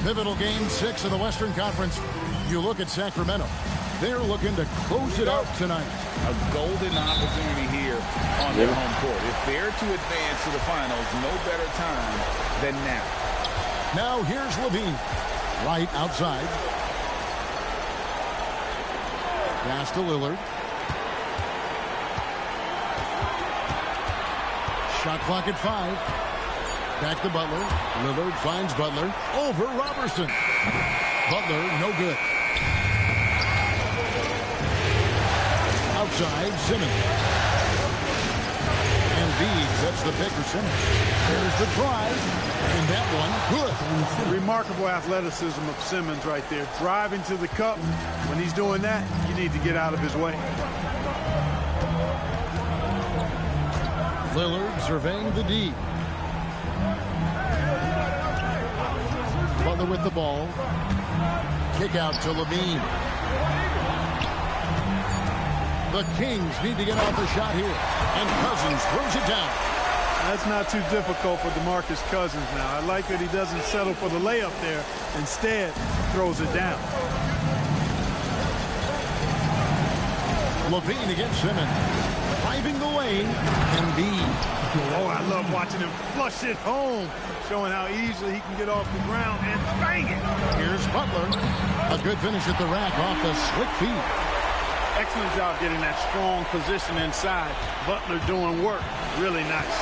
Pivotal game 6 of the Western Conference. You look at Sacramento. They're looking to close it out tonight.
A golden opportunity here on their home court. If they're to advance to the finals, no better time than now.
Now here's Levine. Right outside. Pass to Lillard. Shot clock at 5. Back to Butler. Lillard finds Butler. Over Robertson. Butler, no good. Outside, Simmons. And Embiid sets the pick for Simmons. There's the drive. And that one, good.
Remarkable athleticism of Simmons right there. Driving to the cup. When he's doing that, you need to get out of his way.
Lillard surveying the D. Butler with the ball. Kick out to Levine. The Kings need to get off a shot here. And Cousins throws it down.
That's not too difficult for DeMarcus Cousins now. I like that he doesn't settle for the layup there. Instead, throws it down.
Levine against Simmons. Driving the lane. Embiid.
Oh, I love watching him flush it home. Showing how easily he can get off the ground and bang it.
Here's Butler. A good finish at the rack off the slick feet.
Excellent job getting that strong position inside. Butler doing work. Really nice.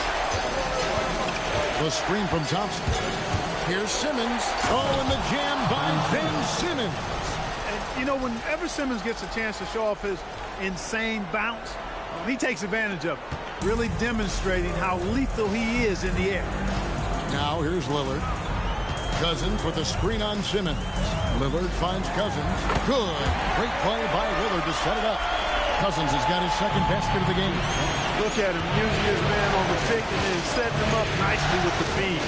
The screen from Thompson. Here's Simmons. Oh, and the jam by Ben Simmons.
And, you know, whenever Simmons gets a chance to show off his insane bounce, he takes advantage of it. Really demonstrating how lethal he is in the air.
Now here's Lillard. Cousins with a screen on Simmons. Lillard finds Cousins. Good. Great play by Lillard to set it up. Cousins has got his second basket of the game.
Look at him using his man on the pick and then setting him up nicely with the feed.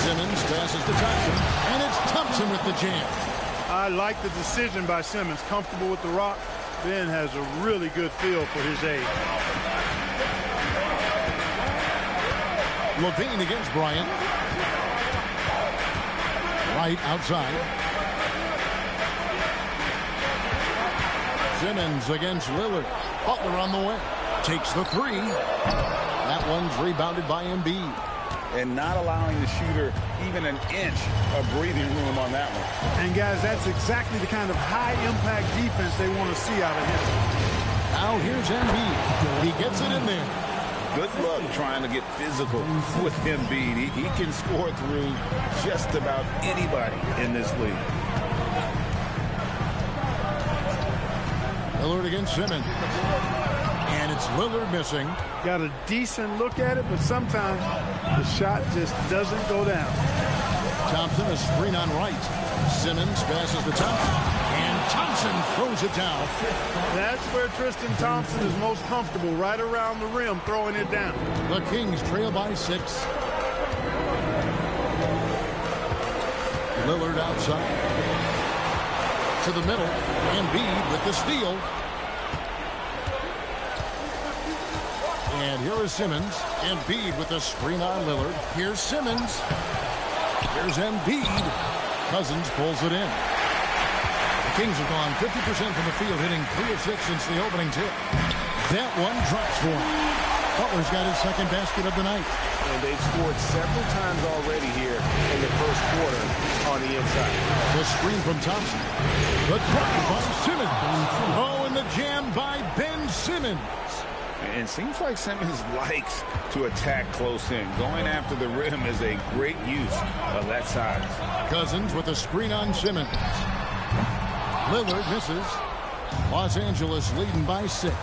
Simmons passes to Thompson. And it's Thompson with the jam.
I like the decision by Simmons. Comfortable with the rock. Ben has a really good feel for his age.
Levine against Bryant. Right outside. Simmons against Lillard. Butler on the way. Takes the three. That one's rebounded by Embiid.
And not allowing the shooter even an inch of breathing room on that one.
And, guys, that's exactly the kind of high-impact defense they want to see out of him.
Now here's Embiid. He gets it in there.
Good luck trying to get physical with Embiid. He can score through just about anybody in this league.
Lillard against Simmons. And it's It's Lillard missing.
Got a decent look at it, but sometimes the shot just doesn't go down.
Thompson, a screen on right. Simmons passes to Thompson, and Thompson throws it down.
That's where Tristan Thompson is most comfortable, right around the rim, throwing it down.
The Kings trail by 6. Lillard outside. To the middle. Embiid with the steal. And here is Simmons. Embiid with the screen on Lillard. Here's Simmons. Here's Embiid. Cousins pulls it in. The Kings have gone 50% from the field, hitting 3 of 6 since the opening tip. That one drops for him. Butler's got his second basket of the night.
And they've scored several times already here in the first quarter on the inside.
The screen from Thompson. The drive by Simmons. Oh, and the jam by Ben Simmons.
And it seems like Simmons likes to attack close in. Going after the rim is a great use of that size.
Cousins with a screen on Simmons. Lillard misses. Los Angeles leading by 6.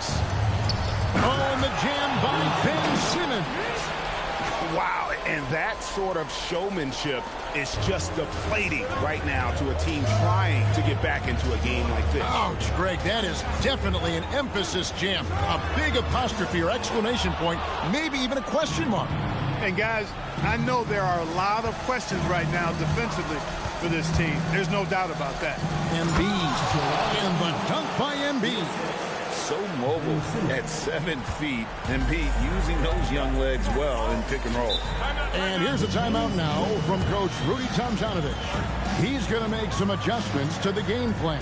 Oh, and the jam by Ben Simmons.
Wow, and that sort of showmanship is just deflating right now to a team trying to get back into a game like this.
Ouch, Greg, that is definitely an emphasis jam. A big apostrophe or exclamation point, maybe even a question mark.
And guys, I know there are a lot of questions right now defensively for this team. There's no doubt about that.
Embiid, and the dunk by Embiid.
So mobile at 7 feet. Embiid using those young legs well in pick and roll.
And here's a timeout now from Coach Rudy Tomjanovich. He's going to make some adjustments to the game plan.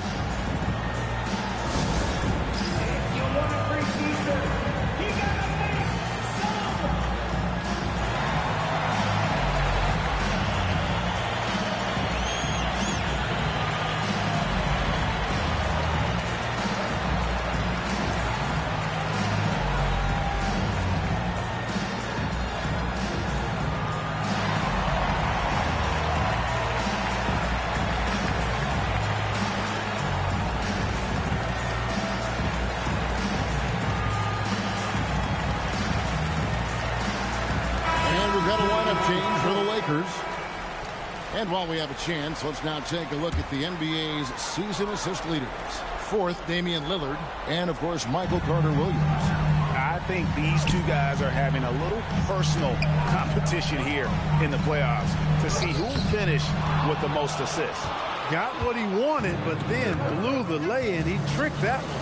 And while we have a chance, let's now take a look at the NBA's season assist leaders. 4th, Damian Lillard, and of course, Michael Carter-Williams.
I think these two guys are having a little personal competition here in the playoffs to see who will finish with the most assists.
Got what he wanted, but then blew the lay-in. He tricked that one.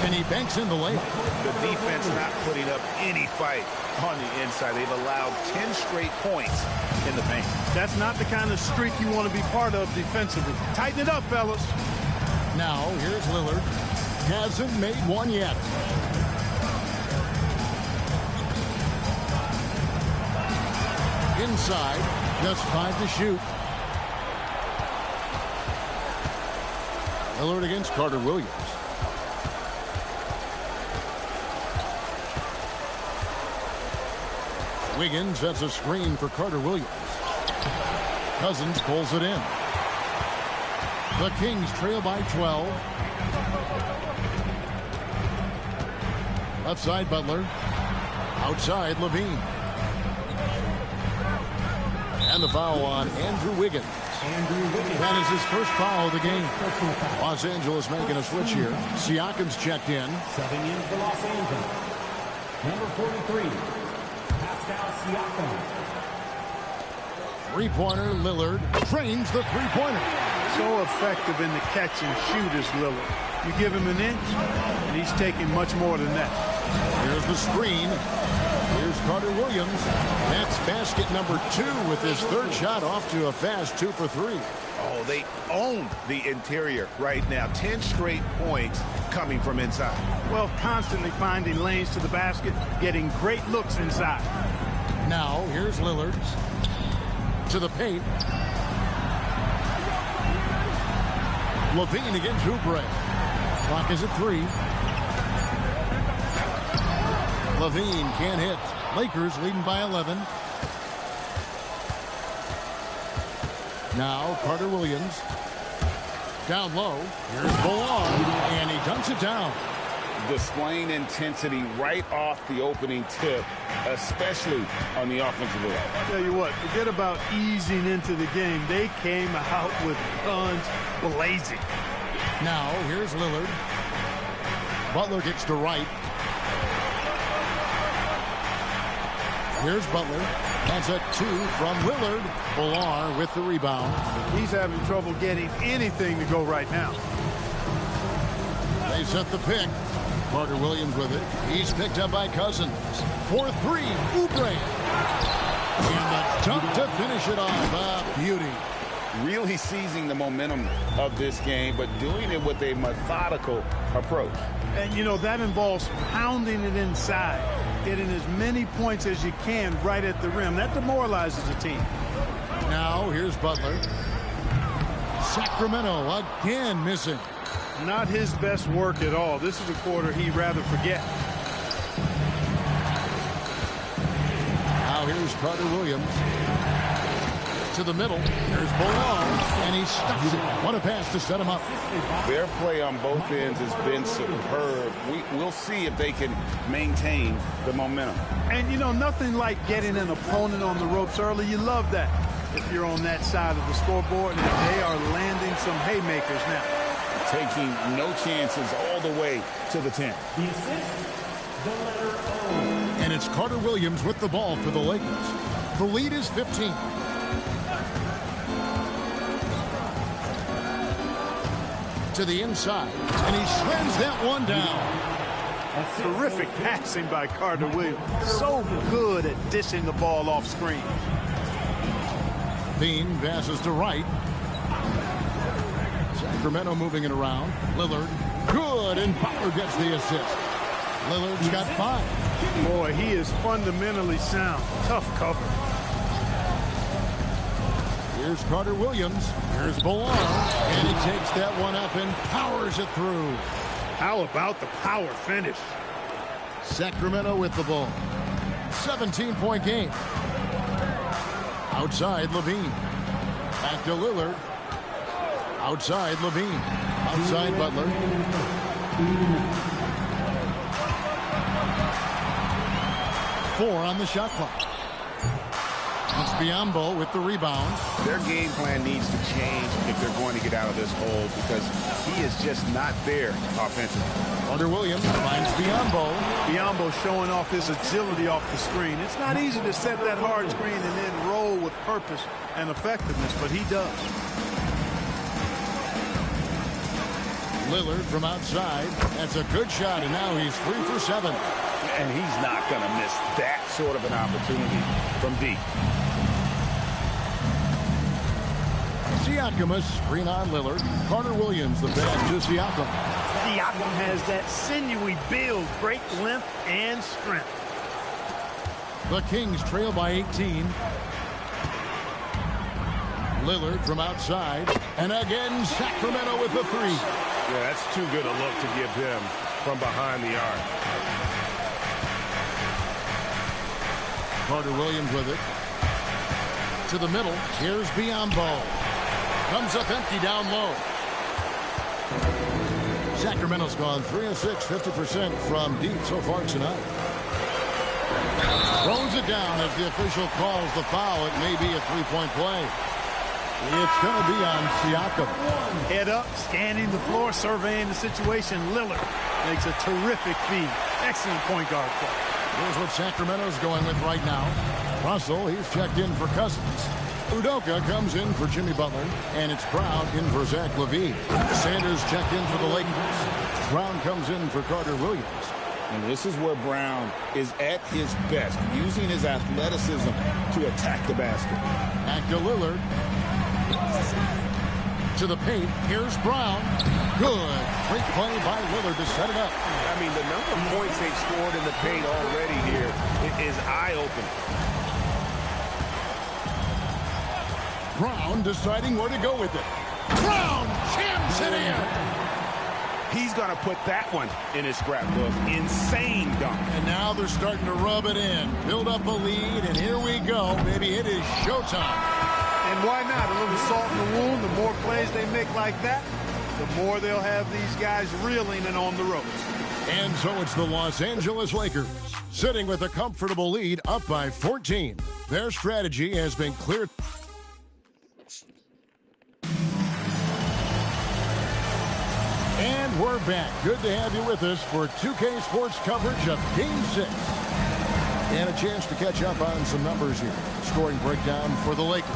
And he banks in the lane.
The defense not putting up any fight on the inside. They've allowed 10 straight points in the paint.
That's not the kind of streak you want to be part of defensively. Tighten it up, fellas.
Now, here's Lillard. Hasn't made one yet. Inside, just 5 to shoot. Lillard against Carter-Williams. Wiggins sets a screen for Carter-Williams. Cousins pulls it in. The Kings trail by 12. Left side, Butler. Outside, Levine. And the foul on Andrew Wiggins. That is his first foul of the game. Los Angeles making a switch here. Siakam's checked in.
Subbing in for Los Angeles, number 43.
Three-pointer, Lillard drains the three-pointer.
So effective in the catch and shoot is Lillard. You give him an inch, and he's taking much more than that.
Here's the screen. Here's Carter-Williams. That's basket number 2 with his third shot off to a fast 2 for 3.
Oh, they own the interior right now. 10 straight points coming from inside.
Well, constantly finding lanes to the basket, getting great looks inside.
Now, here's Lillard to the paint. Levine against Oubre. Clock is at 3. Levine can't hit. Lakers leading by 11. Now, Carter-Williams. down low. Here's Ballard, and he dunks it down.
Displaying intensity right off the opening tip, especially on the offensive end.
I'll tell you what, forget about easing into the game. They came out with guns blazing.
Now, here's Lillard. Butler gets to right. Here's Butler. That's a 2 from Lillard. Ballard with the rebound.
He's having trouble getting anything to go right now.
They set the pick. Carter Williams with it. He's picked up by Cousins. 4-3, Oubre. And the dunk to finish it off. Beauty.
Really seizing the momentum of this game, but doing it with a methodical approach.
And, you know, that involves pounding it inside, getting as many points as you can right at the rim. That demoralizes a team.
Now, here's Butler. Sacramento again missing.
Not his best work at all. This is a quarter he'd rather forget.
Now here's Carter Williams. To the middle. Here's Ballard, and he stuffs it. What a pass to set him up.
Their play on both ends has been superb. We'll see if they can maintain the momentum.
And, you know, nothing like getting an opponent on the ropes early. You love that if you're on that side of the scoreboard, and they are landing some haymakers now.
Taking no chances all the way to the 10.
The assist, the letter O.
And it's Carter Williams with the ball for the Lakers. The lead is 15. To the inside, and he slams that one down.
Terrific passing by Carter Williams. So good at dishing the ball off screen.
Bean passes to right. Sacramento moving it around. Lillard, good, and Butler gets the assist. Lillard's got 5.
Boy, he is fundamentally sound. Tough cover.
Here's Carter Williams. Here's Ballard, and he takes that one up and powers it through.
How about the power finish?
Sacramento with the ball. 17-point game. Outside, Levine. Back to Lillard. Outside, Levine. Outside, Butler. Four on the shot clock. It's Biyombo with the rebound.
Their game plan needs to change if they're going to get out of this hole because he is just not there offensively.
Carter Williams finds Biyombo.
Biyombo showing off his agility off the screen. It's not easy to set that hard screen and then roll with purpose and effectiveness, but he does.
Lillard from outside. That's a good shot, and now he's 3 for 7.
And he's not going to miss that sort of an opportunity from deep.
Siakam, a screen on Lillard. Carter Williams, the pass to Siakam.
Siakam has that sinewy build, great length and strength.
The Kings trail by 18. Lillard from outside. And again, Sacramento with the 3.
Yeah, that's too good a look to give him from behind the arc.
Carter Williams with it. To the middle. Here's Biyombo. Comes up empty down low. Sacramento's gone 3 of 6, 50% from deep so far tonight. Throws it down as the official calls the foul. It may be a 3-point play. It's going to be on Siakam.
Head up, scanning the floor, surveying the situation. Lillard makes a terrific feed. Excellent point guard play.
Here's what Sacramento's going with right now. Russell, he's checked in for Cousins. Udoka comes in for Jimmy Butler, and it's Brown in for Zach LaVine. Sanders checked in for the Lakers. Brown comes in for Carter Williams.
And this is where Brown is at his best, using his athleticism to attack the basket.
Back to Lillard. To the paint. Here's Brown. Good. Great play by Lillard to set it up.
I mean, the number of points they've scored in the paint already here is eye-opening.
Brown deciding where to go with it. Brown jams it in.
He's going to put that one in his scrapbook. Insane dunk.
And now they're starting to rub it in. Build up a lead, and here we go. Maybe it is showtime.
And why not? A little salt in the wound. The more plays they make like that, the more they'll have these guys reeling and on the ropes.
And so it's the Los Angeles Lakers sitting with a comfortable lead up by 14. Their strategy has been clear. And we're back. Good to have you with us for 2K Sports coverage of Game 6. And a chance to catch up on some numbers here. Scoring breakdown for the Lakers.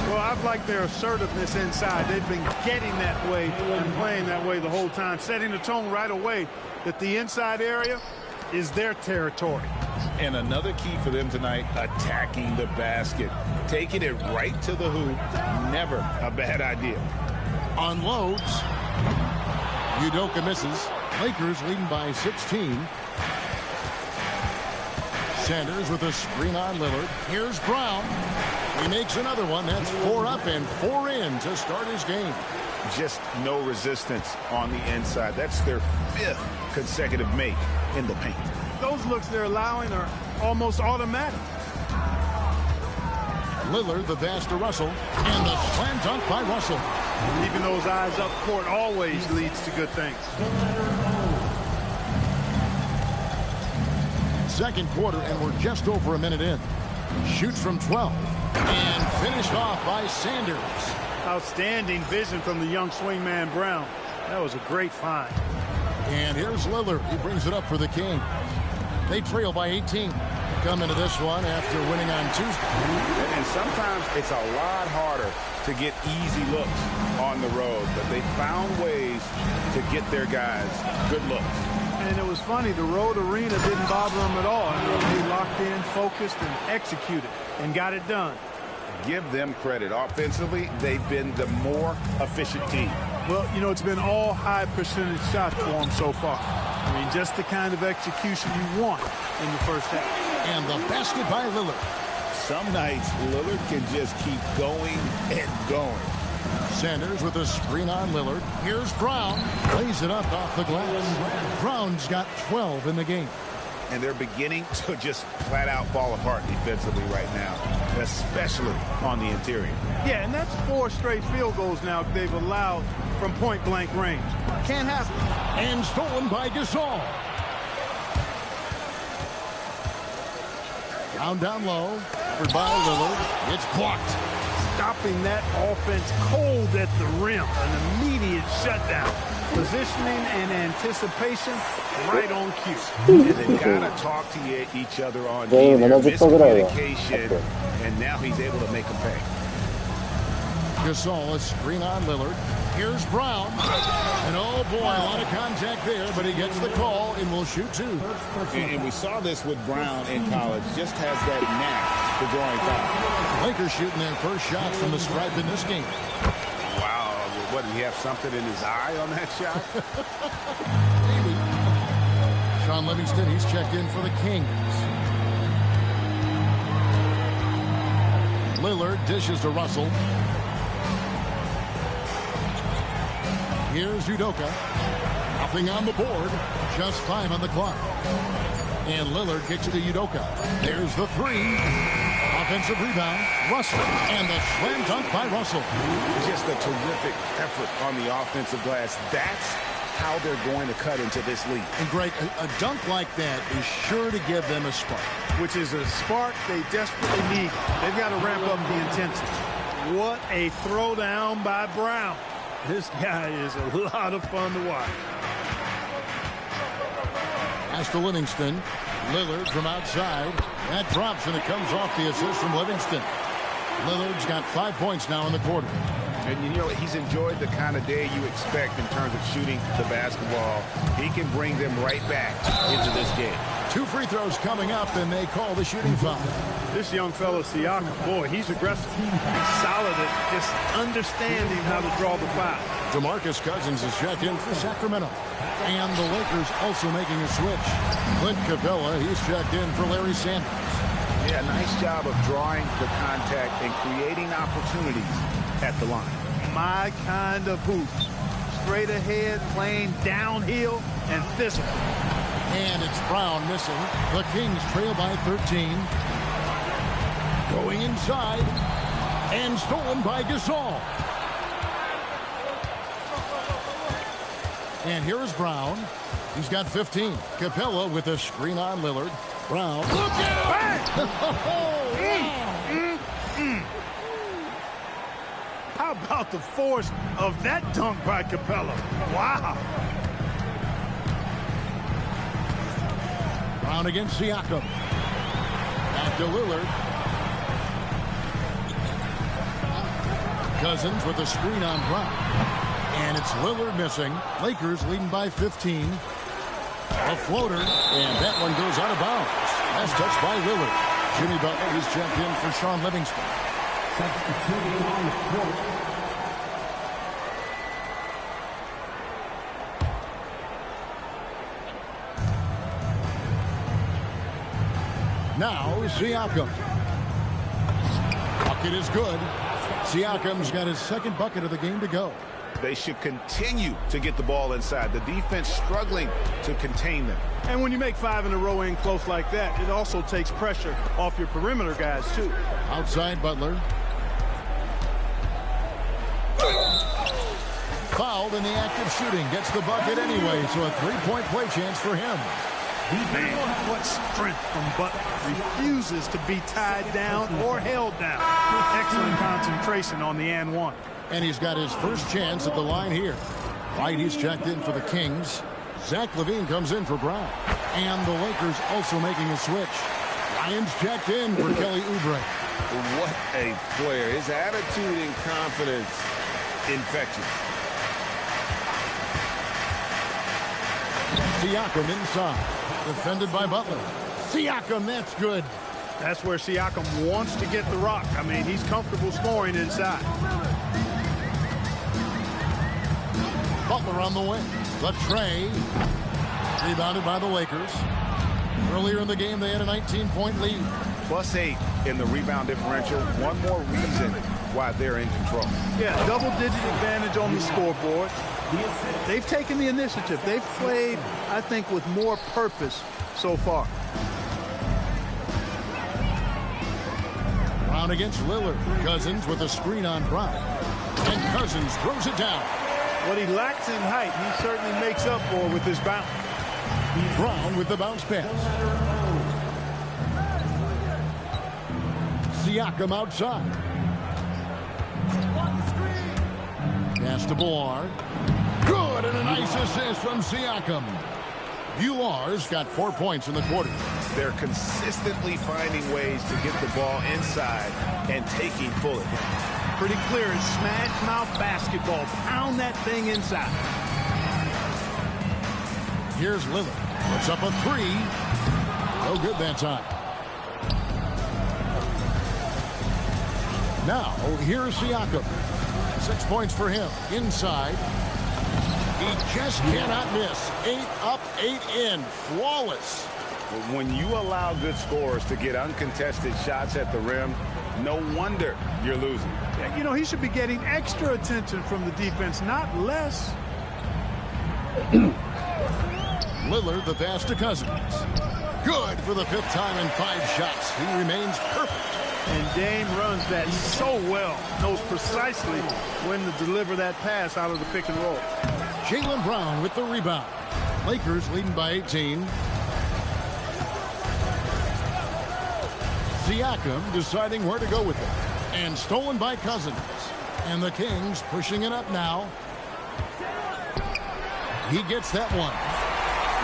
Well, I've liked their assertiveness inside. They've been getting that way and playing that way the whole time, setting the tone right away that the inside area is their territory.
And another key for them tonight, attacking the basket. Taking it right to the hoop, never a bad idea.
Unloads. Udoka misses. Lakers leading by 16. Sanders with a screen on Lillard. Here's Brown. He makes another one. That's 4 up and 4 in to start his game.
Just no resistance on the inside. That's their 5th consecutive make in the paint.
Those looks they're allowing are almost automatic.
Lillard, the pass to Russell, and the slam dunk by Russell.
Keeping those eyes up court always leads to good things.
Second quarter, and we're just over a minute in. Shoots from 12, and finished off by Sanders.
Outstanding vision from the young swingman Brown. That was a great find.
And here's Lillard. He brings it up for the Kings. They trail by 18. Come into this one after winning on Tuesday.
And sometimes it's a lot harder to get easy looks on the road, but they found ways to get their guys good looks.
And it was funny, the road arena didn't bother them at all. They locked in, focused, and executed, and got it done.
Give them credit. Offensively, they've been the more efficient team.
Well, you know, it's been all high percentage shots for them so far. I mean, just the kind of execution you want in the first half.
And the basket by Lillard.
Some nights, Lillard can just keep going and going.
Sanders with a screen on Lillard. Here's Brown. Lays it up off the glass. Brown's got 12 in the game.
And they're beginning to just flat out fall apart defensively right now, especially on the interior.
Yeah, and that's 4 straight field goals now they've allowed from point-blank range. Can't happen.
And stolen by Gasol. Down low. Covered by Lillard. It's blocked.
Stopping that offense cold at the rim. An immediate shutdown. Positioning and anticipation right on cue.
And they've got to talk to each other on miscommunication, and now he's able to make them pay.
Gasol, a screen on Lillard. Here's Brown. And oh boy, a lot of contact there, but he gets the call and will shoot 2.
And we saw this with Brown in college. Just has that knack for drawing fouls.
Lakers shooting their first shots from the stripe in this game.
Wow, what, did he have something in his eye on that shot?
Maybe. Sean Livingston, he's checked in for the Kings. Lillard dishes to Russell. Here's Udoka. Nothing on the board. Just 5 on the clock. And Lillard kicks to Udoka. There's the 3. Offensive rebound. Russell. And the slam dunk by Russell.
Just a terrific effort on the offensive glass. That's how they're going to cut into this league.
And Greg, a dunk like that is sure to give them a spark.
Which is a spark they desperately need. They've got to ramp up the intensity. What a throwdown by Brown. This guy is a lot of fun to watch.
Pass to Livingston. Lillard from outside. That drops, and it comes off the assist from Livingston. Lillard's got 5 points now in the quarter.
And, you know, he's enjoyed the kind of day you expect in terms of shooting the basketball. He can bring them right back into this game.
2 free throws coming up, and they call the shooting foul.
This young fella, Siakam, boy, he's aggressive. He's solid at just understanding how to draw the foul.
DeMarcus Cousins is checked in for Sacramento. And the Lakers also making a switch. Clint Capella, he's checked in for Larry Sanders.
Yeah, nice job of drawing the contact and creating opportunities at the line.
My kind of hoop. Straight ahead, playing downhill and physical.
And it's Brown missing. The Kings trail by 13. Going inside. And stolen by Gasol. And here is Brown. He's got 15. Capella with a screen on Lillard. Brown. Look at him!
How about the force of that dunk by Capella? Wow.
Brown against Siakam. Back to Lillard. Cousins with a screen on Brown. And it's Lillard missing. Lakers leading by 15. A floater, and that one goes out of bounds. Last touch by Lillard. Jimmy Butler is checked in for Sean Livingston.
Substituting on the court.
Now Siakam. Bucket is good. Siakam's got his second bucket of the game to go.
They should continue to get the ball inside. The defense struggling to contain them.
And when you make 5 in a row in close like that, it also takes pressure off your perimeter guys, too.
Outside Butler. Fouled in the act of shooting. Gets the bucket anyway, so a three-point play chance for him.
Man, what strength from Butler. Refuses to be tied down or held down. Excellent concentration on the and one.
And he's got his first chance at the line here. White, he's checked in for the Kings. Zach LaVine comes in for Brown. And the Lakers also making a switch. Ryan's checked in for Kelly Oubre.
What a player. His attitude and confidence infectious.
Siakam inside. Defended by Butler. Siakam, that's good.
That's where Siakam wants to get the rock. I mean, he's comfortable scoring inside.
Butler on the wing. The tray. Rebounded by the Lakers. Earlier in the game, they had a 19-point lead.
+8 in the rebound differential. One more reason why they're in control.
Yeah, double-digit advantage on the scoreboard. They've taken the initiative. They've played, I think, with more purpose so far.
Brown against Lillard. Cousins with a screen on Brown. And Cousins throws it down.
What he lacks in height, he certainly makes up for with his bounce.
Brown with the bounce pass. Siakam outside. Pass to Bular. Good, and a nice assist from Siakam. Bular's got 4 points in the quarter.
They're consistently finding ways to get the ball inside and taking full advantage.
Pretty clear as smash mouth basketball. Pound that thing inside.
Here's Lillard. Puts up a three. No good that time. Now, here's Siakam. 6 points for him. Inside. He just cannot miss. 8 up, 8 in. Flawless.
When you allow good scorers to get uncontested shots at the rim, no wonder you're losing.
You know, he should be getting extra attention from the defense, not less.
Lillard, the pass to Cousins. Good for the 5th time in 5 shots. He remains perfect.
And Dame runs that so well. Knows precisely when to deliver that pass out of the pick and roll.
Jaylen Brown with the rebound. Lakers leading by 18. Siakam deciding where to go with it. And stolen by Cousins. And the Kings pushing it up now. He gets that one.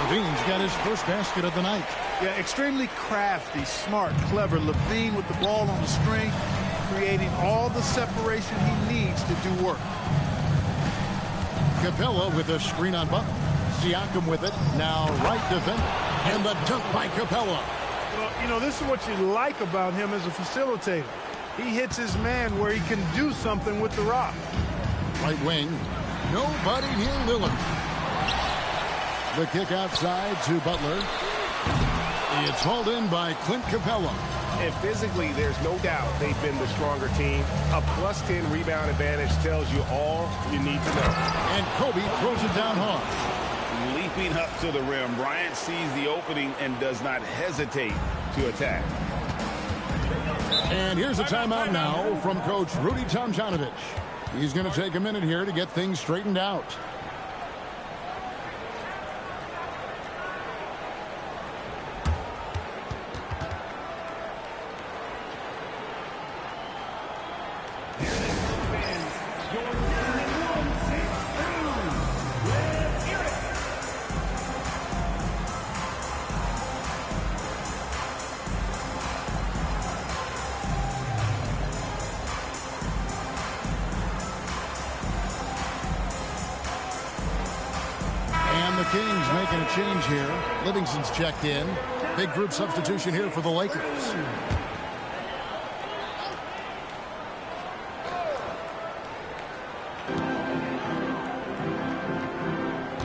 LaVine's got his first basket of the night.
Yeah, extremely crafty, smart, clever. LaVine with the ball on the string, creating all the separation he needs to do work.
Capella with a screen on Butler. Siakam with it. Now right defender. And the dunk by Capella.
Well, you know, this is what you like about him as a facilitator. He hits his man where he can do something with the rock.
Right wing. Nobody near Lillard. The kick outside to Butler. It's hauled in by Clint Capella.
And physically, there's no doubt they've been the stronger team. A +10 rebound advantage tells you all you need to know.
And Kobe throws it down hard.
Leaping up to the rim, Bryant sees the opening and does not hesitate to attack.
And here's a timeout now from Coach Rudy Tomjanovich. He's going to take a minute here to get things straightened out. Kings making a change here. Livingston's checked in. Big group substitution here for the Lakers.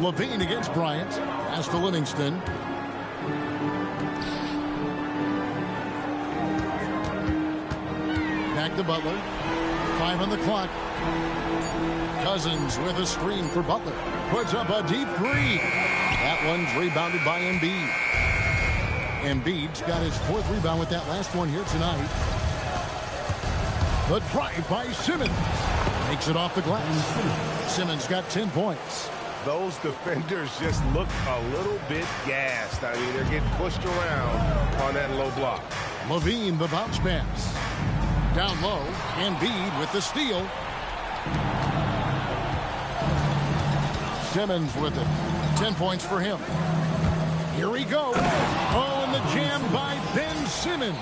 Levine against Bryant. Pass to Livingston. Back to Butler. 5 on the clock. Cousins with a screen for Butler. Puts up a deep three. That one's rebounded by Embiid. Embiid's got his 4th rebound with that last one here tonight. The drive by Simmons. Makes it off the glass. Simmons got 10 points.
Those defenders just look a little bit gassed. I mean, they're getting pushed around on that low block.
Levine, the bounce pass. Down low, Embiid with the steal. Simmons with it. 10 points for him. Here we go. Oh, and the jam by Ben Simmons.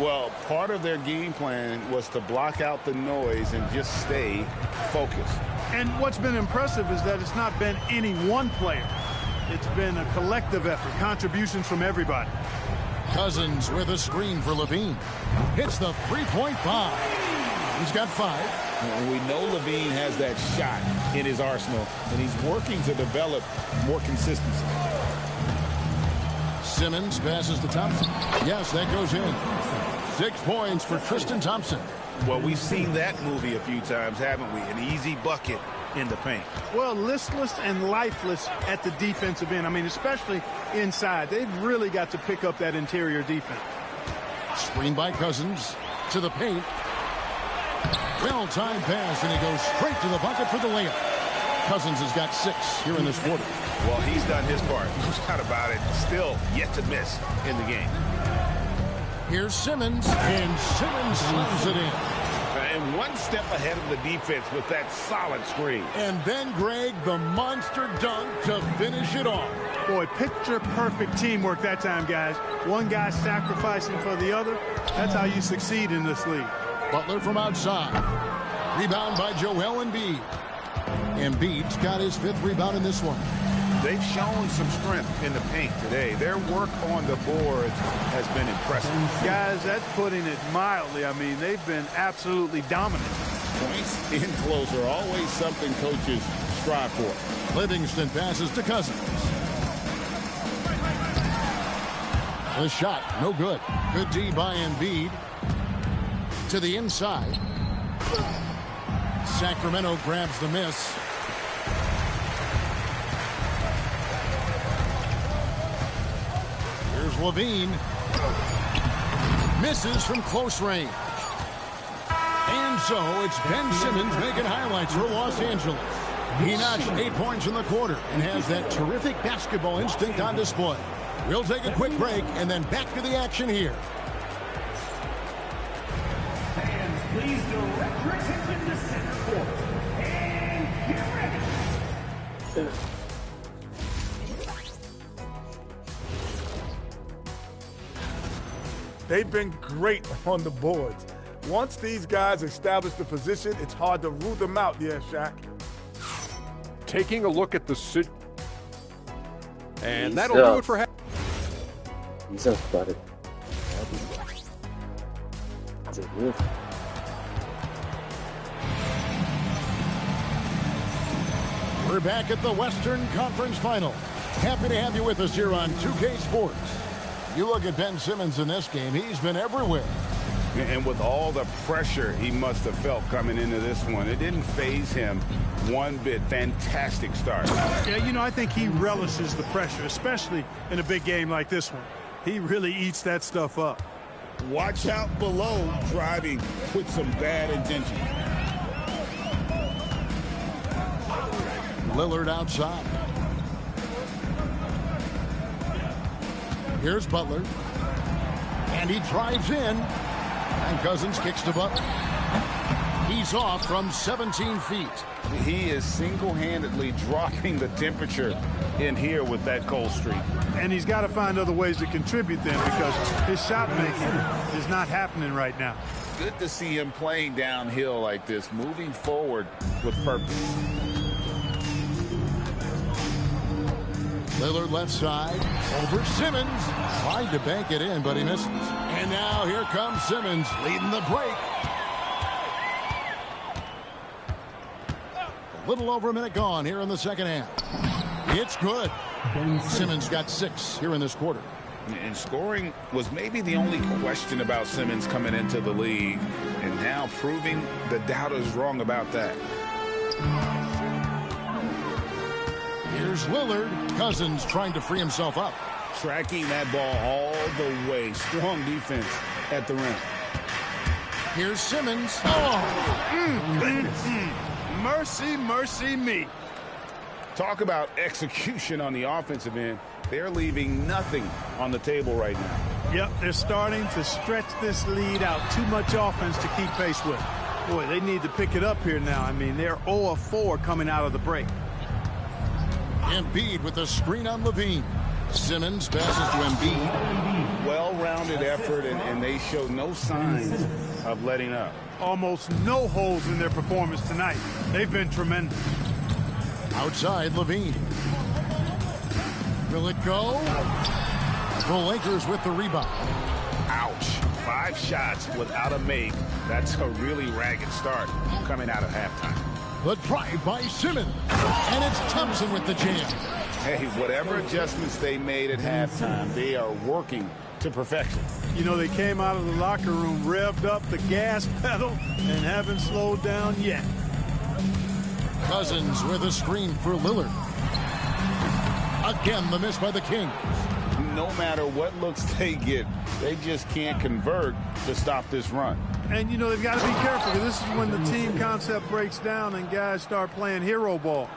Well, part of their game plan was to block out the noise and just stay focused.
And what's been impressive is that it's not been any one player. It's been a collective effort, contributions from everybody.
Cousins with a screen for Levine. Hits the three-point bomb. He's got 5.
And we know Levine has that shot in his arsenal, and he's working to develop more consistency.
Simmons passes to Thompson. Yes, that goes in. 6 points for Tristan Thompson.
Well, we've seen that movie a few times, haven't we? An easy bucket in the paint.
Well, listless and lifeless at the defensive end. I mean, especially inside. They've really got to pick up that interior defense.
Screen by Cousins to the paint. Well-timed pass, and he goes straight to the bucket for the layup. Cousins has got 6 here in this quarter.
Well, he's done his part. No doubt about it. Still yet to miss in the game.
Here's Simmons, and Simmons slams it in.
And one step ahead of the defense with that solid screen.
And then, Greg, the monster dunk to finish it off.
Boy, picture-perfect teamwork that time, guys. One guy sacrificing for the other. That's how you succeed in this league.
Butler from outside. Rebound by Joel Embiid. Embiid's got his 5th rebound in this one.
They've shown some strength in the paint today. Their work on the boards has been impressive.
Guys, that's putting it mildly. I mean, they've been absolutely dominant.
Points in close are always something coaches strive for.
Livingston passes to Cousins. The shot, no good. Good D by Embiid. To the inside. Sacramento grabs the miss. Here's Levine. Misses from close range. And so it's Ben Simmons making highlights for Los Angeles. He notched 8 points in the quarter and has that terrific basketball instinct on display. We'll take a quick break and then back to the action here.
Fans, please direct your attention to center court. And get ready.
They've been great on the boards. Once these guys establish the position, it's hard to root them out. Yeah, Shaq.
Taking a look at the sit, and that'll do it for half.
We're back at the Western Conference Final. Happy to have you with us here on 2K Sports. You look at Ben Simmons in this game, he's been everywhere.
And with all the pressure he must have felt coming into this one, it didn't faze him one bit. Fantastic start.
Yeah, you know, I think he relishes the pressure, especially in a big game like this one. He really eats that stuff up.
Watch out below, driving with some bad intentions.
Lillard outside. Here's Butler. And he drives in. And Cousins kicks to Butler. He's off from 17 feet.
He is single-handedly dropping the temperature in here with that cold streak.
And he's got to find other ways to contribute then, because his shot making is not happening right now.
Good to see him playing downhill like this, moving forward with purpose.
Lillard left side. Over Simmons. Tried to bank it in, but he misses. And now here comes Simmons leading the break. A little over a minute gone here in the second half. It's good. Simmons got 6 here in this quarter.
And scoring was maybe the only question about Simmons coming into the league, and now proving the doubters wrong about that.
Here's Lillard. Cousins trying to free himself up.
Tracking that ball all the way. Strong defense at the rim.
Here's Simmons.
Goodness. Mercy, mercy me.
Talk about execution on the offensive end. They're leaving nothing on the table right now.
Yep, they're starting to stretch this lead out. Too much offense to keep pace with. Boy, they need to pick it up here now. I mean, they're 0 of 4 coming out of the break.
Embiid with a screen on Levine. Simmons passes to Embiid.
Well-rounded effort, and they show no signs of letting up.
Almost no holes in their performance tonight. They've been tremendous.
Outside, Levine. Will it go? The Lakers with the rebound.
Ouch. 5 shots without a make. That's a really ragged start coming out of halftime.
The drive by Simmons. And it's Thompson with the jam.
Hey, whatever adjustments they made at halftime, they are working to perfection.
You know, they came out of the locker room, revved up the gas pedal, and haven't slowed down yet.
Cousins with a screen for Lillard. Again, the miss by the Kings.
No matter what looks they get, they just can't convert to stop this run.
And, you know, they've got to be careful, because this is when the team concept breaks down and guys start playing hero ball.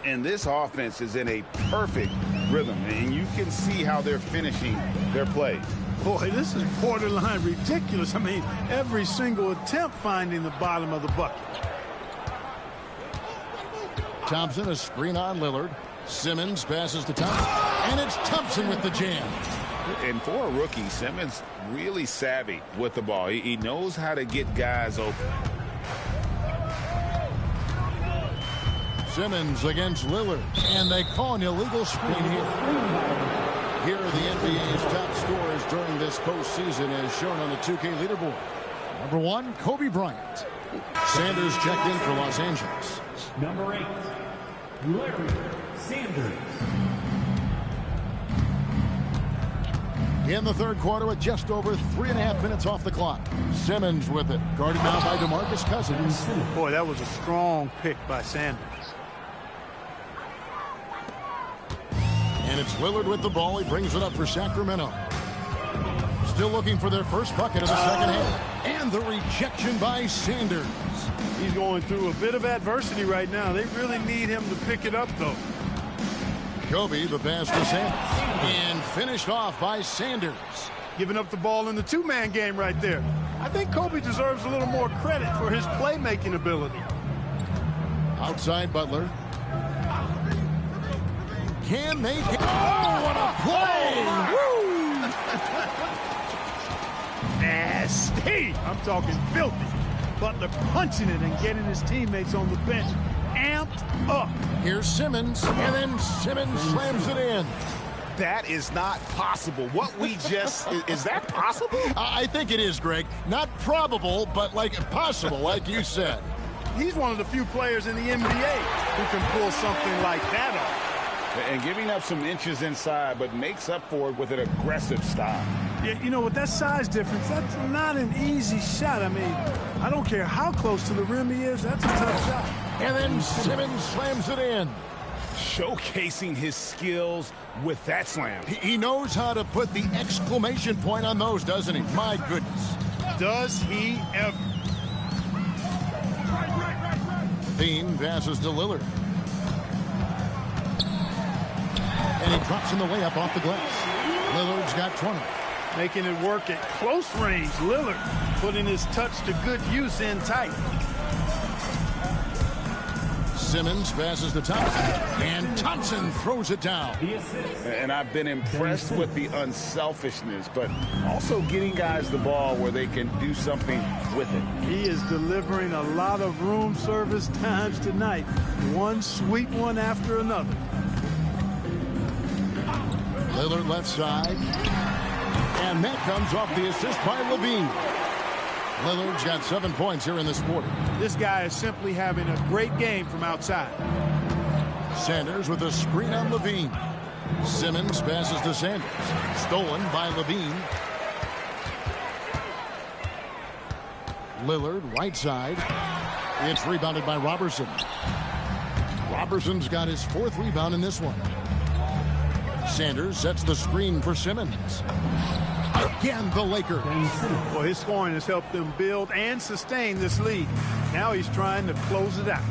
And this offense is in a perfect rhythm, and you can see how they're finishing their play.
Boy, this is borderline ridiculous. I mean, every single attempt finding the bottom of the bucket.
Thompson, a screen on Lillard. Simmons passes to Thompson. And it's Thompson with the jam.
And for a rookie, Simmons really savvy with the ball. He knows how to get guys open.
Simmons against Lillard. And they call an illegal screen here. Here are the NBA's top scorers during this postseason as shown on the 2K leaderboard. Number 1, Kobe Bryant. Sanders checked in for Los Angeles.
Number 8, Larry Sanders.
In the third quarter with just over 3.5 minutes off the clock. Simmons with it. Guarded now by DeMarcus Cousins.
Boy, that was a strong pick by Sanders.
And it's Lillard with the ball. He brings it up for Sacramento. Still looking for their first bucket of the second half. And the rejection by Sanders.
He's going through a bit of adversity right now. They really need him to pick it up, though.
Kobe, the pass to Sanders. And finished off by Sanders.
Giving up the ball in the two-man game right there. I think Kobe deserves a little more credit for his playmaking ability.
Outside Butler. Can they get... Oh, what a play! Woo!
Nasty! I'm talking filthy. Butler punching it and getting his teammates on the bench amped up.
Here's Simmons, and then Simmons slams it in.
That is not possible. What we just... is that possible?
I think it is, Greg. Not probable, but like possible, like you said.
He's one of the few players in the NBA who can pull something like that off.
And giving up some inches inside, but makes up for it with an aggressive style.
Yeah, you know, with that size difference, that's not an easy shot. I mean, I don't care how close to the rim he is, that's a tough shot.
And then Simmons slams it in.
Showcasing his skills with that slam.
He knows how to put the exclamation point on those, doesn't he? My goodness.
Does he ever?
Bean passes to Lillard. And he drops in the layup off the glass. Lillard's got 20.
Making it work at close range. Lillard putting his touch to good use in tight.
Simmons passes to Thompson. And Thompson throws it down.
And I've been impressed with the unselfishness, but also getting guys the ball where they can do something with it.
He is delivering a lot of room service times tonight. One sweet one after another.
Lillard left side. And that comes off the assist by Levine. Lillard's got 7 points here in this quarter.
This guy is simply having a great game from outside.
Sanders with a screen on Levine. Simmons passes to Sanders. Stolen by Levine. Lillard, right side. It's rebounded by Robertson. Robertson's got his 4th rebound in this one. Sanders sets the screen for Simmons. Again, the Lakers.
Well, his scoring has helped them build and sustain this lead. Now he's trying to close it out.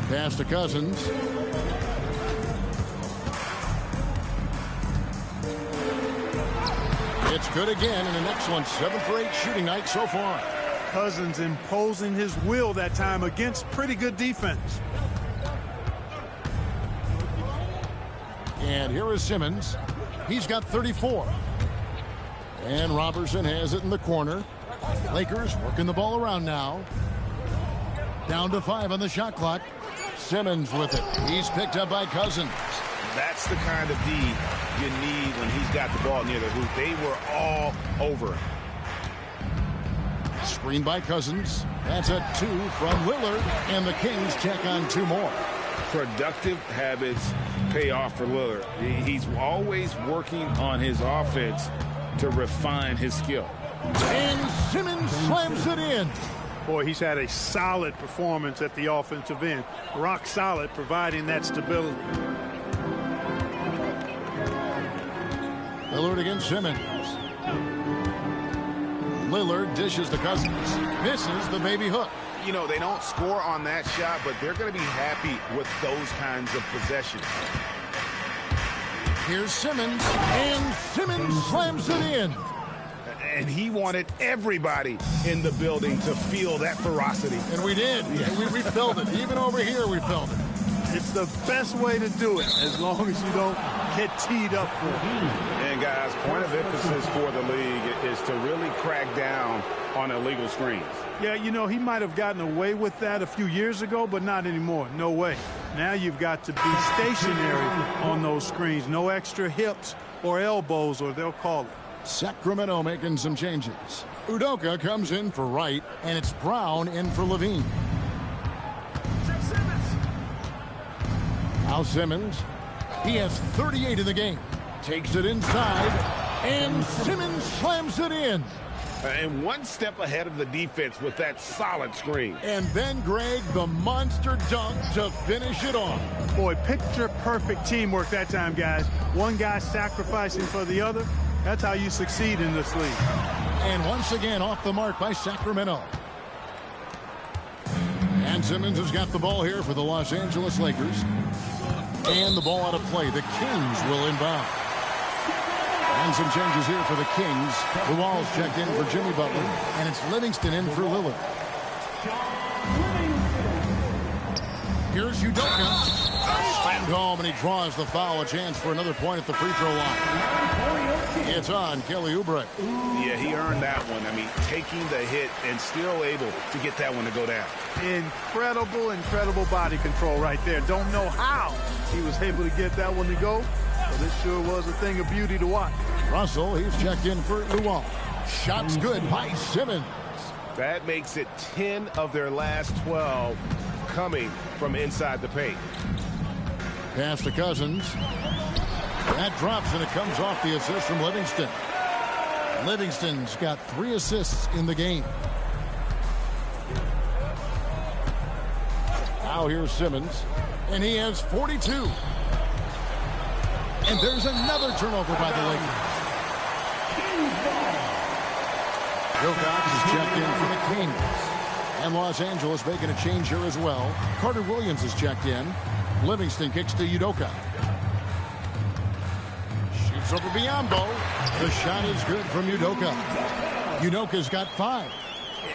Pass to Cousins. It's good again, and an excellent 7 for 8 shooting night so far.
Cousins imposing his will that time against pretty good defense.
And here is Simmons. He's got 34. And Robertson has it in the corner. Lakers working the ball around now. Down to 5 on the shot clock. Simmons with it. He's picked up by Cousins.
That's the kind of D you need when he's got the ball near the hoop. They were all over him.
Screen by Cousins. That's a 2 from Lillard. And the Kings check on 2 more.
Productive habits pay off for Lillard. He's always working on his offense to refine his skill.
And Simmons slams it in.
Boy, he's had a solid performance at the offensive end. Rock solid, providing that stability.
Lillard against Simmons. Lillard dishes to Cousins. Misses the baby hook.
You know, they don't score on that shot, but they're going to be happy with those kinds of possessions.
Here's Simmons, and Simmons slams it in.
And he wanted everybody in the building to feel that ferocity.
And we did. Yeah. We felt it. Even over here, we felt it.
It's the best way to do it, as long as you don't get teed up for it.
And, guys, point of emphasis for the league is to really crack down on illegal screens.
Yeah, you know, he might have gotten away with that a few years ago, but not anymore. No way. Now you've got to be stationary on those screens. No extra hips or elbows, or they'll call it.
Sacramento making some changes. Udoka comes in for Wright, and it's Brown in for Levine. Now Simmons. He has 38 in the game. Takes it inside, and Simmons slams it in.
And one step ahead of the defense with that solid screen.
And then, Greg, the monster dunk to finish it off.
Boy, picture-perfect teamwork that time, guys. One guy sacrificing for the other. That's how you succeed in this league.
And once again, off the mark by Sacramento. And Simmons has got the ball here for the Los Angeles Lakers. And the ball out of play. The Kings will inbound. And some changes here for the Kings. The Walls checked in for Jimmy Butler. And it's Livingston in for Lillard. Here's Udoka. Slammed home, and he draws the foul. A chance for another point at the free throw line. It's on Kelly Oubre.
Yeah, he earned that one. I mean, taking the hit and still able to get that one to go down.
Incredible body control right there. Don't know how he was able to get that one to go, but it sure was a thing of beauty to watch.
Russell, he's checked in for Luol. Shots good by Simmons.
That makes it 10 of their last 12 coming from inside the paint.
Pass to Cousins. That drops, and it comes off the assist from Livingston. Livingston's got 3 assists in the game. Now here's Simmons, and he has 42. And there's another turnover by the Lakers. Wilcox is checked in for the Kings. And Los Angeles making a change here as well. Carter Williams is checked in. Livingston kicks to Udoka. Shoots over Biyombo. The shot is good from Udoka. Udoka's got 5.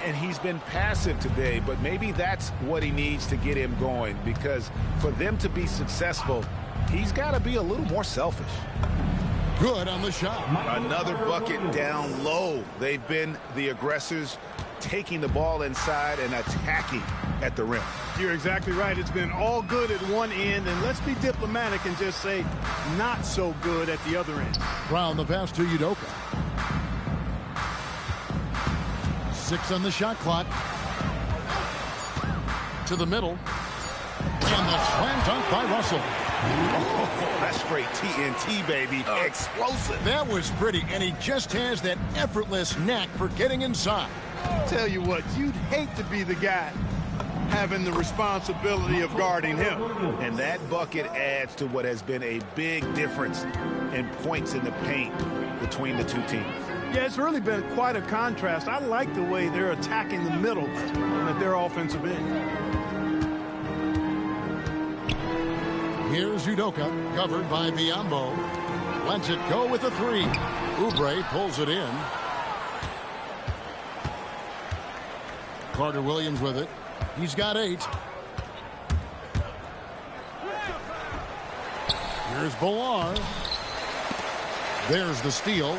And he's been passive today, but maybe that's what he needs to get him going, because for them to be successful, he's got to be a little more selfish.
Good on the shot.
Another bucket down low. They've been the aggressors, taking the ball inside and attacking at the rim.
You're exactly right. It's been all good at one end, and let's be diplomatic and just say not so good at the other end.
Brown, the pass to Udoka. 6 on the shot clock. To the middle. And the slam dunk by Russell.
Oh, that's straight TNT, baby. Explosive.
That was pretty, and he just has that effortless knack for getting inside.
Tell you what, you'd hate to be the guy having the responsibility of guarding him.
And that bucket adds to what has been a big difference in points in the paint between the two teams.
Yeah, it's really been quite a contrast. I like the way they're attacking the middle and at their offensive end.
Here's Udoka, covered by Biyombo. Lets it go with a 3. Oubre pulls it in. Carter Williams with it. He's got 8. Here's Bolar. There's the steal.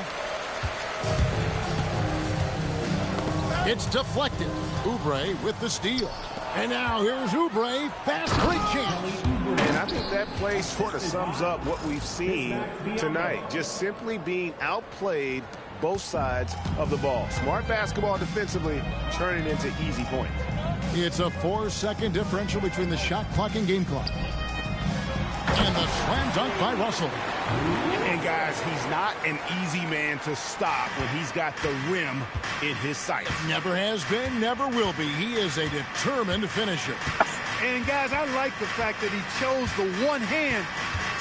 It's deflected. Oubre with the steal. And now here's Oubre. Fast break chance.
And I think that play sort of sums up what we've seen tonight. Just simply being outplayed both sides of the ball. Smart basketball defensively, turning into easy points.
It's a 4-second differential between the shot clock and game clock. And the slam dunk by Russell.
And guys, he's not an easy man to stop when he's got the rim in his sights.
Never has been, never will be. He is a determined finisher.
And guys, I like the fact that he chose the one-hand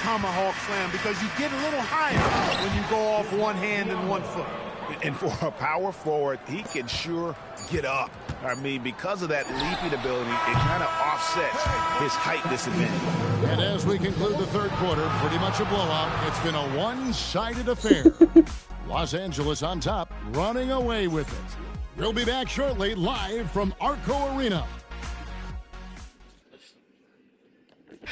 tomahawk slam because you get a little higher when you go off one hand and one foot.
And for a power forward, he can sure get up. I mean, because of that leaping ability, it kind of offsets his height disadvantage.
And as we conclude the third quarter, pretty much a blowout. It's been a one-sided affair. Los Angeles on top, running away with it. We'll be back shortly, live from Arco Arena.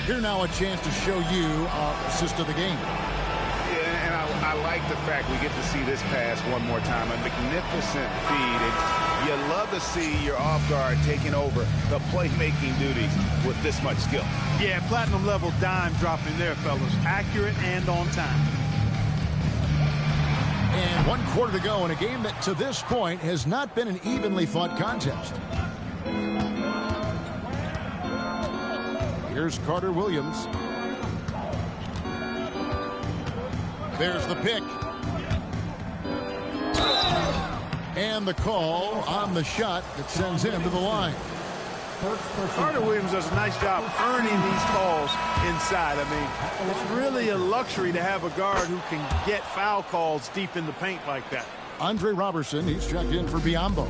Here now a chance to show you our assist of the game.
Yeah, and I like the fact we get to see this pass one more time. A magnificent feed. And you love to see your off guard taking over the playmaking duties with this much skill.
Yeah, platinum level dime dropping there, fellas. Accurate and on time.
And 1 quarter to go in a game that to this point has not been an evenly fought contest. Here's Carter Williams. There's the pick. And the call on the shot that sends him to the line.
Carter Williams does a nice job earning these calls inside. I mean, it's really a luxury to have a guard who can get foul calls deep in the paint like that.
Andre Robertson, he's checked in for Biyombo.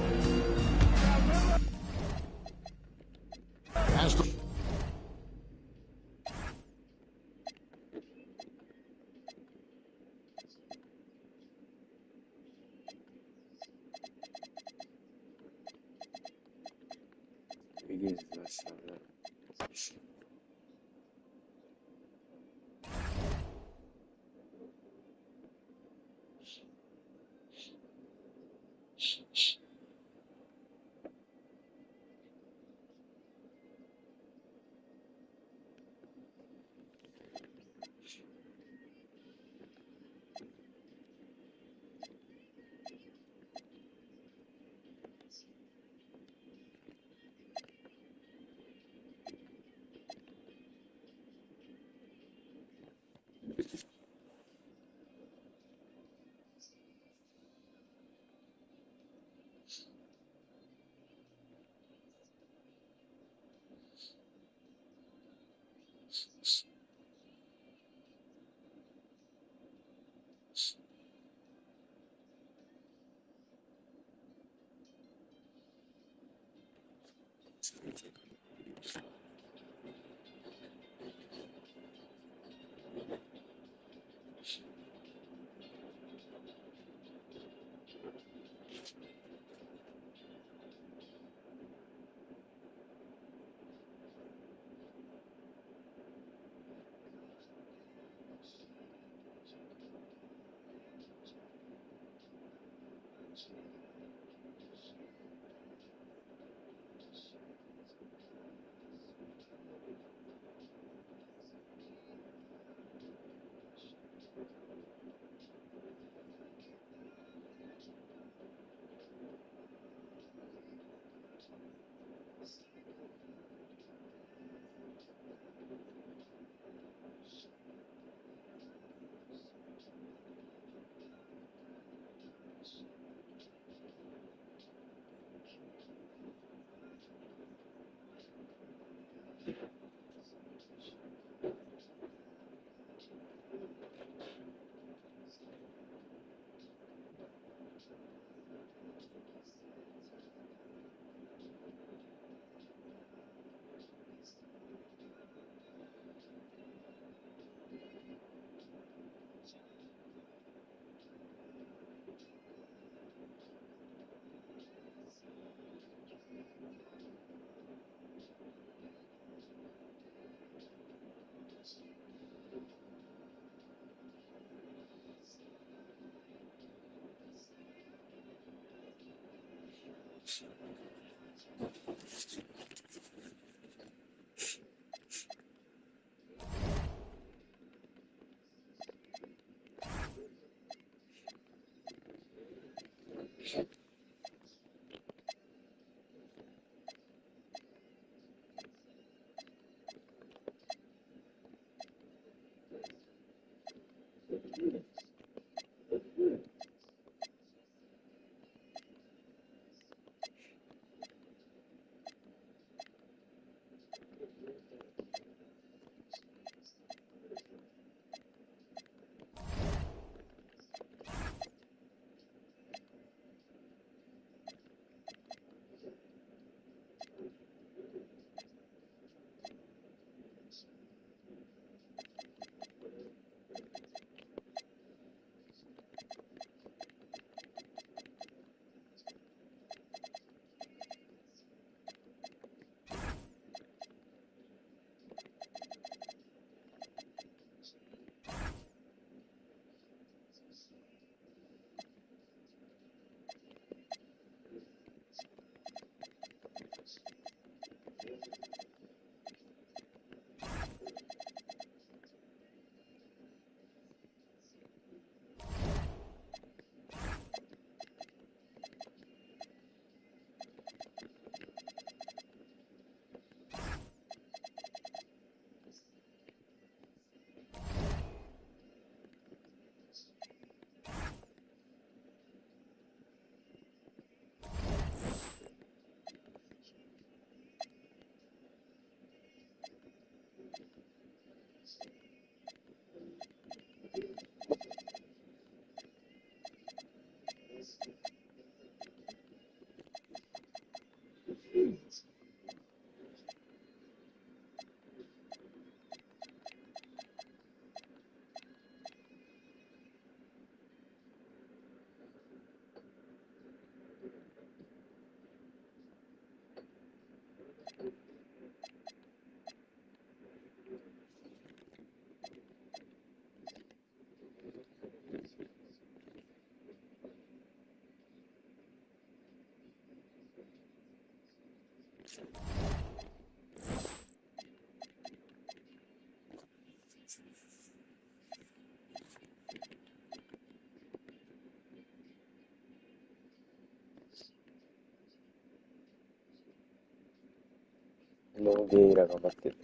ノーゲイラ頑張ってね。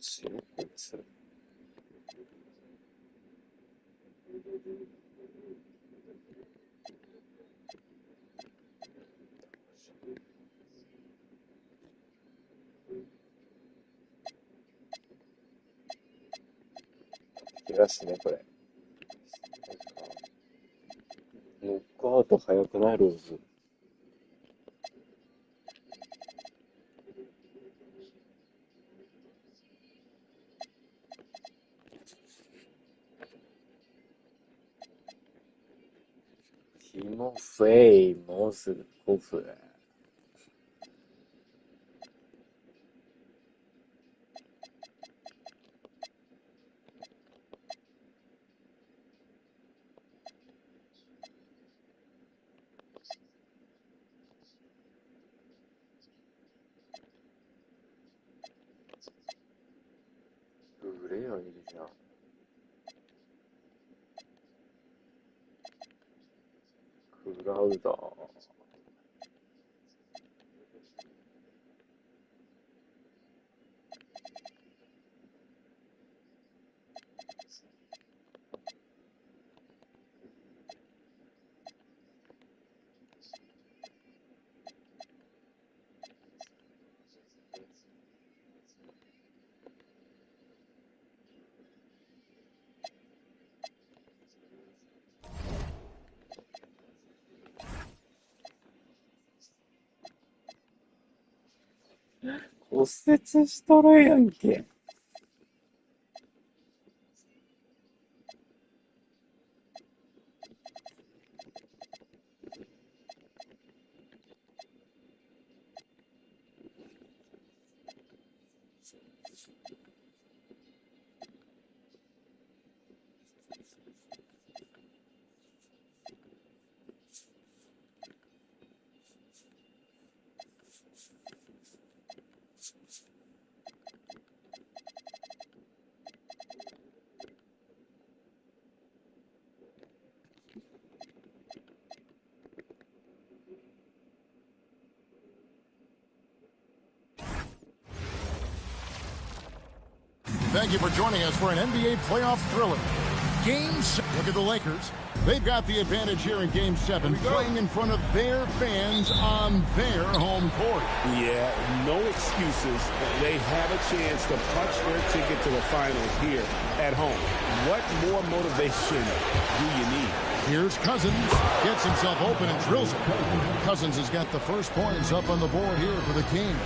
強いこいつ。気がすね、これ。ノックアウト早くないローズ。ティモフェイ、モズ、コフ。グレアいるじゃん。クラウダー。骨折しとるやんけ。
Thank you for joining us for an NBA playoff thriller. Game 7. Look at the Lakers. They've got the advantage here in Game 7, playing in front of their fans on their home court.
Yeah, no excuses. They have a chance to punch their ticket to the finals here at home. What more motivation do you need?
Here's Cousins. Gets himself open and drills it. Cousins has got the first points up on the board here for the King.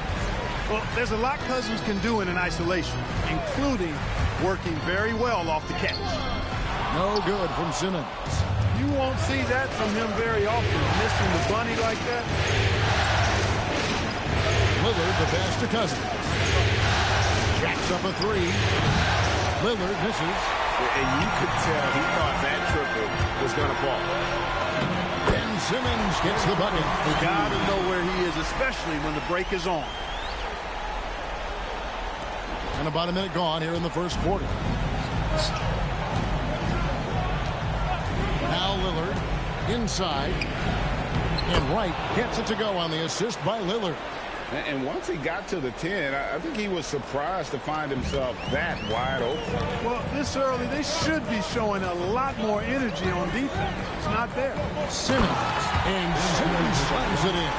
Well, there's a lot Cousins can do in isolation, including working very well off the catch.
No good from Simmons.
You won't see that from him very often, missing the bunny like that.
Lillard, the pass to Cousins. Jacks up a three. Lillard misses.
And you could tell he thought that triple was going to fall.
Ben Simmons gets the bucket.
You got to know where he is, especially when the break is on.
And about a minute gone here in the first quarter. Now Lillard inside. And Wright gets it to go on the assist by Lillard.
And once he got to the 10, I think he was surprised to find himself that wide open.
Well, this early, they should be showing a lot more energy on defense. It's not there.
Simmons. And Simmons slams it in.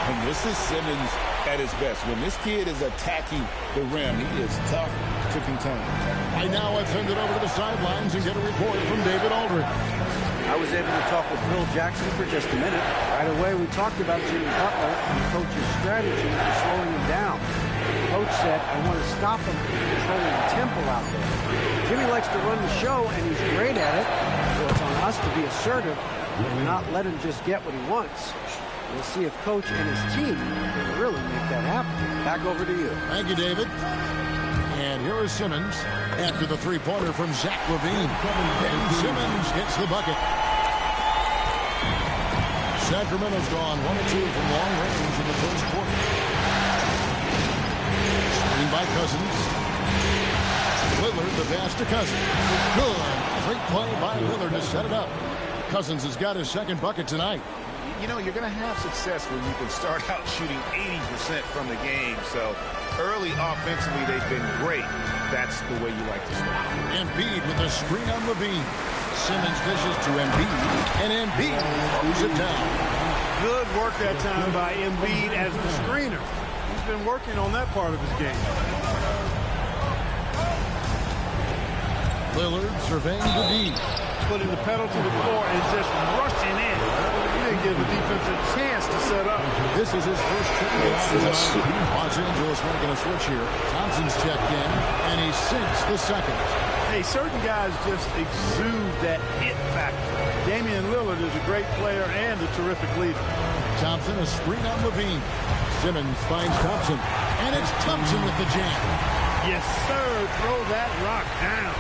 And this is Simmons at his best. When this kid is attacking the rim, he is tough to contain.
Right now, let's send it over to the sidelines and get a report from David Aldridge.
I was able to talk with Phil Jackson for just a minute. Right away, we talked about Jimmy Butler and the coach's strategy for slowing him down. The coach said, I want to stop him from controlling the tempo out there. Jimmy likes to run the show, and he's great at it, so it's on us to be assertive and not let him just get what he wants. We'll see if Coach and his team can really make that happen. Back over to you.
Thank you, David. And here is Simmons after the three-pointer from Zach LaVine. And Simmons gets the bucket. Sacramento's gone 1 of 2 from long range in the first quarter. Screen by Cousins. Lillard, the pass to Cousins. Good. Great play by Lillard to set it up. Cousins has got his second bucket tonight.
You know, you're going to have success when you can start out shooting 80% from the game. So early offensively, they've been great. That's the way you like to start.
Embiid with a screen on LaVine. Simmons dishes to Embiid, and Embiid throws it down.
Good work that time by Embiid as the screener. He's been working on that part of his game.
Lillard surveying the D.
Putting the pedal to the floor and just rushing in. He didn't give the defense a chance to set up.
This is his first trip to the line. Los Angeles making a switch here. Thompson's checked in, and he sinks the second.
Hey, certain guys just exude that it factor. Damian Lillard is a great player and a terrific leader.
Thompson, a screen on LaVine. Simmons finds Thompson, and it's Thompson with the jam.
Yes, sir. Throw that rock down.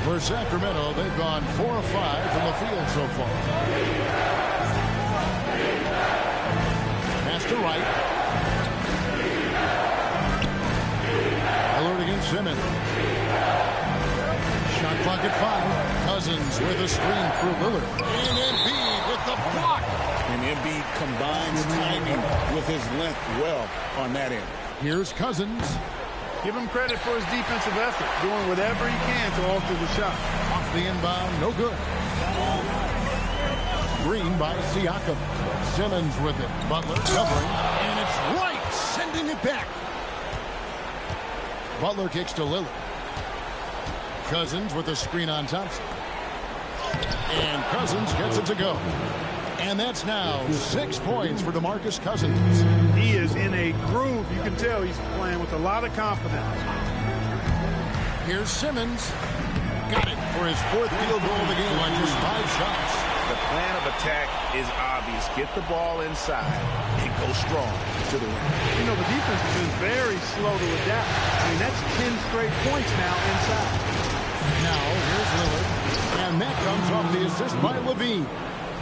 For Sacramento, they've gone 4 of 5 from the field so far. Pass to Wright. Lillard against Simmons. Shot clock at 5. Cousins with a screen for Lillard. And Embiid with the block.
And Embiid combines timing with his length well on that end.
Here's Cousins.
Give him credit for his defensive effort, doing whatever he can to alter the shot.
Off the inbound, no good. Green by Siakam. Simmons with it. Butler covering, and it's Wright sending it back. Butler kicks to Lillard. Cousins with a screen on Thompson. And Cousins gets it to go. And that's now 6 points for DeMarcus Cousins.
He is in a groove. You can tell he's playing with a lot of confidence.
Here's Simmons. Got it for his 4th field goal of the game on just 5 shots.
The plan of attack is obvious. Get the ball inside and go strong to the rim.
You know, the defense has been very slow to adapt. I mean, that's 10 straight points now inside.
Now, here's Lillard. And that comes off the assist by LaVine.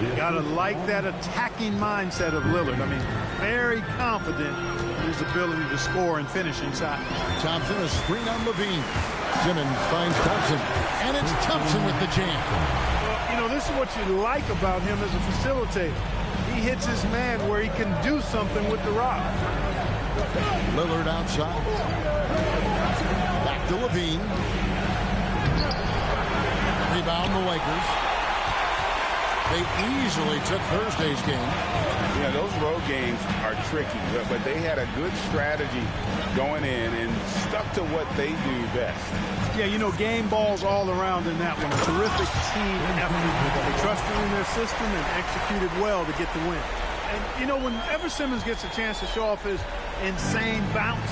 You got to like that attacking mindset of Lillard. I mean, very confident in his ability to score and finish inside.
Thompson, a screen on LaVine. Simmons finds Thompson. And it's Thompson with the jam.
Well, you know, this is what you like about him as a facilitator. He hits his man where he can do something with the rock.
Lillard outside. Back to Levine. Rebound the Lakers. They easily took Thursday's game.
Yeah, those road games are tricky, but they had a good strategy going in and stuck to what they do best.
Yeah, you know, game balls all around in that one. A terrific team effort. They trusted in their system and executed well to get the win. And, you know, whenever Simmons gets a chance to show off his insane bounce,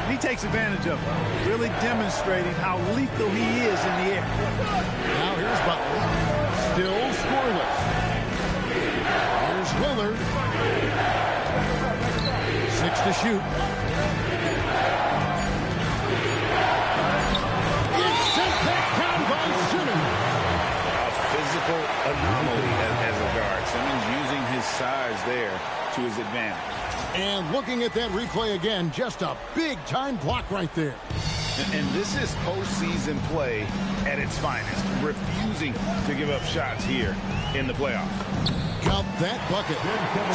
he takes advantage of it, really demonstrating how lethal he is in the air.
Now here's Butler. Still scoreless. Here's Lillard. 6 to shoot. It's sent back down by Simmons.
A physical anomaly as a guard. Simmons using his size there to his advantage.
And looking at that replay again, just a big-time block right there.
And this is postseason play at its finest, refusing to give up shots here in the playoffs.
Count that bucket.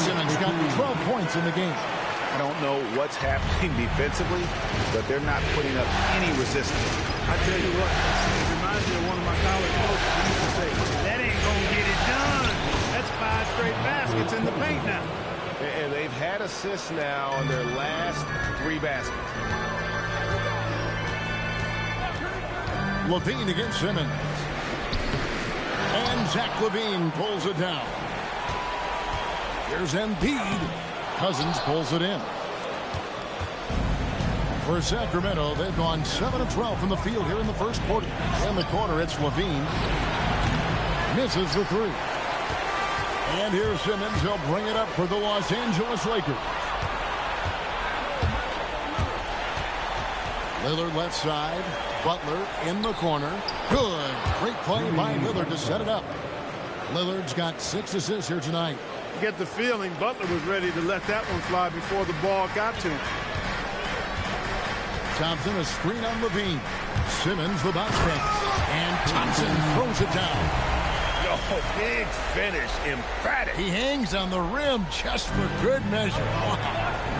Simmons got 12 points in the game.
I don't know what's happening defensively, but they're not putting up any resistance.
I tell you what, it reminds me of one of my college coaches who used to say, that ain't going to get it done. That's 5 straight baskets in the paint now.
And they've had assists now on their last 3 baskets.
Levine against Simmons. And Zach Levine pulls it down. Here's Embiid. Cousins pulls it in. For Sacramento, they've gone 7 of 12 from the field here in the first quarter. In the corner, it's Levine. Misses the 3. And here's Simmons. He'll bring it up for the Los Angeles Lakers. Lillard left side. Butler in the corner. Good. Great play by Lillard to set it up. Lillard's got 6 assists here tonight.
You get the feeling Butler was ready to let that one fly before the ball got to him.
Thompson, a screen on Levine. Simmons, the bounce pass. And Thompson throws it down.
Oh, big finish, emphatic.
He hangs on the rim just for good measure.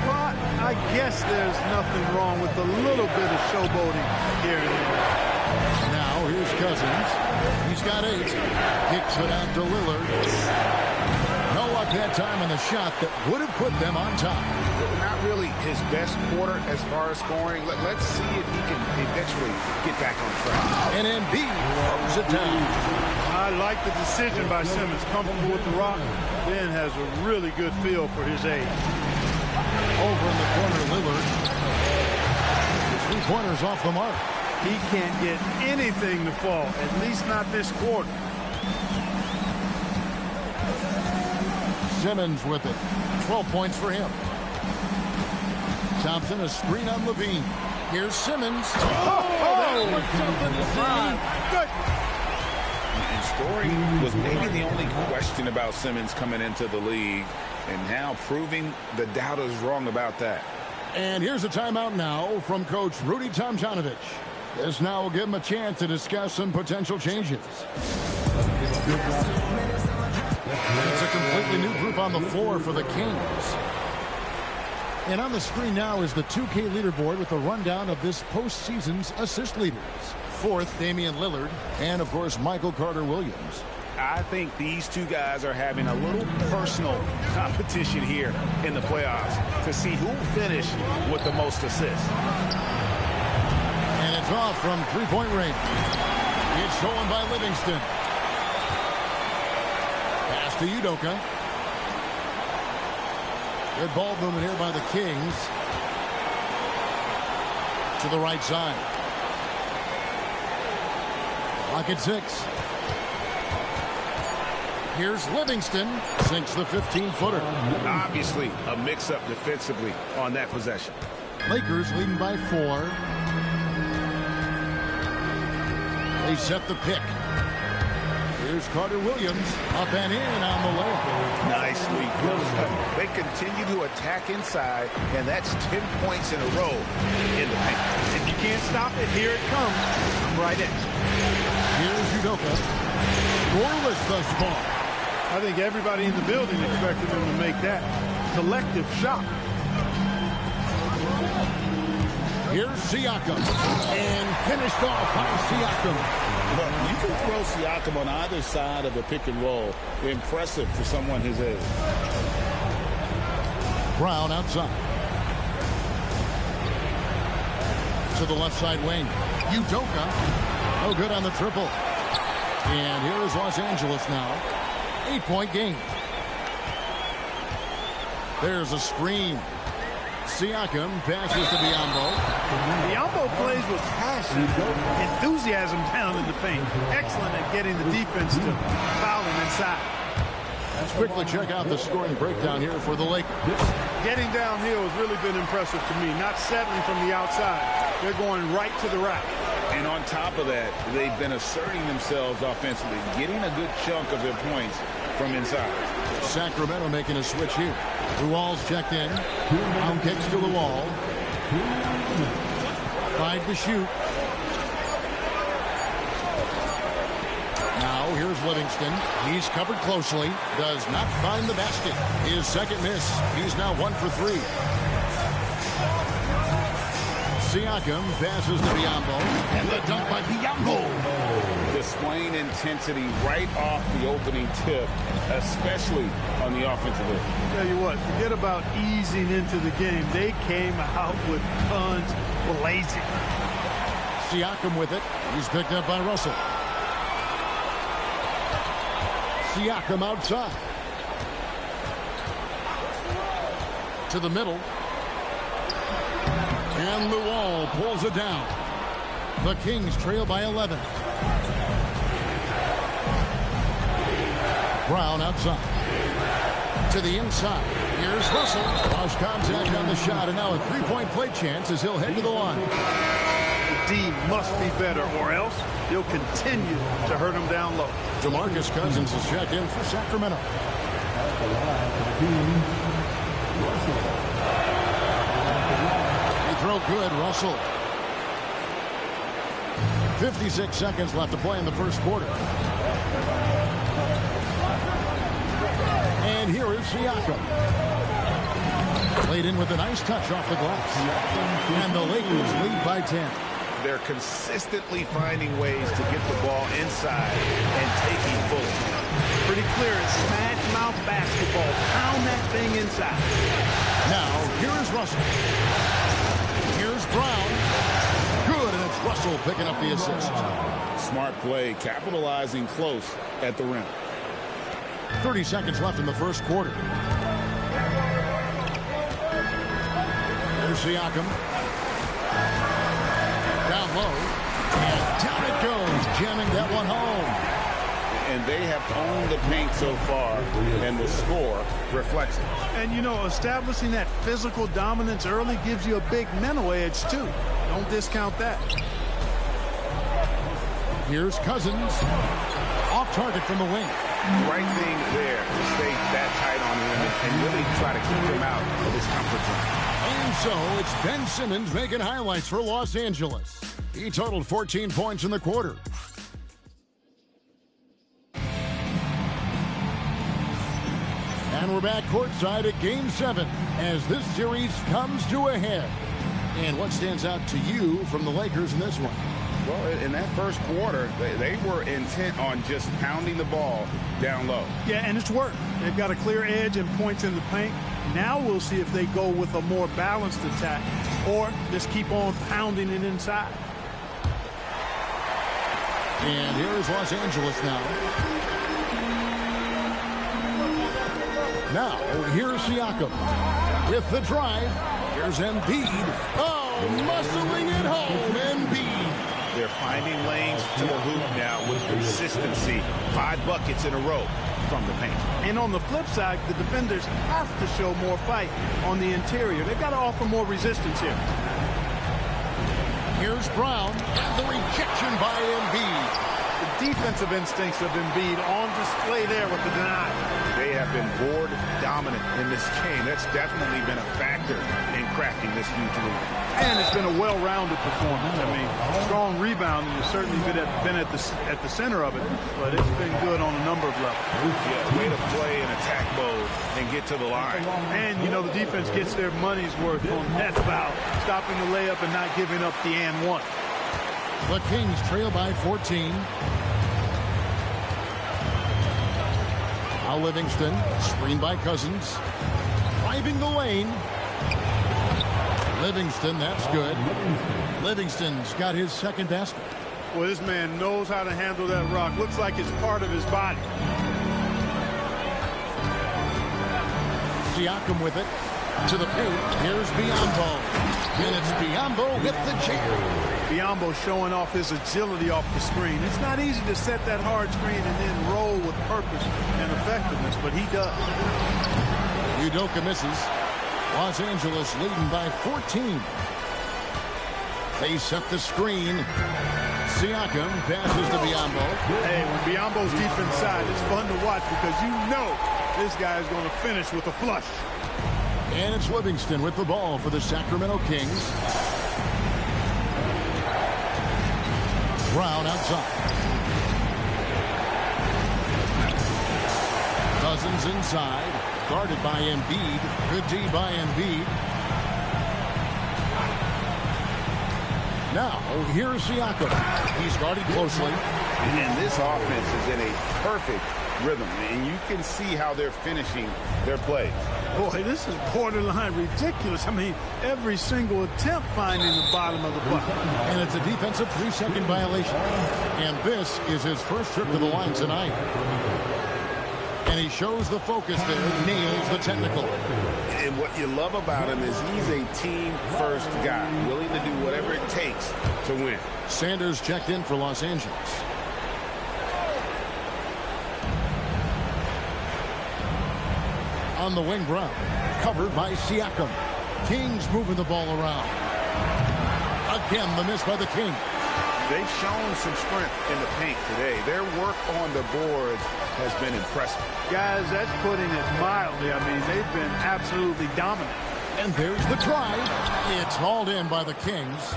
Well, I guess there's nothing wrong with a little bit of showboating here and there.
Now here's Cousins. He's got 8. Kicks it out to Lillard. No luck that time on the shot that would have put them on top.
Not really his best quarter as far as scoring. Let's see if he can eventually get back on track.
And Embiid throws it down.
I like the decision by Simmons. Comfortable with the rock. Ben has a really good feel for his age.
Over in the corner, Lillard. 3-pointers off the mark.
He can't get anything to fall, at least not this quarter.
Simmons with it. 12 points for him. Thompson, a screen on Levine. Here's Simmons.
That was something to see. Good.
And scoring was maybe the only question about Simmons coming into the league, and now proving the doubters wrong about that.
And here's a timeout now from Coach Rudy Tomjanovich. This now will give him a chance to discuss some potential changes. It's a completely new group on the floor for the Kings. And on the screen now is the 2K leaderboard with a rundown of this postseason's assist leaders. 4th, Damian Lillard, and of course, Michael Carter-Williams.
I think these two guys are having a little personal competition here in the playoffs to see who will finish with the most assists.
And it's off from 3-point range. It's stolen by Livingston. Pass to Udoka. Good ball movement here by the Kings. To the right side. Clock at 6. Here's Livingston. Sinks the 15-footer.
Obviously, a mix-up defensively on that possession.
Lakers leading by 4. They set the pick. Here's Carter-Williams up and in on the layup.
Nicely done. They continue to attack inside, and that's 10 points in a row in the paint.
If you can't stop it, here it comes. I'm right in.
Here's Udoka. Scoreless thus far.
I think everybody in the building expected him to make that collective shot.
Here's Siakam. And finished off by Siakam.
Look, you can throw Siakam on either side of a pick and roll. Impressive for someone his age.
Brown outside. To the left side wing. Udoka. No good on the triple. And here is Los Angeles now. 8-point game. There's a screen. Siakam passes to Biyombo.
Biyombo plays with passion, enthusiasm down in the paint. Excellent at getting the defense to foul him inside.
Let's quickly check out the scoring breakdown here for the Lakers.
Getting downhill has really been impressive to me. Not settling from the outside. They're going right to the rack.
And on top of that, they've been asserting themselves offensively, getting a good chunk of their points from inside.
Sacramento making a switch here. The Wall's checked in. Down kicks to the Wall. 5 to shoot. Now here's Livingston. He's covered closely. Does not find the basket. His second miss. He's now 1 for 3. Siakam passes to Biyombo. And the dunk by Biyombo.
Displaying intensity right off the opening tip, especially on the offensive end.
Tell you what, forget about easing into the game. They came out with tons blazing.
Siakam with it. He's picked up by Russell. Siakam outside. To the middle. And the Wall pulls it down. The Kings trail by 11. Brown outside. To the inside. Here's Russell. Lost contact on the shot, and now a three-point play chance as he'll head to the line.
D must be better, or else he'll continue to hurt him down low.
DeMarcus Cousins is checked in for Sacramento. They throw good, Russell. 56 seconds left to play in the first quarter. And here is Siakam. Played in with a nice touch off the glass. And the Lakers lead by 10.
They're consistently finding ways to get the ball inside and taking full.
Pretty clear. It's smash mouth basketball. Pound that thing inside.
Now, here's Russell. Here's Brown. Good, and it's Russell picking up the assist.
Smart play, capitalizing close at the rim.
30 seconds left in the first quarter. There's Siakam. Down low. And down it goes, jamming that one home.
And they have owned the paint so far, and the score reflects it.
And, you know, establishing that physical dominance early gives you a big mental edge, too. Don't discount that.
Here's Cousins. Off target from the wing.
Right thing there to stay that tight on him and really try to keep him out of his comfort zone.
And so it's Ben Simmons making highlights for Los Angeles. He totaled 14 points in the quarter. And we're back courtside at Game 7 as this series comes to a head. And what stands out to you from the Lakers in this one?
Well, in that first quarter, they were intent on just pounding the ball down low.
Yeah, and it's worked. They've got a clear edge and points in the paint. Now we'll see if they go with a more balanced attack or just keep on pounding it inside.
And here is Los Angeles now. Now, here's Siakam with the drive. Here's Embiid. Oh, muscling it home, Embiid.
They're finding lanes to the hoop now with consistency. 5 buckets in a row from the paint.
And on the flip side, the defenders have to show more fight on the interior. They've got to offer more resistance here.
Here's Brown. And the rejection by Embiid.
The defensive instincts of Embiid on display there with the denial.
They have been board dominant dominant in this game. That's definitely been a factor in crafting this huge lead.
And it's been a well-rounded performance. I mean, strong rebounding has certainly been at the center of it, but it's been good on a number of levels.
Yeah, way to play in attack mode and get to the line.
And, you know, the defense gets their money's worth on that foul, stopping the layup and not giving up the and one.
The Kings trail by 14. Now Livingston, screened by Cousins. Driving the lane. Livingston, that's good. Livingston's got his second basket.
Well, this man knows how to handle that rock. Looks like it's part of his body.
Siakam with it. To the paint. Here's Biyombo. And it's Biyombo with the jam.
Biyombo showing off his agility off the screen. It's not easy to set that hard screen and then roll with purpose and effectiveness, but he does.
Udoka misses. Los Angeles leading by 14. They set the screen. Siakam passes to Biyombo.
Hey, when Biyombo's deep inside, it's fun to watch because you know this guy is going to finish with a flush.
And it's Livingston with the ball for the Sacramento Kings. Brown outside. Cousins inside. Guarded by Embiid. Good D by Embiid. Now, here's Siakam. He's guarded closely.
And this offense is in a perfect rhythm, and you can see how they're finishing their play.
Boy, this is borderline ridiculous. I mean, every single attempt finding the bottom of the bucket.
And it's a defensive 3-second violation. And this is his first trip to the line tonight. And he shows the focus there, nails the technical.
And what you love about him is he's a team-first guy, willing to do whatever it takes to win.
Sanders checked in for Los Angeles. On the wing, Brown. Covered by Siakam. Kings moving the ball around. Again, the miss by the Kings.
They've shown some strength in the paint today. Their work on the boards has been impressive.
Guys, that's putting it mildly. I mean, they've been absolutely dominant.
And there's the try. It's hauled in by the Kings.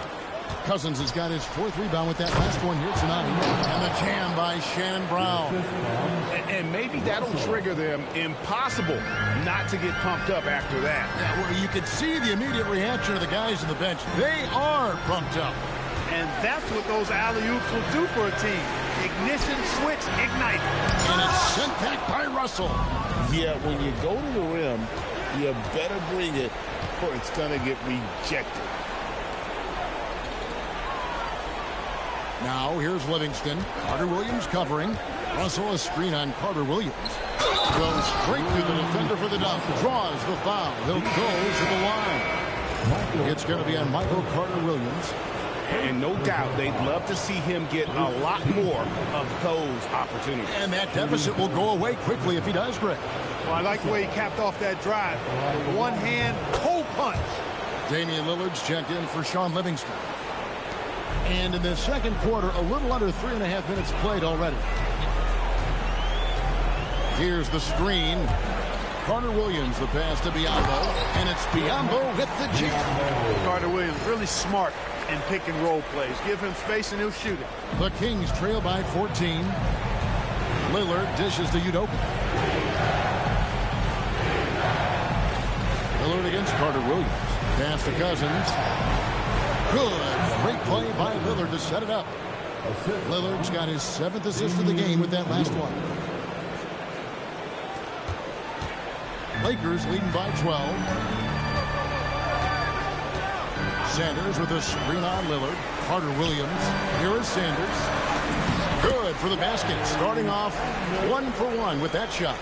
Cousins has got his fourth rebound with that last one here tonight. And the jam by Shannon Brown.
And maybe that'll trigger them. Impossible not to get pumped up after that.
Yeah, well, you can see the immediate reaction of the guys on the bench. They are pumped up.
And that's what those alley-oops will do for a team. Ignition, switch, ignite.
And it's sent back by Russell.
Yeah, when you go to the rim, you better bring it or it's going to get rejected.
Now, here's Livingston. Carter Williams covering. Russell a screen on Carter Williams. Goes straight through the defender for the dunk. Draws the foul. He'll go to the line. It's going to be on Michael Carter Williams.
And no doubt they'd love to see him get a lot more of those opportunities.
And that deficit will go away quickly if he does, Greg.
Well, I like the way he capped off that drive. One hand, cold punch.
Damian Lillard's checked in for Sean Livingston. And in the second quarter, a little under 3.5 minutes played already. Here's the screen. Carter Williams, the pass to Biyombo. And it's Biyombo with the jam.
Carter Williams really smart in pick and roll plays. Give him space and he'll shoot it.
The Kings trail by 14. Lillard dishes to Udoka. Lillard against Carter Williams. Pass to Cousins. Good. Great play by Lillard to set it up. Lillard's got his 7th assist of the game with that last one. Lakers leading by 12. Sanders with a screen on Lillard. Carter Williams. Here is Sanders. Good for the basket. Starting off 1 for 1 with that shot.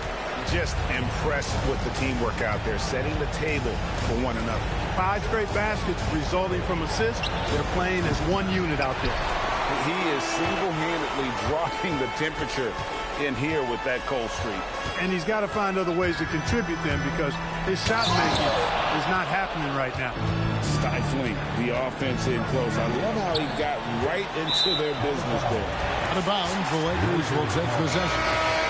Just impressed with the teamwork out there, setting the table for one another.
5 straight baskets resulting from assists. They're playing as one unit out there.
He is single-handedly dropping the temperature in here with that cold streak.
And he's got to find other ways to contribute then because his shot making is not happening right now.
Stifling the offense in close. I love how he got right into their business there.
Out of bounds, the Lakers will take possession.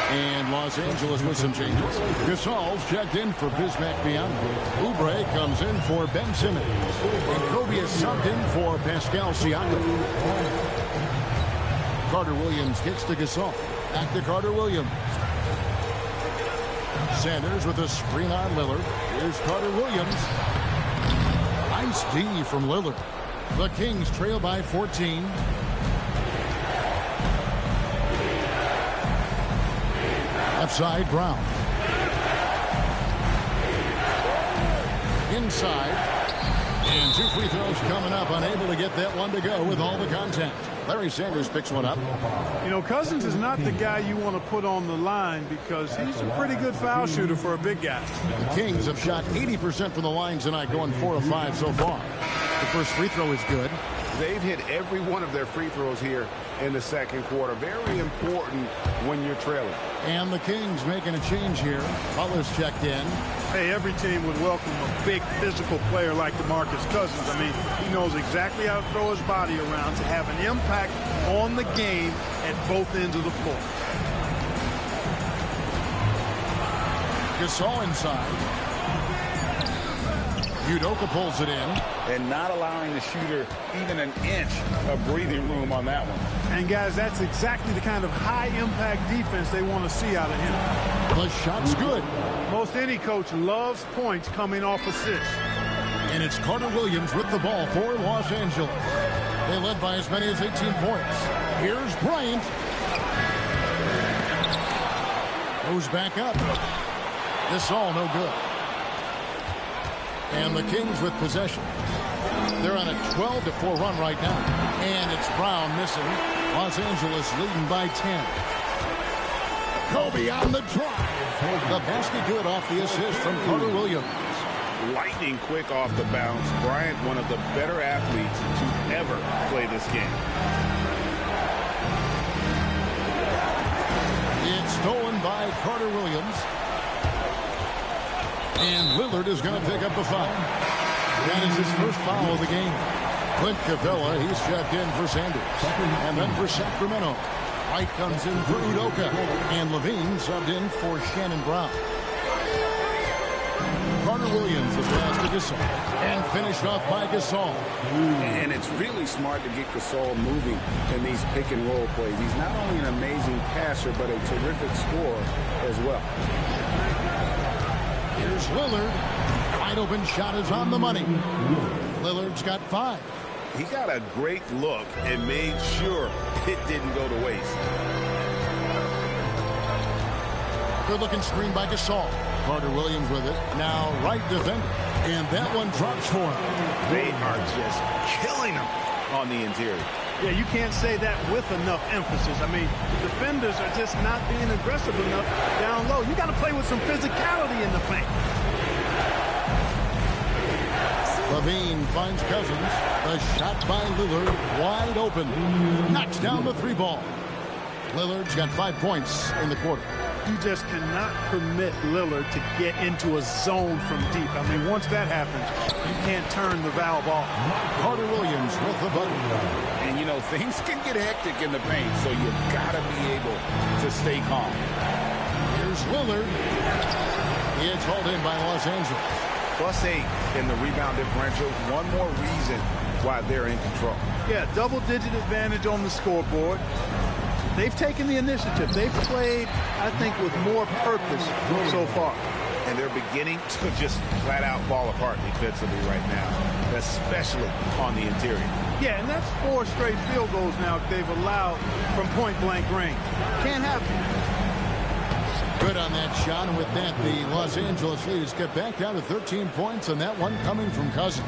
And Los Angeles with some changes. Gasol's checked in for Bismack Biyombo. Oubre comes in for Ben Simmons. And Kobe is subbed in for Pascal Siakam. Carter Williams kicks to Gasol. Back to Carter Williams. Sanders with a screen on Lillard. Here's Carter Williams. Nice D from Lillard. The Kings trail by 14. Left side, Brown. Inside. And 2 free throws coming up. Unable to get that one to go with all the contact. Larry Sanders picks one up.
You know, Cousins is not the guy you want to put on the line because he's a pretty good foul shooter for a big guy.
The Kings have shot 80% from the line tonight, going 4 of 5 so far. The first free throw is good.
They've hit every one of their free throws here in the second quarter. Very important when you're trailing.
And the Kings making a change here. Butler's checked in.
Hey, every team would welcome a big physical player like DeMarcus Cousins. I mean, he knows exactly how to throw his body around to have an impact on the game at both ends of the floor.
Gasol inside. Udoka pulls it in.
And not allowing the shooter even an inch of breathing room on that one.
And, guys, that's exactly the kind of high-impact defense they want to see out of him.
The shot's good.
Most any coach loves points coming off assists.
And it's Carter Williams with the ball for Los Angeles. They led by as many as 18 points. Here's Bryant. Goes back up. This all no good. And the Kings with possession. They're on a 12-4 run right now. And it's Brown missing. Los Angeles leading by 10. Kobe on the drive. The basket good off the assist from Carter Williams.
Lightning quick off the bounce. Bryant, one of the better athletes to ever play this game.
It's stolen by Carter Williams. And Lillard is going to pick up the foul. That is his first foul of the game. Clint Capella, he's checked in for Sanders. And then for Sacramento. White comes in for Udoka. And Levine subbed in for Shannon Brown. Carter Williams was passed to Gasol. And finished off by Gasol.
And it's really smart to get Gasol moving in these pick and roll plays. He's not only an amazing passer, but a terrific scorer as well.
Here's Lillard. Wide open shot is on the money. Lillard's got 5.
He got a great look and made sure it didn't go to waste.
Good looking screen by Gasol. Carter Williams with it. Now right defender. And that one drops for him.
They are just killing him on the interior.
Yeah, you can't say that with enough emphasis. I mean, the defenders are just not being aggressive enough down low. You got to play with some physicality in the paint.
Levine finds Cousins. The shot by Lillard, wide open. Knocks down the 3 ball. Lillard's got 5 points in the quarter.
You just cannot permit Lillard to get into a zone from deep. I mean, once that happens, you can't turn the valve off.
Carter Williams with the button.
And, you know, things can get hectic in the paint, so you got to be able to stay calm.
Here's Lillard. It's hauled in by Los Angeles.
+8 in the rebound differential. One more reason why they're in control.
Yeah, double-digit advantage on the scoreboard. They've taken the initiative. They've played, I think, with more purpose so far.
And they're beginning to just flat out fall apart defensively right now, especially on the interior.
Yeah, and that's 4 straight field goals now they've allowed from point-blank range. Can't happen.
Good on that shot, and with that, the Los Angeles lead is cut back down to 13 points, and that one coming from Cousins.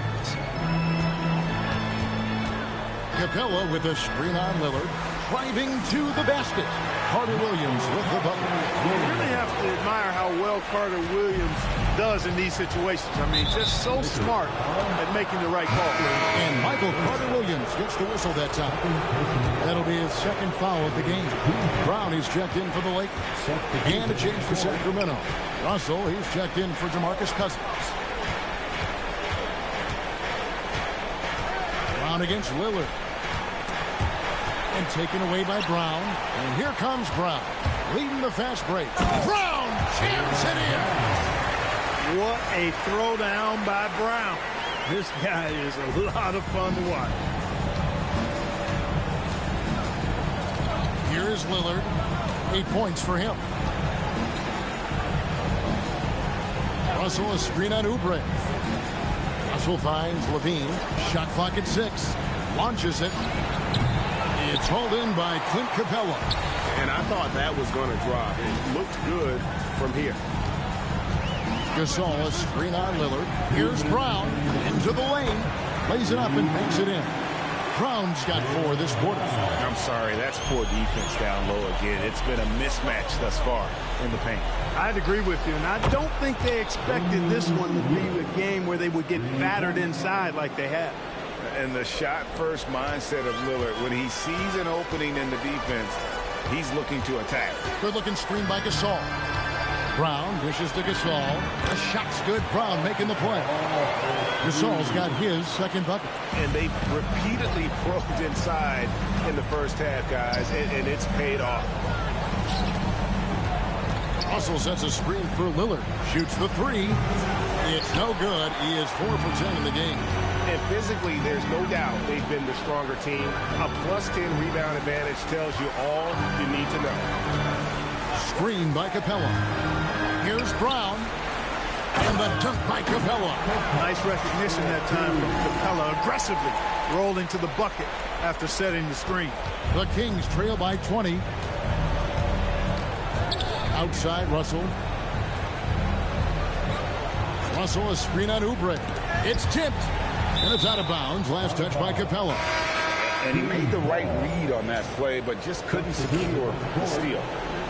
Capella with a screen on Lillard, driving to the basket. Carter Williams with the bucket.
You really have to admire how well Carter Williams does in these situations. I mean, just so smart at making the right call.
And Michael Carter Williams gets the whistle that time. That'll be his second foul of the game. Brown is checked in for the Lakers. And a change for Sacramento. Russell, he's checked in for DeMarcus Cousins. Brown against Lillard. And taken away by Brown. And here comes Brown. leading the fast break. Brown jams it in.
What a throwdown by Brown. This guy is a lot of fun to watch.
Here's Lillard. 8 points for him. Russell, a screen on Oubre. Russell finds Levine. Shot clock at 6. Launches it. It's hauled in by Clint Capella.
And I thought that was going to drop. It looked good from here.
Gasol, a screen on Lillard. Here's Brown into the lane. Lays it up and banks it in. Brown's got 4 this quarter.
I'm sorry, that's poor defense down low again. It's been a mismatch thus far in the paint.
I'd agree with you, and I don't think they expected this one to be a game where they would get battered inside like they have.
And the shot-first mindset of Lillard, when he sees an opening in the defense, he's looking to attack.
Good-looking screen by Gasol. Brown dishes to Gasol. The shot's good. Brown making the play. Gasol's got his second bucket.
And they've repeatedly probed inside in the first half, guys, and it's paid off.
Russell sets a screen for Lillard. Shoots the 3. It's no good. He is 4 for 10 in the game.
And physically, there's no doubt they've been the stronger team. A +10 rebound advantage tells you all you need to know.
Screen by Capella. Here's Brown. And the dunk by Capella.
Nice recognition that time from Capella. Aggressively rolling to the bucket after setting the screen.
The Kings trail by 20. Outside Russell. Russell, a screen on Oubre. It's tipped. And it's out of bounds. Last touch by Capella.
And he made the right read on that play, but just couldn't secure the steal.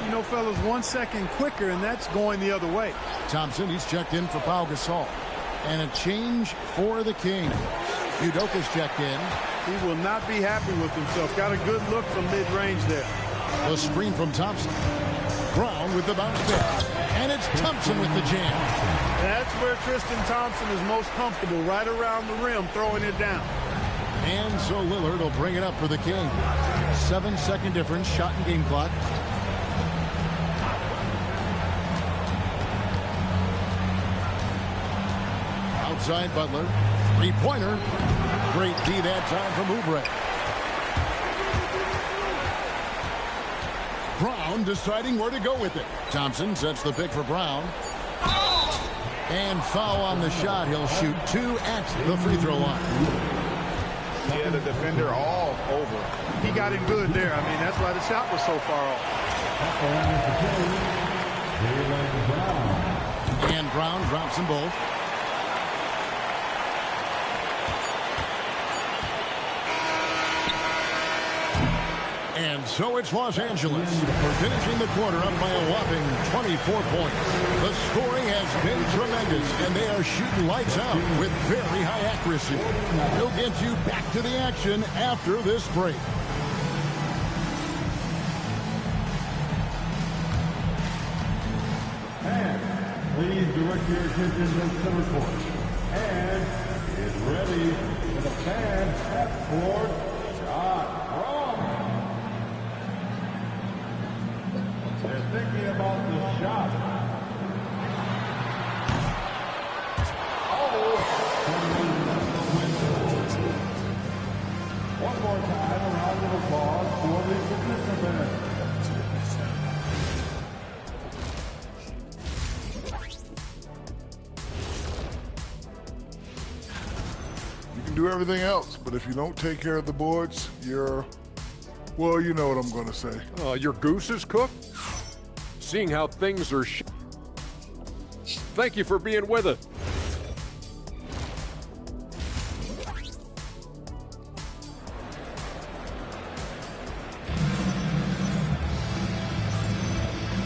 You know, fellas, 1 second quicker, and that's going the other way.
Thompson, he's checked in for Pau Gasol. And a change for the Kings. Udoka's checked in.
He will not be happy with himself. Got a good look from mid-range there.
The screen from Thompson. Brown with the bounce pass. And it's Thompson with the jam.
That's where Tristan Thompson is most comfortable, right around the rim, throwing it down.
And so Lillard will bring it up for the Kings. 7-second difference, shot and game clock. Outside Butler. 3-pointer. Great D that time from Oubre. Brown deciding where to go with it. Thompson sets the pick for Brown. And foul on the shot. He'll shoot 2 at the free throw line.
Yeah, the defender all over.
He got him good there. I mean, that's why the shot was so far off.
And Brown drops them both. And so it's Los Angeles. We're finishing the quarter up by a whopping 24 points. The scoring has been tremendous, and they are shooting lights out with very high accuracy. We'll get you back to the action after this break.
And please direct your attention to the center court. And get ready for the fans half-court shot. They're thinking about the shot. One more time, a round of applause for the participants.
You can do everything else, but if you don't take care of the boards, you're, well, you know what I'm going to say.
Your goose is cooked? Seeing how things are thank you for being with us.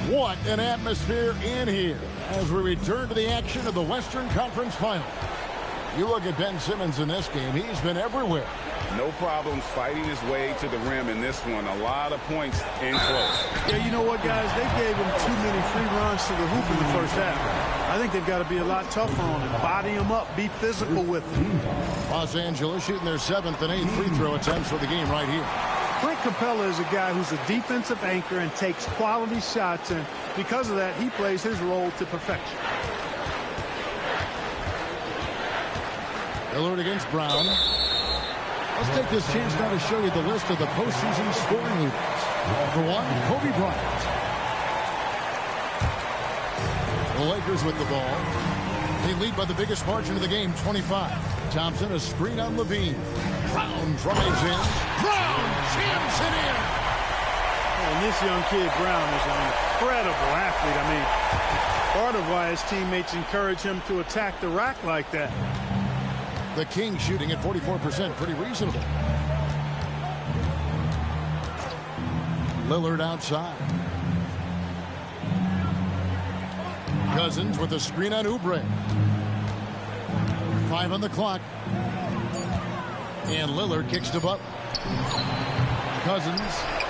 What an atmosphere in here as we return to the action of the Western Conference Final. You look at Ben Simmons in this game, he's been everywhere.
No problems fighting his way to the rim in this one. A lot of points in close.
Yeah, you know what, guys? They gave him too many free runs to the hoop in the first half. I think they've got to be a lot tougher on him. Body him up. Be physical with him.
Los Angeles shooting their 7th and 8th free throw attempts for the game right here.
Clint Capella is a guy who's a defensive anchor and takes quality shots, and because of that, he plays his role to perfection.
Lillard against Brown. Let's take this chance now to show you the list of the postseason scoring leaders. Number 1, Kobe Bryant. The Lakers with the ball. They lead by the biggest margin of the game, 25. Thompson, a screen on Levine. Brown drives in. Brown jams it in.
And this young kid, Brown, is an incredible athlete. I mean, part of why his teammates encourage him to attack the rack like that.
The Kings shooting at 44%, pretty reasonable. Lillard outside. Cousins with a screen on Oubre. 5 on the clock. And Lillard kicks to Butler. Cousins,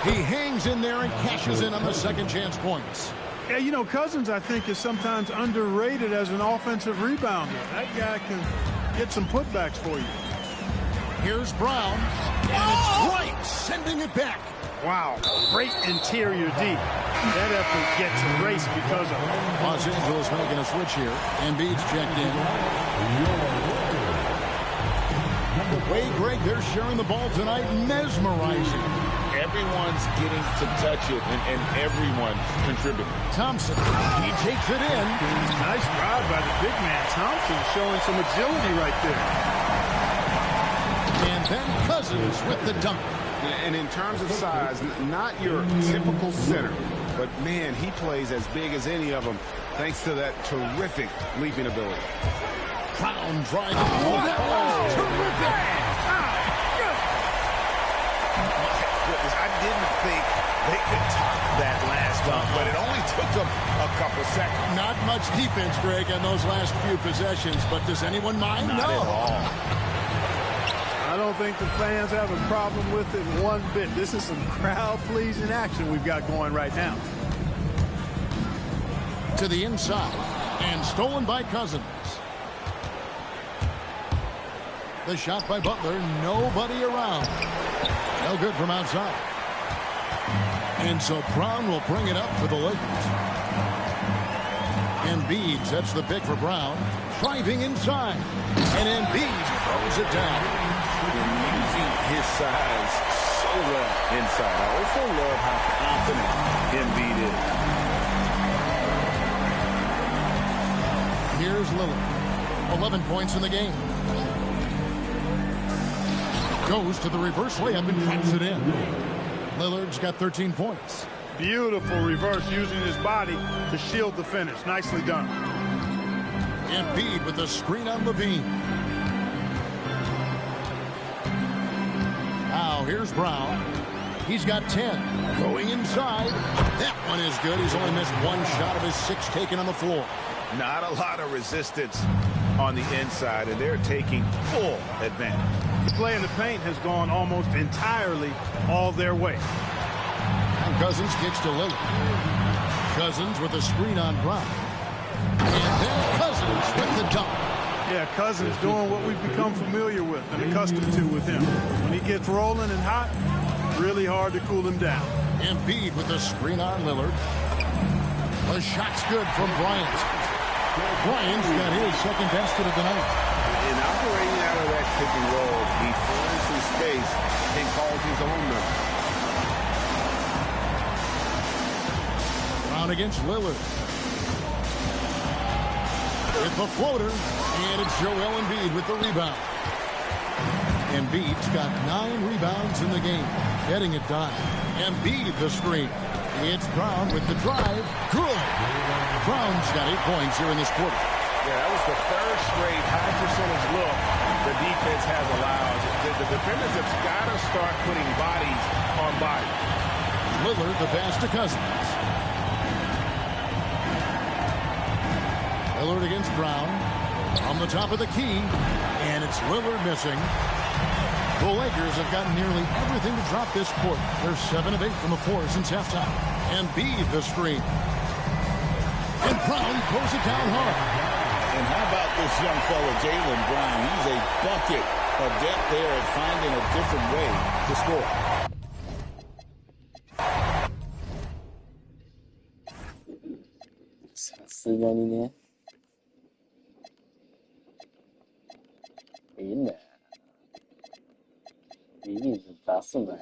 he hangs in there and cashes in on the second chance points.
Yeah, you know, Cousins, I think, is sometimes underrated as an offensive rebounder. That guy can get some putbacks for you.
Here's Brown, and it's right, sending it back.
Wow, great interior deep. That effort gets erased because of it.
Los Angeles making a switch here. Embiid's checked in. The way, Greg, they're sharing the ball tonight, mesmerizing.
Everyone's getting to touch it, and everyone contributing.
Thompson, he takes it in.
Nice drive by the big man. Thompson showing some agility right there.
And then Cousins with the dunk.
And in terms of size, not your typical center, but man, he plays as big as any of them thanks to that terrific leaping ability.
Brown driving. Oh, that was terrific.
Goodness, I didn't think they could top that last dunk, but it only took them a couple seconds.
Not much defense, Greg, on those last few possessions, but does anyone mind?
Not at all.
I don't think the fans have a problem with it one bit. This is some crowd-pleasing action we've got going right now.
To the inside, and stolen by Cousins. The shot by Butler, nobody around. No good from outside. And so Brown will bring it up for the Lakers. Embiid sets the pick for Brown. Driving inside. And Embiid throws it down.
And using his size so well inside. I also love how confident Embiid is.
Here's Lillard. 11 points in the game. Goes to the reverse layup and taps it in. Lillard's got 13 points.
Beautiful reverse using his body to shield the finish. Nicely done.
Embiid with the screen on Levine. Now here's Brown. He's got 10. Going inside. That one is good. He's only missed one shot of his 6 taken on the floor.
Not a lot of resistance on the inside, and they're taking full advantage.
The play in the paint has gone almost entirely all their way.
And Cousins kicks to Lillard. Cousins with a screen on Brown. And then Cousins with the dunk.
Yeah, Cousins doing what we've become familiar with and accustomed to with him. When he gets rolling and hot, really hard to cool him down.
Embiid with a screen on Lillard. The shot's good from Bryant. Bryant's got his second basket of the night.
In operating out of that pick and roll, he finds some space and calls his own number.
Brown against Lillard. With the floater, and it's Joel Embiid with the rebound. Embiid's got 9 rebounds in the game, getting it done. Embiid the screen. It's Brown with the drive. Good. Brown's got 8 points here in this quarter.
Yeah, that was the third straight high percentage look the defense has allowed. The defenders have got to start putting bodies on bodies.
Lillard the pass to Cousins. Lillard against Brown. On the top of the key. And it's Lillard missing. The Lakers have gotten nearly everything to drop this quarter. They're 7 of 8 from the floor since halftime. Embiid the screen. And Brown throws it down hard.
And how about this young fella, Jaylen Brown? He's a bucket. Adept there at finding a different way to score.
間にね。いいね。いい水出すなよ。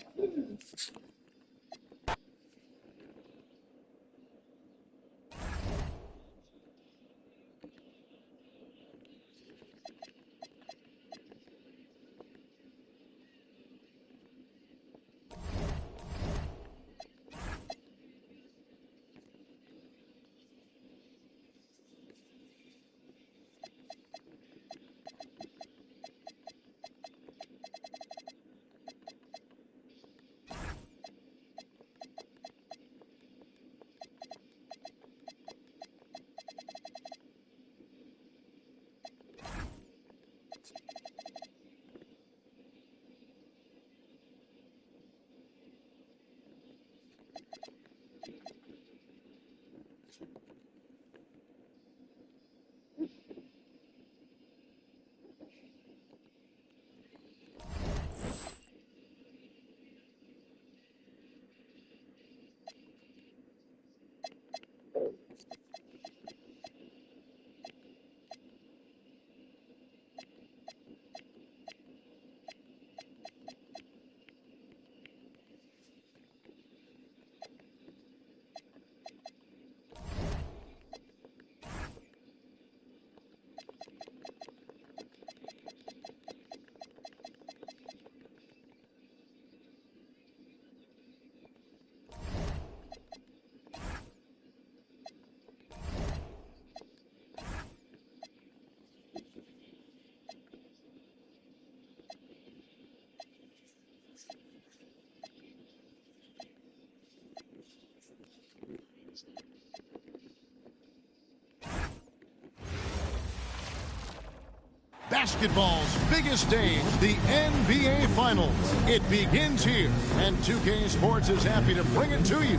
Basketball's biggest stage, the NBA Finals. It begins here, and 2K Sports is happy to bring it to you.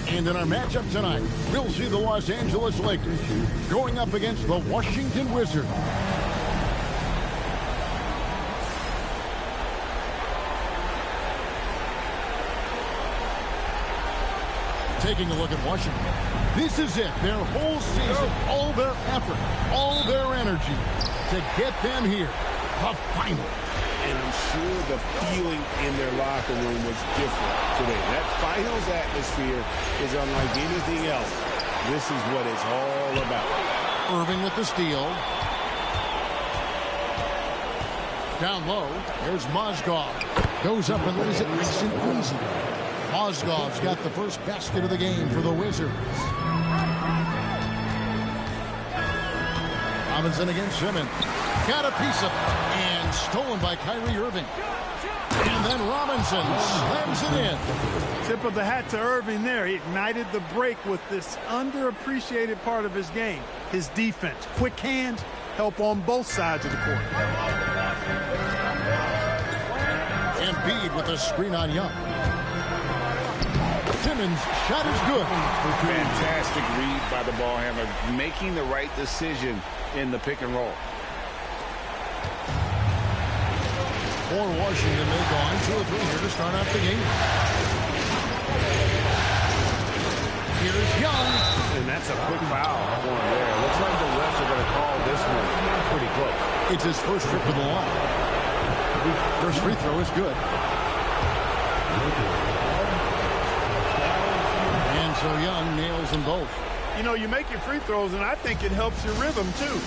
And in our matchup tonight, we'll see the Los Angeles Lakers going up against the Washington Wizards. Taking a look at Washington. This is it. Their whole season, all their effort, all their energy to get them here. The final.
And I'm sure the feeling in their locker room was different today. That finals atmosphere is unlike anything else. This is what it's all about.
Irving with the steal. Down low, there's Mozgov. Goes up and lays it nice and easy. Mozgov's got the first basket of the game for the Wizards. Robinson against Simmons. Got a piece of it. And stolen by Kyrie Irving. And then Robinson slams it in.
Tip of the hat to Irving there. He ignited the break with this underappreciated part of his game. His defense. Quick hands help on both sides of the court.
Embiid with a screen on Young. Simmons' shot is good.
Fantastic read by the ball handler, making the right decision in the pick and roll.
For Washington, they've gone 2 or 3 here to start out the game. Here's Young.
And that's a quick foul for him there. Looks like the refs are going to call this one pretty close.
It's his first trip to the line. First free throw is good. And so Young nails them both.
You know, you make your free throws, and I think it helps your rhythm, too.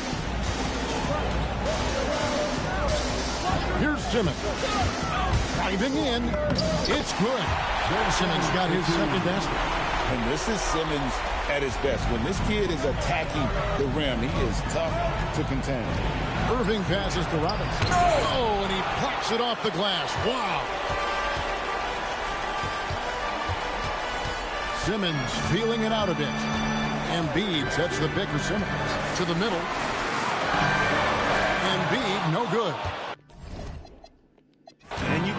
Here's Simmons. Diving in. It's good. Ben Simmons got his second basket.
And this is Simmons at his best. When this kid is attacking the rim, he is tough to contend.
Irving passes to Robinson. Oh, and he plucks it off the glass. Wow. Simmons feeling it out a bit. Embiid sets the pick for Simmons to the middle. Embiid, no good.
And you...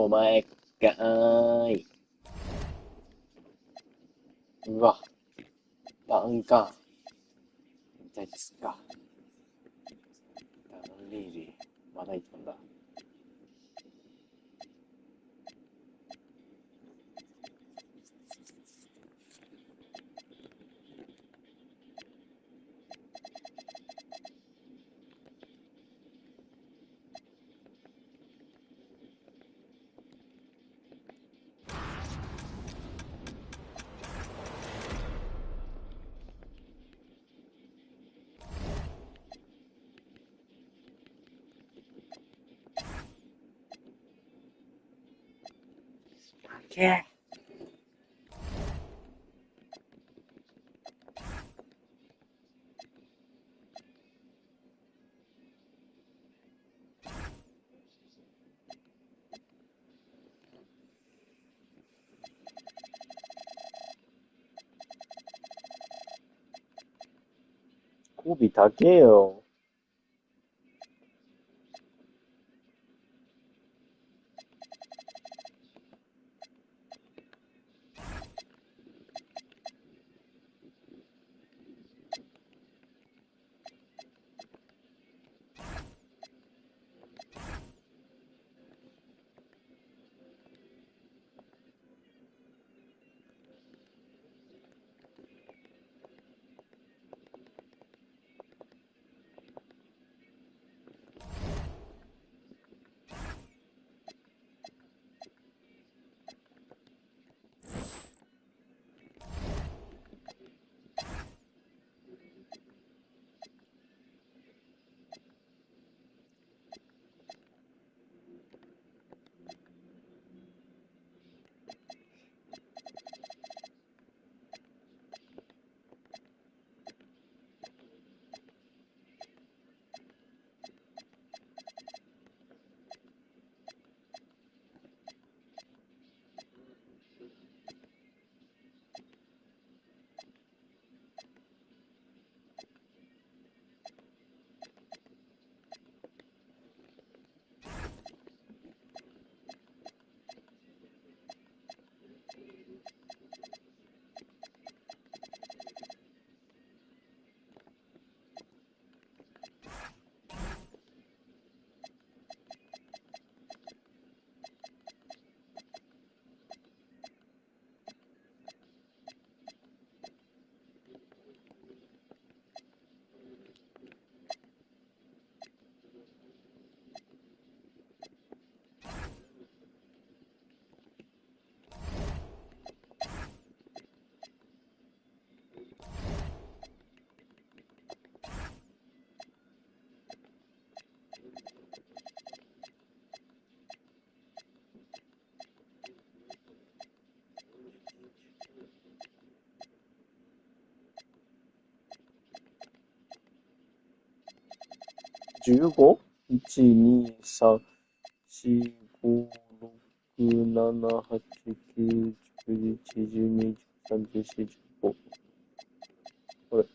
お前かーい。うわ、ダウンか。痛いですか。ダウンリーリー、まだいたんだ。けコビ高えよ。15? 1、2、3、4、5、6、7、8、9、10、11、12、13、14、15。これ。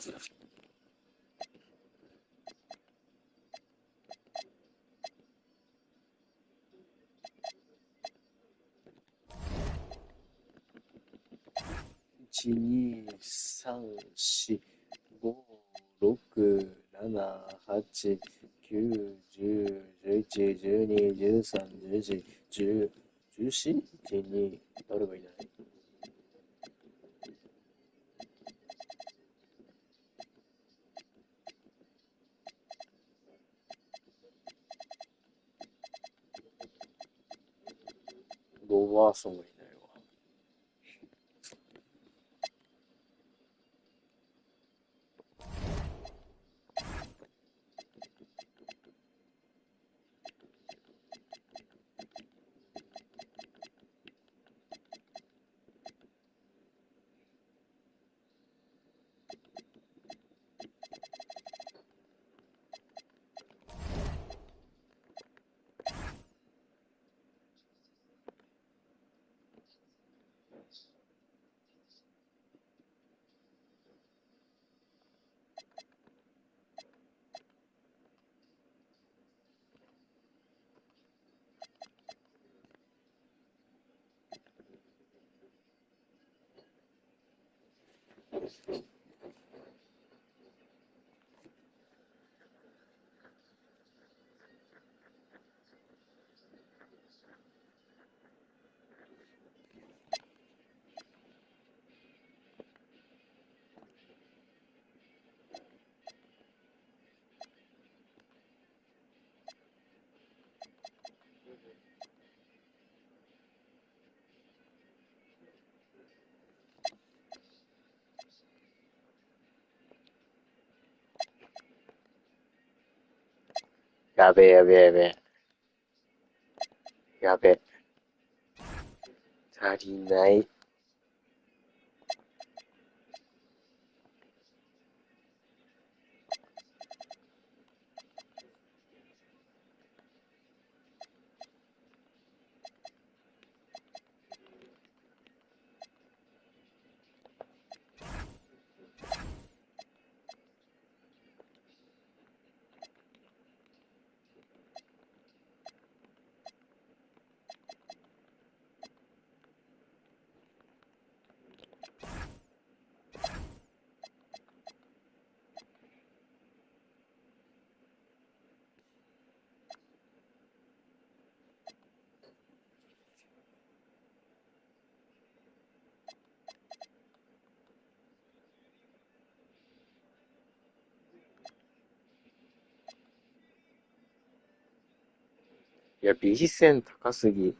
1、2、3、4、5、6、7、8、9、10、11、12、13、14、10、14、12、誰がいない？ロバーソンがいないわ。やべえやべえやべえ。やべえ。足りない。いや、B 線高すぎ。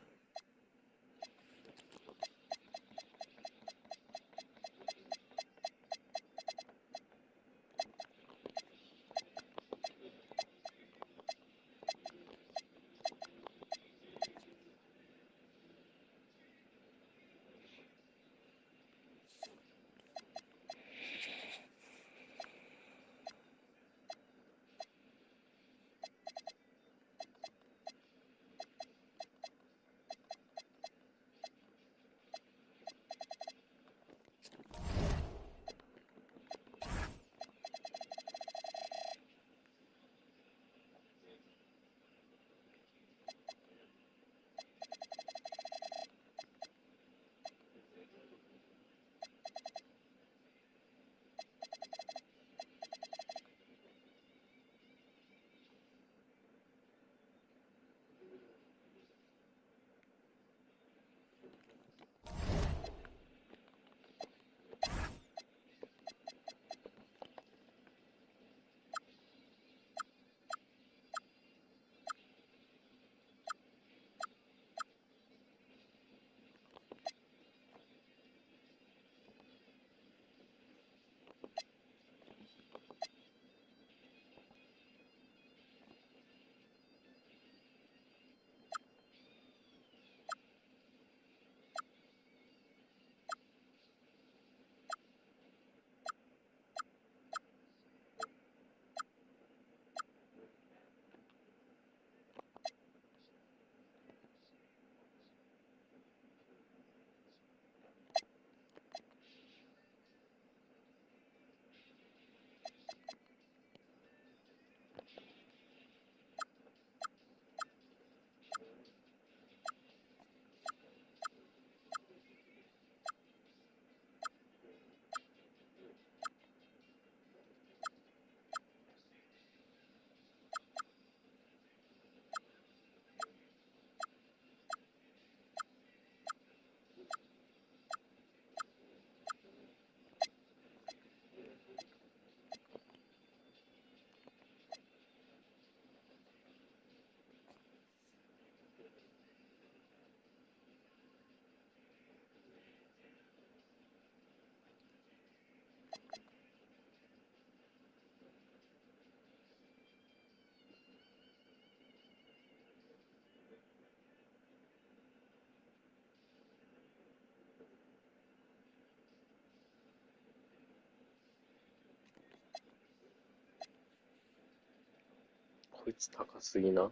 こいつ高すぎな。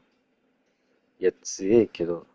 いや、強えけど。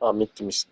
あ、ミッキーミス。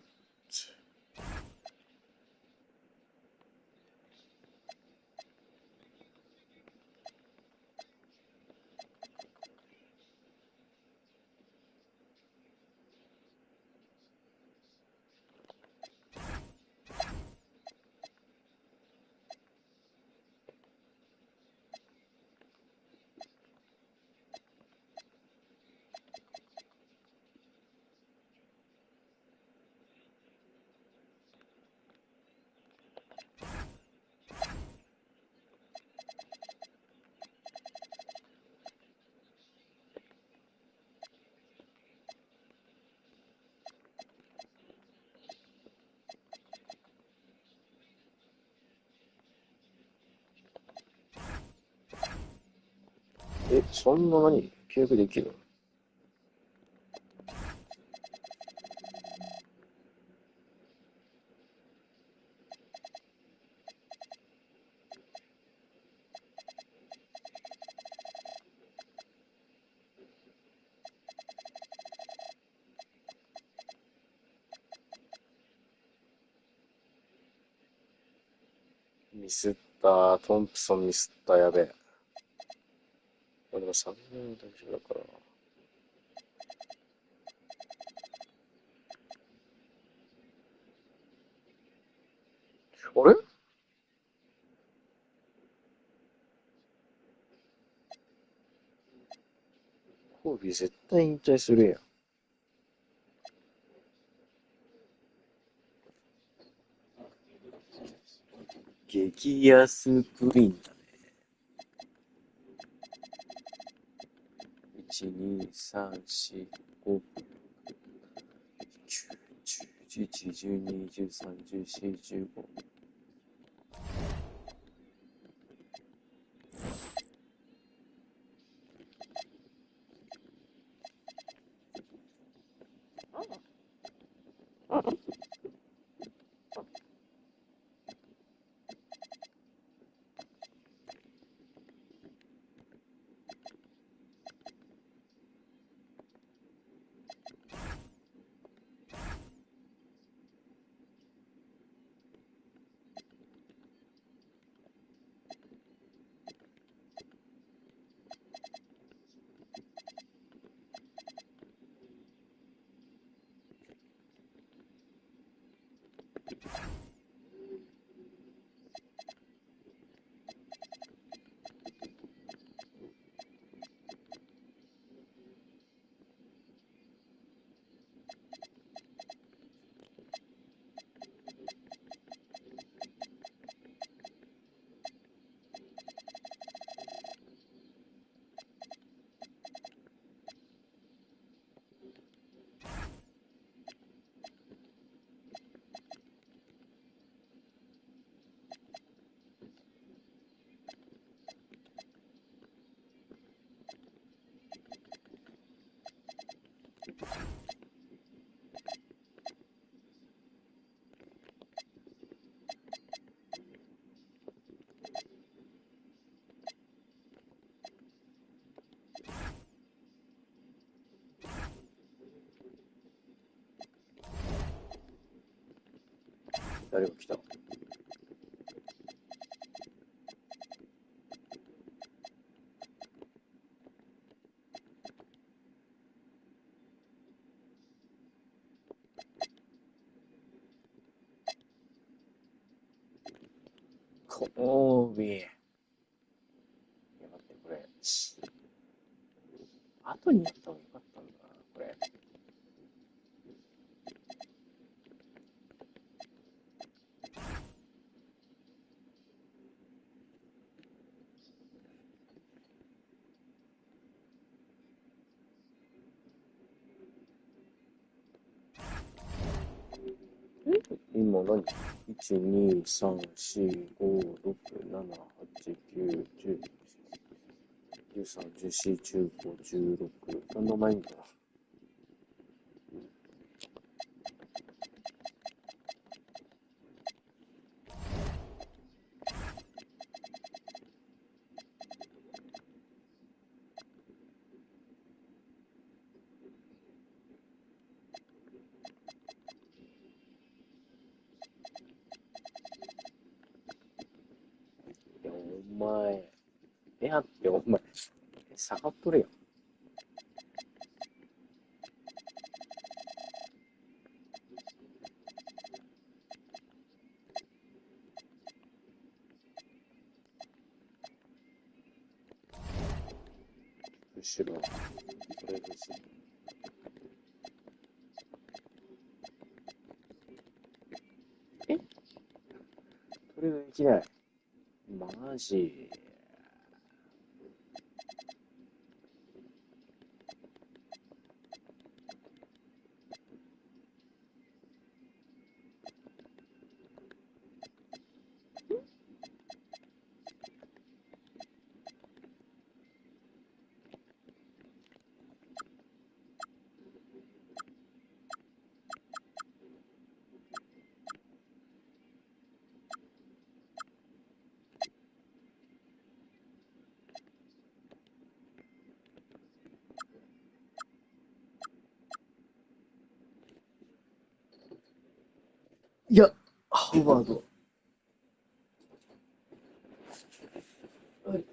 そんな何契約できるの？ミスった。トンプソンミスった。やべえ。でも3年大丈夫だから。あれコービー絶対引退するやん。激安プリンだね。1、2、3、4、5、9、10、11、12、13、14、15。誰が来た？コービー。いや、待って、これ。後にやった方がよかったんだな、これ。今何？ 1、2、3、4、5、6、7、8、9、10、13、14、15、16。何の前にかな。前、ペアってお前、下がっとるやん。後ろ、これですね。え、これができない。マジ。いや、ハーバード。はい。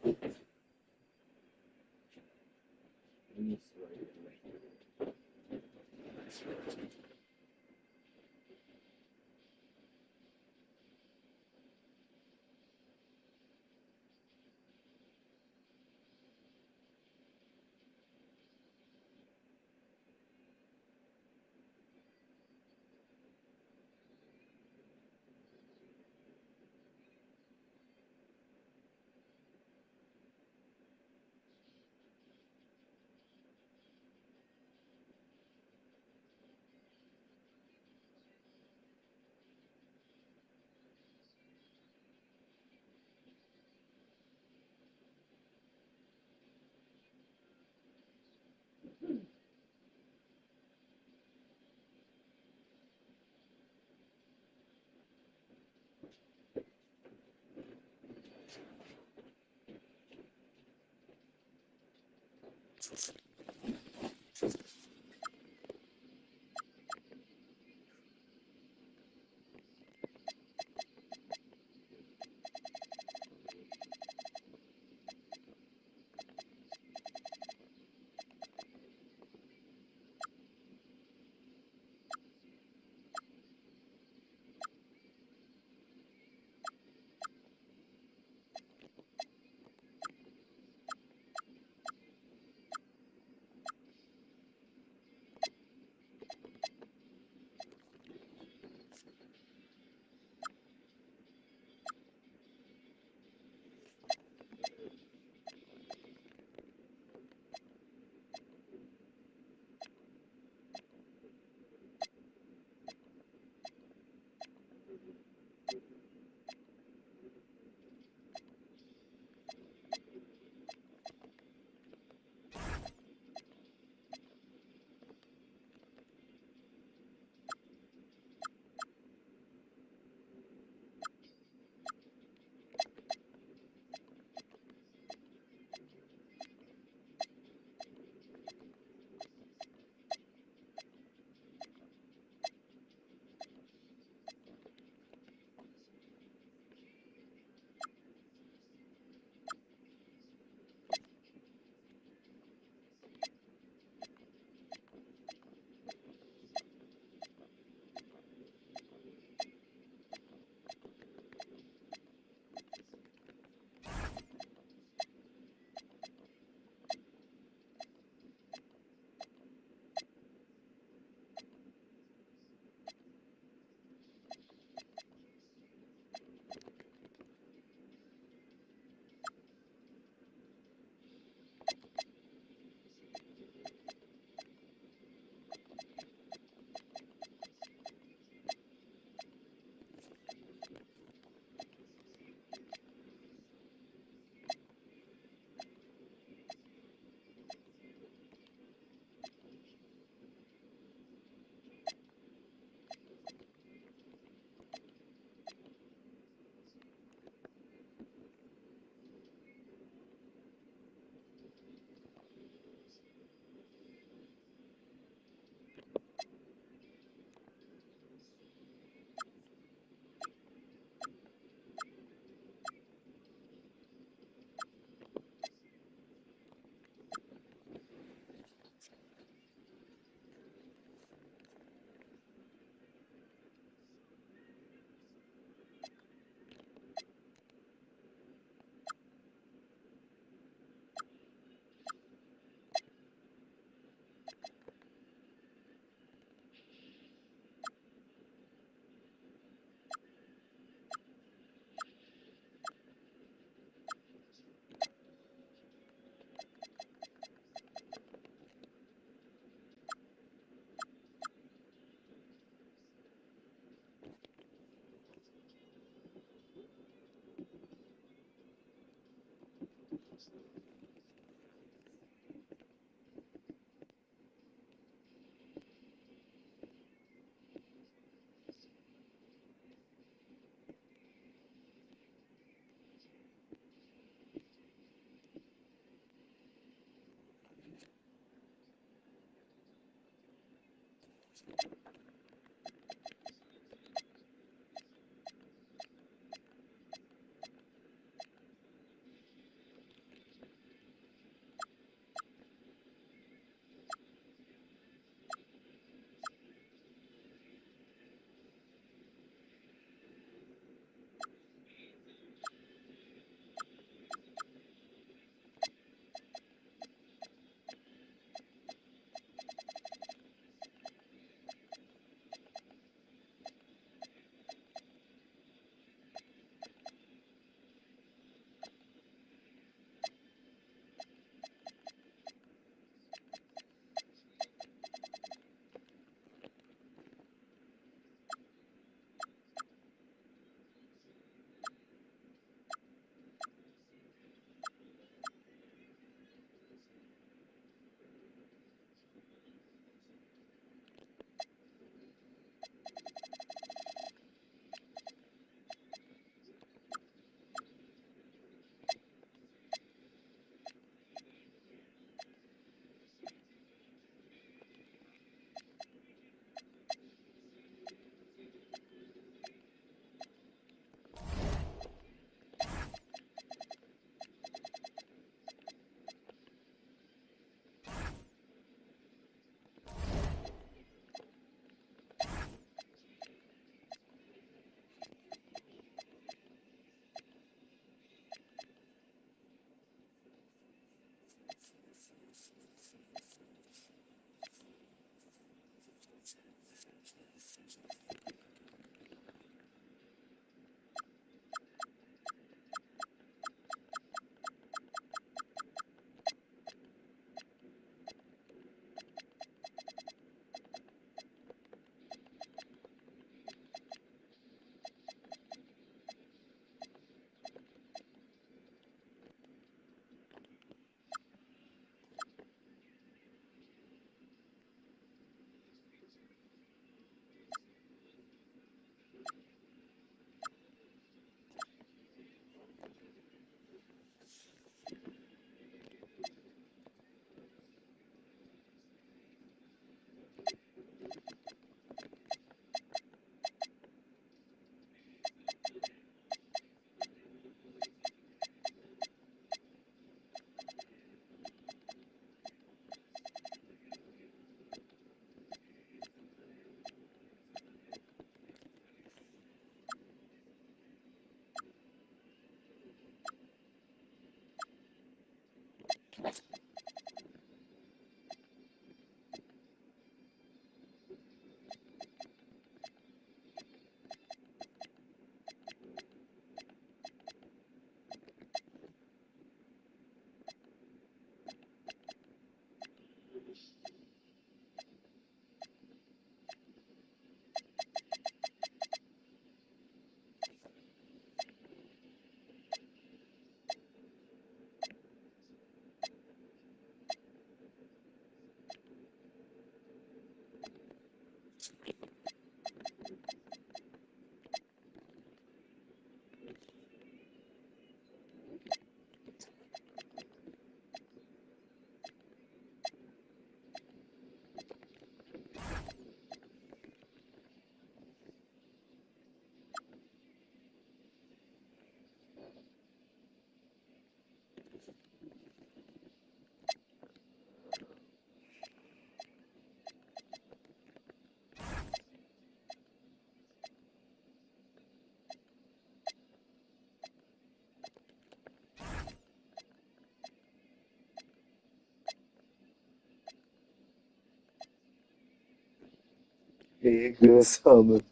レーグサム。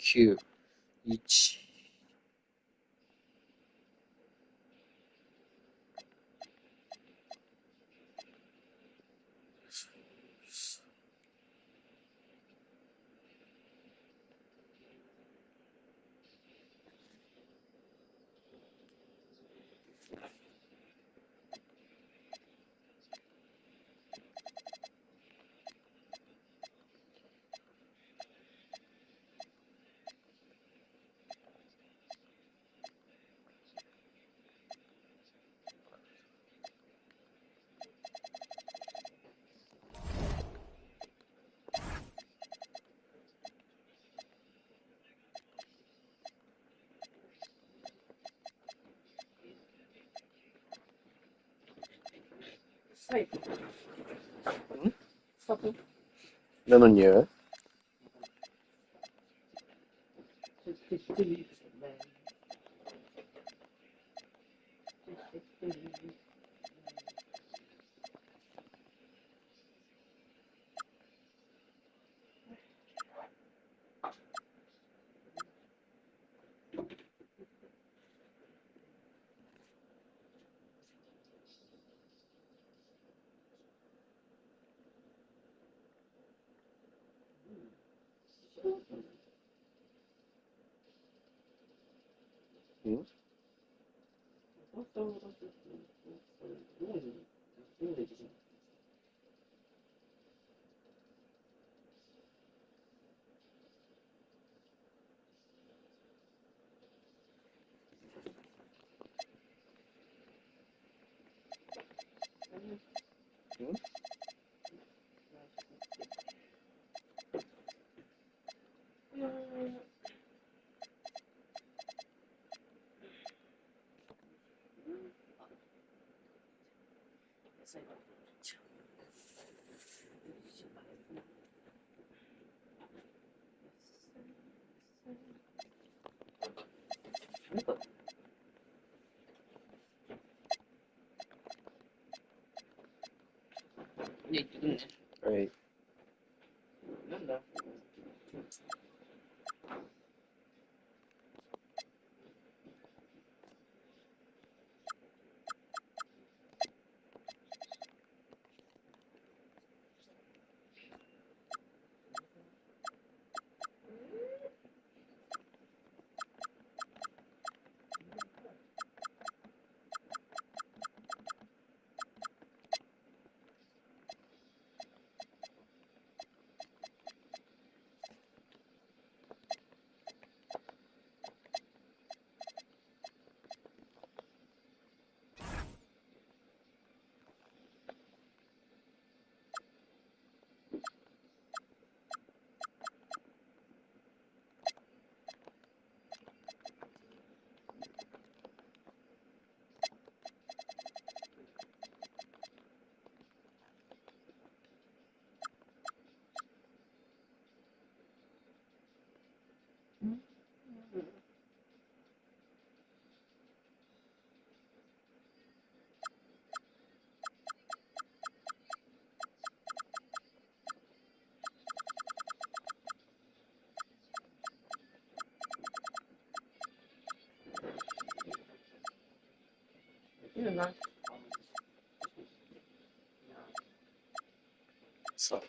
9、1。Ano niya?
not.
So.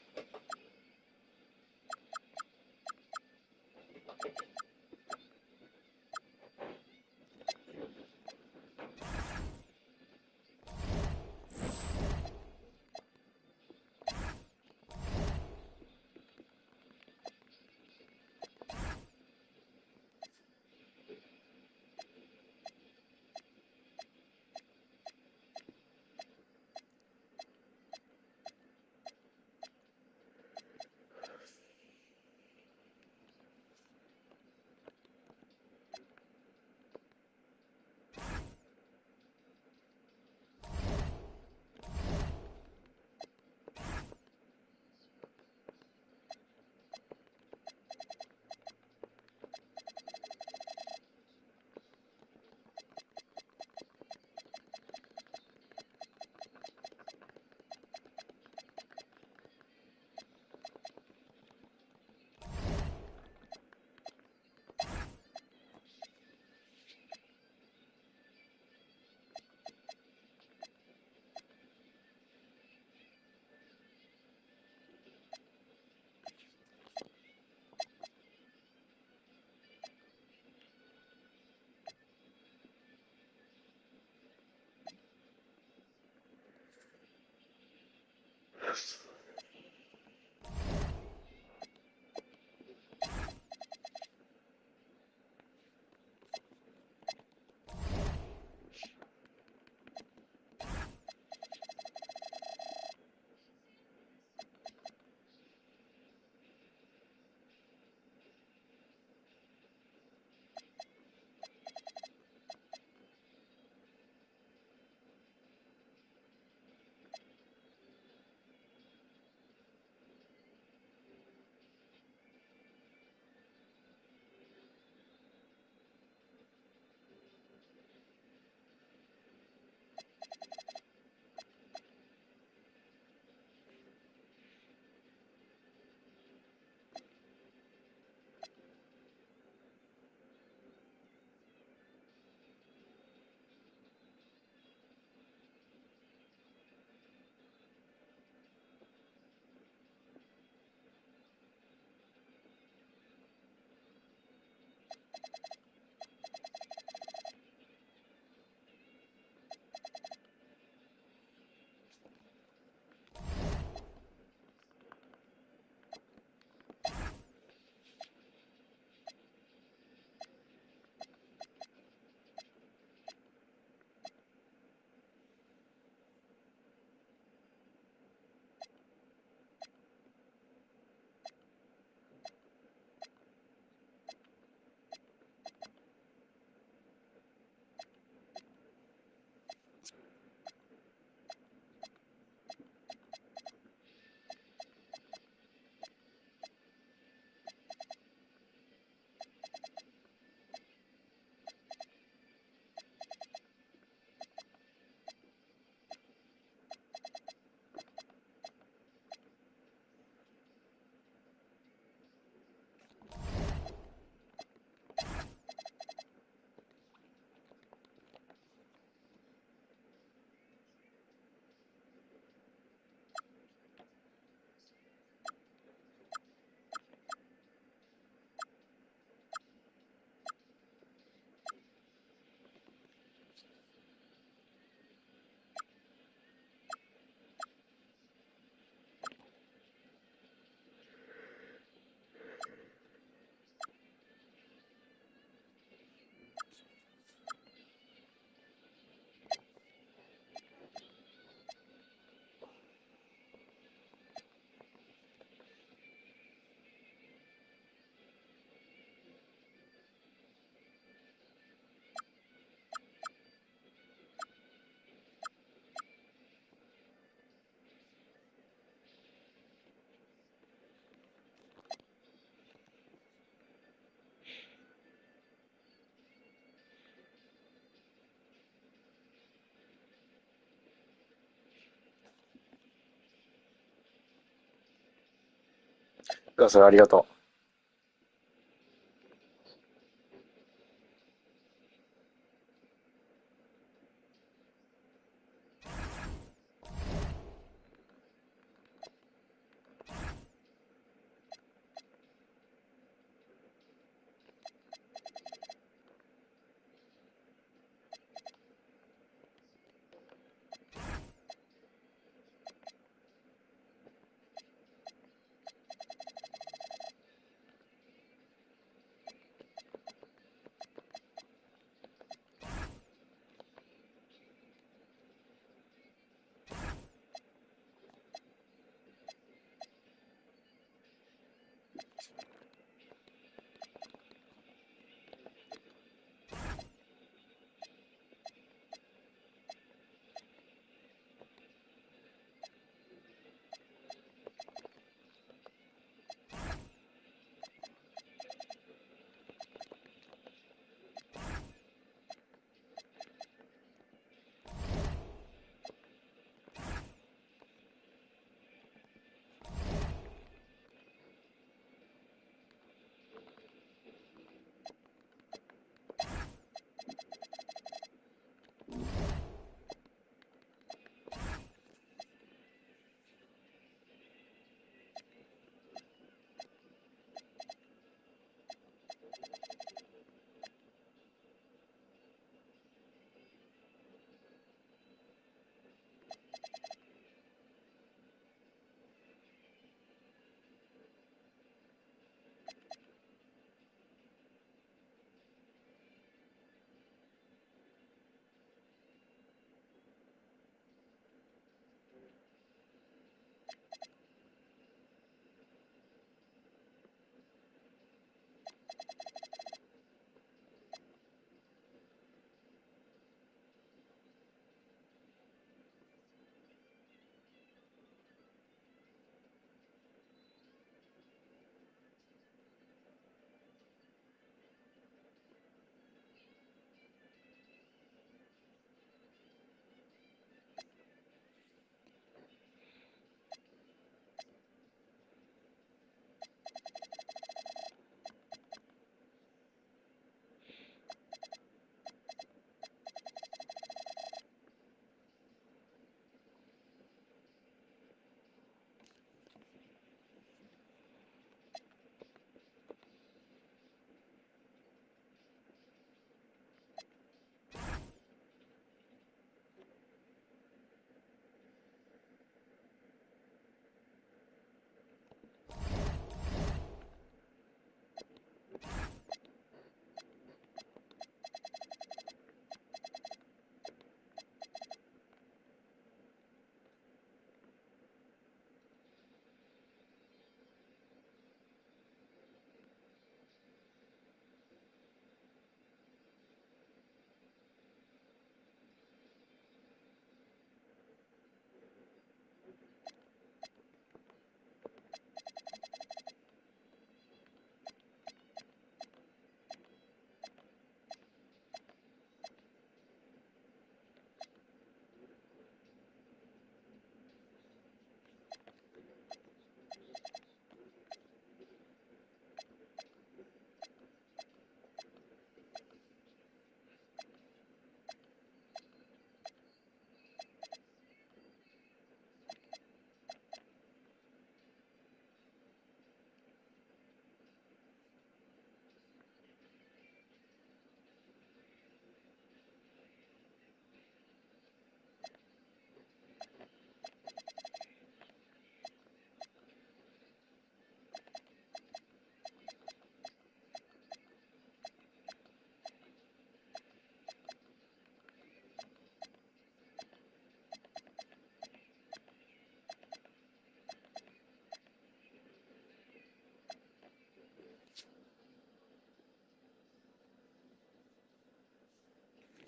ガスありがとう。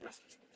message.